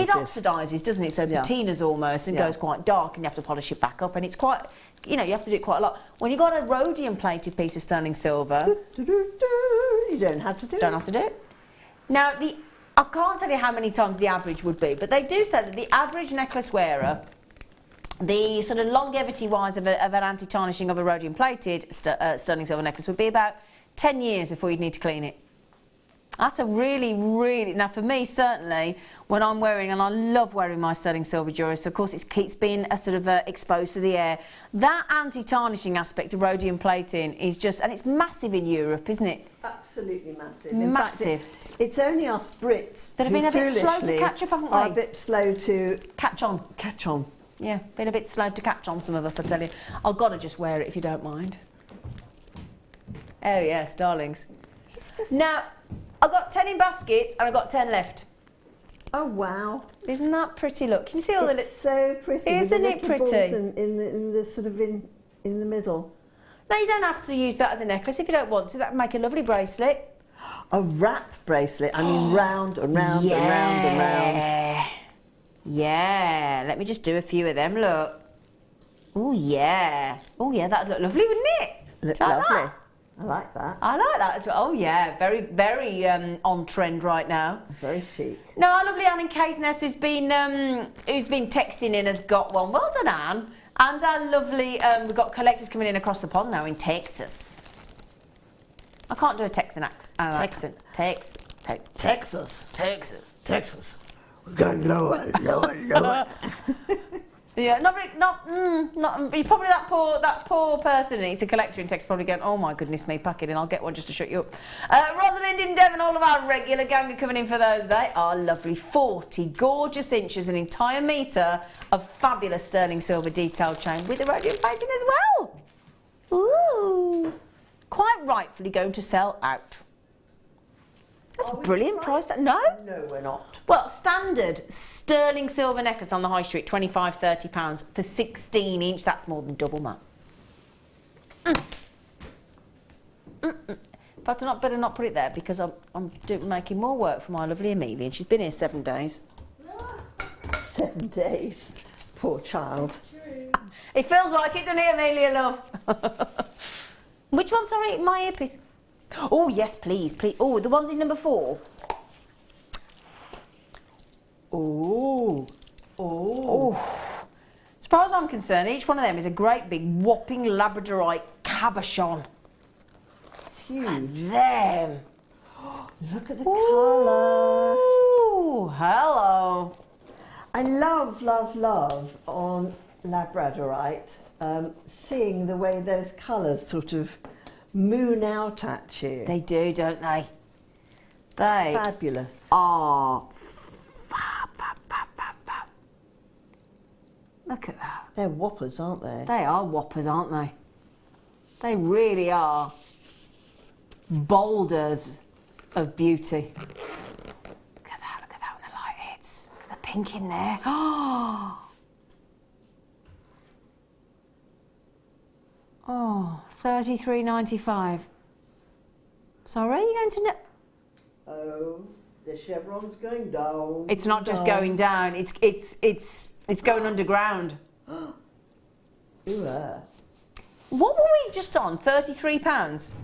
oxidizes, doesn't it? So patinas almost and goes quite dark, and you have to polish it back up, and it's quite, you know, you have to do it quite a lot. When you've got a rhodium plated piece of sterling silver,
you don't have to do it.
Now, I can't tell you how many times the average would be, but they do say that the average necklace wearer, the sort of longevity-wise of an anti-tarnishing of a rhodium-plated sterling silver necklace would be about 10 years before you'd need to clean it. That's a really, really... Now, for me, certainly, when I'm wearing, and I love wearing my sterling silver jewellery, so, of course, it keeps being sort of exposed to the air. That anti-tarnishing aspect of rhodium plating is just... And it's massive in Europe, isn't it?
Absolutely massive.
Massive.
In fact, it's only us Brits
that have been a bit slow to catch up, haven't we?
Are a bit slow to...
Catch on.
Catch on.
Yeah, been a bit slow to catch on, some of us, I tell you. I've got to just wear it if you don't mind. Oh, yes, darlings. Now, I've got 10 in baskets and I've got 10 left.
Oh, wow.
Isn't that pretty? Look, can you see all the...
It's so pretty.
Isn't it pretty?
In the sort of in the middle.
No, you don't have to use that as a necklace if you don't want to. That would make a lovely bracelet.
A wrap bracelet. I mean, round and round and round and round.
Yeah, let me just do a few of them, look. Oh yeah, that'd look lovely, wouldn't it?
Look lovely. I like that.
I like that as well. Oh yeah, very, very on trend right now.
Very chic.
Now, our lovely Anne in Caithness, who's been texting in, has got one. Well done, Anne. And our lovely, we've got collectors coming in across the pond now in Texas. I can't do a Texan accent. Texas.
We're going lower.
Yeah, probably that poor person, he's a collector in Texas, probably going, oh my goodness me, pack it in, I'll get one just to shut you up. Rosalind in Devon, all of our regular gang are coming in for those. They are lovely. 40 gorgeous inches, an entire metre of fabulous sterling silver detailed chain with the rhodium plating as well. Ooh, quite rightfully going to sell out. That's a brilliant price. No?
No, we're not.
Well, standard sterling silver necklace on the high street, £25, £30 for 16 inch. That's more than double that. In fact, I better not put it there because I'm making more work for my lovely Amelia, and she's been here 7 days.
7 days. Poor child.
It feels like it, doesn't it, Amelia, love? Which one, sorry? My earpiece. Oh, yes, please. Oh, the ones in number 4. Ooh. Oh. As far as I'm concerned, each one of them is a great big whopping Labradorite cabochon.
It's huge.
And them.
Look at the colour.
Ooh, hello.
I love, love, love on Labradorite, seeing the way those colours sort of moon out at you.
They do, don't they? They
fabulous.
Are fab, fab, fab, fab, fab. Look at that.
They're whoppers, aren't they?
They are whoppers, aren't they? They really are boulders of beauty. Look at that when the light hits. Look at the pink in there. Oh, $33.95. Sorry, you're going to know?
Oh, the chevron's going down.
It's not just going down. It's going underground.
Ooh,
What were we just on? £33.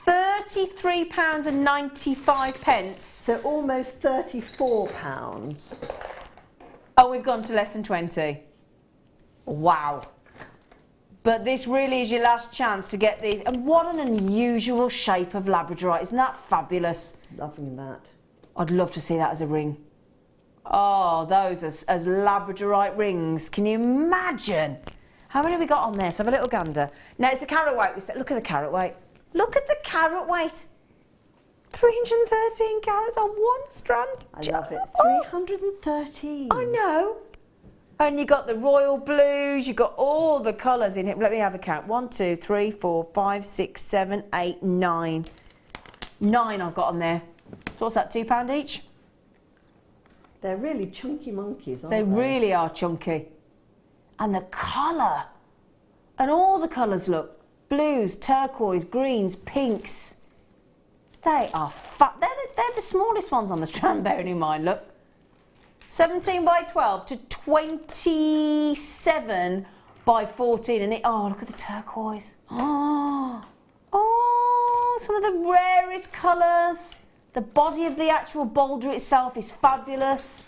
£33.95.
So almost £34.
Oh, we've gone to less than 20. Wow. But this really is your last chance to get these. And what an unusual shape of Labradorite. Isn't that fabulous?
Loving that.
I'd love to see that as a ring. Oh, those as Labradorite rings. Can you imagine? How many have we got on there? Let's have a little gander. Now, it's the carat weight. Look at the carat weight. Look at the carat weight. 313 carats on one strand.
I love it. 313.
I know. And you got the royal blues, you got all the colours in it. Let me have a count. 1, 2, 3, 4, 5, 6, 7, 8, 9. 9 I've got on there. So what's that, £2 each?
They're really chunky monkeys, aren't they?
They really are chunky. And the colour. And all the colours, look. Blues, turquoise, greens, pinks. They are they're the smallest ones on the strand, bearing in mind, look. 17 by 12 to 27 by 14. And oh, look at the turquoise. Oh, some of the rarest colours. The body of the actual boulder itself is fabulous.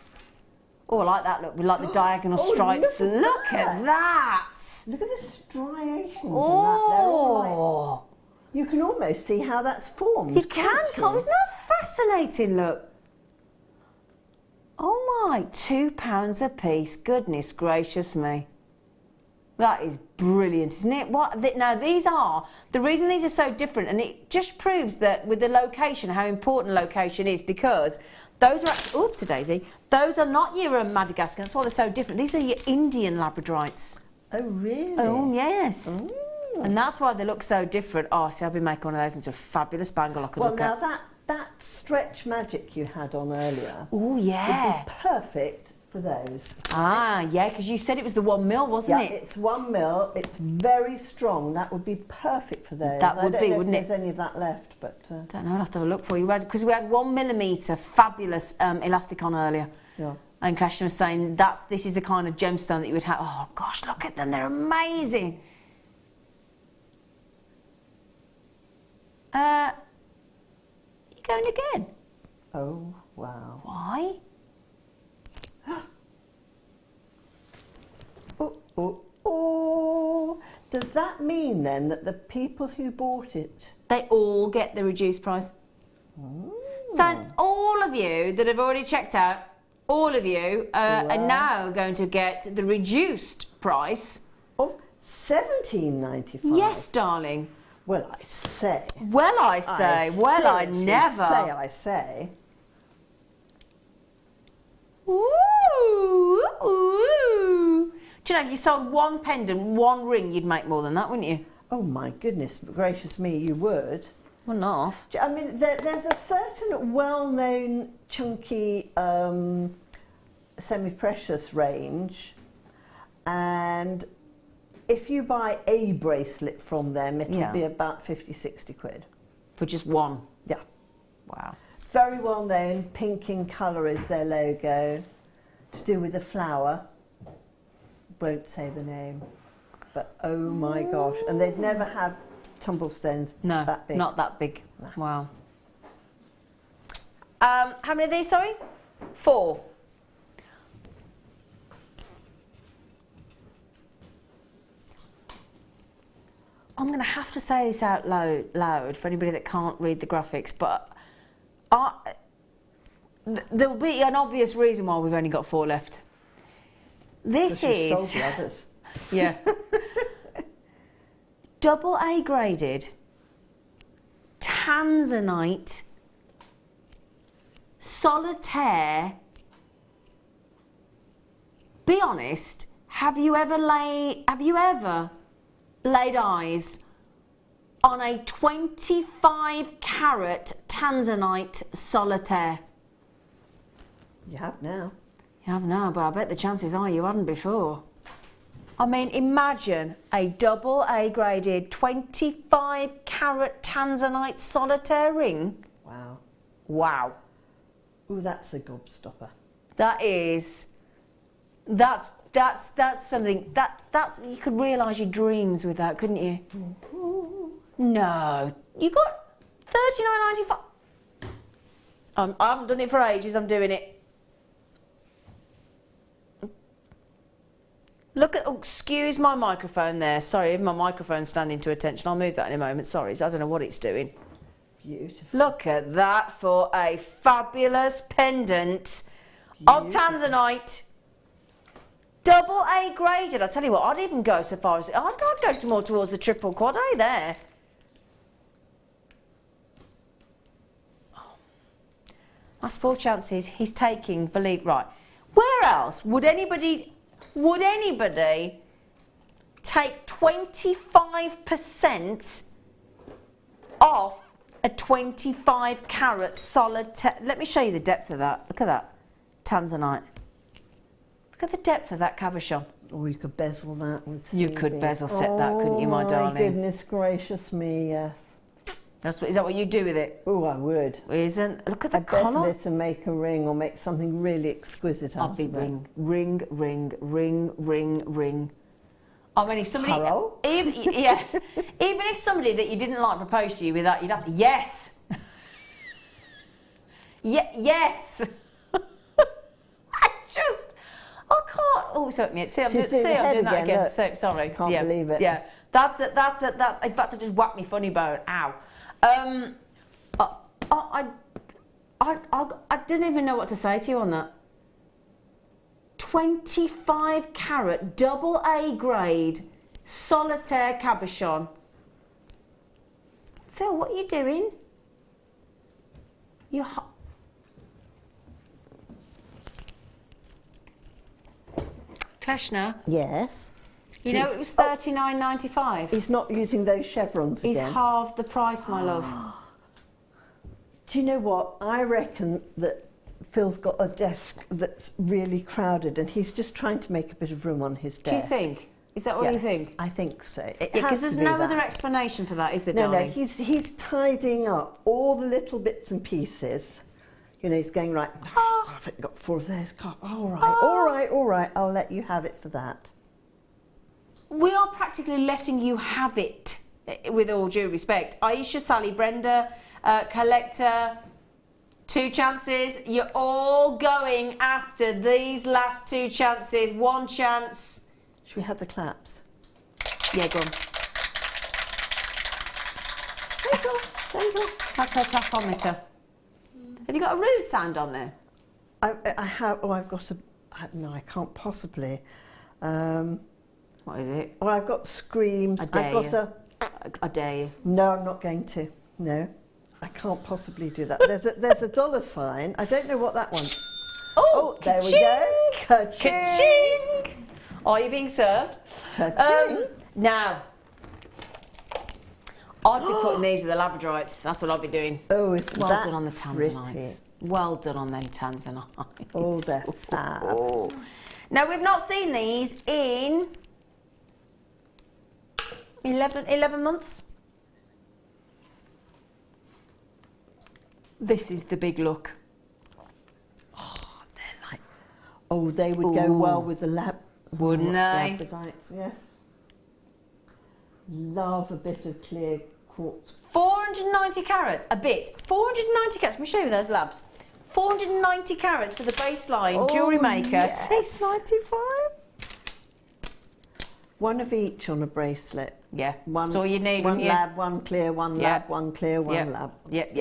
Oh, I like that look. We like the diagonal stripes. Look at that.
Look at the striations on that. They're all like, you can almost see how that's formed.
You can, can't you? Isn't that fascinating? Look. Oh my, £2 a piece. Goodness gracious me. That is brilliant, isn't it? Now, these are, the reason these are so different, and it just proves that with the location, how important location is, because those are, oops, daisy, those are not your Madagascar, that's why they're so different. These are your Indian Labradorites.
Oh, really?
Oh, yes.
Ooh.
And that's why they look so different. Oh, see, I'll be making one of those into a fabulous bangle I could look at.
Well, now that stretch magic you had on earlier.
Oh, yeah.
Would be perfect for those.
Ah, yeah, because you said it was the 1 mil, wasn't it?
Yeah, it's 1 mil. It's very strong. That would be perfect for those.
That would be, wouldn't it?
There's any of that left, but
don't know. I'll have to have a look for you because we had 1 millimetre fabulous elastic on earlier.
Yeah.
And Kleshna was saying this is the kind of gemstone that you would have. Oh gosh, look at them! They're amazing. You going again?
Oh wow!
Why?
Oh, does that mean then that the people who bought it,
they all get the reduced price?
Oh.
So all of you that have already checked out, all of you are now going to get the reduced price
of $17.95.
Yes, darling.
Well, I say.
Well, I say. Well, I never.
I say.
Ooh, ooh. Do you know, if you sold one pendant, one ring, you'd make more than that, wouldn't you?
Oh my goodness gracious me, you would.
Well, not half.
I mean, there's a certain well-known chunky semi-precious range, and if you buy a bracelet from them, it'll be about 50-60 quid.
For just one?
Yeah.
Wow.
Very well known, pink in colour is their logo, to do with a flower. Won't say the name, but oh my gosh. And they'd never have tumblestones that big.
Not that big.
No.
Wow. How many of these, sorry? 4. going to have to say this out loud for anybody that can't read the graphics, but there'll be an obvious reason why we've only got 4 left. This is...
sold the others.
Yeah. Double A graded Tanzanite solitaire. Be honest, have you ever laid eyes on a 25 carat Tanzanite solitaire?
You have now.
You have now, but I bet the chances are you hadn't before. I mean, imagine a double A graded 25 carat Tanzanite solitaire ring.
Wow.
Wow.
Ooh, that's a gobstopper.
That's something that's you could realise your dreams with that, couldn't you? No, you got $39.95. I haven't done it for ages. I'm doing it. Look at, excuse my microphone there. Sorry, if my microphone's standing to attention. I'll move that in a moment. Sorry, I don't know what it's doing.
Beautiful.
Look at that for a fabulous pendant of Tanzanite. Double A graded. I tell you what, I'd even go so far as I'd go more towards the triple quad A there. That's 4 chances he's taking. Believe right. Where else would anybody take 25% off a 25 carat solitaire? Let me show you the depth of that. Look at that Tanzanite. Look at the depth of that cabochon.
Or you could bezel that with
You could bezel set that, couldn't you, my darling?
Oh, goodness gracious me, yes.
Is that what you do with it?
Oh, I would.
Look at the
I'd bezel
colour.
it and make a ring or make something really exquisite out of it.
Ring. I mean, if somebody, even if somebody that you didn't like proposed to you with that, you'd have to, yes. Yes. I can't. Oh, sorry, see, I'm doing that again.
Look.
So, sorry.
Can't believe it.
Yeah, that's it. In fact, I just whacked me funny bone. Ow. I didn't even know what to say to you on that. 25 carat double A grade solitaire cabochon. Phil, what are you doing? Kleshna?
Yes.
You know it was $39.95.
He's not using those chevrons again.
He's halved the price, my love.
Do you know what? I reckon that Phil's got a desk that's really crowded and he's just trying to make a bit of room on his desk.
Do you think? Is that what you think?
I think so.
Because there's no other explanation for that, is there,
darling?
darling?
No, he's tidying up all the little bits and pieces. You know, he's going, right, I've got 4 of those. All right, I'll let you have it for that.
We are practically letting you have it, with all due respect. Aisha, Sally, Brenda, Collector, 2 chances. You're all going after these last 2 chances. 1 chance.
Should we have the claps?
Yeah, go on.
There you go.
That's her tachometer. Have you got a rude sound on there?
I have. Oh, I've got a. No, I can't possibly.
What is it?
Well, I've got screams.
I dare
I've got
I dare you.
No, I'm not going to. No, I can't possibly do that. There's a $sign. I don't know what that one. Oh, there we go.
Ka-ching! Are you being served? Now, I'd be putting these with the labradorites. That's what I'd be doing.
Oh, isn't
well
that
done on the Tanzanites.
pretty?
Well done on them Tanzanites.
Oh, they're fab.
Now, we've not seen these in 11 months. This is the big look.
Oh, they're like... Oh, they would go well with the
Wouldn't they?
Labradorites, yes. Love a bit of clear quartz.
490 carats, a bit. 490 carats. Let me show you those labs. 490 carats for the baseline Jewellery Maker.
Yes.
$6.95.
One of each on a bracelet.
Yeah.
One,
that's all you need.
One lab, one clear, one lab, one clear, one lab.
Yep.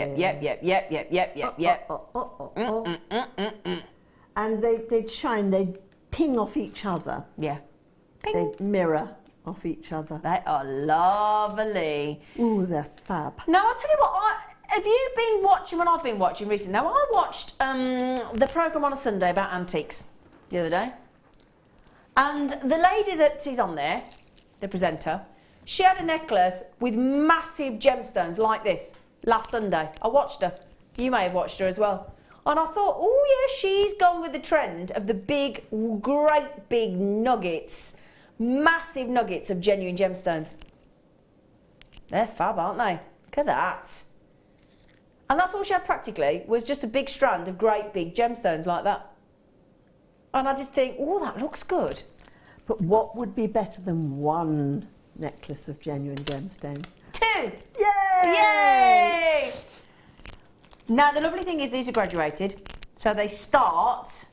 And they'd shine, they'd ping off each other.
Yeah. Ping.
They'd mirror off each other.
They are lovely.
Ooh, they're fab.
Now, I'll tell you what, have you been watching what I've been watching recently? Now, I watched the programme on a Sunday about antiques the other day. And the lady that is on there, the presenter, she had a necklace with massive gemstones like this last Sunday. I watched her. You may have watched her as well. And I thought, oh yeah, she's gone with the trend of the big, great big nuggets, massive nuggets of genuine gemstones. They're fab, aren't they? Look at that. And that's all she had practically, was just a big strand of great big gemstones like that. And I did think, oh, that looks good.
But what would be better than one necklace of genuine gemstones?
2!
Yay!
Yay! Now, the lovely thing is these are graduated. So they start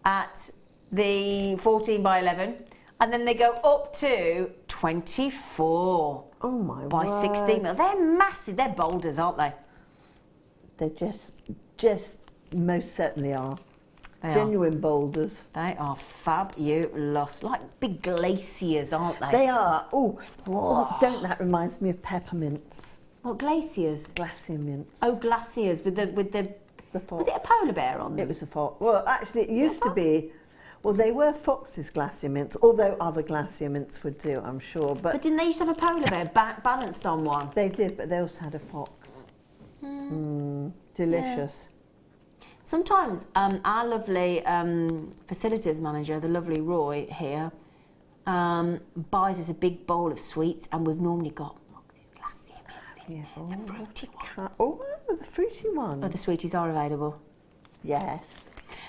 at the 14 by 11. And then they go up to 24.
Oh, my
by
word.
16 mil. They're massive. They're boulders, aren't they?
They just most certainly are.
They
Genuine boulders.
They are fabulous. Like big glaciers, aren't they?
They are. Oh, don't that reminds me of peppermints.
What, glaciers?
Glacier mints.
Oh, glaciers with the
fox.
Was it a polar bear on them?
It was a fox. Well, actually, it used to be. Well, they were foxes' glacier mints, although other glacier mints would do, I'm sure. But
didn't they used to have a polar bear balanced on one?
They did, but they also had a fox. Delicious.
Yeah. Sometimes our lovely facilities manager, the lovely Roy here, buys us a big bowl of sweets, and we've normally got these glacier mints.
Yeah.
The fruity ones.
Oh, the fruity ones.
Oh, the sweeties are available.
Yes.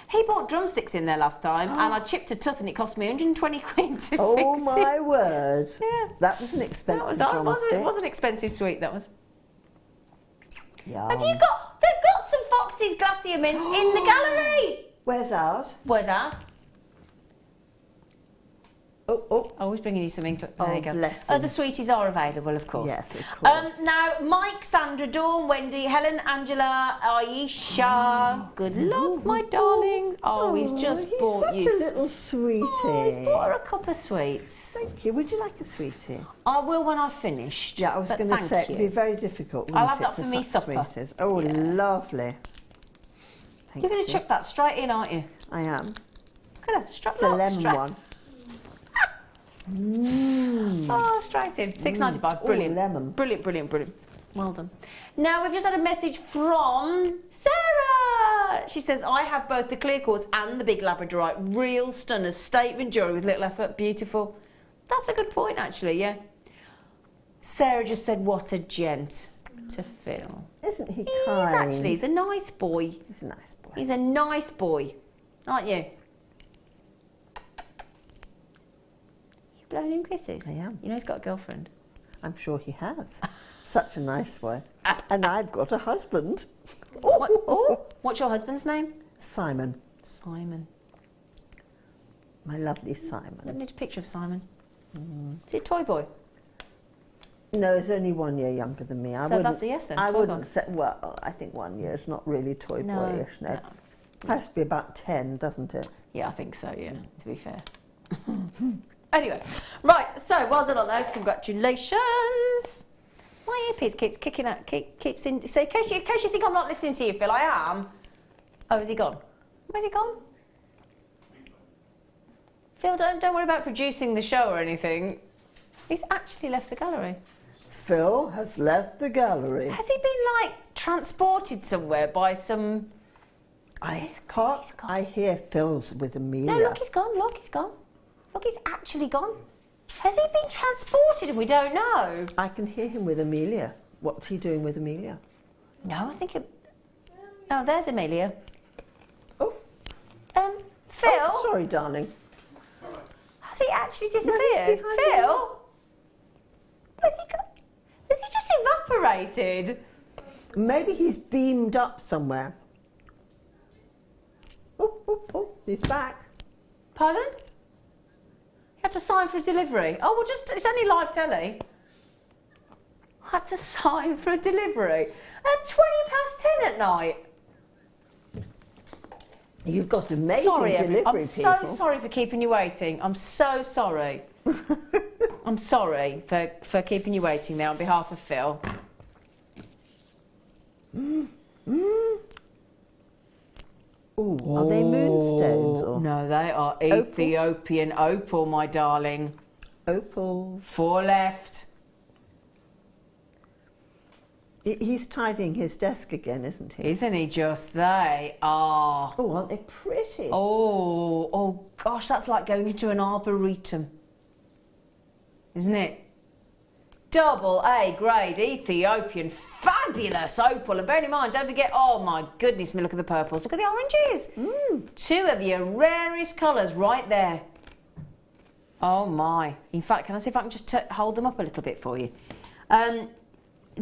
He bought drumsticks in there last time, and I chipped a tooth, and it cost me 120 quid to fix it.
Oh my word!
Yeah,
that was an expensive drumstick.
It was an expensive sweet. That was.
Yum.
Have you got? They've got some Fox's glacier mints in the gallery.
Where's ours?
Where's ours?
Oh!
Always bringing you some ink. There you go.
Bless him.
The sweeties are available, of course.
Yes, of course.
Now, Mike, Sandra, Dawn, Wendy, Helen, Angela, Aisha. Good luck, my darlings. Oh, he's just bought you.
Such a little sweetie.
Oh, he's bought her a cup of sweets.
Thank you. Would you like a sweetie?
I will when I've finished.
Yeah, I was going to say it'd be very difficult.
I'll have that for me supper.
Sweeties. Oh, yeah. Lovely.
You're going to chuck that straight in, aren't you?
I am.
Look at her. Strap
it's a lemon one.
Oh, straight in. $6.95. Brilliant.
Ooh, lemon.
Brilliant, brilliant, brilliant. Well done. Now, we've just had a message from Sarah. She says, I have both the clear quartz and the big labradorite. Real stunners. Statement jewellery with little effort. Beautiful. That's a good point, actually, yeah. Sarah just said, what a gent to Phil.
Isn't he kind?
He's a nice boy.
He's a nice boy.
He's a nice boy. Aren't you? Blowing him kisses?
I am.
You know he's got a girlfriend.
I'm sure he has. Such a nice one. And I've got a husband.
What's your husband's name?
Simon.
Simon.
My lovely Simon.
I need a picture of Simon. Is he a toy boy?
No, he's only 1 year younger than me.
So that's a yes then?
I
toy
wouldn't
boy.
say, well, I think 1 year is not really toy boyish, no. It has to be about 10, doesn't it?
Yeah, I think so, yeah, to be fair. Anyway, right, so well done on those, congratulations. My earpiece keeps kicking out, keeps in, so in case you think I'm not listening to you, Phil, I am. Oh, is he gone? Where's he gone? Phil, don't worry about producing the show or anything. He's actually left the gallery.
Phil has left the gallery.
Has he been, like, transported somewhere by some...
I hear Phil's with Amelia.
No, look, he's gone, look, he's gone. Look, he's actually gone. Has he been transported and we don't know?
I can hear him with Amelia. What's he doing with Amelia?
No, I think it... Oh, there's Amelia.
Oh.
Phil?
Oh, sorry, darling.
Has he actually disappeared? Phil? Where's he gone? Has he just evaporated?
Maybe he's beamed up somewhere. Oh, he's back.
Pardon? Had to sign for a delivery. Oh, well, just, it's only live telly. Had to sign for a delivery at 10:20 at night.
You've got amazing
sorry,
delivery
I'm
people.
so sorry for keeping you waiting. I'm so sorry. I'm sorry for keeping you waiting there on behalf of Phil.
Ooh, are they moonstones? Or?
No, they are Ethiopian opal, my darling.
Opal.
4 left.
He's tidying his desk again, isn't he?
Isn't he just? They are.
Oh, aren't they pretty?
Oh gosh, that's like going into an arboretum. Isn't it? Double A grade Ethiopian, fabulous opal. And bear in mind, don't forget, oh my goodness me, look at the purples, look at the oranges. 2 of your rarest colours right there. Oh my. In fact, can I see if I can just hold them up a little bit for you?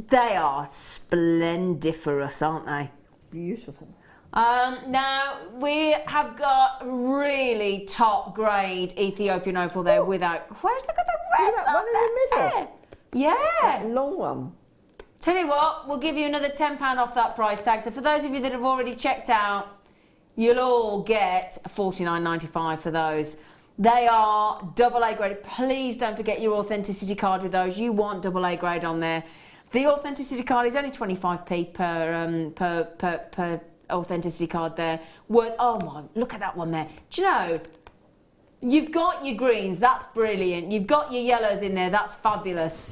They are splendiferous, aren't they?
Beautiful.
Now, we have got really top grade Ethiopian opal there without... Where's, look at the reds
that one in the middle.
Yeah.
That long one.
Tell you what, we'll give you another £10 off that price tag. So for those of you that have already checked out, you'll all get $49.95 for those. They are AA grade. Please don't forget your authenticity card with those. You want AA grade on there. The authenticity card is only 25p per authenticity card there. Worth, oh my, look at that one there. Do you know, you've got your greens, that's brilliant. You've got your yellows in there, that's fabulous.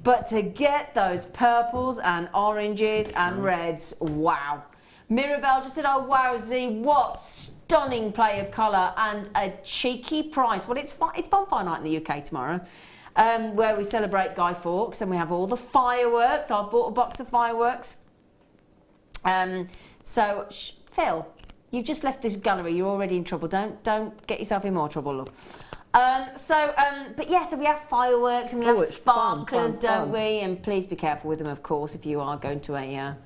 But to get those purples and oranges and reds, wow. Mirabelle just said, oh wow, Z, what stunning play of colour and a cheeky price. Well, it's bonfire night in the UK tomorrow. Where we celebrate Guy Fawkes and we have all the fireworks. I bought a box of fireworks. So, Phil, you've just left this gallery. You're already in trouble. Don't get yourself in more trouble, love. But yeah, so we have fireworks and we have sparklers, don't we? And please be careful with them, of course, if you are going to an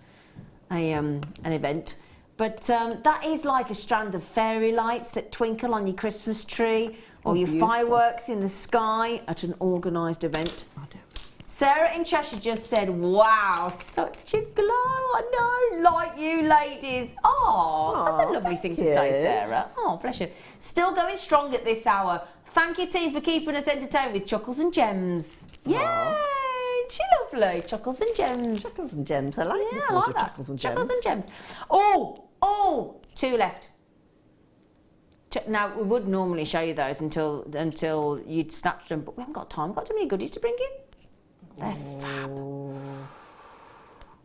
event. But that is like a strand of fairy lights that twinkle on your Christmas tree. Or your fireworks in the sky at an organised event. Sarah in Cheshire just said, wow, such a glow, I know, like you ladies. Oh, that's a lovely thing to say, Sarah. Oh, bless you. Still going strong at this hour. Thank you, team, for keeping us entertained with Chuckles and Gems. Yay, she lovely. Chuckles and Gems.
Chuckles and Gems, I like
I like that.
Chuckles and Gems.
Chuckles and Gems. Oh, 2 left. Now, we would normally show you those until you'd snatched them, but we haven't got time. We've got too many goodies to bring in. They're fab. Oh,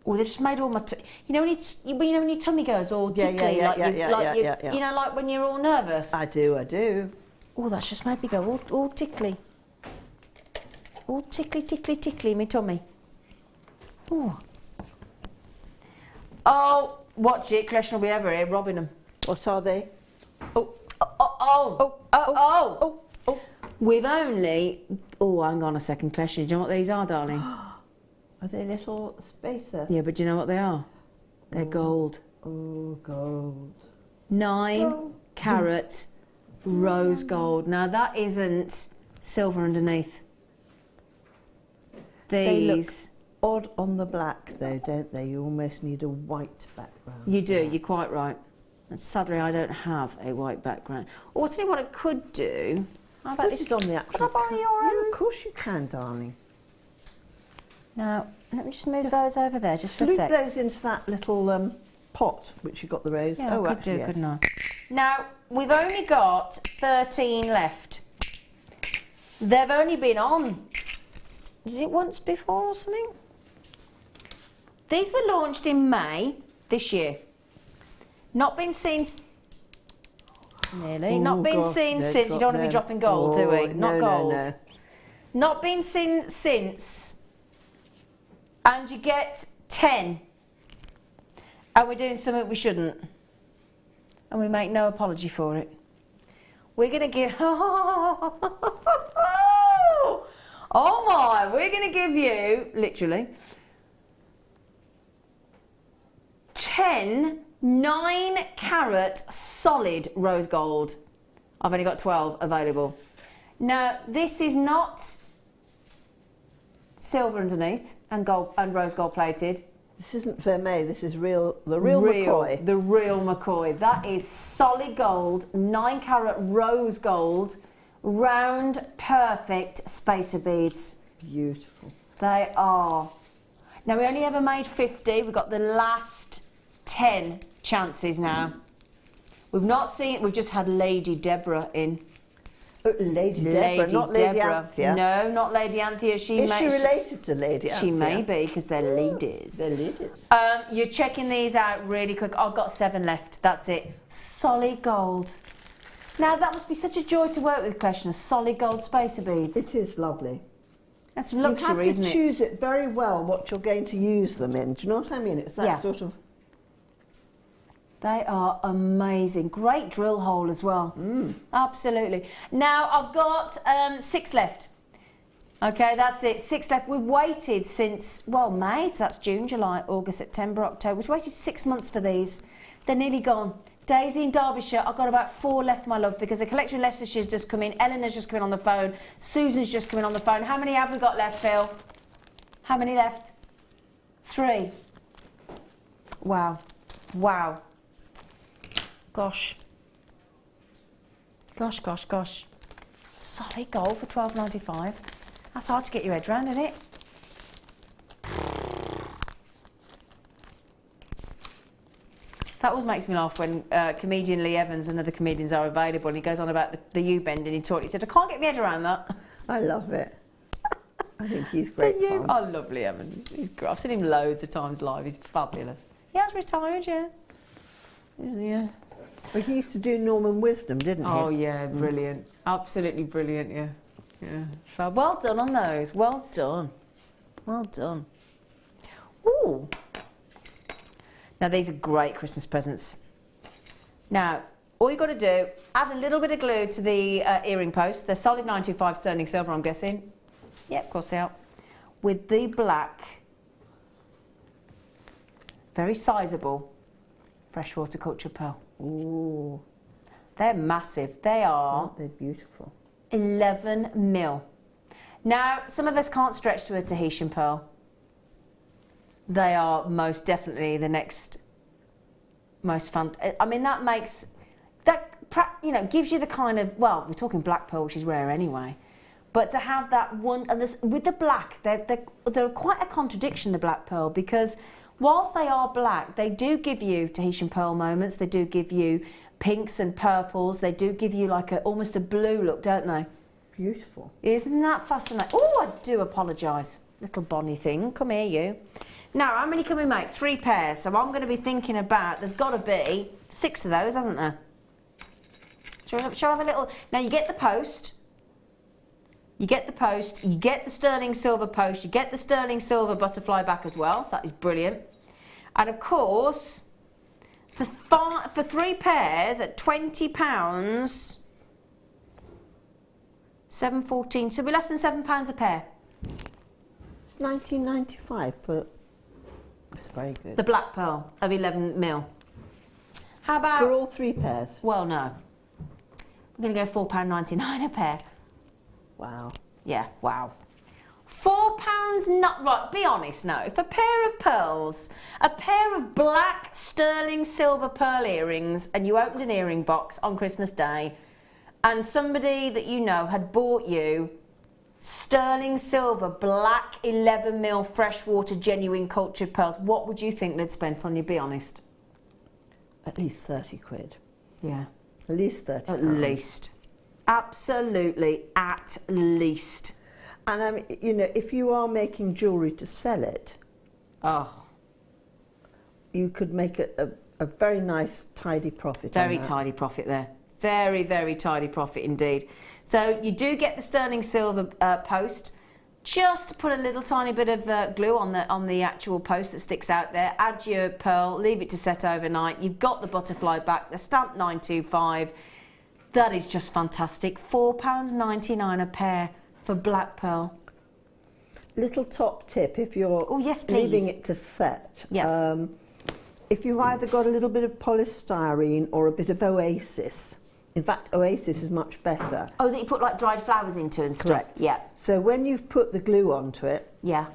they've just made all my... you know when your tummy goes all tickly? You know, like when you're all nervous?
I do.
Oh, that's just made me go all tickly. All tickly, my tummy. Oh, watch it. Kleshna will be over here robbing them.
What are they?
We've only... Oh, hang on a second, Kleshna. Do you know what these are, darling?
Are they little spacer?
Yeah, but do you know what they are? They're gold.
Oh, gold.
9 carat rose gold. Now, that isn't silver underneath. These...
They look odd on the black, though, don't they? You almost need a white background.
You do, you're quite right. And sadly, I don't have a white background. Or I'll tell you what I could do. How about this?
On the actual...
Could I borrow your...
Yeah, of course you can, darling.
Now, let me just move those over there just for a sec.
Slip those into that little pot, which you got the rose.
Yeah, I could do, couldn't I? Now, we've only got 13 left. They've only been on... Is it once before or something? These were launched in May this year. Not been seen... Nearly. Not been seen since. You don't want to be dropping gold, do we? Not gold. No. Not been seen since. And you get 10. And we're doing something we shouldn't. And we make no apology for it. We're going to give... Oh my, we're going to give you, literally, 10 9 carat solid rose gold. I've only got 12 available. Now, this is not silver underneath and gold and rose gold plated.
This isn't vermeil, this is the real McCoy.
The real McCoy. That is solid gold, 9 carat rose gold, round, perfect spacer beads.
Beautiful.
They are. Now, we only ever made 50. We've got the last 10 chances now. We've not seen, we've just had Lady Deborah in.
Lady Deborah, not Lady Anthea.
No, not Lady Anthea.
Is she related to Lady Anthea?
She may be, because they're ladies.
They're ladies.
You're checking these out really quick. I've got 7 left. That's it. Solid gold. Now, that must be such a joy to work with, Kleshna. Solid gold spacer beads.
It is lovely.
That's luxury, isn't it?
You have to choose it very well what you're going to use them in. Do you know what I mean? It's that sort of...
They are amazing. Great drill hole as well. Absolutely. Now, I've got 6 left. Okay, that's it. 6 left. We've waited since, well, May, so that's June, July, August, September, October. We've waited 6 months for these. They're nearly gone. Daisy in Derbyshire, I've got about 4 left, my love, because the collection in Leicestershire's just come in. Eleanor's just come in on the phone. Susan's just come in on the phone. How many have we got left, Phil? How many left? 3. Wow. Wow. Gosh. Gosh, gosh, gosh. Solid gold for £12.95. That's hard to get your head around, isn't it? That always makes me laugh when comedian Lee Evans and other comedians are available and he goes on about the U-bend and he said, I can't get my head around that.
I love it. I think he's great fun.
I love Lee Evans. He's great. I've seen him loads of times live. He's fabulous. He has retired, yeah. Yeah.
Well, he used to do Norman Wisdom, didn't he?
Oh, yeah, brilliant. Absolutely brilliant, yeah. Yeah. Well done on those. Well done. Well done. Ooh. Now, these are great Christmas presents. Now, all you've got to do, add a little bit of glue to the earring post. They're solid 925 sterling silver, I'm guessing. Yeah, of course they are. With the black, very sizable, freshwater cultured pearl. Ooh. They're massive. They are...
Aren't they beautiful?
11 mil. Now, some of us can't stretch to a Tahitian pearl. They are most definitely the next most fun. I mean, that makes... That, you know, gives you the kind of... Well, we're talking black pearl, which is rare anyway. But to have that one... And this, with the black, they're quite a contradiction, the black pearl, because... Whilst they are black, they do give you Tahitian pearl moments. They do give you pinks and purples. They do give you like almost a blue look, don't they?
Beautiful.
Isn't that fascinating? Oh, I do apologise. Little Bonnie thing. Come here, you. Now, how many can we make? 3 pairs. So I'm going to be thinking about, there's got to be 6 of those, hasn't there? Shall I have a little... Now, you get the post. You get the post, you get the sterling silver post, you get the sterling silver butterfly back as well, so that is brilliant. And of course, for 3 pairs at £20, £7.14, so we're less than £7 a pair.
It's $19.95 for... That's very good.
The black pearl of 11 mil. How about...
For all 3 pairs?
Well, no. We're going to go £4.99 a pair.
Wow.
Yeah, wow. £4 not right, be honest now. If a pair of pearls, a pair of black sterling silver pearl earrings, and you opened an earring box on Christmas Day, and somebody that you know had bought you sterling silver black 11 mil freshwater genuine cultured pearls, what would you think they'd spent on you, be honest?
At least 30 quid.
Yeah.
At least 30
At least. Absolutely, at least.
And you know, if you are making jewellery to sell it, you could make a very nice, tidy profit.
Very tidy profit there. Very, very tidy profit indeed. So you do get the sterling silver post. Just put a little tiny bit of glue on the actual post that sticks out there. Add your pearl, leave it to set overnight. You've got the butterfly back. They're stamped 925. That is just fantastic. £4.99 a pair for black pearl.
Little top tip, if you're leaving it to set.
Yes.
If you've either got a little bit of polystyrene or a bit of Oasis In fact, Oasis is much better.
Oh, that you put like dried flowers into and stuff.
Correct.
Yeah.
So when you've put the glue onto it,
yeah,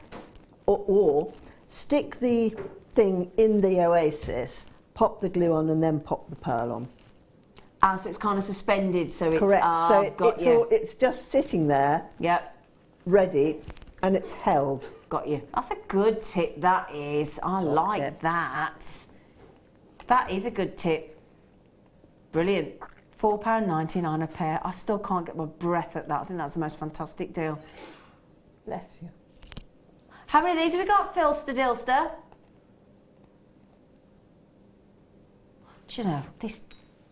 or stick the thing in the Oasis, pop the glue on, and then pop the pearl on.
Ah, so it's kind of suspended, so it's...
Correct. So
it's
just sitting there, ready, and it's held.
Got you. That's a good tip, that is. I like that. That is a good tip. Brilliant. £4.99 a pair. I still can't get my breath at that. I think that's the most fantastic deal.
Bless you.
How many of these have we got, Philster Dilster? Do you know, this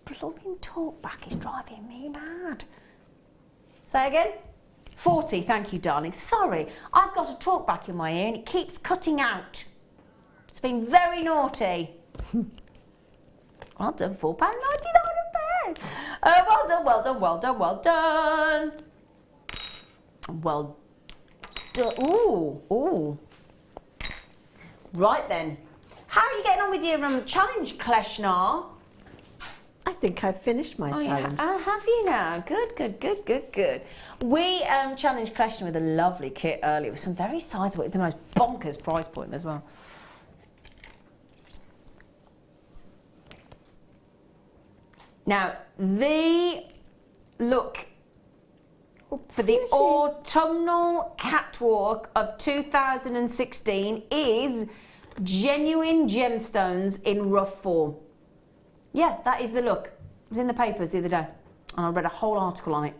blooming talkback is driving me mad. Say again? 40, thank you, darling. Sorry, I've got a talkback in my ear and it keeps cutting out. It's been very naughty. Well done, £4.99 a pair. Well done, well done, well done, well done. Well done. Ooh, ooh. Right then. How are you getting on with your challenge, Kleshna?
I think I've finished my challenge.
Yeah. Have you now? Good, good, good, good, good. We challenged Kleshna with a lovely kit earlier with some very sizable, the most bonkers price point as well. Now, the look for the autumnal catwalk of 2016 is genuine gemstones in rough form. Yeah, that is the look. It was in the papers the other day, and I read a whole article on it.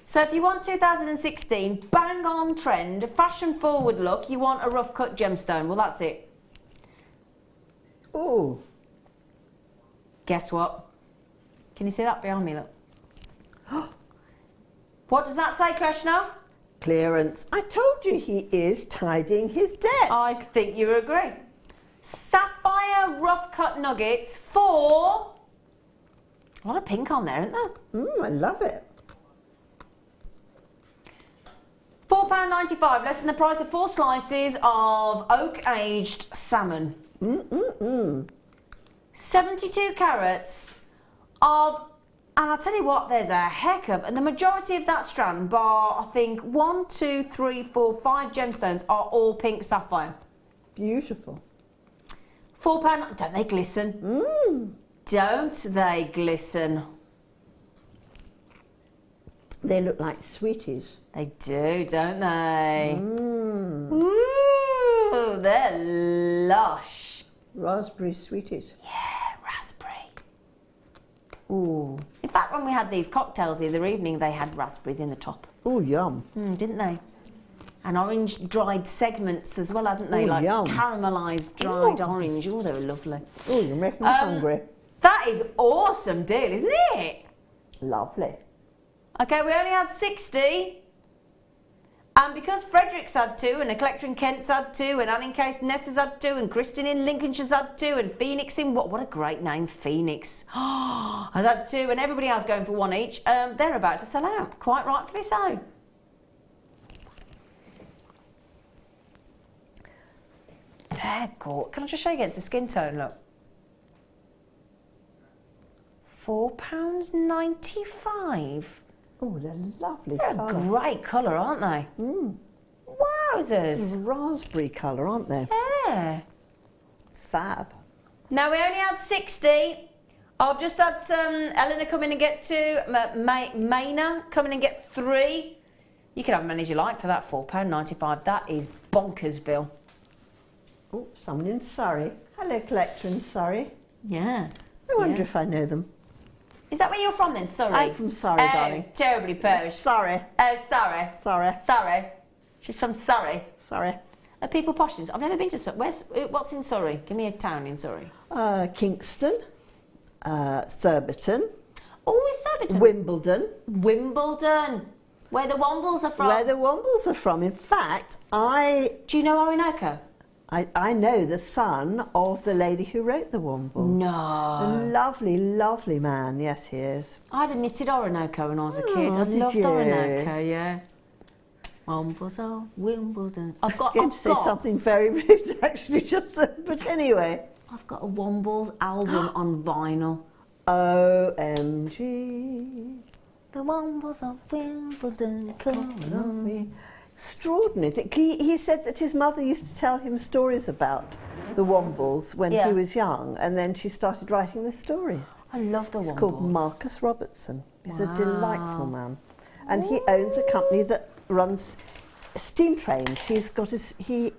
So if you want 2016, bang on trend, fashion forward look, you want a rough cut gemstone, well that's it.
Ooh.
Guess what? Can you see that behind me, look? What does that say, Kleshna?
Clearance. I told you he is tidying his desk.
I think you agree. Sapphire rough cut nuggets for... A lot of pink on there, isn't there?
I love it.
£4.95, less than the price of 4 slices of oak-aged salmon. 72 carats of... And I'll tell you what, there's a heck of... And the majority of that strand, bar, I think, 1, 2, 3, 4, 5 gemstones are all pink sapphire.
Beautiful.
£4. Don't they glisten? Don't they glisten?
They look like sweeties.
They do, don't they? Ooh, they're lush.
Raspberry sweeties.
Yeah, raspberry. Ooh. In fact, when we had these cocktails the other evening, they had raspberries in the top.
Oh, yum.
Didn't they? And orange dried segments as well, haven't they?
Ooh,
like
yum.
caramelised dried orange. Oh, they were lovely.
Oh, you're making me hungry.
That is awesome deal, isn't it?
Lovely.
Okay, we only had 60. And because Frederick's had 2, and a collector in Kent's had 2, and Anne in Caithness has had 2, and Kristin in Lincolnshire's had 2, and Phoenix in... What a great name, Phoenix. Has had 2, and everybody else going for 1 each. They're about to sell out, quite rightfully so. They're gorgeous. Can I just show you against the skin tone, look? £4.95.
Oh, they're lovely
They're
colour.
a great colour, aren't they? Wowzers.
It's a raspberry colour, aren't they?
Yeah.
Fab.
Now, we only had 60. I've just had Eleanor come in and get 2. Mayna come in and get 3. You can have as many as you like for that £4.95. That is bonkersville.
Oh, someone in Surrey. Hello, collector in Surrey.
Yeah.
I wonder if I know them.
Is that where you're from then, Surrey?
I'm from Surrey, darling.
Terribly posh.
Surrey.
Oh, Surrey.
Surrey.
Surrey. She's from Surrey.
Surrey.
Are people posh? I've never been to Surrey. What's in Surrey? Give me a town in Surrey.
Kingston. Surbiton.
Oh, it's Surbiton.
Wimbledon.
Wimbledon. Where the Wombles are from.
Where the Wombles are from. In fact,
Do you know Orinoco?
I know the son of the lady who wrote the Wombles.
No.
A lovely, lovely man. Yes, he is.
I had a knitted Orinoco when I was a kid. I loved Orinoco, yeah. Wombles of Wimbledon.
I was going to say something very rude, actually, just then. But anyway.
I've got a Wombles album on vinyl.
OMG.
The Wombles of Wimbledon coming on me.
Extraordinary. He said that his mother used to tell him stories about the Wombles when he was young, and then she started writing the stories.
I love the Wombles.
It's called Marcus Robertson. He's a delightful man. And he owns a company that runs steam trains. He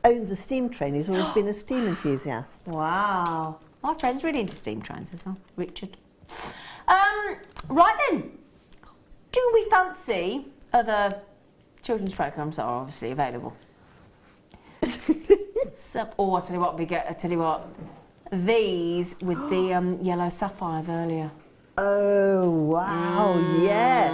owns a steam train. He's always been a steam enthusiast.
Wow. My friend's really into steam trains as well, Richard. Right then, do we fancy other children's programmes that are obviously available? I tell you what, these with the yellow sapphires earlier.
Oh, wow, yes.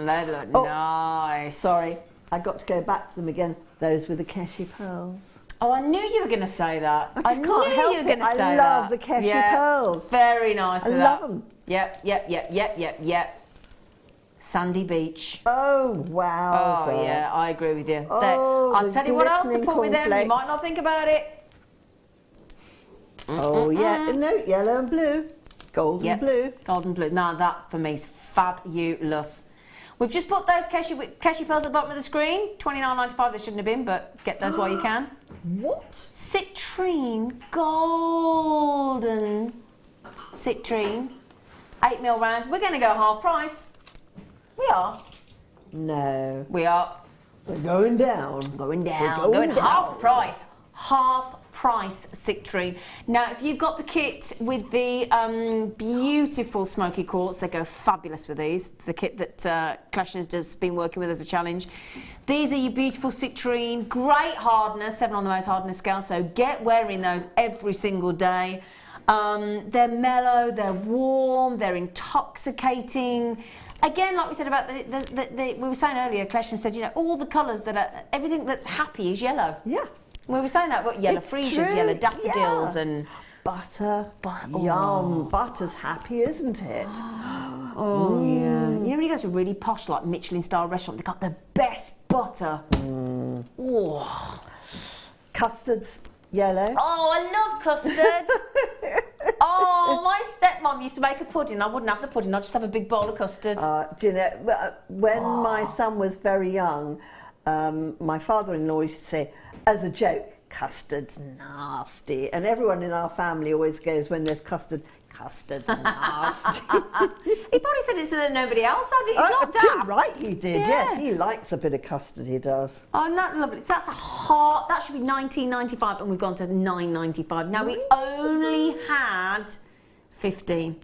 They look nice.
Sorry, I got to go back to them again. Those with the Keshi pearls.
Oh, I knew you were going to say that.
I knew you were going to say that. I love the Keshi pearls.
Very nice.
I love them.
Yep. Sandy Beach.
Oh, wow.
Oh, yeah, I agree with you.
Oh,
I'll tell you what else to put with them. You might not think about it.
Oh, yeah. No, yellow and blue. Golden blue.
Golden blue. Now, that for me is fabulous. We've just put those Keshi pearls at the bottom of the screen. $29.95 they shouldn't have been, but get those while you can.
What?
Citrine. Golden citrine. 8mm rounds. We're going to go half price. We are.
No.
We are.
We're going down.
Going half price. Half price citrine. Now, if you've got the kit with the beautiful smoky quartz, they go fabulous with these. The kit that Kleshna's just been working with as a challenge. These are your beautiful citrine, great hardness, 7 on the most hardness scale. So get wearing those every single day. They're mellow, they're warm, they're intoxicating. Again, like we said about we were saying earlier, Kleshna said, you know, all the colours that are, everything that's happy is yellow.
Yeah.
We were saying that, what, yellow freesias, yellow daffodils and...
Butter. Yum. Butter's happy, isn't it?
Oh, yeah. You know when you go to a really posh, like Michelin-style restaurant, they've got the best butter. Oh.
Custard's yellow.
Oh, I love custard. Oh, my stepmom used to make a pudding. I wouldn't have the pudding, I'd just have a big bowl of custard.
Do you know, when my son was very young, my father-in-law used to say, as a joke, custard's nasty. And everyone in our family always goes, when there's custard's nasty.
He probably said it so that nobody else had it. It's not daft.
Right, he did, yes. He likes a bit of custard, he does.
Oh, not lovely. So that's that should be $19.95 and we've gone to $9.95. Now, we only had 15.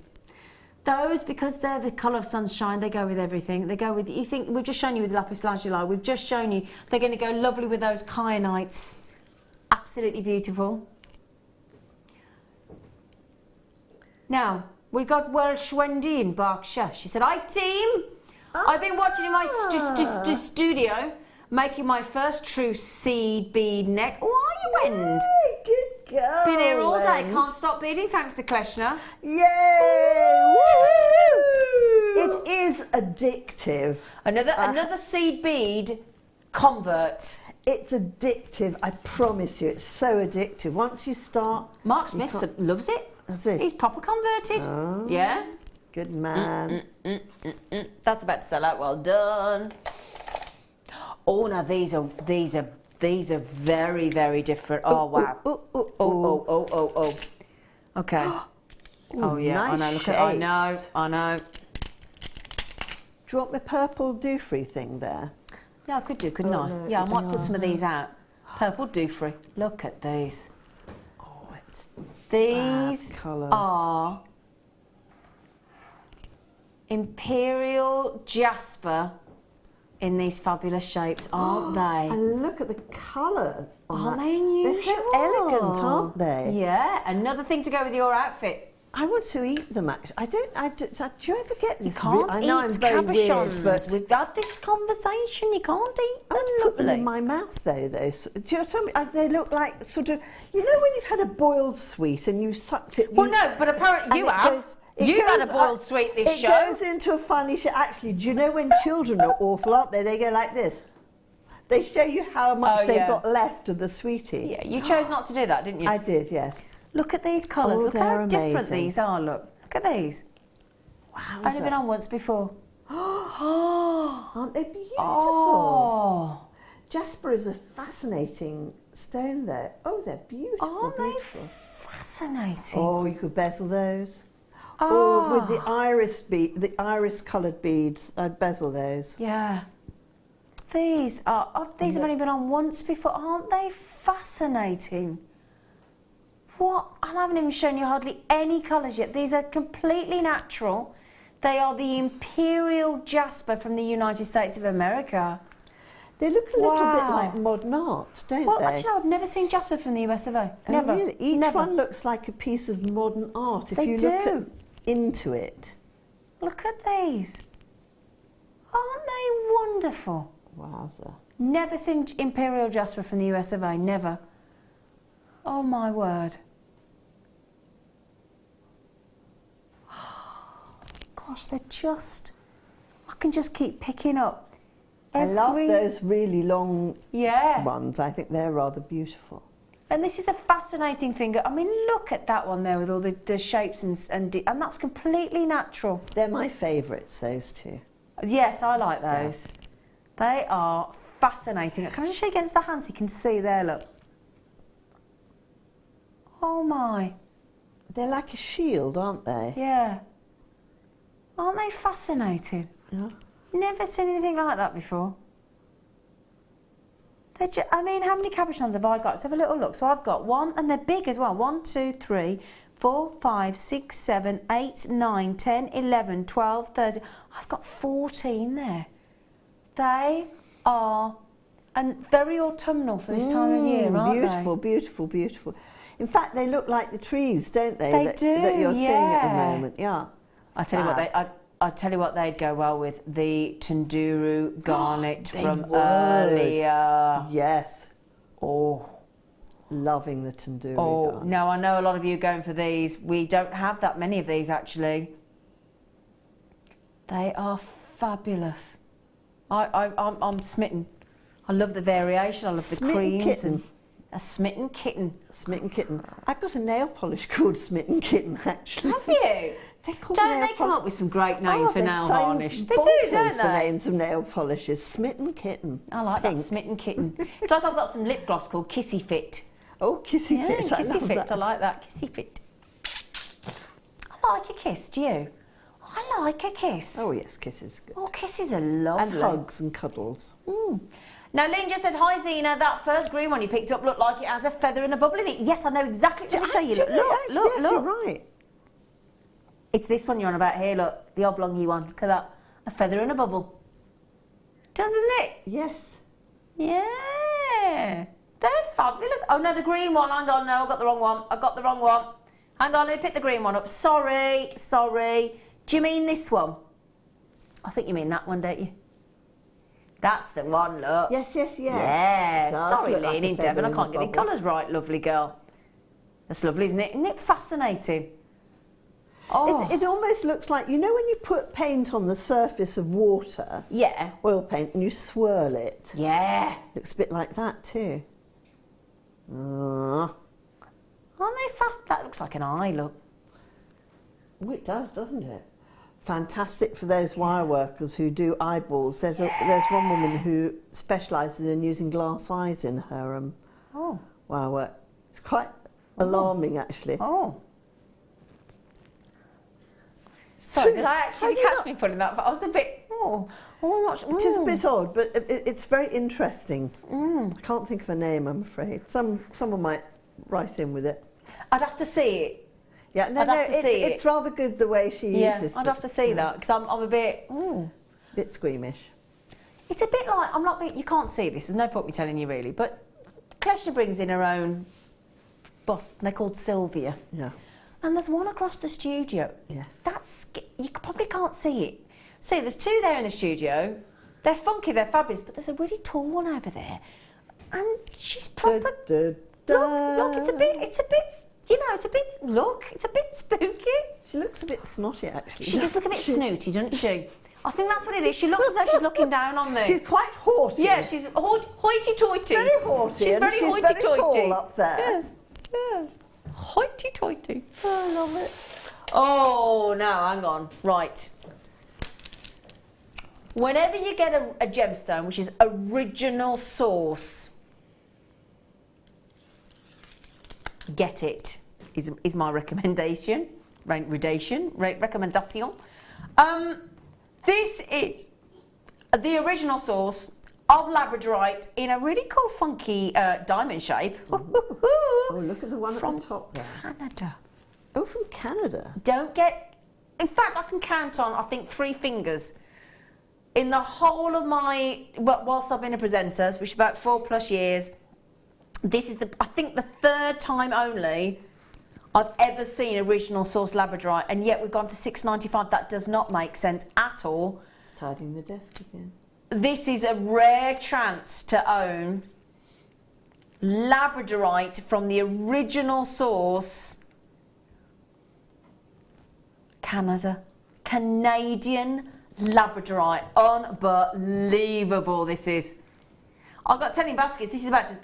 Those, because they're the colour of sunshine, they go with everything. They go with, you think, we've just shown you with lapis lazuli, we've just shown you they're going to go lovely with those kyanites. Absolutely beautiful. Now, we got Welsh Wendy in Berkshire. She said, hi team, I've been watching in my studio, making my first true seed bead neck. Oh, are you, Wend?
Good girl.
Been here all day, can't stop beading, thanks to Kleshna.
Yay! It is addictive.
Another seed bead convert.
It's addictive, I promise you, it's so addictive. Once you start...
Mark Smith loves it. He's proper converted.
Oh,
yeah.
Good man.
That's about to sell out. Well done. Oh, now these are very, very different. Oh, wow. Oh. Okay. Oh yeah.
Nice
I know. Look at. I know.
Do you want my purple doofree thing there?
Yeah, I could do, couldn't I? No, yeah, I might put some of these out. Purple doofree. Look at these. These are Imperial Jasper in these fabulous shapes, aren't they?
And look at the colour.
Aren't they unusual?
They're so elegant, aren't they?
Yeah, another thing to go with your outfit.
I want to eat them, actually. Do you ever get this?
You can't
I know
eat
I'm very
cabochons.
weird, but
we've had this conversation. You can't eat them.
I put them in my mouth, though. So, do you know something? They look like sort of... You know when you've had a boiled sweet and you sucked it...
Well, no, but apparently you have. You've had a boiled sweet this show.
It goes into a funny shape. Actually, do you know when children are awful, aren't they? They go like this. They show you how much they've got left of the sweetie.
Yeah, you chose not to do that, didn't you?
I did, yes.
Look at these colours. Look how different these are, look. Look at these.
Wow.
Only been on once before.
Aren't they beautiful?
Oh.
Jasper is a fascinating stone there. Oh, they're beautiful.
Aren't
beautiful.
they fascinating?
Oh, you could bezel those.
Oh.
Or with the iris coloured beads, I'd bezel those.
Yeah. These have only been on once before. Aren't they fascinating? What? I haven't even shown you hardly any colours yet. These are completely natural. They are the Imperial Jasper from the United States of America.
They look a little bit like modern art, don't they?
Actually, I've never seen Jasper from the US of A.
Oh,
Never.
Really? Each one looks like a piece of modern art if you look into it.
Look at these. Aren't they wonderful?
Wowza.
Never seen Imperial Jasper from the US of A. Never. Oh my word. Gosh, they're just... I can just keep picking up.
I love those really long ones. I think they're rather beautiful.
And this is the fascinating thing. I mean, look at that one there with all the shapes and that's completely natural.
They're my favourites, those two.
Yes, I like those. Yeah. They are fascinating. Can I just show you against the hand so you can see there, look. Oh my.
They're like a shield, aren't they?
Yeah. Aren't they fascinating?
Yeah.
Never seen anything like that before. I mean, how many cabochons have I got? Let's have a little look. So I've got one, and they're big as well. 1, 2, 3, 4, 5, 6, 7, 8, 9, 10, 11, 12, 13. I've got 14 there. They are very autumnal for this time of year, aren't
beautiful,
they?
Beautiful, beautiful. In fact, they look like the trees, don't they?
They do,
that you're seeing at the moment. Yeah.
I tell you what, I'll tell you what they'd go well with, the Tunduru garnet from earlier.
Yes. Oh, loving the Tunduru garnet.
No, I know a lot of you are going for these. We don't have that many of these, actually. They are fabulous. I'm smitten. I love the variation. I love the creams.
Kitten.
A smitten kitten.
Smitten kitten. I've got a nail polish called Smitten Kitten, actually.
Have you? Don't they come up with some great names for nail varnish? They do, don't they?
The names of nail polishes. Smitten Kitten.
I like that, Smitten Kitten. It's like I've got some lip gloss called Kissy Fit.
Oh, Kissy Fit.
Kissy Fit. I like that. Kissy Fit. I like a kiss, do you? I like a kiss.
Oh, yes, kisses. Good.
Oh, kisses are lovely.
And hugs and cuddles.
Now, Lynn just said, hi, Zena, that first green one you picked up looked like it has a feather and a bubble in it. Yes, I know exactly. Let me show you. Look, look.
You're right.
It's this one you're on about here, look. The oblongy one. Look at that. A feather and a bubble. Doesn't it?
Yes.
Yeah. They're fabulous. Oh, no, the green one. Hang on, no, I got the wrong one. I got the wrong one. Hang on, let me pick the green one up. Sorry. Do you mean this one? I think you mean that one, don't you? That's the one, look.
Yes.
Yeah. Sorry, Leaning Devon, I can't get the colours right, lovely girl. That's lovely, isn't it? Isn't it fascinating? Oh.
It almost looks like, you know when you put paint on the surface of water?
Yeah.
Oil paint, and you swirl it?
Yeah.
Looks a bit like that too.
Aren't they fast? That looks like an eye, look.
Oh, it does, doesn't it? Fantastic for those wire workers who do eyeballs. There's one woman who specialises in using glass eyes in her wire work. It's quite alarming, actually.
Oh. Sorry, did I actually catch me putting that? I was a bit.
It is a bit odd, but it's very interesting. I can't think of a name, I'm afraid. Someone might write in with it.
I'd have to see it.
Yeah, it's rather good the way she uses it.
I'd have to see that because I'm a bit.
Bit squeamish.
It's a bit like I'm not being. You can't see this. There's no point me telling you really, but Kleshna brings in her own bust. And they're called Sylvia.
Yeah.
And there's one across the studio.
Yes.
You probably can't see it. See, there's two there in the studio. They're funky, they're fabulous, but there's a really tall one over there. And she's proper... Look, it's a bit, you know, it's a bit spooky.
She looks a bit snotty, actually.
She does look a bit snooty, doesn't she? I think that's what it is. She looks as though she's looking down on me.
She's quite haughty.
Yeah, she's hoity-toity.
Very haughty.
She's very hoity-toity.
Tall up there.
Yes. Hoity-toity.
I love it.
Oh, no, hang on. Right. Whenever you get a gemstone, which is original source, get it, is my recommendation. Recommendation. This is the original source of labradorite in a really cool, funky diamond shape.
Oh, look at the one
from
at the top there.
Canada.
Oh, from Canada.
Don't get... In fact, I can count on, I think, 3 fingers in the whole of my... Whilst I've been a presenter, which is about 4+ years, this is, I think, the 3rd time only I've ever seen original source labradorite, and yet we've gone to $6.95. That does not make sense at all.
It's tidying the desk again.
This is a rare chance to own labradorite from the original source. Canada. Canadian labradorite. Unbelievable this is. I've got 10 baskets. This is about to...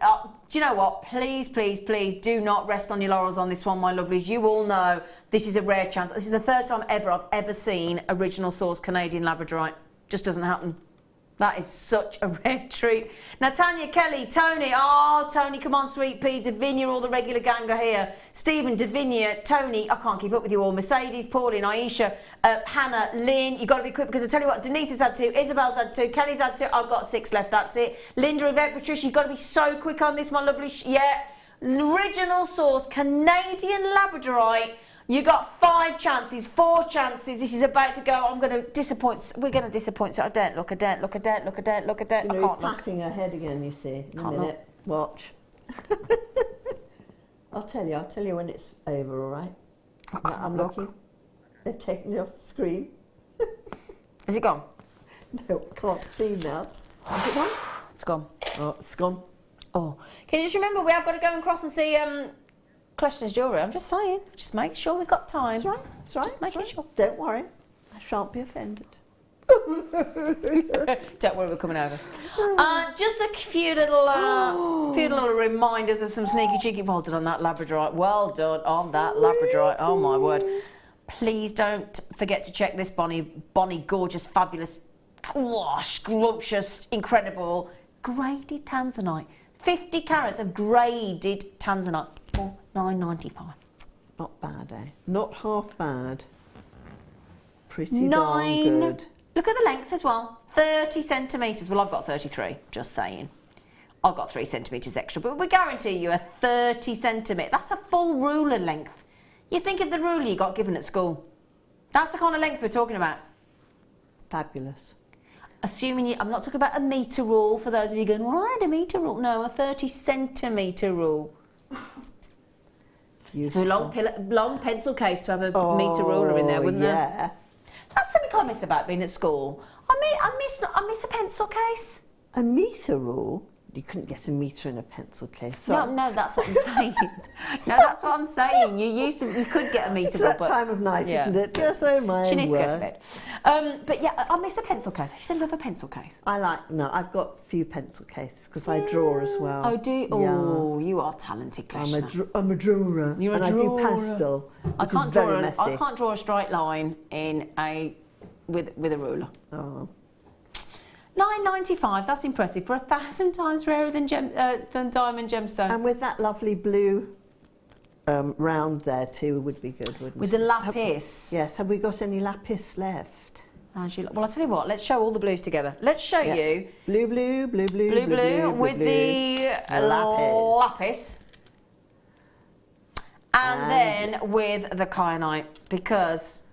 do you know what? Please, please, please do not rest on your laurels on this one, my lovelies. You all know this is a rare chance. This is the 3rd time ever I've ever seen original source Canadian labradorite. Just doesn't happen. That is such a rare treat. Now, Tanya, Kelly, Tony. Oh, Tony, come on, sweet pea. Davinia, all the regular gang are here. Stephen, Davinia, Tony. I can't keep up with you all. Mercedes, Pauline, Aisha, Hannah, Lynn. You've got to be quick because I tell you what, Denise has had 2, Isabel's had 2, Kelly's had 2. I've got 6 left, that's it. Linda, Yvette, Patricia, you've got to be so quick on this, my lovely. Yeah. Original source, Canadian labradorite. You got 5 chances, 4 chances. This is about to go. I'm going to disappoint. We're going to disappoint. So I don't look. I don't look. I don't look. I don't look. I don't.
You know,
I can't
you're
look.
passing ahead again. You see. In a minute.
Look.
Watch. I'll tell you when it's over. All right. I'm looking. They've taken it off the screen.
Is it gone?
No, can't see now. Is it gone?
It's gone.
Oh, it's gone.
Oh, can you just remember we have got to go and cross and see Kleshna's jewellery. I'm just saying, just make sure we've got time.
That's right. That's right.
Just making sure.
Don't worry, I shan't be offended.
Don't worry, we're coming over. Just a few little reminders of some sneaky cheeky. Well done on that labradorite. Well done on that labradorite. Oh my word! Please don't forget to check this Bonnie, gorgeous, fabulous, scrumptious, incredible graded tanzanite. 50 carats of graded tanzanite for $9.95.
Not bad, eh? Not half bad. Pretty darn good.
Look at the length as well. 30 centimetres. Well, I've got 33, just saying. I've got 3 centimetres extra, but we guarantee you a 30 centimetre. That's a full ruler length. You think of the ruler you got given at school. That's the kind of length we're talking about.
Fabulous.
Assuming I'm not talking about a metre rule for those of you going, well, I had a metre rule. No, a 30 centimetre rule. A long pencil case to have a metre ruler in there, wouldn't there? That's something I miss about being at school. I miss a pencil case.
A metre rule? You couldn't get a metre in a pencil case.
So. No, that's what I'm saying. No, that's what I'm saying. You could get a metre.
It's that time of night, isn't it? Yes, oh my
She needs to go to bed. But yeah, I miss a pencil case. I still love a pencil case.
I've got a few pencil cases because I draw as well.
Oh, do you?
Yeah.
Oh, you are talented, Kleshna.
I'm a drawer.
You're a
drawer.
I do
pastel.
I can't draw a straight line with a ruler.
Oh.
$9.95, that's impressive for 1,000 times rarer than diamond gemstone.
And with that lovely blue round there too would be good, wouldn't it?
With the lapis.
Yes, have we got any lapis left?
Well, I'll tell you what, let's show all the blues together. Let's show you.
Blue
with the lapis. And then with the kyanite, because...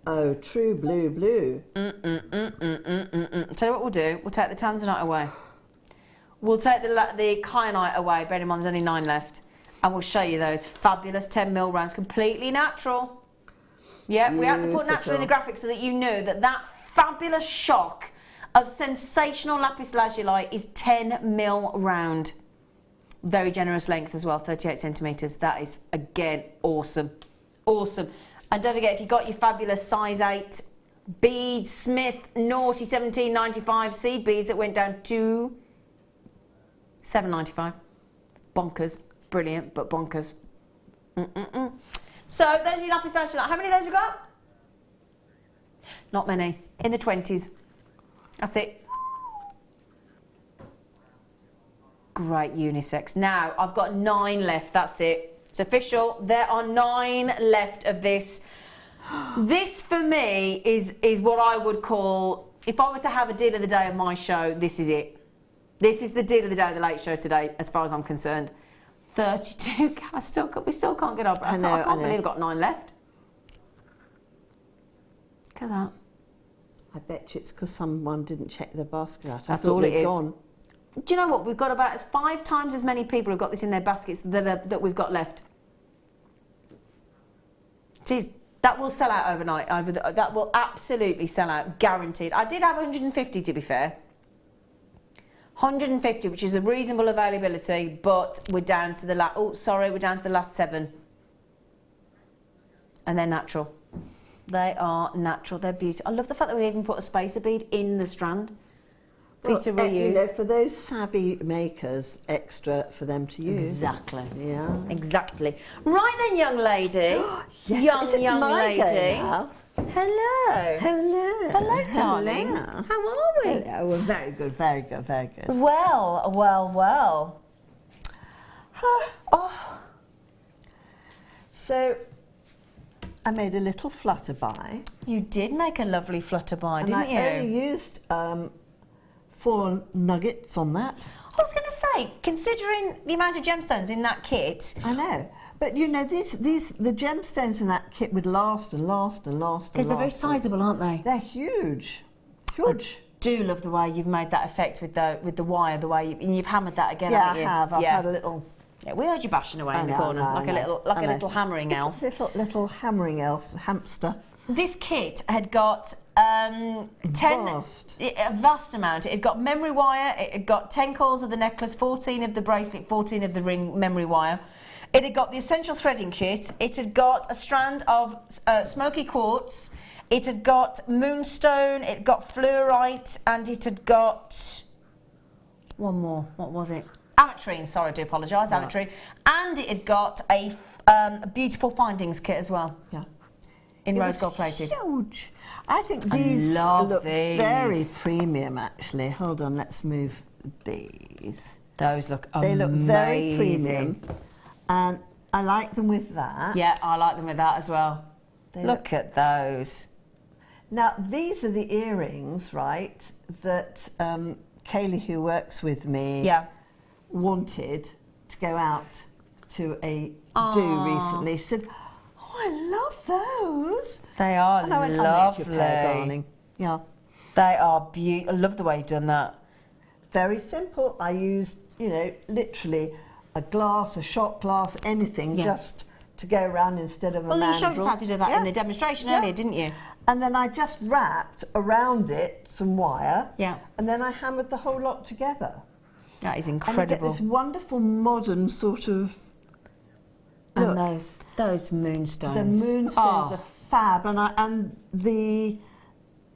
Oh, true blue.
Tell you what we'll do. We'll take the tanzanite away. We'll take the kyanite away. Bear in mind, there's only 9 left, and we'll show you those fabulous 10mm rounds, completely natural. Yeah, we had to put natural in the graphics so that you knew that fabulous shock of sensational lapis lazuli is 10mm round. Very generous length as well, 38 centimetres. That is again awesome, awesome. And don't forget, if you've got your fabulous size 8 beads, Smith, naughty 17.95 seed beads that went down to $7.95. Bonkers. Brilliant, but bonkers. So there's your lapis lazuli. How many of those we got? Not many. In the 20s. That's it. Great unisex. Now, I've got 9 left. That's it. It's official. There are 9 left of this. This, for me, is what I would call, if I were to have a deal of the day of my show, this is it. This is the deal of the day of the late show today, as far as I'm concerned. 32. We still can't get over. I can't believe I've got 9 left. Look at that.
I bet you it's because someone didn't check their basket out.
That's all it is. Gone. Do you know what? We've got about 5 times as many people who've got this in their baskets that we've got left. Jeez, that will sell out overnight. That will absolutely sell out, guaranteed. I did have 150, to be fair. 150, which is a reasonable availability, but we're down to the we're down to the last 7. And they're natural. They are natural, they're beautiful. I love the fact that we even put a spacer bead in the strand for you to reuse.
You know, for those savvy makers, extra for them to use.
Exactly.
Yeah.
Exactly. Right then, young lady.
Yes,
young lady.
Now?
Hello.
Hello.
Hello, darling.
Hello.
How are we?
Hello. Well, very good, very good, very good.
Well, well, well. Oh.
So, I made a little flutterby.
You did make a lovely flutterby, didn't you?
And I only used 4 nuggets on that.
I was going to say, considering the amount of gemstones in that kit...
I know. But, you know, the gemstones in that kit would last and last and last and last.
Because they're very sizable, aren't they?
They're huge. Huge.
I do love the way you've made that effect with the wire, the way you've hammered that again, haven't you?
Yeah, I have. I've had a little...
Yeah, we heard you bashing away in the corner, like a little hammering elf.
Little hammering elf, hamster.
This kit had got a vast amount. It had got memory wire, it had got 10 coils of the necklace, 14 of the bracelet, 14 of the ring memory wire. It had got the essential threading kit, it had got a strand of smoky quartz, it had got moonstone, it had got fluorite, and it had got one more. What was it? Ametrine, sorry, I do apologise, ametrine. And it had got a beautiful findings kit as well.
Yeah.
In rose gold plated.
Huge. I think these look very premium, actually. Hold on, let's move these.
Those look amazing.
They look very premium. And I like them with that.
Yeah, I like them with that as well. Look at those.
Now, these are the earrings, right, that Kaylee, who works with me, wanted to go out to a do recently. She said, "Oh, I love those."
They are
and I went,
lovely.
"I'll make you a pair, darling." Yeah.
They are beautiful. I love the way you've done that.
Very simple. I used, you know, literally a glass, a shot glass, anything, just to go around instead of a mandrel.
Well, you showed us how to do that in the demonstration earlier, didn't you?
And then I just wrapped around it some wire.
Yeah.
And then I hammered the whole lot together.
That is incredible.
And you get this wonderful modern sort of look.
And those moonstones.
The moonstones are fab, and the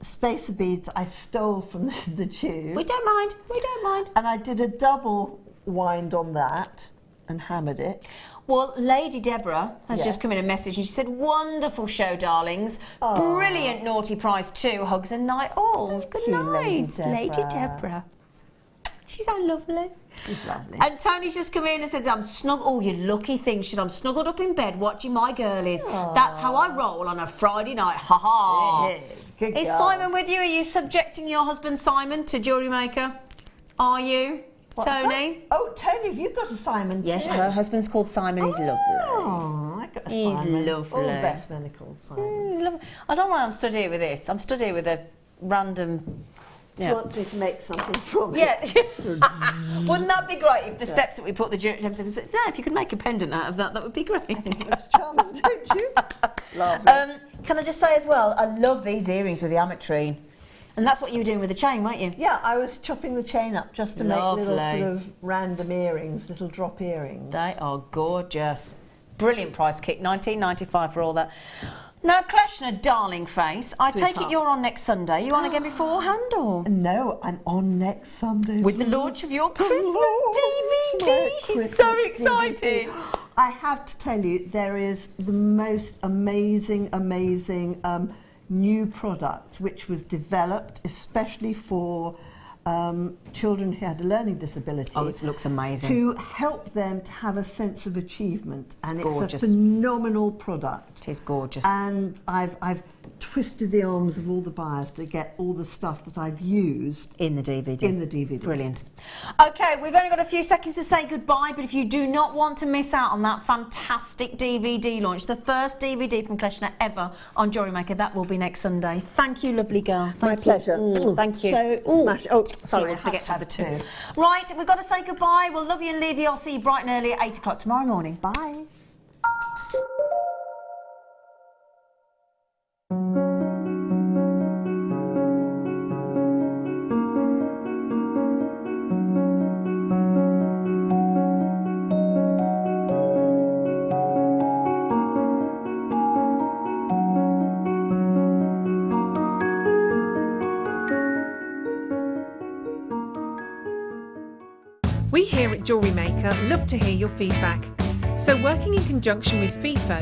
spacer beads I stole from the tube.
We don't mind. We don't mind.
And I did a double wind on that and hammered it.
Well, Lady Deborah has just come in a message and she said, "Wonderful show, darlings. Brilliant naughty prize too. Hugs and night all." Good night, Lady Deborah. She's so lovely.
She's lovely.
And Tony's just come in and said, "I'm snug." Oh, you lucky thing. She said, "I'm snuggled up in bed watching my girlies. That's how I roll on a Friday night. Ha ha." Is Simon with you? Are you subjecting your husband Simon to Jewellery Maker? Are you?
What?
Tony?
Oh, Tony, have you got a Simon too?
Yes, her husband's called Simon. He's lovely.
Oh, I got a Simon.
He's lovely.
All the best men are called Simon.
He's lovely. I don't know why I'm stood here with this. I'm stood here with a random...
She wants me to make something from it.
Yeah. Wouldn't that be great if the steps that we put the gemstones... No, if you could make a pendant out of that, that would be great.
I think it looks charming, don't you? Lovely.
Can I just say as well, I love these earrings with the ametrine. And that's what you were doing with the chain, weren't you?
Yeah, I was chopping the chain up just to make little sort of random earrings, little drop earrings.
They are gorgeous. Brilliant price kick, $19.95 for all that. Now, Kleshna, darling face, I take it you're on next Sunday. You on again beforehand, or?
No, I'm on next Sunday.
With the launch of your Christmas DVD. She's so excited.
I have to tell you, there is the most amazing new product which was developed especially for children who had a learning disability.
Oh, it looks amazing.
To help them to have a sense of achievement.
It's
and
gorgeous.
It's a phenomenal product.
It is gorgeous.
And I've twisted the arms of all the buyers to get all the stuff that I've used
in the DVD.
In the DVD.
Brilliant. Okay, we've only got a few seconds to say goodbye, but if you do not want to miss out on that fantastic DVD launch, the first DVD from Kleshna ever on Jewellery Maker, that will be next Sunday. Thank you, lovely girl.
My pleasure.
Thank you.
So smash. Oh, sorry,
we'll forget number 2. Right, we've got to say goodbye. We'll love you and leave you. I'll see you bright and early at 8 o'clock tomorrow morning.
Bye.
We here at Jewellery Maker love to hear your feedback. So working in conjunction with FIFO,